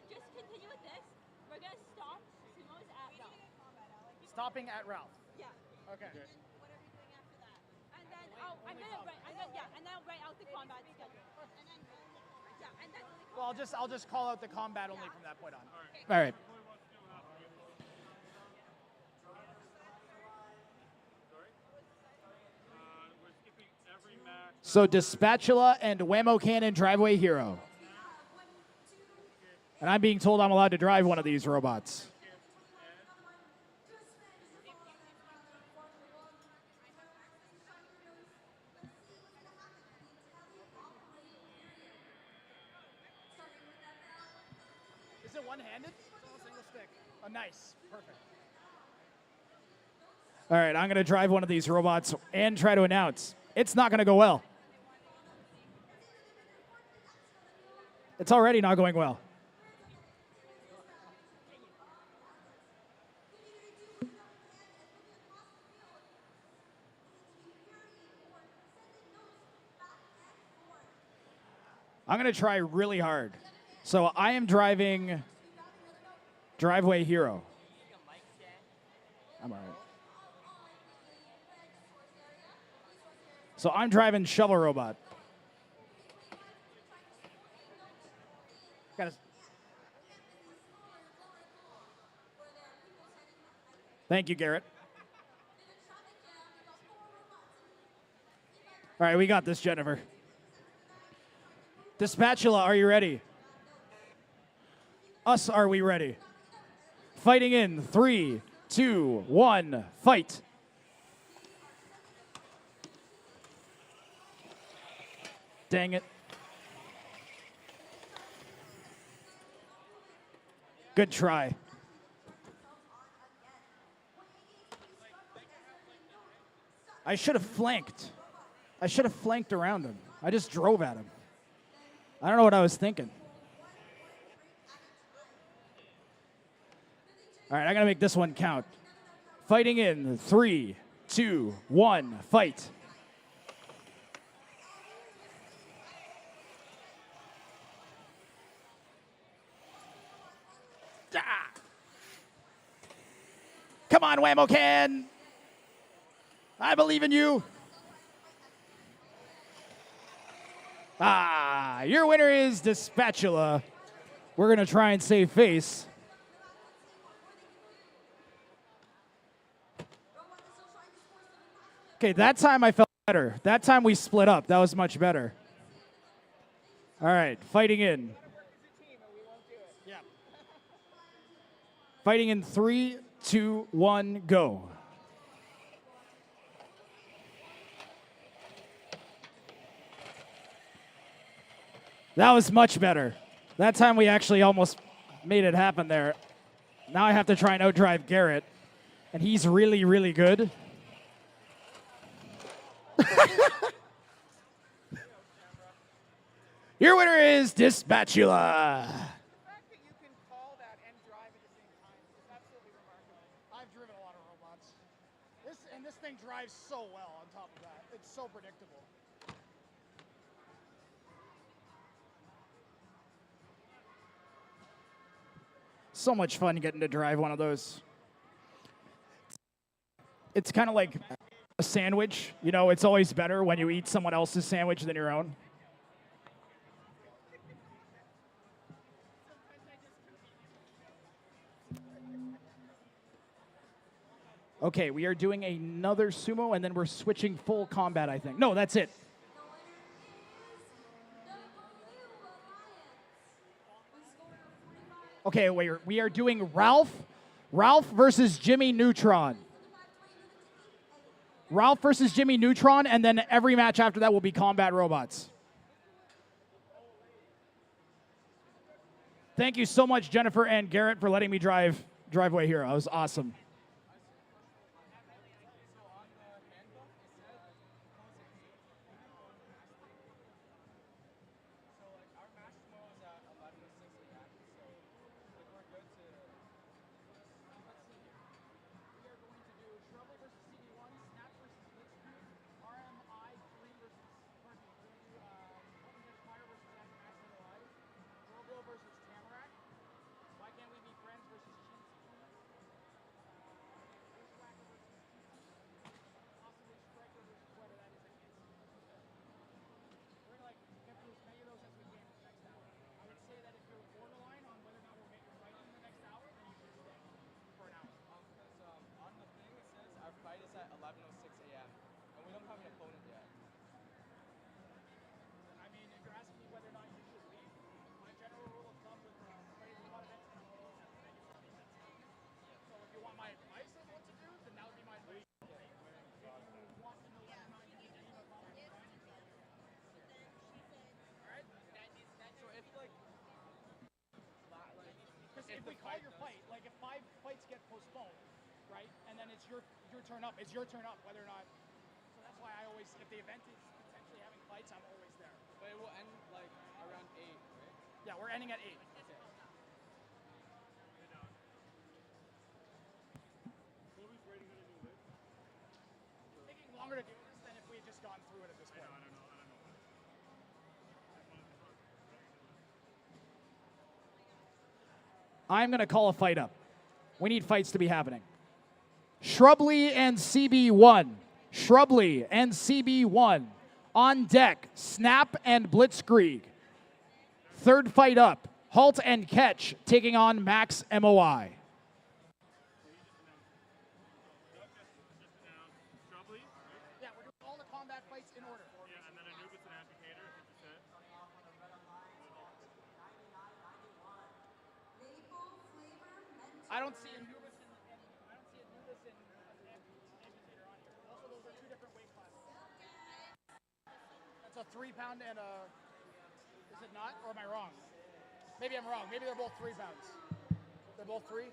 just continue with this. We're gonna stop Sumo's at Ralph. Stopping at Ralph. Yeah. Okay. What are we doing after that? And then, I'm gonna write out the combat schedule. And then Well, I'll just call out the combat only from that point on. All right. So Spatula and Whammo Cannon Driveway Hero. And I'm being told I'm allowed to drive one of these robots. Is it one-handed? Single stick. Oh, nice. Perfect. All right, I'm going to drive one of these robots and try to announce. It's not going to go well. It's already not going well. I'm going to try really hard. So I am driving Driveway Hero. I'm all right. So I'm driving Shovel Robot. Thank you, Garrett. All right, we got this, Jennifer. Spatula, are you ready? Us, are we ready? Fighting in 3, 2, 1, fight. Dang it. Good try. I should have flanked. I should have flanked around him. I just drove at him. I don't know what I was thinking. All right, I got to make this one count. Fighting in 3, 2, 1, fight. Ah. Come on, Whammo Can. I believe in you. Ah, your winner is Spatula. We're going to try and save face. Okay, that time I felt better. That time we split up. That was much better. All right, fighting in. Fighting in 3, 2, 1, go. That was much better. That time we actually almost made it happen there. Now I have to try and outdrive Garrett, and he's really, really good. Your winner is Spatula. I've driven a lot of robots. This thing drives so well on top of that. It's so predictable. So much fun getting to drive one of those. It's kind of like a sandwich. You know, it's always better when you eat someone else's sandwich than your own. Okay, we are doing another sumo, and then we're switching full combat, I think. No, that's it. Okay, wait, we are doing Ralph versus Jimmy Neutron. Ralph versus Jimmy Neutron, and then every match after that will be combat robots. Thank you so much, Jennifer and Garrett, for letting me drive Driveway Hero. It was awesome. we call your fight, like if 5 fights get postponed, right, and then it's your turn up, it's your turn up whether or not. So that's why I always, if the event is potentially having fights, I'm always there. But it will end like around 8, right? Yeah, we're ending at 8. Taking longer to do this than if we had just gone through it at this point. I don't know. I'm going to call a fight up. We need fights to be happening. Shrubi and CB1. Shrubi and CB1. On deck, Snap and Blitzkrieg. Third fight up, Halt and Catch taking on Max MOI. Yeah, we're doing all the combat fights in order. Yeah, and then Anubis and Amputator, if it's it. I don't see Anubis and Amputator on here. Also, those are 2 different weight classes. That's a 3-pound and a. Is it not, or am I wrong? Maybe I'm wrong. Maybe they're both 3 pounds. They're both 3.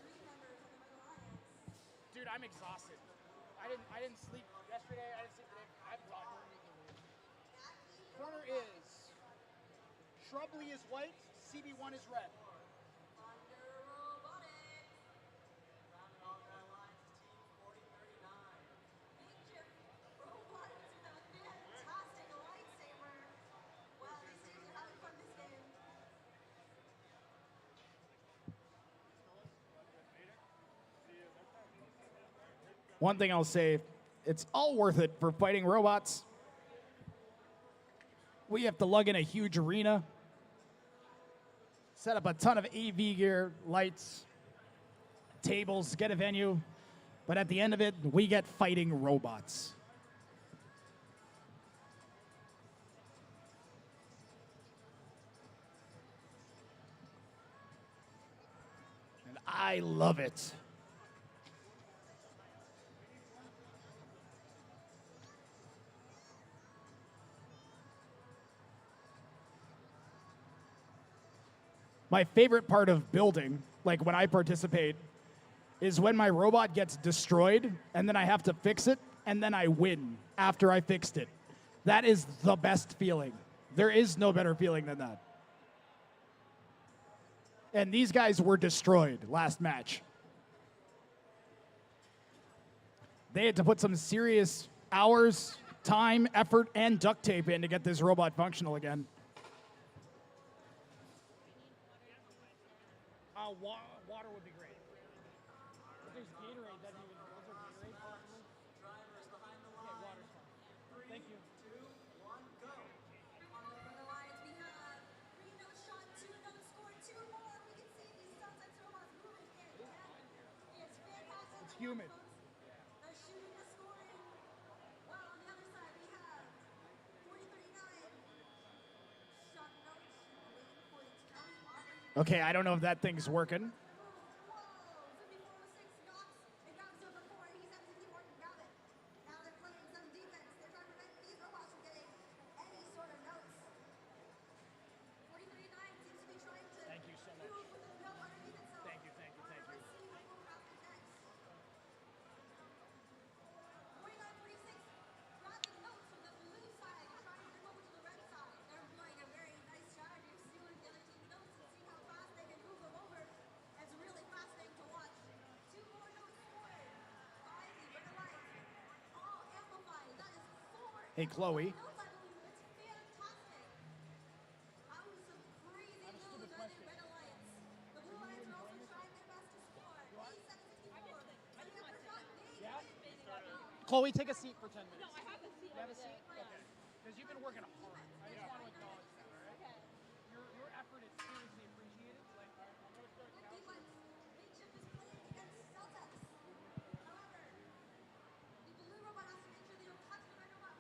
Dude, I'm exhausted. I didn't sleep yesterday. I didn't sleep today. I'm done. Corner is Shrubi is white. CB1 is red. One thing I'll say, it's all worth it for fighting robots. We have to lug in a huge arena, set up a ton of AV gear, lights, tables, get a venue, but at the end of it, we get fighting robots. And I love it. My favorite part of building, like when I participate, is when my robot gets destroyed and then I have to fix it and then I win after I fixed it. That is the best feeling. There is no better feeling than that. And these guys were destroyed last match. They had to put some serious hours, time, effort, and duct tape in to get this robot functional again. Water would be great. If there's Gatorade, that even. Is there Gatorade possible? Drivers behind the line. Okay, water's fine. Thank you. 3, 2, 1, go. On the Alliance, we have 3 notes shot, 2 notes scored, 2 more. We can see these sunset robots moving in. It's fantastic. It's humid. The shooting, the scoring. Well, on the other side, we have 4039. Shot notes, waiting for the tally. Okay, I don't know if that thing's working. Hey, Chloe. Chloe, take a seat for 10 minutes. No, I have a seat. You have a seat? Okay. Because you've been working hard. I just want to acknowledge that, all right? Okay. Your effort is seriously appreciated. Like, I'm going to start counting.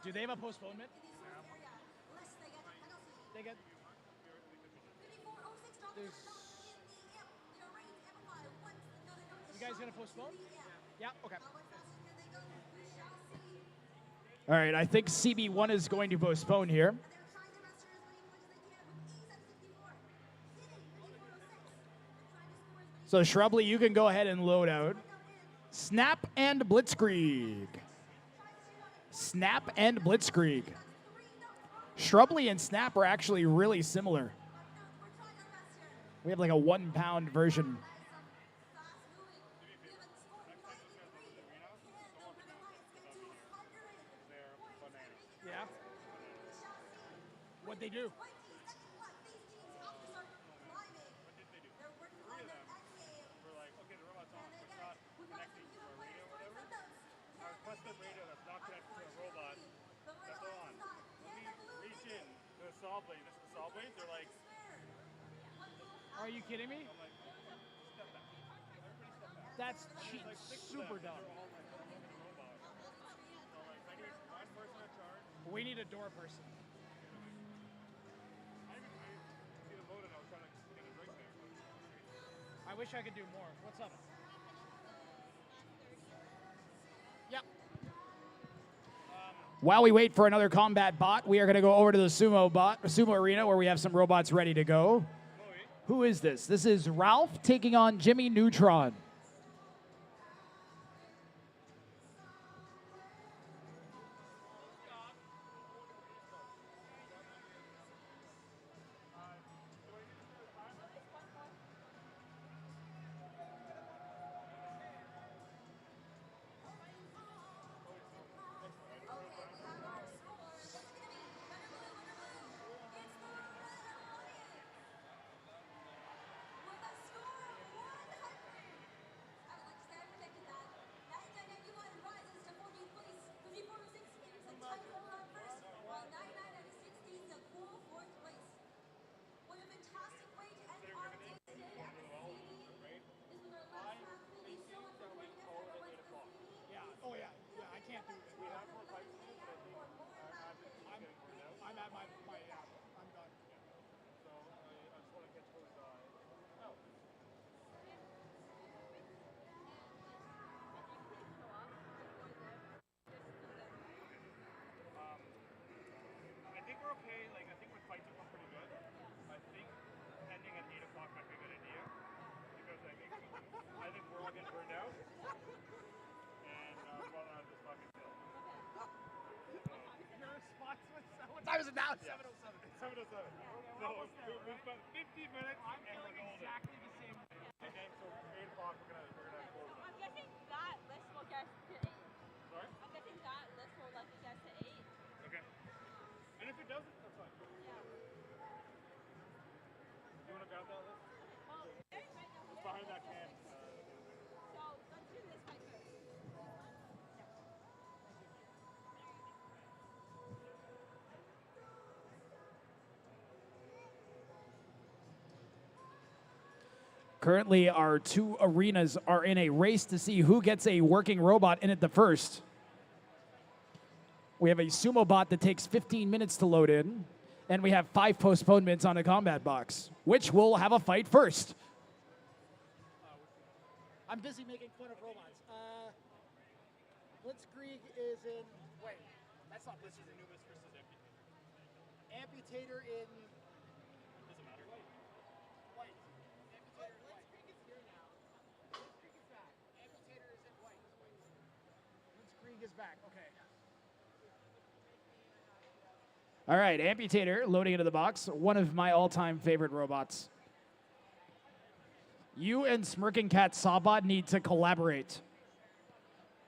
Do they have a postponement? They get. There's. You guys gonna postpone? Yeah. Okay. All right, I think CB1 is going to postpone here. So Shrubi, you can go ahead and load out Snap and Blitzkrieg. Snap and Blitzkrieg. Shrubi and Snap are actually really similar. We have like a 1 pound version. Yeah. What'd they do? Custom radio that's not connected to a robot that's on. Let me reach in the saw blade. This is the saw blade. They're like, Are you kidding me? I'm like, step back. Everybody step back. That's cheap. Like 6 of Super them. dumb. They're all like robot. So like, I need one person in charge. We need a door person. I see the load and I was trying to get a drink there. I wish I could do more. What's up? Yep. While we wait for another combat bot, we are going to go over to the Sumo arena where we have some robots ready to go. Who is this? This is Ralph taking on Jimmy Neutron. Time is it now? Yeah. 7:07. So we spent 15 minutes I'm and we're feeling golden. exactly the same. And then so 8 o'clock we're gonna close. I'm guessing that list will get to 8. Sorry? I'm guessing that list will likely get to 8. Okay. And if it doesn't, that's fine. Yeah. You wanna grab that list? Well, there's right now. It's behind that can. So let's do this right first. Currently, our two arenas are in a race to see who gets a working robot in it the first. We have a Sumo bot that takes 15 minutes to load in, and we have 5 postponements on a combat box, which will have a fight first. I'm busy making fun of robots. Blitzkrieg is in. Wait, that's not Blitzkrieg. Anubis versus Amputator in. Doesn't matter. White. Amputator in white. Blitzkrieg is here now. Blitzkrieg is back. Amputator is in white. Blitzkrieg is back. Okay. All right, Amputator loading into the box. One of my all-time favorite robots. You and Smirking Cat Sawbot need to collaborate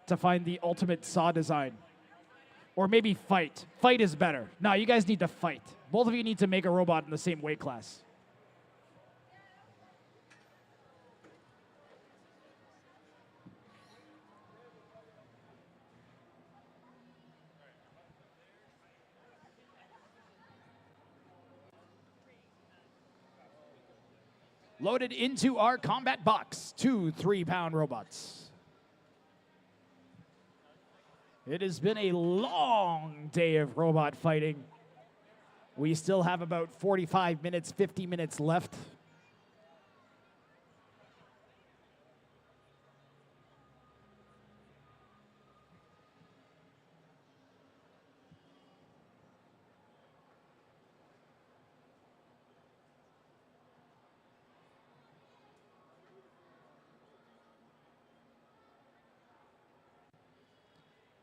to find the ultimate saw design. Or maybe fight. Fight is better. No, you guys need to fight. Both of you need to make a robot in the same weight class. Loaded into our combat box, 2 3-pound robots. It has been a long day of robot fighting. We still have about 45 minutes, 50 minutes left.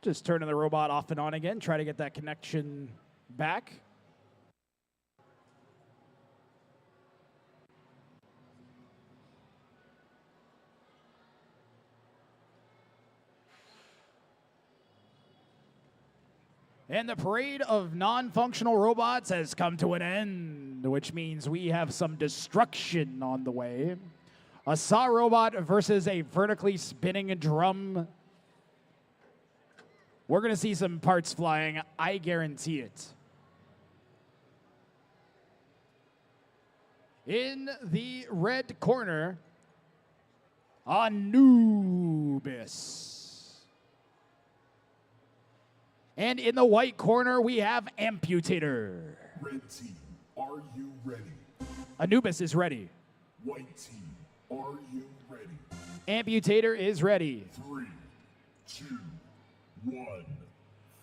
Just turning the robot off and on again. Try to get that connection back. And the parade of non-functional robots has come to an end, which means we have some destruction on the way. A saw robot versus a vertically spinning drum. We're going to see some parts flying, I guarantee it. In the red corner, Anubis. And in the white corner, we have Amputator. Red team, are you ready? Anubis is ready. White team, are you ready? Amputator is ready. 3, 2, 1,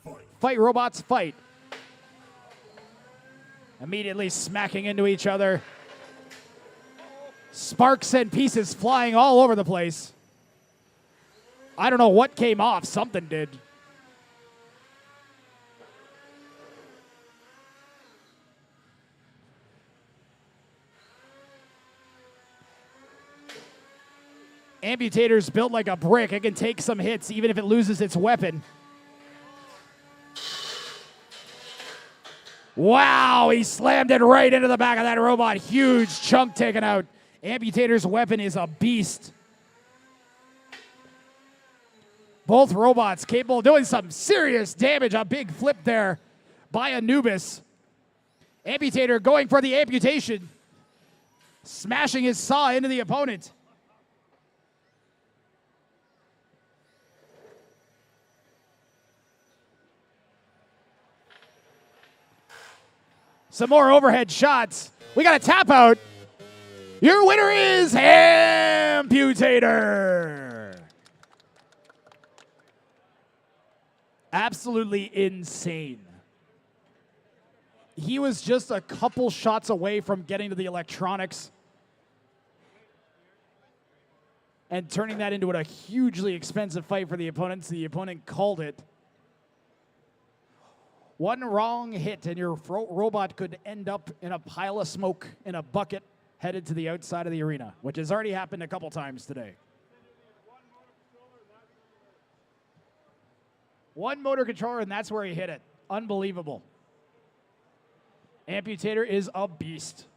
fight. Fight, robots, fight. Immediately smacking into each other. Sparks and pieces flying all over the place. I don't know what came off. Something did. Amputator's built like a brick. It can take some hits even if it loses its weapon. Wow, he slammed it right into the back of that robot. Huge chunk taken out. Amputator's weapon is a beast. Both robots capable of doing some serious damage. A big flip there by Anubis. Amputator going for the amputation. Smashing his saw into the opponent. Some more overhead shots. We got a tap out. Your winner is Amputator. Absolutely insane. He was just a couple shots away from getting to the electronics and turning that into a hugely expensive fight for the opponent. So the opponent called it. One wrong hit and your robot could end up in a pile of smoke in a bucket headed to the outside of the arena, which has already happened a couple times today. One motor controller, and that's where he hit it. Unbelievable. Amputator is a beast.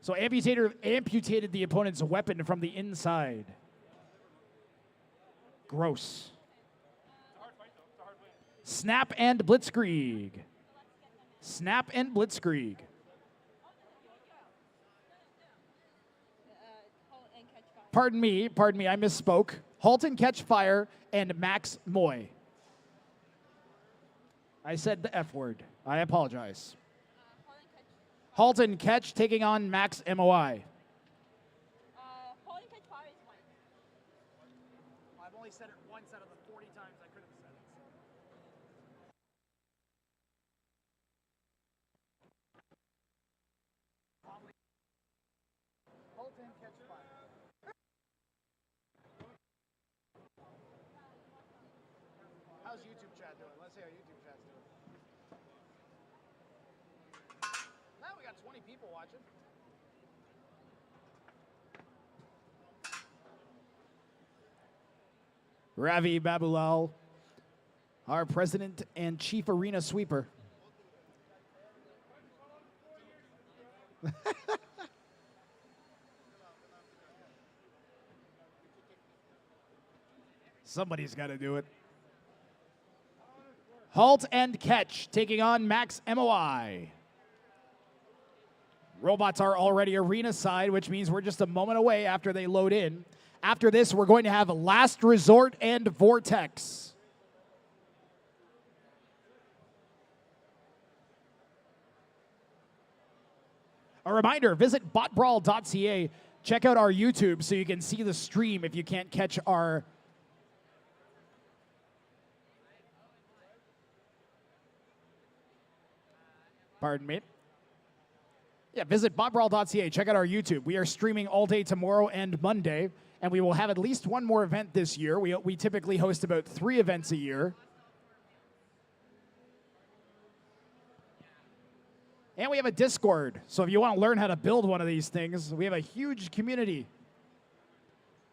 So Amputator amputated the opponent's weapon from the inside. Gross. Snap and Blitzkrieg. Snap and Blitzkrieg. Pardon me, I misspoke. Halt and Catch Fire and Max Moy. I said the F word. I apologize. Halt and Catch taking on Max MOI. Halt and Catch Fire is white. I've only said it once out of the 40 times I could have said it. Halt and Catch Fire. How's YouTube chat doing? Let's see how YouTube chat's doing. Now we got 20 people watching. Ravi Babulal, our president and chief arena sweeper. Somebody's got to do it. Halt and Catch taking on Max MOI. Robots are already arena side, which means we're just a moment away after they load in. After this, we're going to have Last Resort and Vortex. A reminder, visit BotBrawl.ca. Check out our YouTube so you can see the stream if you can't catch our Pardon me. Yeah, visit BotBrawl.ca. Check out our YouTube. We are streaming all day tomorrow and Monday. And we will have at least one more event this year. We typically host about 3 events a year. And we have a Discord. So if you want to learn how to build one of these things, we have a huge community.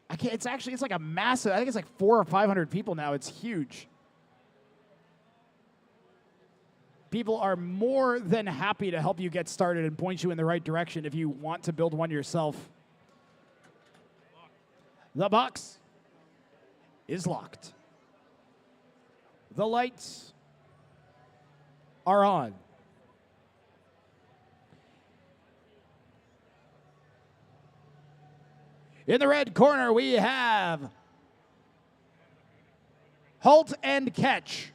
It's like a massive, I think it's like 400 or 500 people now. It's huge. People are more than happy to help you get started and point you in the right direction if you want to build one yourself. The box is locked. The lights are on. In the red corner, we have Halt and Catch.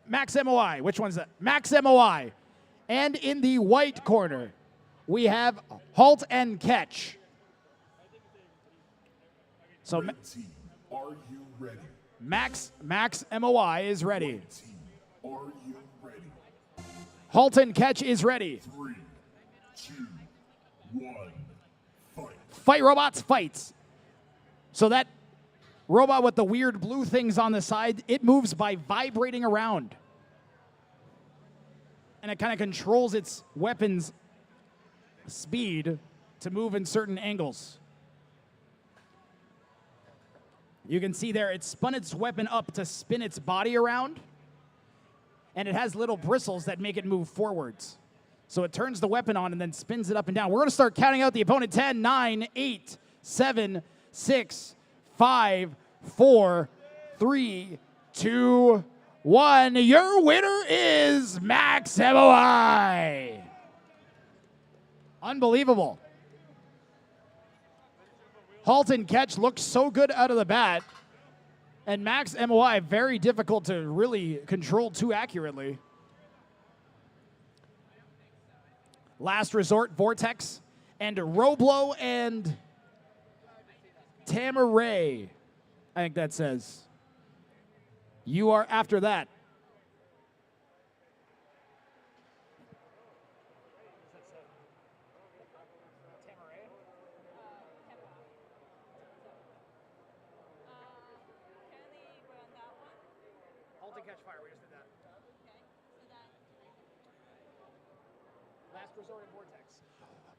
Max MOI. Which one's that? Max MOI. And in the white corner, we have Halt and Catch. So Red team, are you ready? Max MOI is ready. Red team, are you ready? Halt and Catch is ready. 3, 2, 1, fight. Fight robots, fights. So that robot with the weird blue things on the side, it moves by vibrating around. And it kind of controls its weapon's speed to move in certain angles. You can see there, it spun its weapon up to spin its body around. And it has little bristles that make it move forwards. So it turns the weapon on and then spins it up and down. We're going to start counting out the opponent. 10, 9, 8, 7, 6, 5, 4, 3, 2, 1. Your winner is Max MOI. Unbelievable. Halt and Catch looked so good out of the bat. And Max MOI, very difficult to really control too accurately. Last Resort, Vortex, and Roblow and Tamarac, I think that says. You are after that.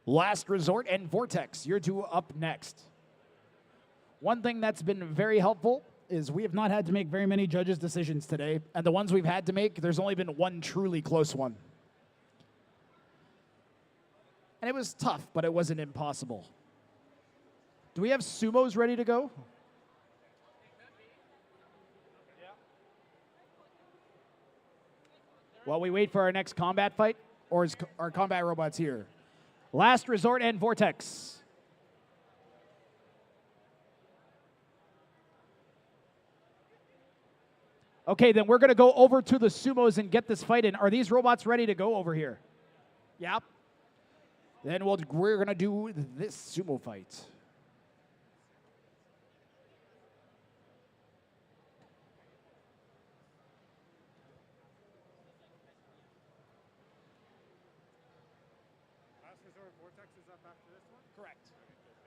Last Resort and Vortex, you're two up next. One thing that's been very helpful is we have not had to make very many judges' decisions today, and the ones we've had to make, there's only been one truly close one. And it was tough, but it wasn't impossible. Do we have Sumos ready to go? While we wait for our next combat fight, or is our combat robots here? Last Resort and Vortex. Okay, then we're going to go over to the Sumos and get this fight in. Are these robots ready to go over here? Yep. Then we're going to do this Sumo fight.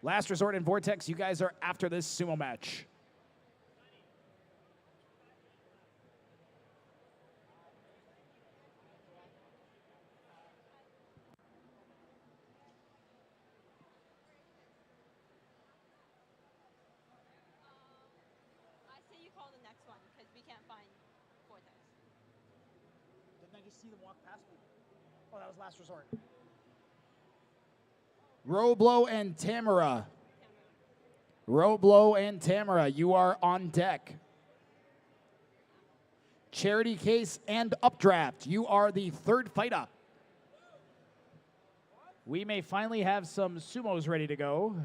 Last Resort and Vortex, you guys are after this Sumo match. I say you call the next one because we can't find Vortex. Didn't I just see them walk past me? Oh, that was Last Resort. Roblow and Tamarac. Roblow and Tamarac, you are on deck. Charity Case and Updraft, you are the third fight up. We may finally have some Sumos ready to go.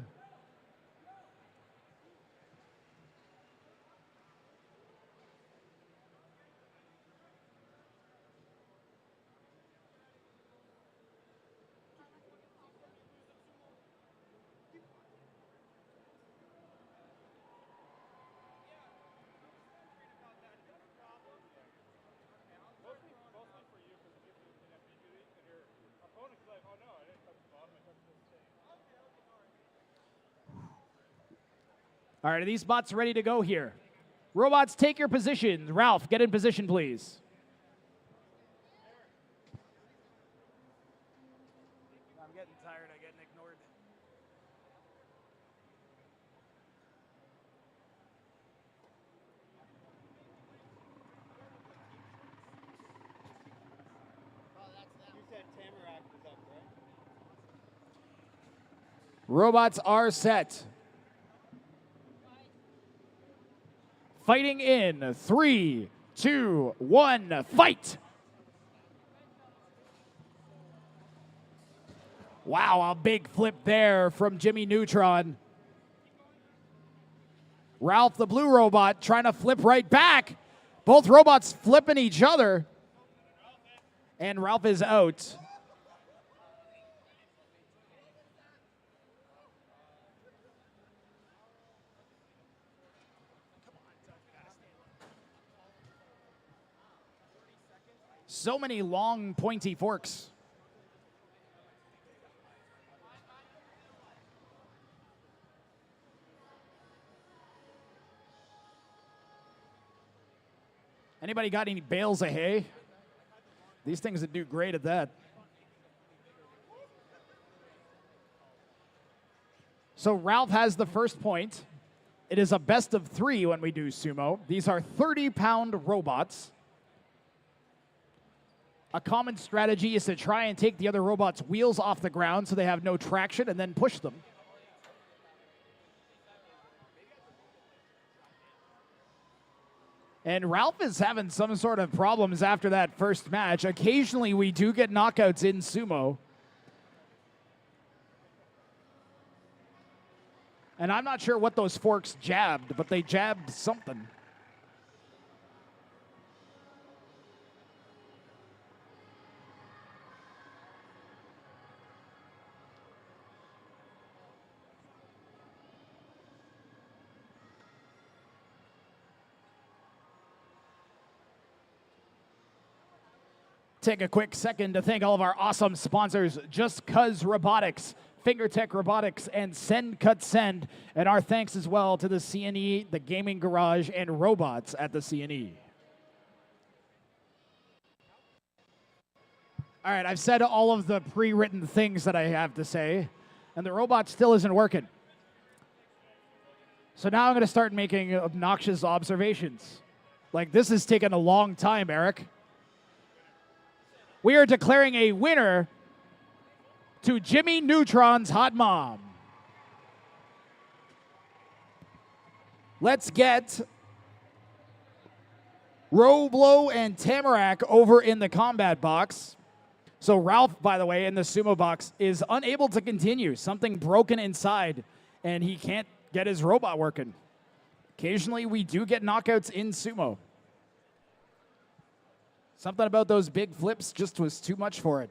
All right, are these bots ready to go here? Robots, take your positions. Ralph, get in position, please. I'm getting tired of getting ignored. You said Tamarac was up, right? Robots are set. Fighting in 3, 2, 1, fight! Wow, a big flip there from Jimmy Neutron. Ralph, the blue robot, trying to flip right back. Both robots flipping each other. And Ralph is out. So many long, pointy forks. Anybody got any bales of hay? These things would do great at that. So Ralph has the first point. It is a best of 3 when we do sumo. These are 30-pound robots. A common strategy is to try and take the other robot's wheels off the ground so they have no traction and then push them. And Ralph is having some sort of problems after that first match. Occasionally we do get knockouts in sumo. And I'm not sure what those forks jabbed, but they jabbed something. Take a quick second to thank all of our awesome sponsors, Just Cuz Robotics, Fingertech Robotics, and Send Cut Send. And our thanks as well to the CNE, the Gaming Garage, and robots at the CNE. All right, I've said all of the pre-written things that I have to say, and the robot still isn't working. So now I'm going to start making obnoxious observations. Like, this is taking a long time, Eric. We are declaring a winner to Jimmy Neutron's Hot Mom. Let's get Roblow and Tamarac over in the combat box. So Ralph, by the way, in the sumo box is unable to continue. Something broken inside, and he can't get his robot working. Occasionally, we do get knockouts in sumo. Something about those big flips just was too much for it.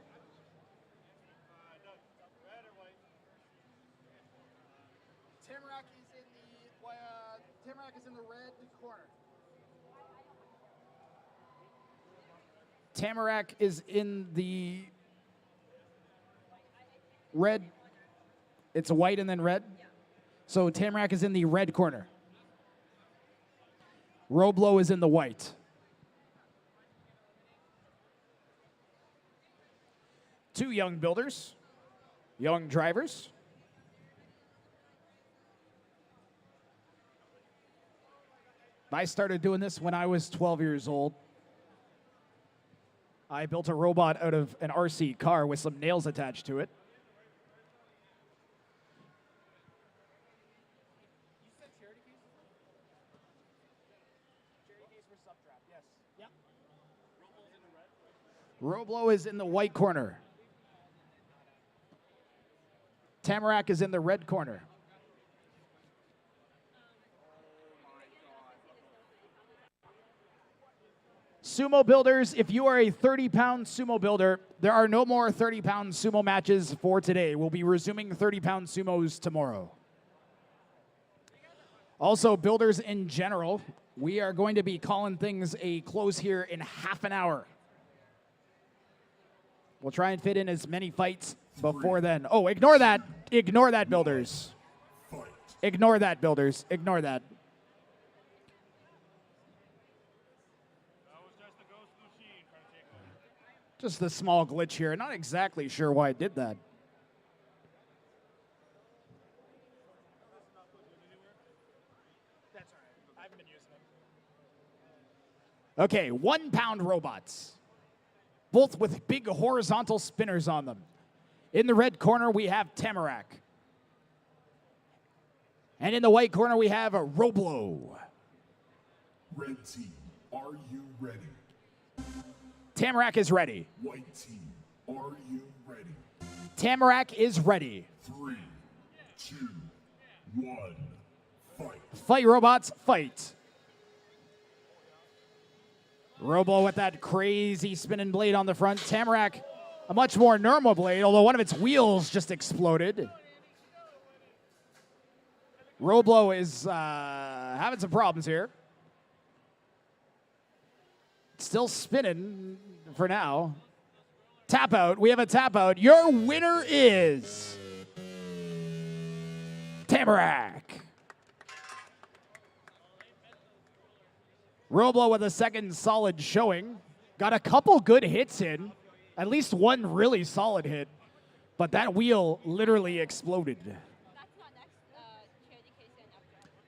Tamarac is in the red corner. Tamarac is in the red. It's white and then red. So Tamarac is in the red corner. Roblow is in the white. Two young builders, young drivers. I started doing this when I was 12 years old. I built a robot out of an RC car with some nails attached to it. Roblow is in the white corner. Tamarac is in the red corner. Sumo builders, if you are a 30-pound sumo builder, there are no more 30-pound sumo matches for today. We'll be resuming 30-pound sumos tomorrow. Also, builders in general, we are going to be calling things a close here in half an hour. We'll try and fit in as many fights before then. Oh, ignore that. Ignore that, builders. Ignore that, builders. Ignore that. Just a small glitch here. Not exactly sure why it did that. That's all right. I haven't been using them. Okay, 1 pound robots. Both with big horizontal spinners on them. In the red corner, we have Tamarac. And in the white corner, we have a Roblow. Red team, are you ready? Tamarac is ready. White team, are you ready? Tamarac is ready. 3, 2, 1, fight. Fight, robots, fight. Roblow with that crazy spinning blade on the front. Tamarac, a much more normal blade, although one of its wheels just exploded. Roblow is having some problems here. Still spinning for now. Tap out. We have a tap out. Your winner is Tamarac. Roblow with a second solid showing. Got a couple good hits in. At least one really solid hit. But that wheel literally exploded.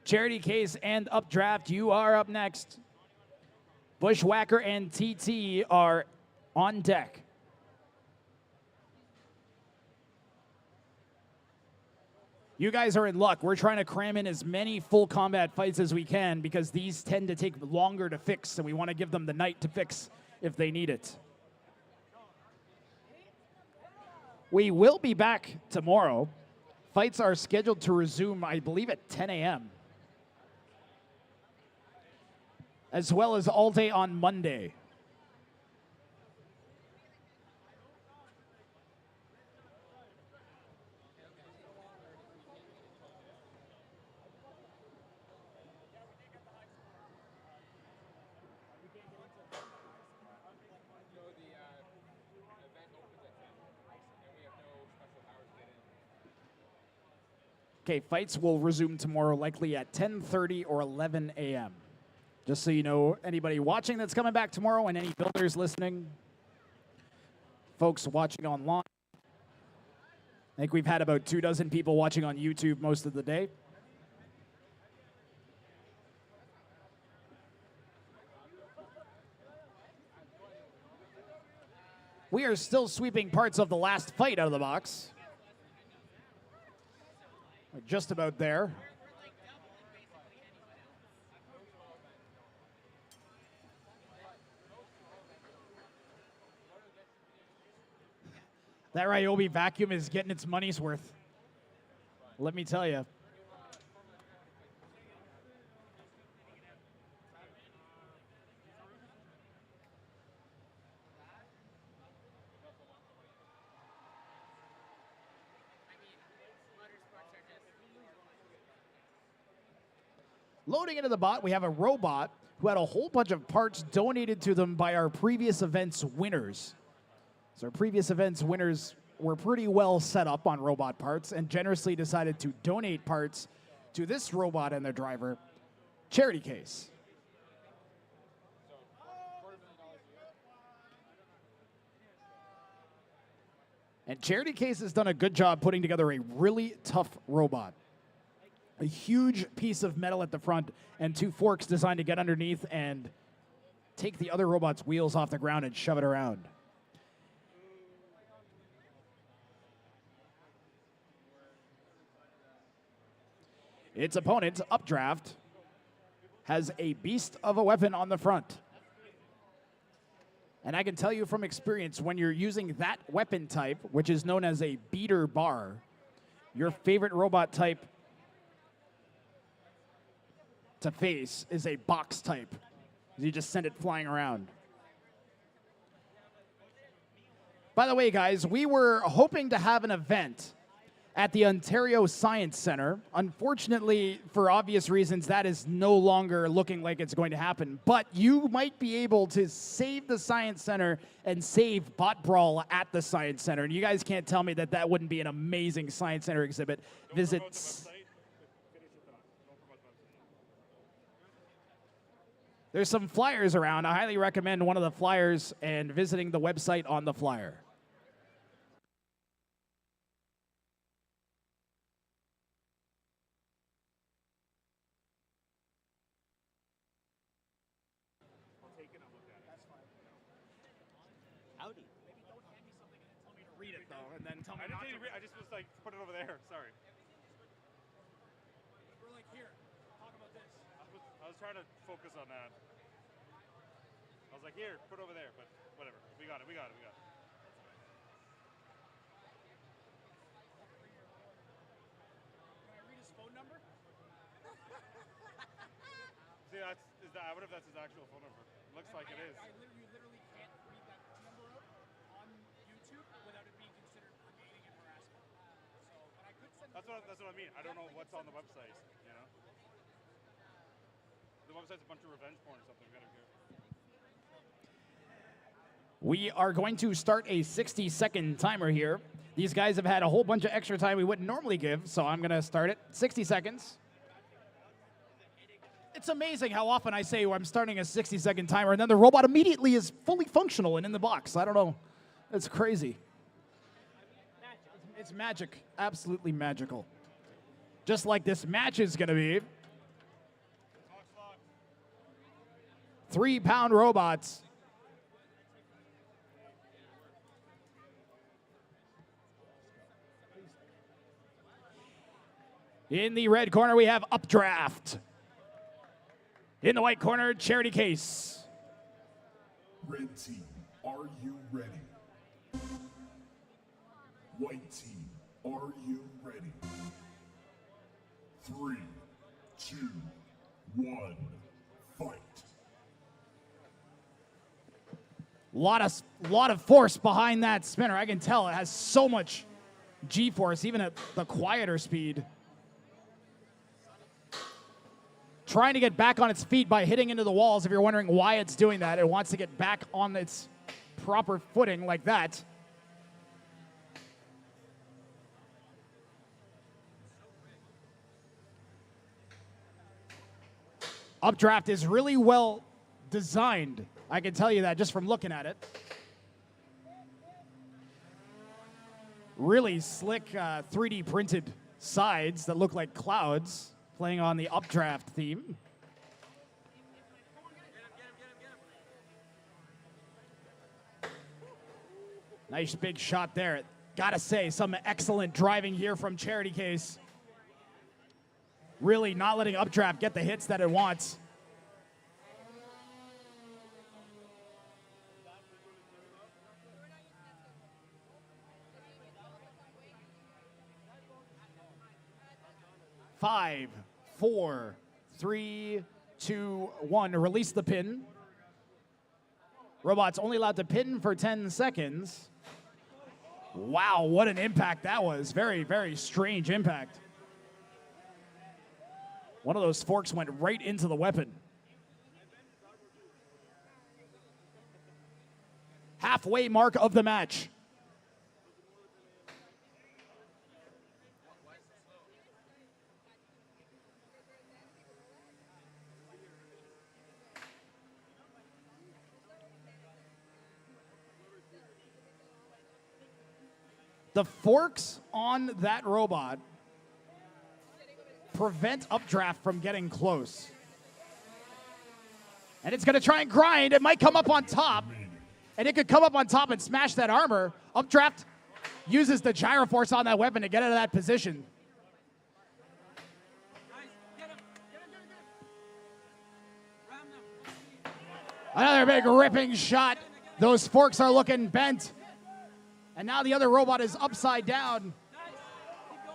Charity Case and Updraft, you are up next. Bushwhacker and TT are on deck. You guys are in luck. We're trying to cram in as many full combat fights as we can because these tend to take longer to fix, and we want to give them the night to fix if they need it. We will be back tomorrow. Fights are scheduled to resume, I believe, at 10 a.m. as well as all day on Monday. Okay, fights will resume tomorrow, likely at 10:30 or 11 a.m. Just so you know, anybody watching that's coming back tomorrow and any builders listening, folks watching online. I think we've had about 24 people watching on YouTube most of the day. We are still sweeping parts of the last fight out of the box. We're just about there. That Ryobi vacuum is getting its money's worth. Let me tell you. Loading into the bot, we have a robot who had a whole bunch of parts donated to them by our previous events winners. So our previous events winners were pretty well set up on robot parts and generously decided to donate parts to this robot and their driver, Charity Case. And Charity Case has done a good job putting together a really tough robot. A huge piece of metal at the front and 2 forks designed to get underneath and take the other robot's wheels off the ground and shove it around. Its opponent, Updraft, has a beast of a weapon on the front. And I can tell you from experience, when you're using that weapon type, which is known as a beater bar, your favorite robot type to face is a box type. You just send it flying around. By the way, guys, we were hoping to have an event at the Ontario Science Center. Unfortunately, for obvious reasons, that is no longer looking like it's going to happen. But you might be able to save the Science Center and save BotBrawl at the Science Center. And you guys can't tell me that that wouldn't be an amazing Science Center exhibit. Visit... There's some flyers around. I highly recommend one of the flyers and visiting the website on the flyer. Howdy. Maybe don't hand me something and tell me to read it, though, and then tell me I didn't not say to you read, I just was like, put it over there. Sorry. We're like, here, talk about this. I was trying to focus on that. I was like, here, put over there, but whatever. We got it. Can I read his phone number? See, I wonder if that's his actual phone number. Looks like it is. You literally can't read that number out on YouTube without it being considered negating and harassment. So, but I could send. That's what I mean. I don't know what's on the website. You know, the website's a bunch of revenge porn or something. We gotta hear. We are going to start a 60-second timer here. These guys have had a whole bunch of extra time we wouldn't normally give, so I'm going to start it. 60 seconds. It's amazing how often I say I'm starting a 60-second timer, and then the robot immediately is fully functional and in the box. I don't know. It's crazy. It's magic. Absolutely magical. Just like this match is going to be. 3-pound robots. In the red corner, we have Updraft. In the white corner, Charity Case. Red team, are you ready? White team, are you ready? 3, 2, 1, fight. Lot of force behind that spinner. I can tell it has so much G-force, even at the quieter speed. Trying to get back on its feet by hitting into the walls. If you're wondering why it's doing that, it wants to get back on its proper footing like that. Updraft is really well designed. I can tell you that just from looking at it. Really slick 3D printed sides that look like clouds. Playing on the Updraft theme. Nice big shot there. Gotta say, some excellent driving here from Charity Case. Really not letting Updraft get the hits that it wants. Five, 4, 3, 2, 1. Release the pin. Robot's only allowed to pin for 10 seconds. Wow, what an impact that was. Very, very strange impact. One of those forks went right into the weapon. Halfway mark of the match. The forks on that robot prevent Updraft from getting close. And it's going to try and grind. It might come up on top. And it could come up on top and smash that armor. Updraft uses the gyro force on that weapon to get out of that position. Another big ripping shot. Those forks are looking bent. And now the other robot is upside down.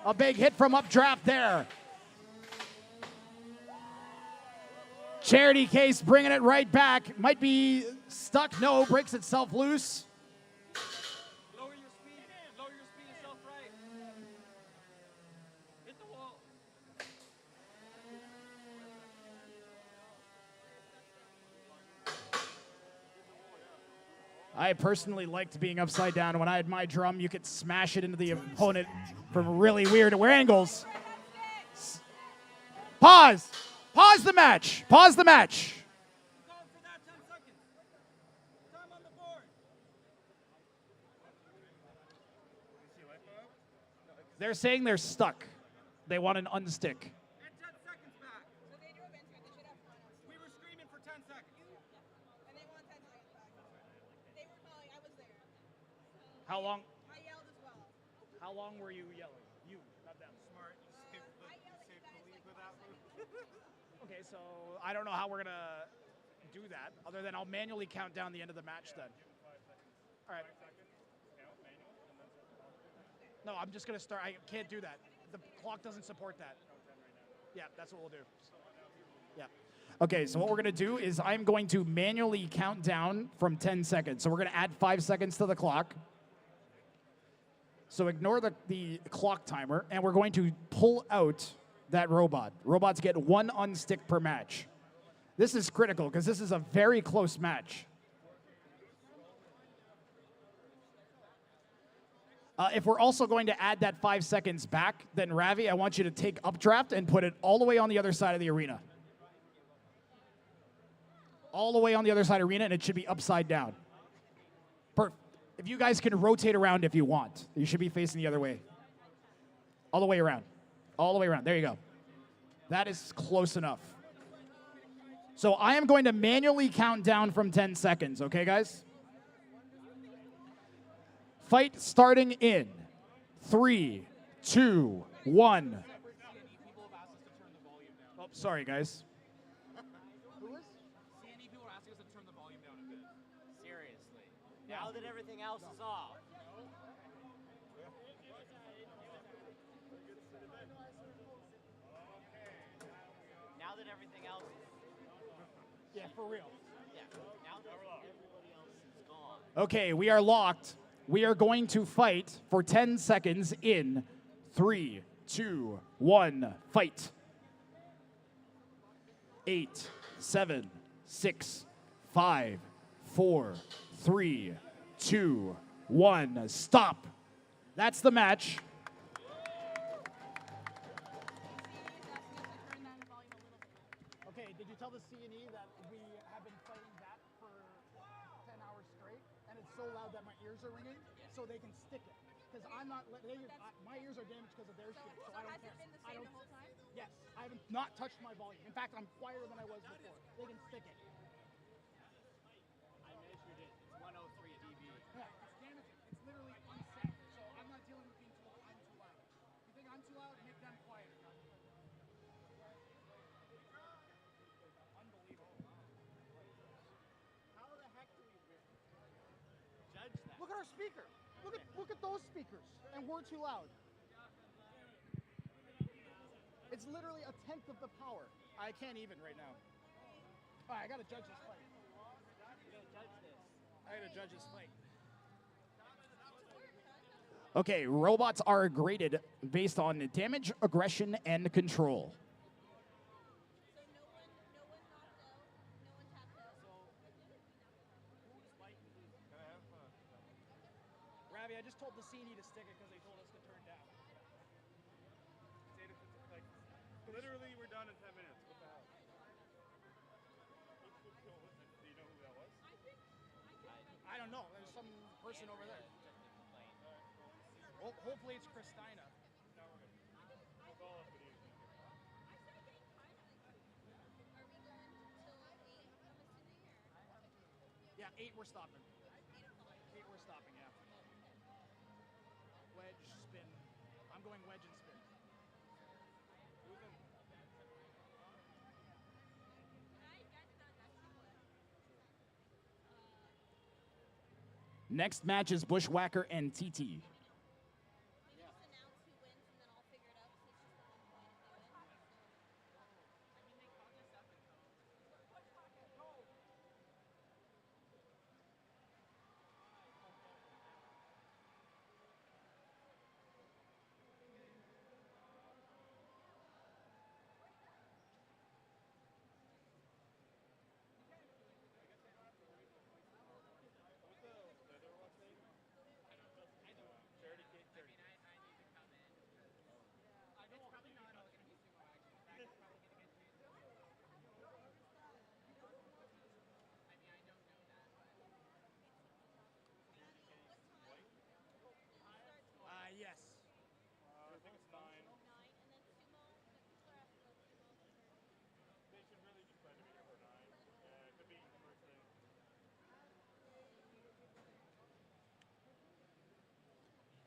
A big hit from Updraft there. Charity Case bringing it right back. Might be stuck. No, breaks itself loose. Lower your speed. Lower your speed yourself right. Hit the wall. I personally liked being upside down. When I had my drum, you could smash it into the opponent from really weird angles. Pause. Pause the match. Pause the match. They're saying they're stuck. They want an unstick. And 10 seconds back. So they drove into it. They should have finals. We were screaming for 10 seconds. And they want 10 seconds back. They were calling. I was there. How long? I yelled as well. How long were you yelling? You, not them. Smart. You saved the lead with that move. Okay, so I don't know how we're gonna do that, other than I'll manually count down the end of the match then. All right. No, I'm just gonna start. I can't do that. The clock doesn't support that. Yeah, that's what we'll do. Yeah. Okay, so what we're gonna do is I'm going to manually count down from 10 seconds. So we're gonna add 5 seconds to the clock. So ignore the clock timer, and we're going to pull out that robot. Robots get 1 unstick per match. This is critical because this is a very close match. If we're also going to add that 5 seconds back, then Ravi, I want you to take Updraft and put it all the way on the other side of the arena. All the way on the other side of the arena, and it should be upside down. If you guys can rotate around if you want, you should be facing the other way. All the way around. All the way around. There you go. That is close enough. So I am going to manually count down from 10 seconds, okay, guys? Fight starting in 3, 2, 1. Oh, sorry, guys. Who is? CNE people are asking us to turn the volume down a bit. Seriously. Now that everything else is off. Now that everything else is... Yeah, for real. Yeah, now that everybody else is gone. Okay, we are locked. We are going to fight for 10 seconds in 3, 2, 1, fight. 8, 7, 6, 5, 4, 3, 2, 1, stop. That's the match. Okay, did you tell the CNE that we have been fighting that for 10 hours straight, and it's so loud that my ears are ringing, so they can stick it? Because I'm not, my ears are damaged because of their shit, so I don't care. I don't. Yes, I haven't not touched my volume. In fact, I'm quieter than I was before. They can stick it. I measured it. It's 103 dB. Yeah, it's damaging. It's literally unsafe. So I'm not dealing with being too loud. I'm too loud. You think I'm too loud? Make them quieter. Unbelievable. How the heck do we judge that? Look at our speaker. Look at those speakers, and we're too loud. It's literally a tenth of the power. I can't even right now. All right, I gotta judge this fight. I gotta judge this fight. Okay, robots are graded based on damage, aggression, and control. Ravi, I just told the CNE to stick it because they told us to turn down. Literally, we're done in 10 minutes. What the hell? Do you know who that was? I don't know. There's some person over there. Hopefully it's Christina. Yeah, 8 we're stopping. 8 we're stopping, yeah. Wedge, spin. I'm going wedge and spin. Next match is Bushwhacker and TT.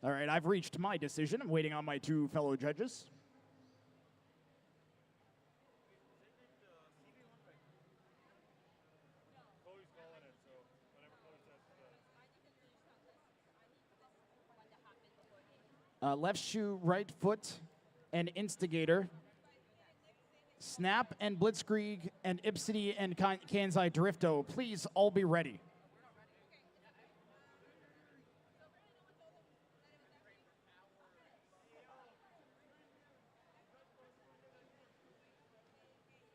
All right, I've reached my decision. I'm waiting on my two fellow judges. Left shoe, right foot, and Instigator. Snap and Blitzkrieg and Ipity and Kansai Drifto, please all be ready.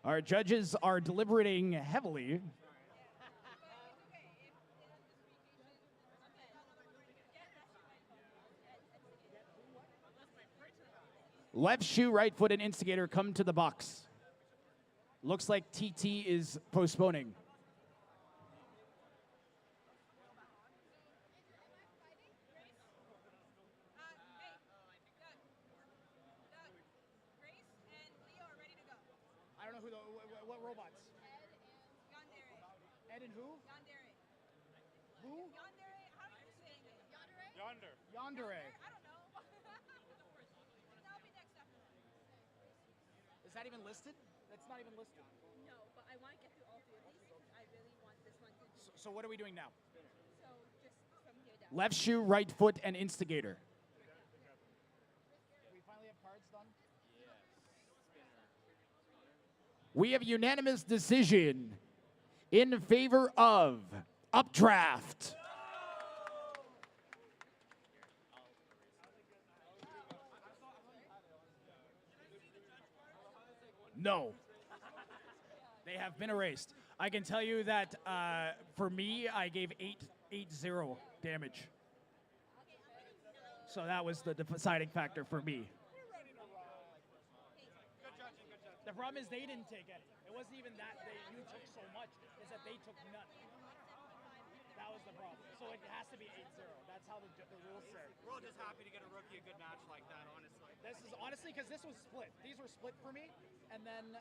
Our judges are deliberating heavily. Left shoe, right foot, and Instigator come to the box. Looks like TT is postponing. I don't know who what robots? Ed and who? Yandere. Who? Yandere. How are you saying it? Yandere? Yonder. Yandere. I don't know. That'll be next after that. Is that even listed? That's not even listed. No, but I want to get through all three of these because I really want this one to be. So what are we doing now? So just from here down. Left shoe, right foot, and Instigator. We finally have cards done? We have unanimous decision in favor of Updraft. No. They have been erased. I can tell you that for me, I gave 8-0 damage. So that was the deciding factor for me. The problem is they didn't take any. It wasn't even that you took so much, it's that they took none. That was the problem. So it has to be 8-0. That's how the rules say. We're all just happy to get a rookie a good match like that, honestly. This is honestly because this was split. These were split for me, and then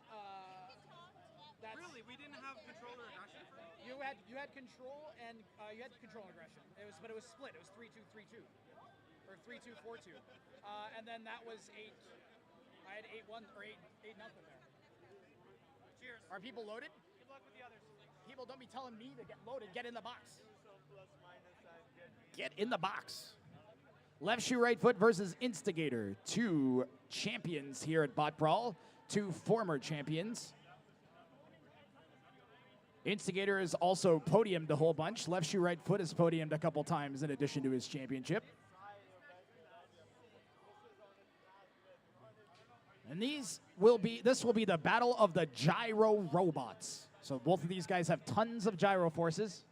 that's Really, we didn't have controller aggression. you had control and you had control aggression. But it was split. It was 3-2-3-2 or 3-2-4-2, and then that was 8. I had 8-1 or 8-0 there. Cheers. Are people loaded? Good luck with the others. People don't be telling me to get loaded. Get in the box. Get in the box. Left shoe, right foot versus Instigator. Two champions here at BotBrawl. Two former champions. Instigator is also podiumed a whole bunch. Left shoe, right foot is podiumed a couple times in addition to his championship. And this will be the battle of the gyro robots. So both of these guys have tons of gyro forces.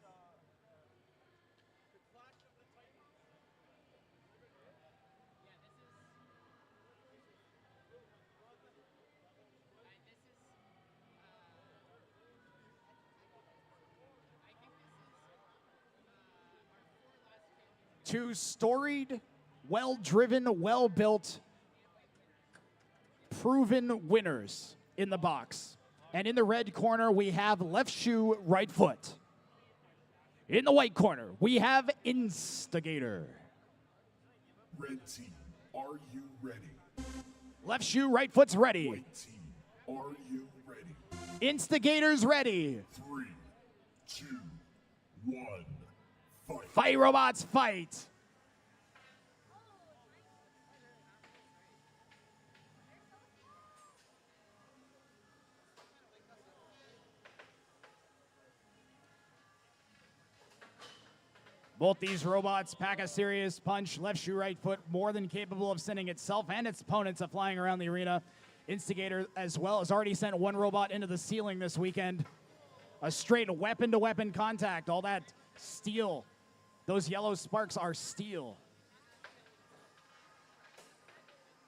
Two storied, well-driven, well-built, proven winners in the box. And in the red corner, we have left shoe, right foot. In the white corner, we have Instigator. Red team, are you ready? Left shoe, right foot's ready. White team, are you ready? Instigator's ready. 3, 2, 1, fight. Fight, robots, fight. Both these robots pack a serious punch. Left shoe, right foot, more than capable of sending itself and its opponents flying around the arena. Instigator, as well, has already sent one robot into the ceiling this weekend. A straight weapon-to-weapon contact. All that steel. Those yellow sparks are steel.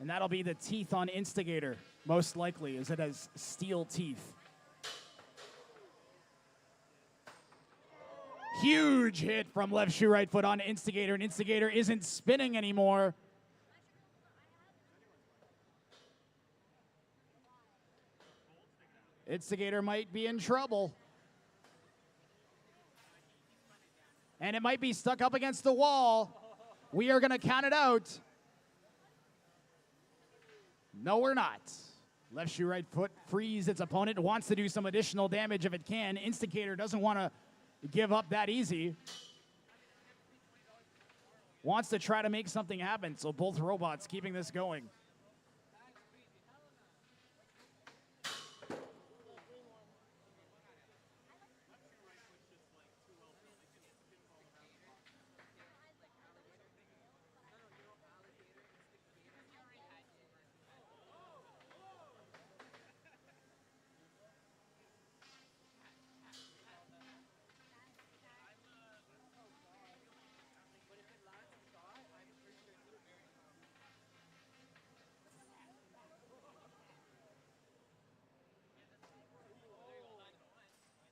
And that'll be the teeth on Instigator, most likely, as it has steel teeth. Huge hit from left shoe, right foot on Instigator, and Instigator isn't spinning anymore. Instigator might be in trouble. And it might be stuck up against the wall. We are going to count it out. No, we're not. Left shoe, right foot, freeze its opponent. Wants to do some additional damage if it can. Instigator doesn't want to give up that easy. Wants to try to make something happen, so both robots keeping this going.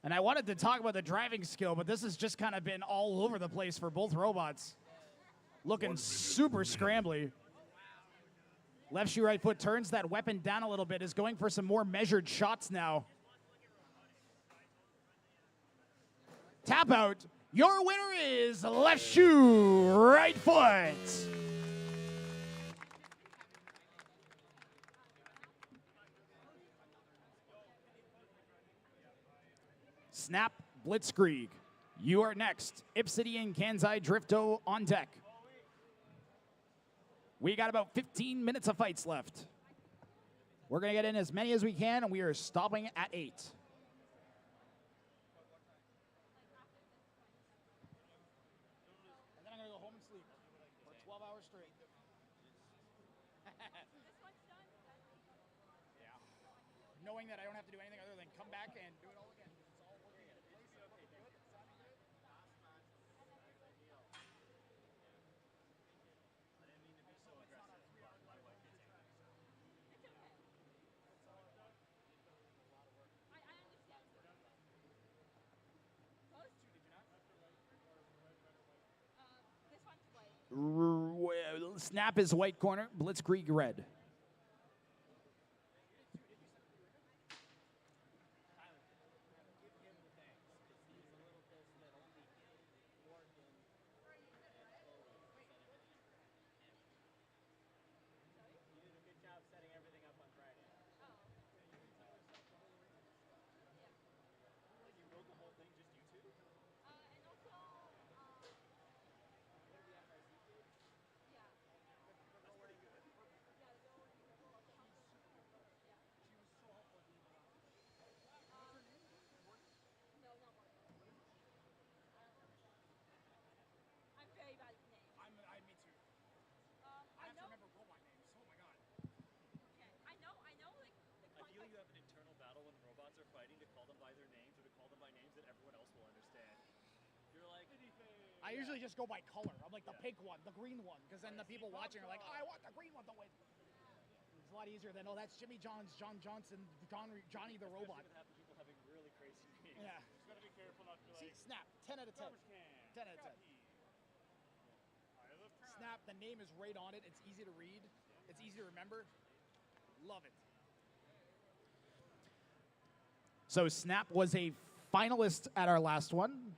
And I wanted to talk about the driving skill, but this has just kind of been all over the place for both robots. Looking super scrambly. Left shoe, right foot turns that weapon down a little bit, is going for some more measured shots now. Tap out. Your winner is left shoe, right foot. Snap, Blitzkrieg. You are next. Ipity and Kansai Drifto on deck. We got about 15 minutes of fights left. We're going to get in as many as we can, and we are stopping at 8. And then I'm going to go home and sleep for 12 hours straight. Yeah. Knowing that I don't have to do anything other than come back and do it all again. It's all working in place. Okay, good. Sounding good. I didn't mean to be so aggressive. My wife gets angry. Snap is white corner, Blitzkrieg red. I usually just go by color. I'm like the pink one, the green one, because then the people watching are like, oh, I want the green one to win. It's a lot easier than, oh, that's Jimmy Johns, John Johnson, Johnny the Robot. People having really crazy names. Yeah. Just gotta be careful not to be See, like, Snap, 10 out of 10. 10 out of 10. Snap, the name is right on it. It's easy to read. It's easy to remember. Love it. So Snap was a finalist at our last one.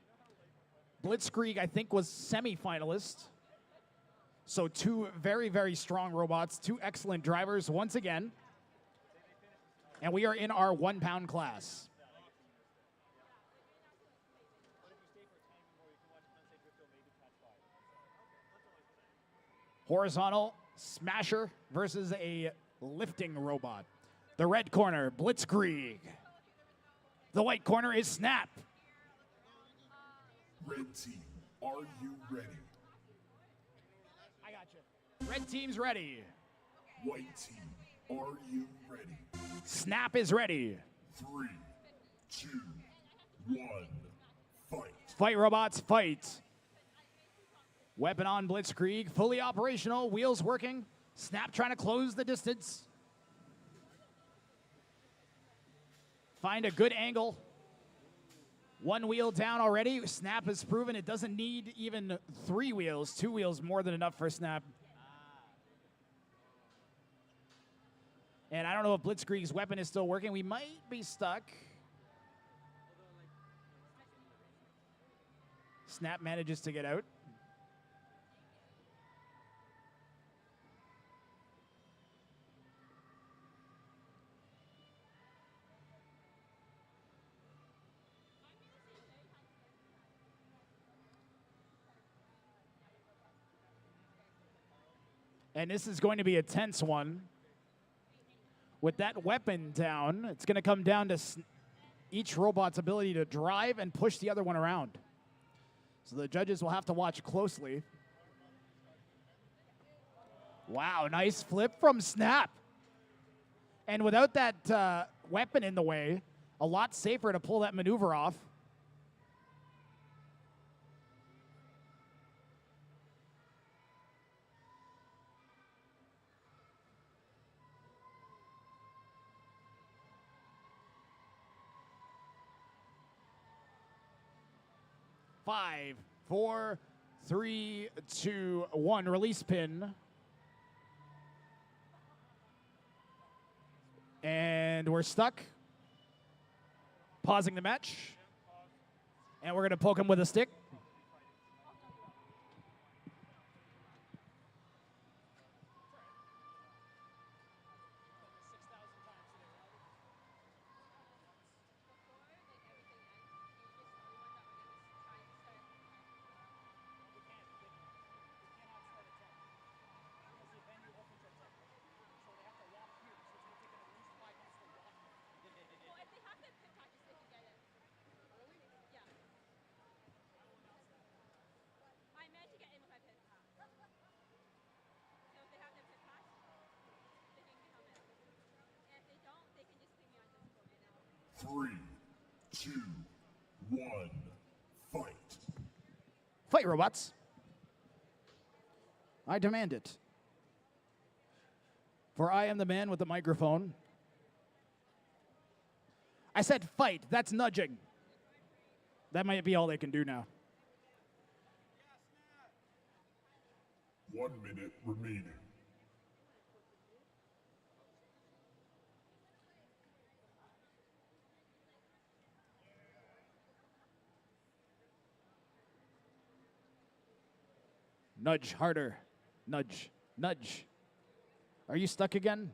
Blitzkrieg, I think, was semi-finalist. So two very, very strong robots, two excellent drivers once again. And we are in our 1 pound class. Horizontal smasher versus a lifting robot. The red corner, Blitzkrieg. The white corner is Snap. Red team, are you ready? I got you. Red team's ready. White team, are you ready? Snap is ready. 3, 2, 1, fight. Fight, robots, fight. Weapon on Blitzkrieg, fully operational, wheels working. Snap trying to close the distance. Find a good angle. 1 wheel down already. Snap has proven it doesn't need even 3 wheels. 2 wheels more than enough for Snap. And I don't know if Blitzkrieg's weapon is still working. We might be stuck. Snap manages to get out. And this is going to be a tense one. With that weapon down, it's going to come down to each robot's ability to drive and push the other one around. So the judges will have to watch closely. Wow, nice flip from Snap. And without that weapon in the way, a lot safer to pull that maneuver off. Five, 4, 3, 2, 1. Release pin. And we're stuck. Pausing the match. And we're going to poke him with a stick. Three, two, one, fight. Fight, robots. I demand it. For I am the man with the microphone. I said fight. That's nudging. That might be all they can do now. 1 minute remaining. Nudge harder. Nudge. Nudge. Are you stuck again?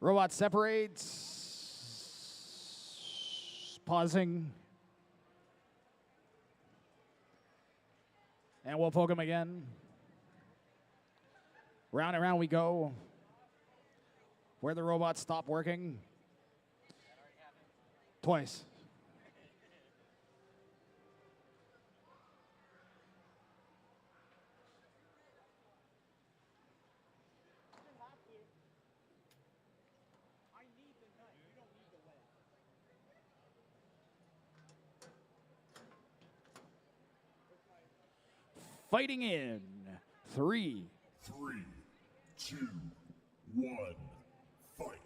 Robot separates. Pausing. And we'll poke him again. Round and round we go. Where the robots stop working. Twice. Fighting in 3, 2, 1, fight.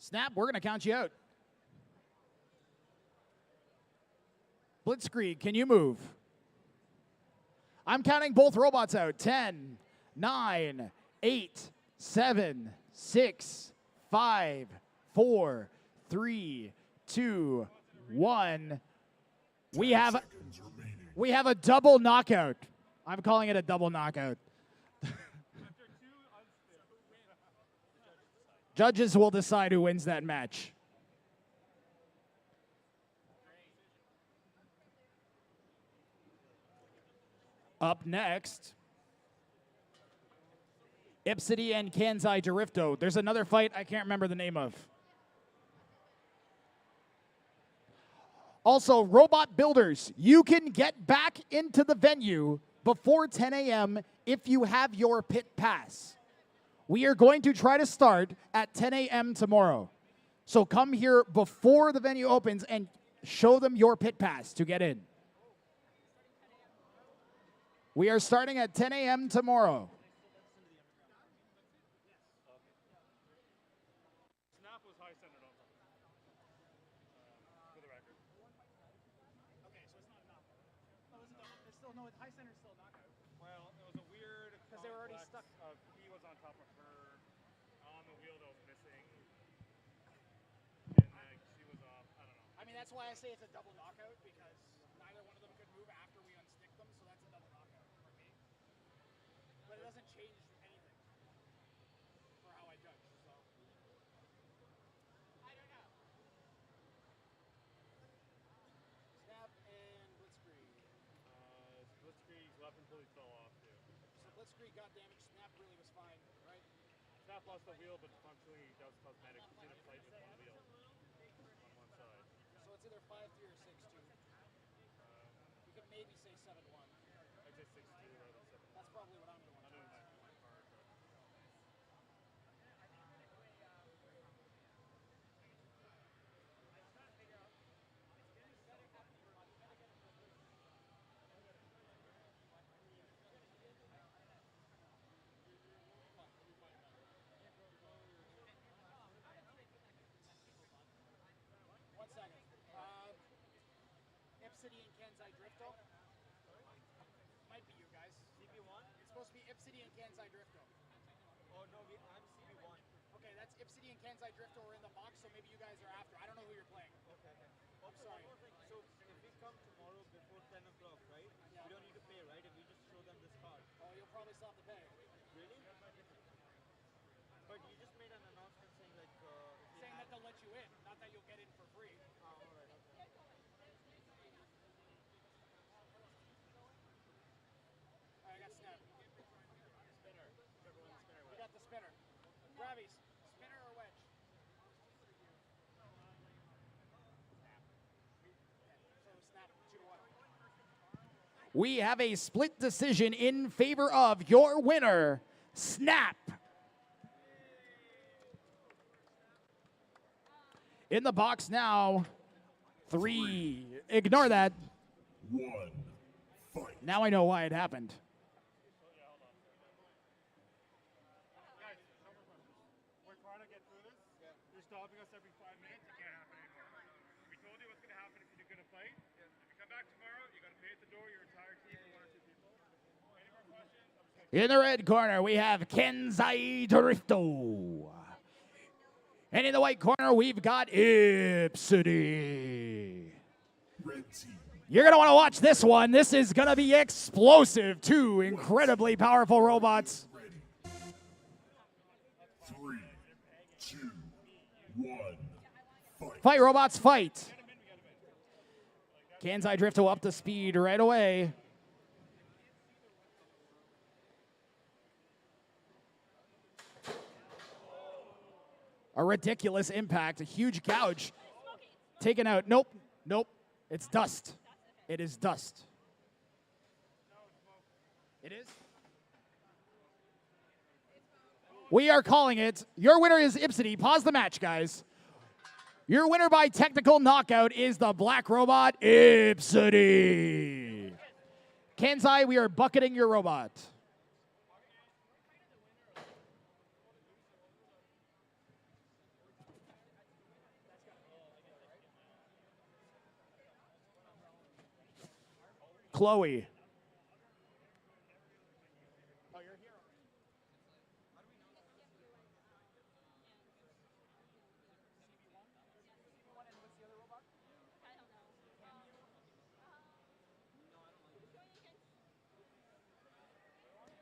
Snap, we're going to count you out. Blitzkrieg, can you move? I'm counting both robots out. 10, 9, 8, 7, 6, 5, 4, 3, 2, 1. We have a double knockout. I'm calling it a double knockout. Judges will decide who wins that match. Up next, Ipity and Kansai Dorifto. There's another fight I can't remember the name of. Also, robot builders, you can get back into the venue before 10 a.m. if you have your pit pass. We are going to try to start at 10 a.m. tomorrow. So come here before the venue opens and show them your pit pass to get in. We are starting at 10 a.m. tomorrow. Snap was high centered on top. For the record. Okay, so it's not a knockout. Oh, it's still no. High center's still a knockout. Well, it was a weird. Because they were already stuck. He was on top of her on the wheel that was missing, and she was off. I don't know. I mean, that's why I say it's a double knockout, because neither one of them could move after we unstick them, so that's a double knockout for me. But it doesn't change anything for how I judge, so. I don't know. degree got damaged. Snap really was fine, right? Snap lost the wheel, but functionally that was cosmetic. You see the fight with one wheel on one side. So it's either 5-3 or 6-2. You could maybe say 7-1. I'd say 6-2 rather than 7-1. That's probably what I'm going I know towards. my card, but... One second. Ipity and Kenzai Drifto. Might be you guys. CB1? It's supposed to be Ipity and Kenzai Drifto. Oh no, I'm CB1. Okay, that's Ipity and Kenzai Drifto are in the box, so maybe you guys are after. I don't know who you're playing. Okay. I'm sorry. So if we come tomorrow before 10 o'clock, right? Yeah. We don't need to pay, right? If we just show them this card. Oh, you'll probably still have to pay. Really? But you just made an announcement saying like... Saying that they'll let you in, not that you'll get in for free. Oh, alright, okay. I got Snap. Spinner. Whichever one the spinner We was. got the spinner. Grabbies, spinner or wedge? So Snap 2-1. We have a split decision in favor of your winner, Snap. In the box now, 3. Ignore that. 1. Fight. Now I know why it happened. Guys, we're trying to get through this. You're stopping us every 5 minutes. It can't happen anymore. We told you what's going to happen if you're going to fight. If you come back tomorrow, you got to pay at the door your entire team for 1 or 2 people. Any more questions? In the red corner, we have Kenzai Drifto. And in the white corner, we've got Ipity. Red team. You're going to want to watch this one. This is going to be explosive. 2 incredibly powerful robots. Ready. 3, 2, 1. Fight. Fight, robots, fight. Kenzai Drifto up to speed right away. A ridiculous impact, a huge gouge. Taken out. Nope, nope. It's dust. It is dust. It is? We are calling it. Your winner is Ipity. Pause the match, guys. Your winner by technical knockout is the black robot, Ipity. Kenzai, we are bucketing your robot. Chloe. Oh, you're a hero.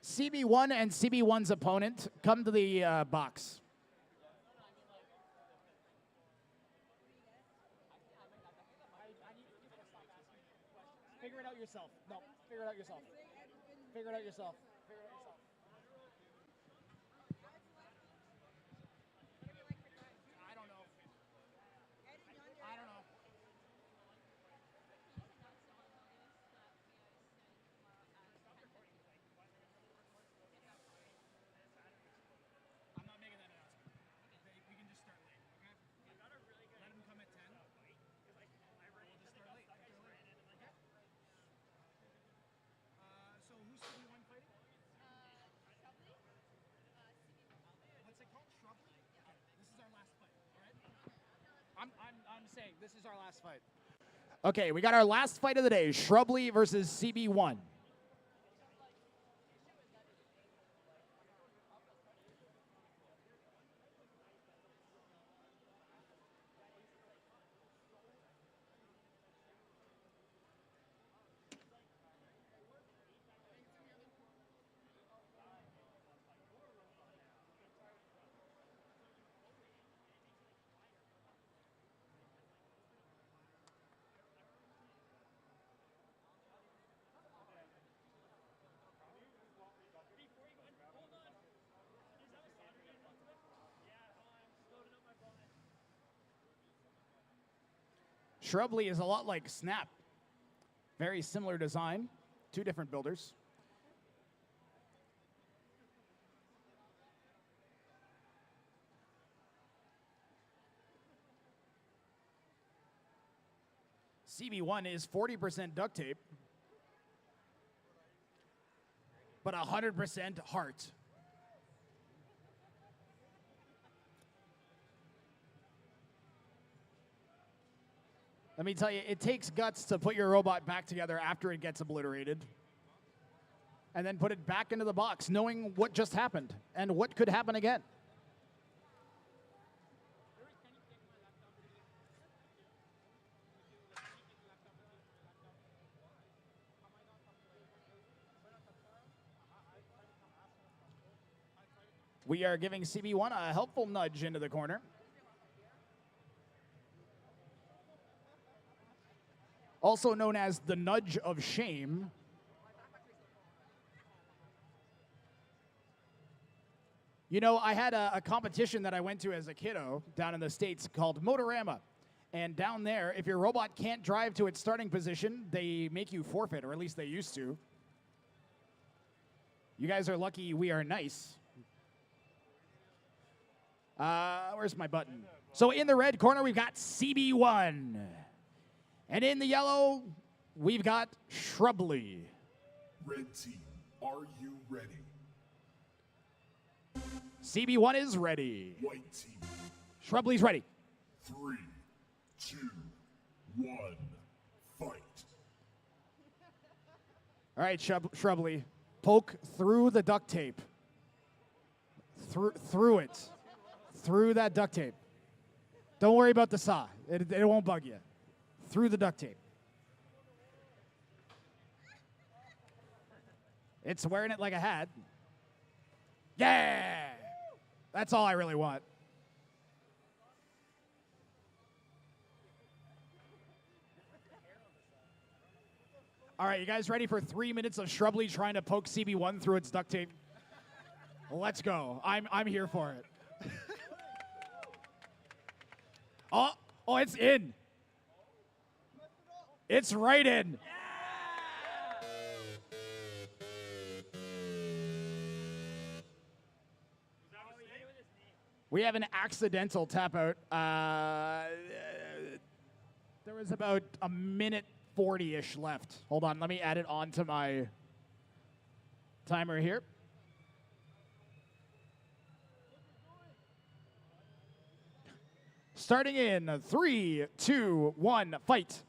CB1 and CB1's opponent come to the box. Figure it out yourself. No, figure it out yourself. Figure it out yourself. Figure it out yourself. I don't know. I don't know. I'm not making that announcement. We can just start late, okay? Let him come at 10. We'll just start late. Okay? So who's CB1 fighting? What's it called? Shrubby? Okay. This is our last fight, all right? I'm saying this is our last fight. Okay, we got our last fight of the day, Shrubi versus CB1. Shrubi is a lot like Snap. Very similar design, 2 different builders. CB1 is 40% duct tape, but 100% heart. Let me tell you, it takes guts to put your robot back together after it gets obliterated, and then put it back into the box, knowing what just happened and what could happen again. We are giving CB1 a helpful nudge into the corner. Also known as the nudge of shame. You know, I had a competition that I went to as a kiddo down in the States called Motorama. And down there, if your robot can't drive to its starting position, they make you forfeit, or at least they used to. You guys are lucky we are nice. Where's my button? So in the red corner, we've got CB1. And in the yellow, we've got Shrubi. Red team, are you ready? CB1 is ready. White team. Shrubli's ready. 3, 2, 1, fight. All right, Shrubi, poke through the duct tape. Through it. Through that duct tape. Don't worry about the saw. It won't bug you. Through the duct tape. It's wearing it like a hat. Yeah! That's all I really want. All right, you guys ready for 3 minutes of Shrubi trying to poke CB1 through its duct tape? Let's go. I'm here for it. Oh, it's in. It's right in. We have an accidental tap out. There was about a minute 40-ish left. Hold on, let me add it on to my timer here. Starting in 3, 2, 1, fight.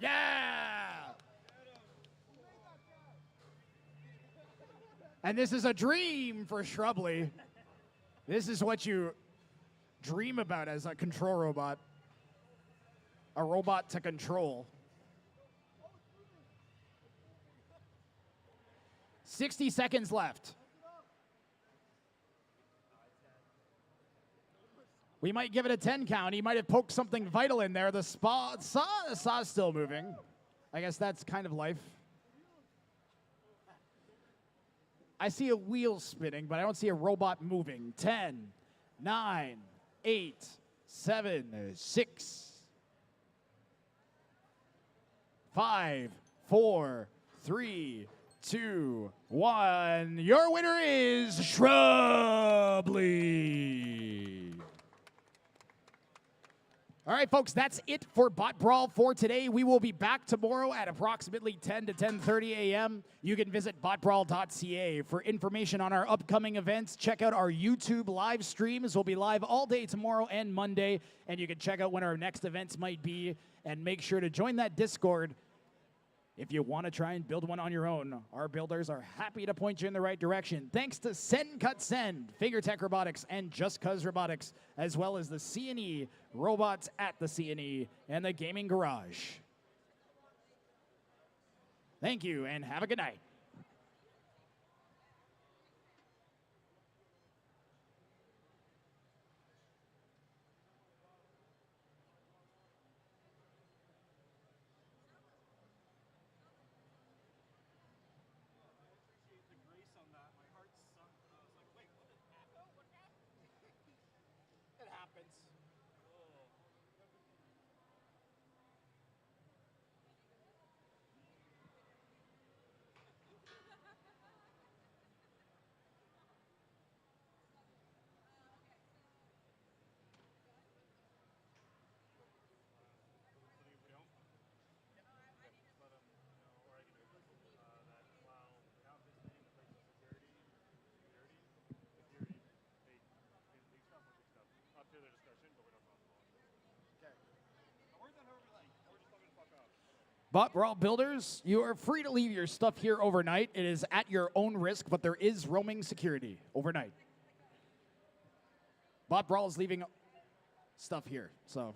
Yeah! And this is a dream for Shrubi. This is what you dream about as a control robot. A robot to control. 60 seconds left. We might give it a 10 count. He might have poked something vital in there. The saw's still moving. I guess that's kind of life. I see a wheel spinning, but I don't see a robot moving. 10, 9, 8, 7, 6, 5, 4, 3, 2, 1. Your winner is Shrubi. All right, folks, that's it for BotBrawl for today. We will be back tomorrow at approximately 10 to 10:30 a.m. You can visit BotBrawl.ca for information on our upcoming events. Check out our YouTube live streams. We'll be live all day tomorrow and Monday, and you can check out when our next events might be, and make sure to join that Discord if you want to try and build one on your own. Our builders are happy to point you in the right direction. Thanks to Send Cut Send, Figuretech Robotics, and Just Cuz Robotics, as well as the CNE, Robots at the CNE, and the Gaming Garage. Thank you, and have a good night. BotBrawl builders, you are free to leave your stuff here overnight. It is at your own risk, but there is roaming security overnight. BotBrawl is leaving stuff here, so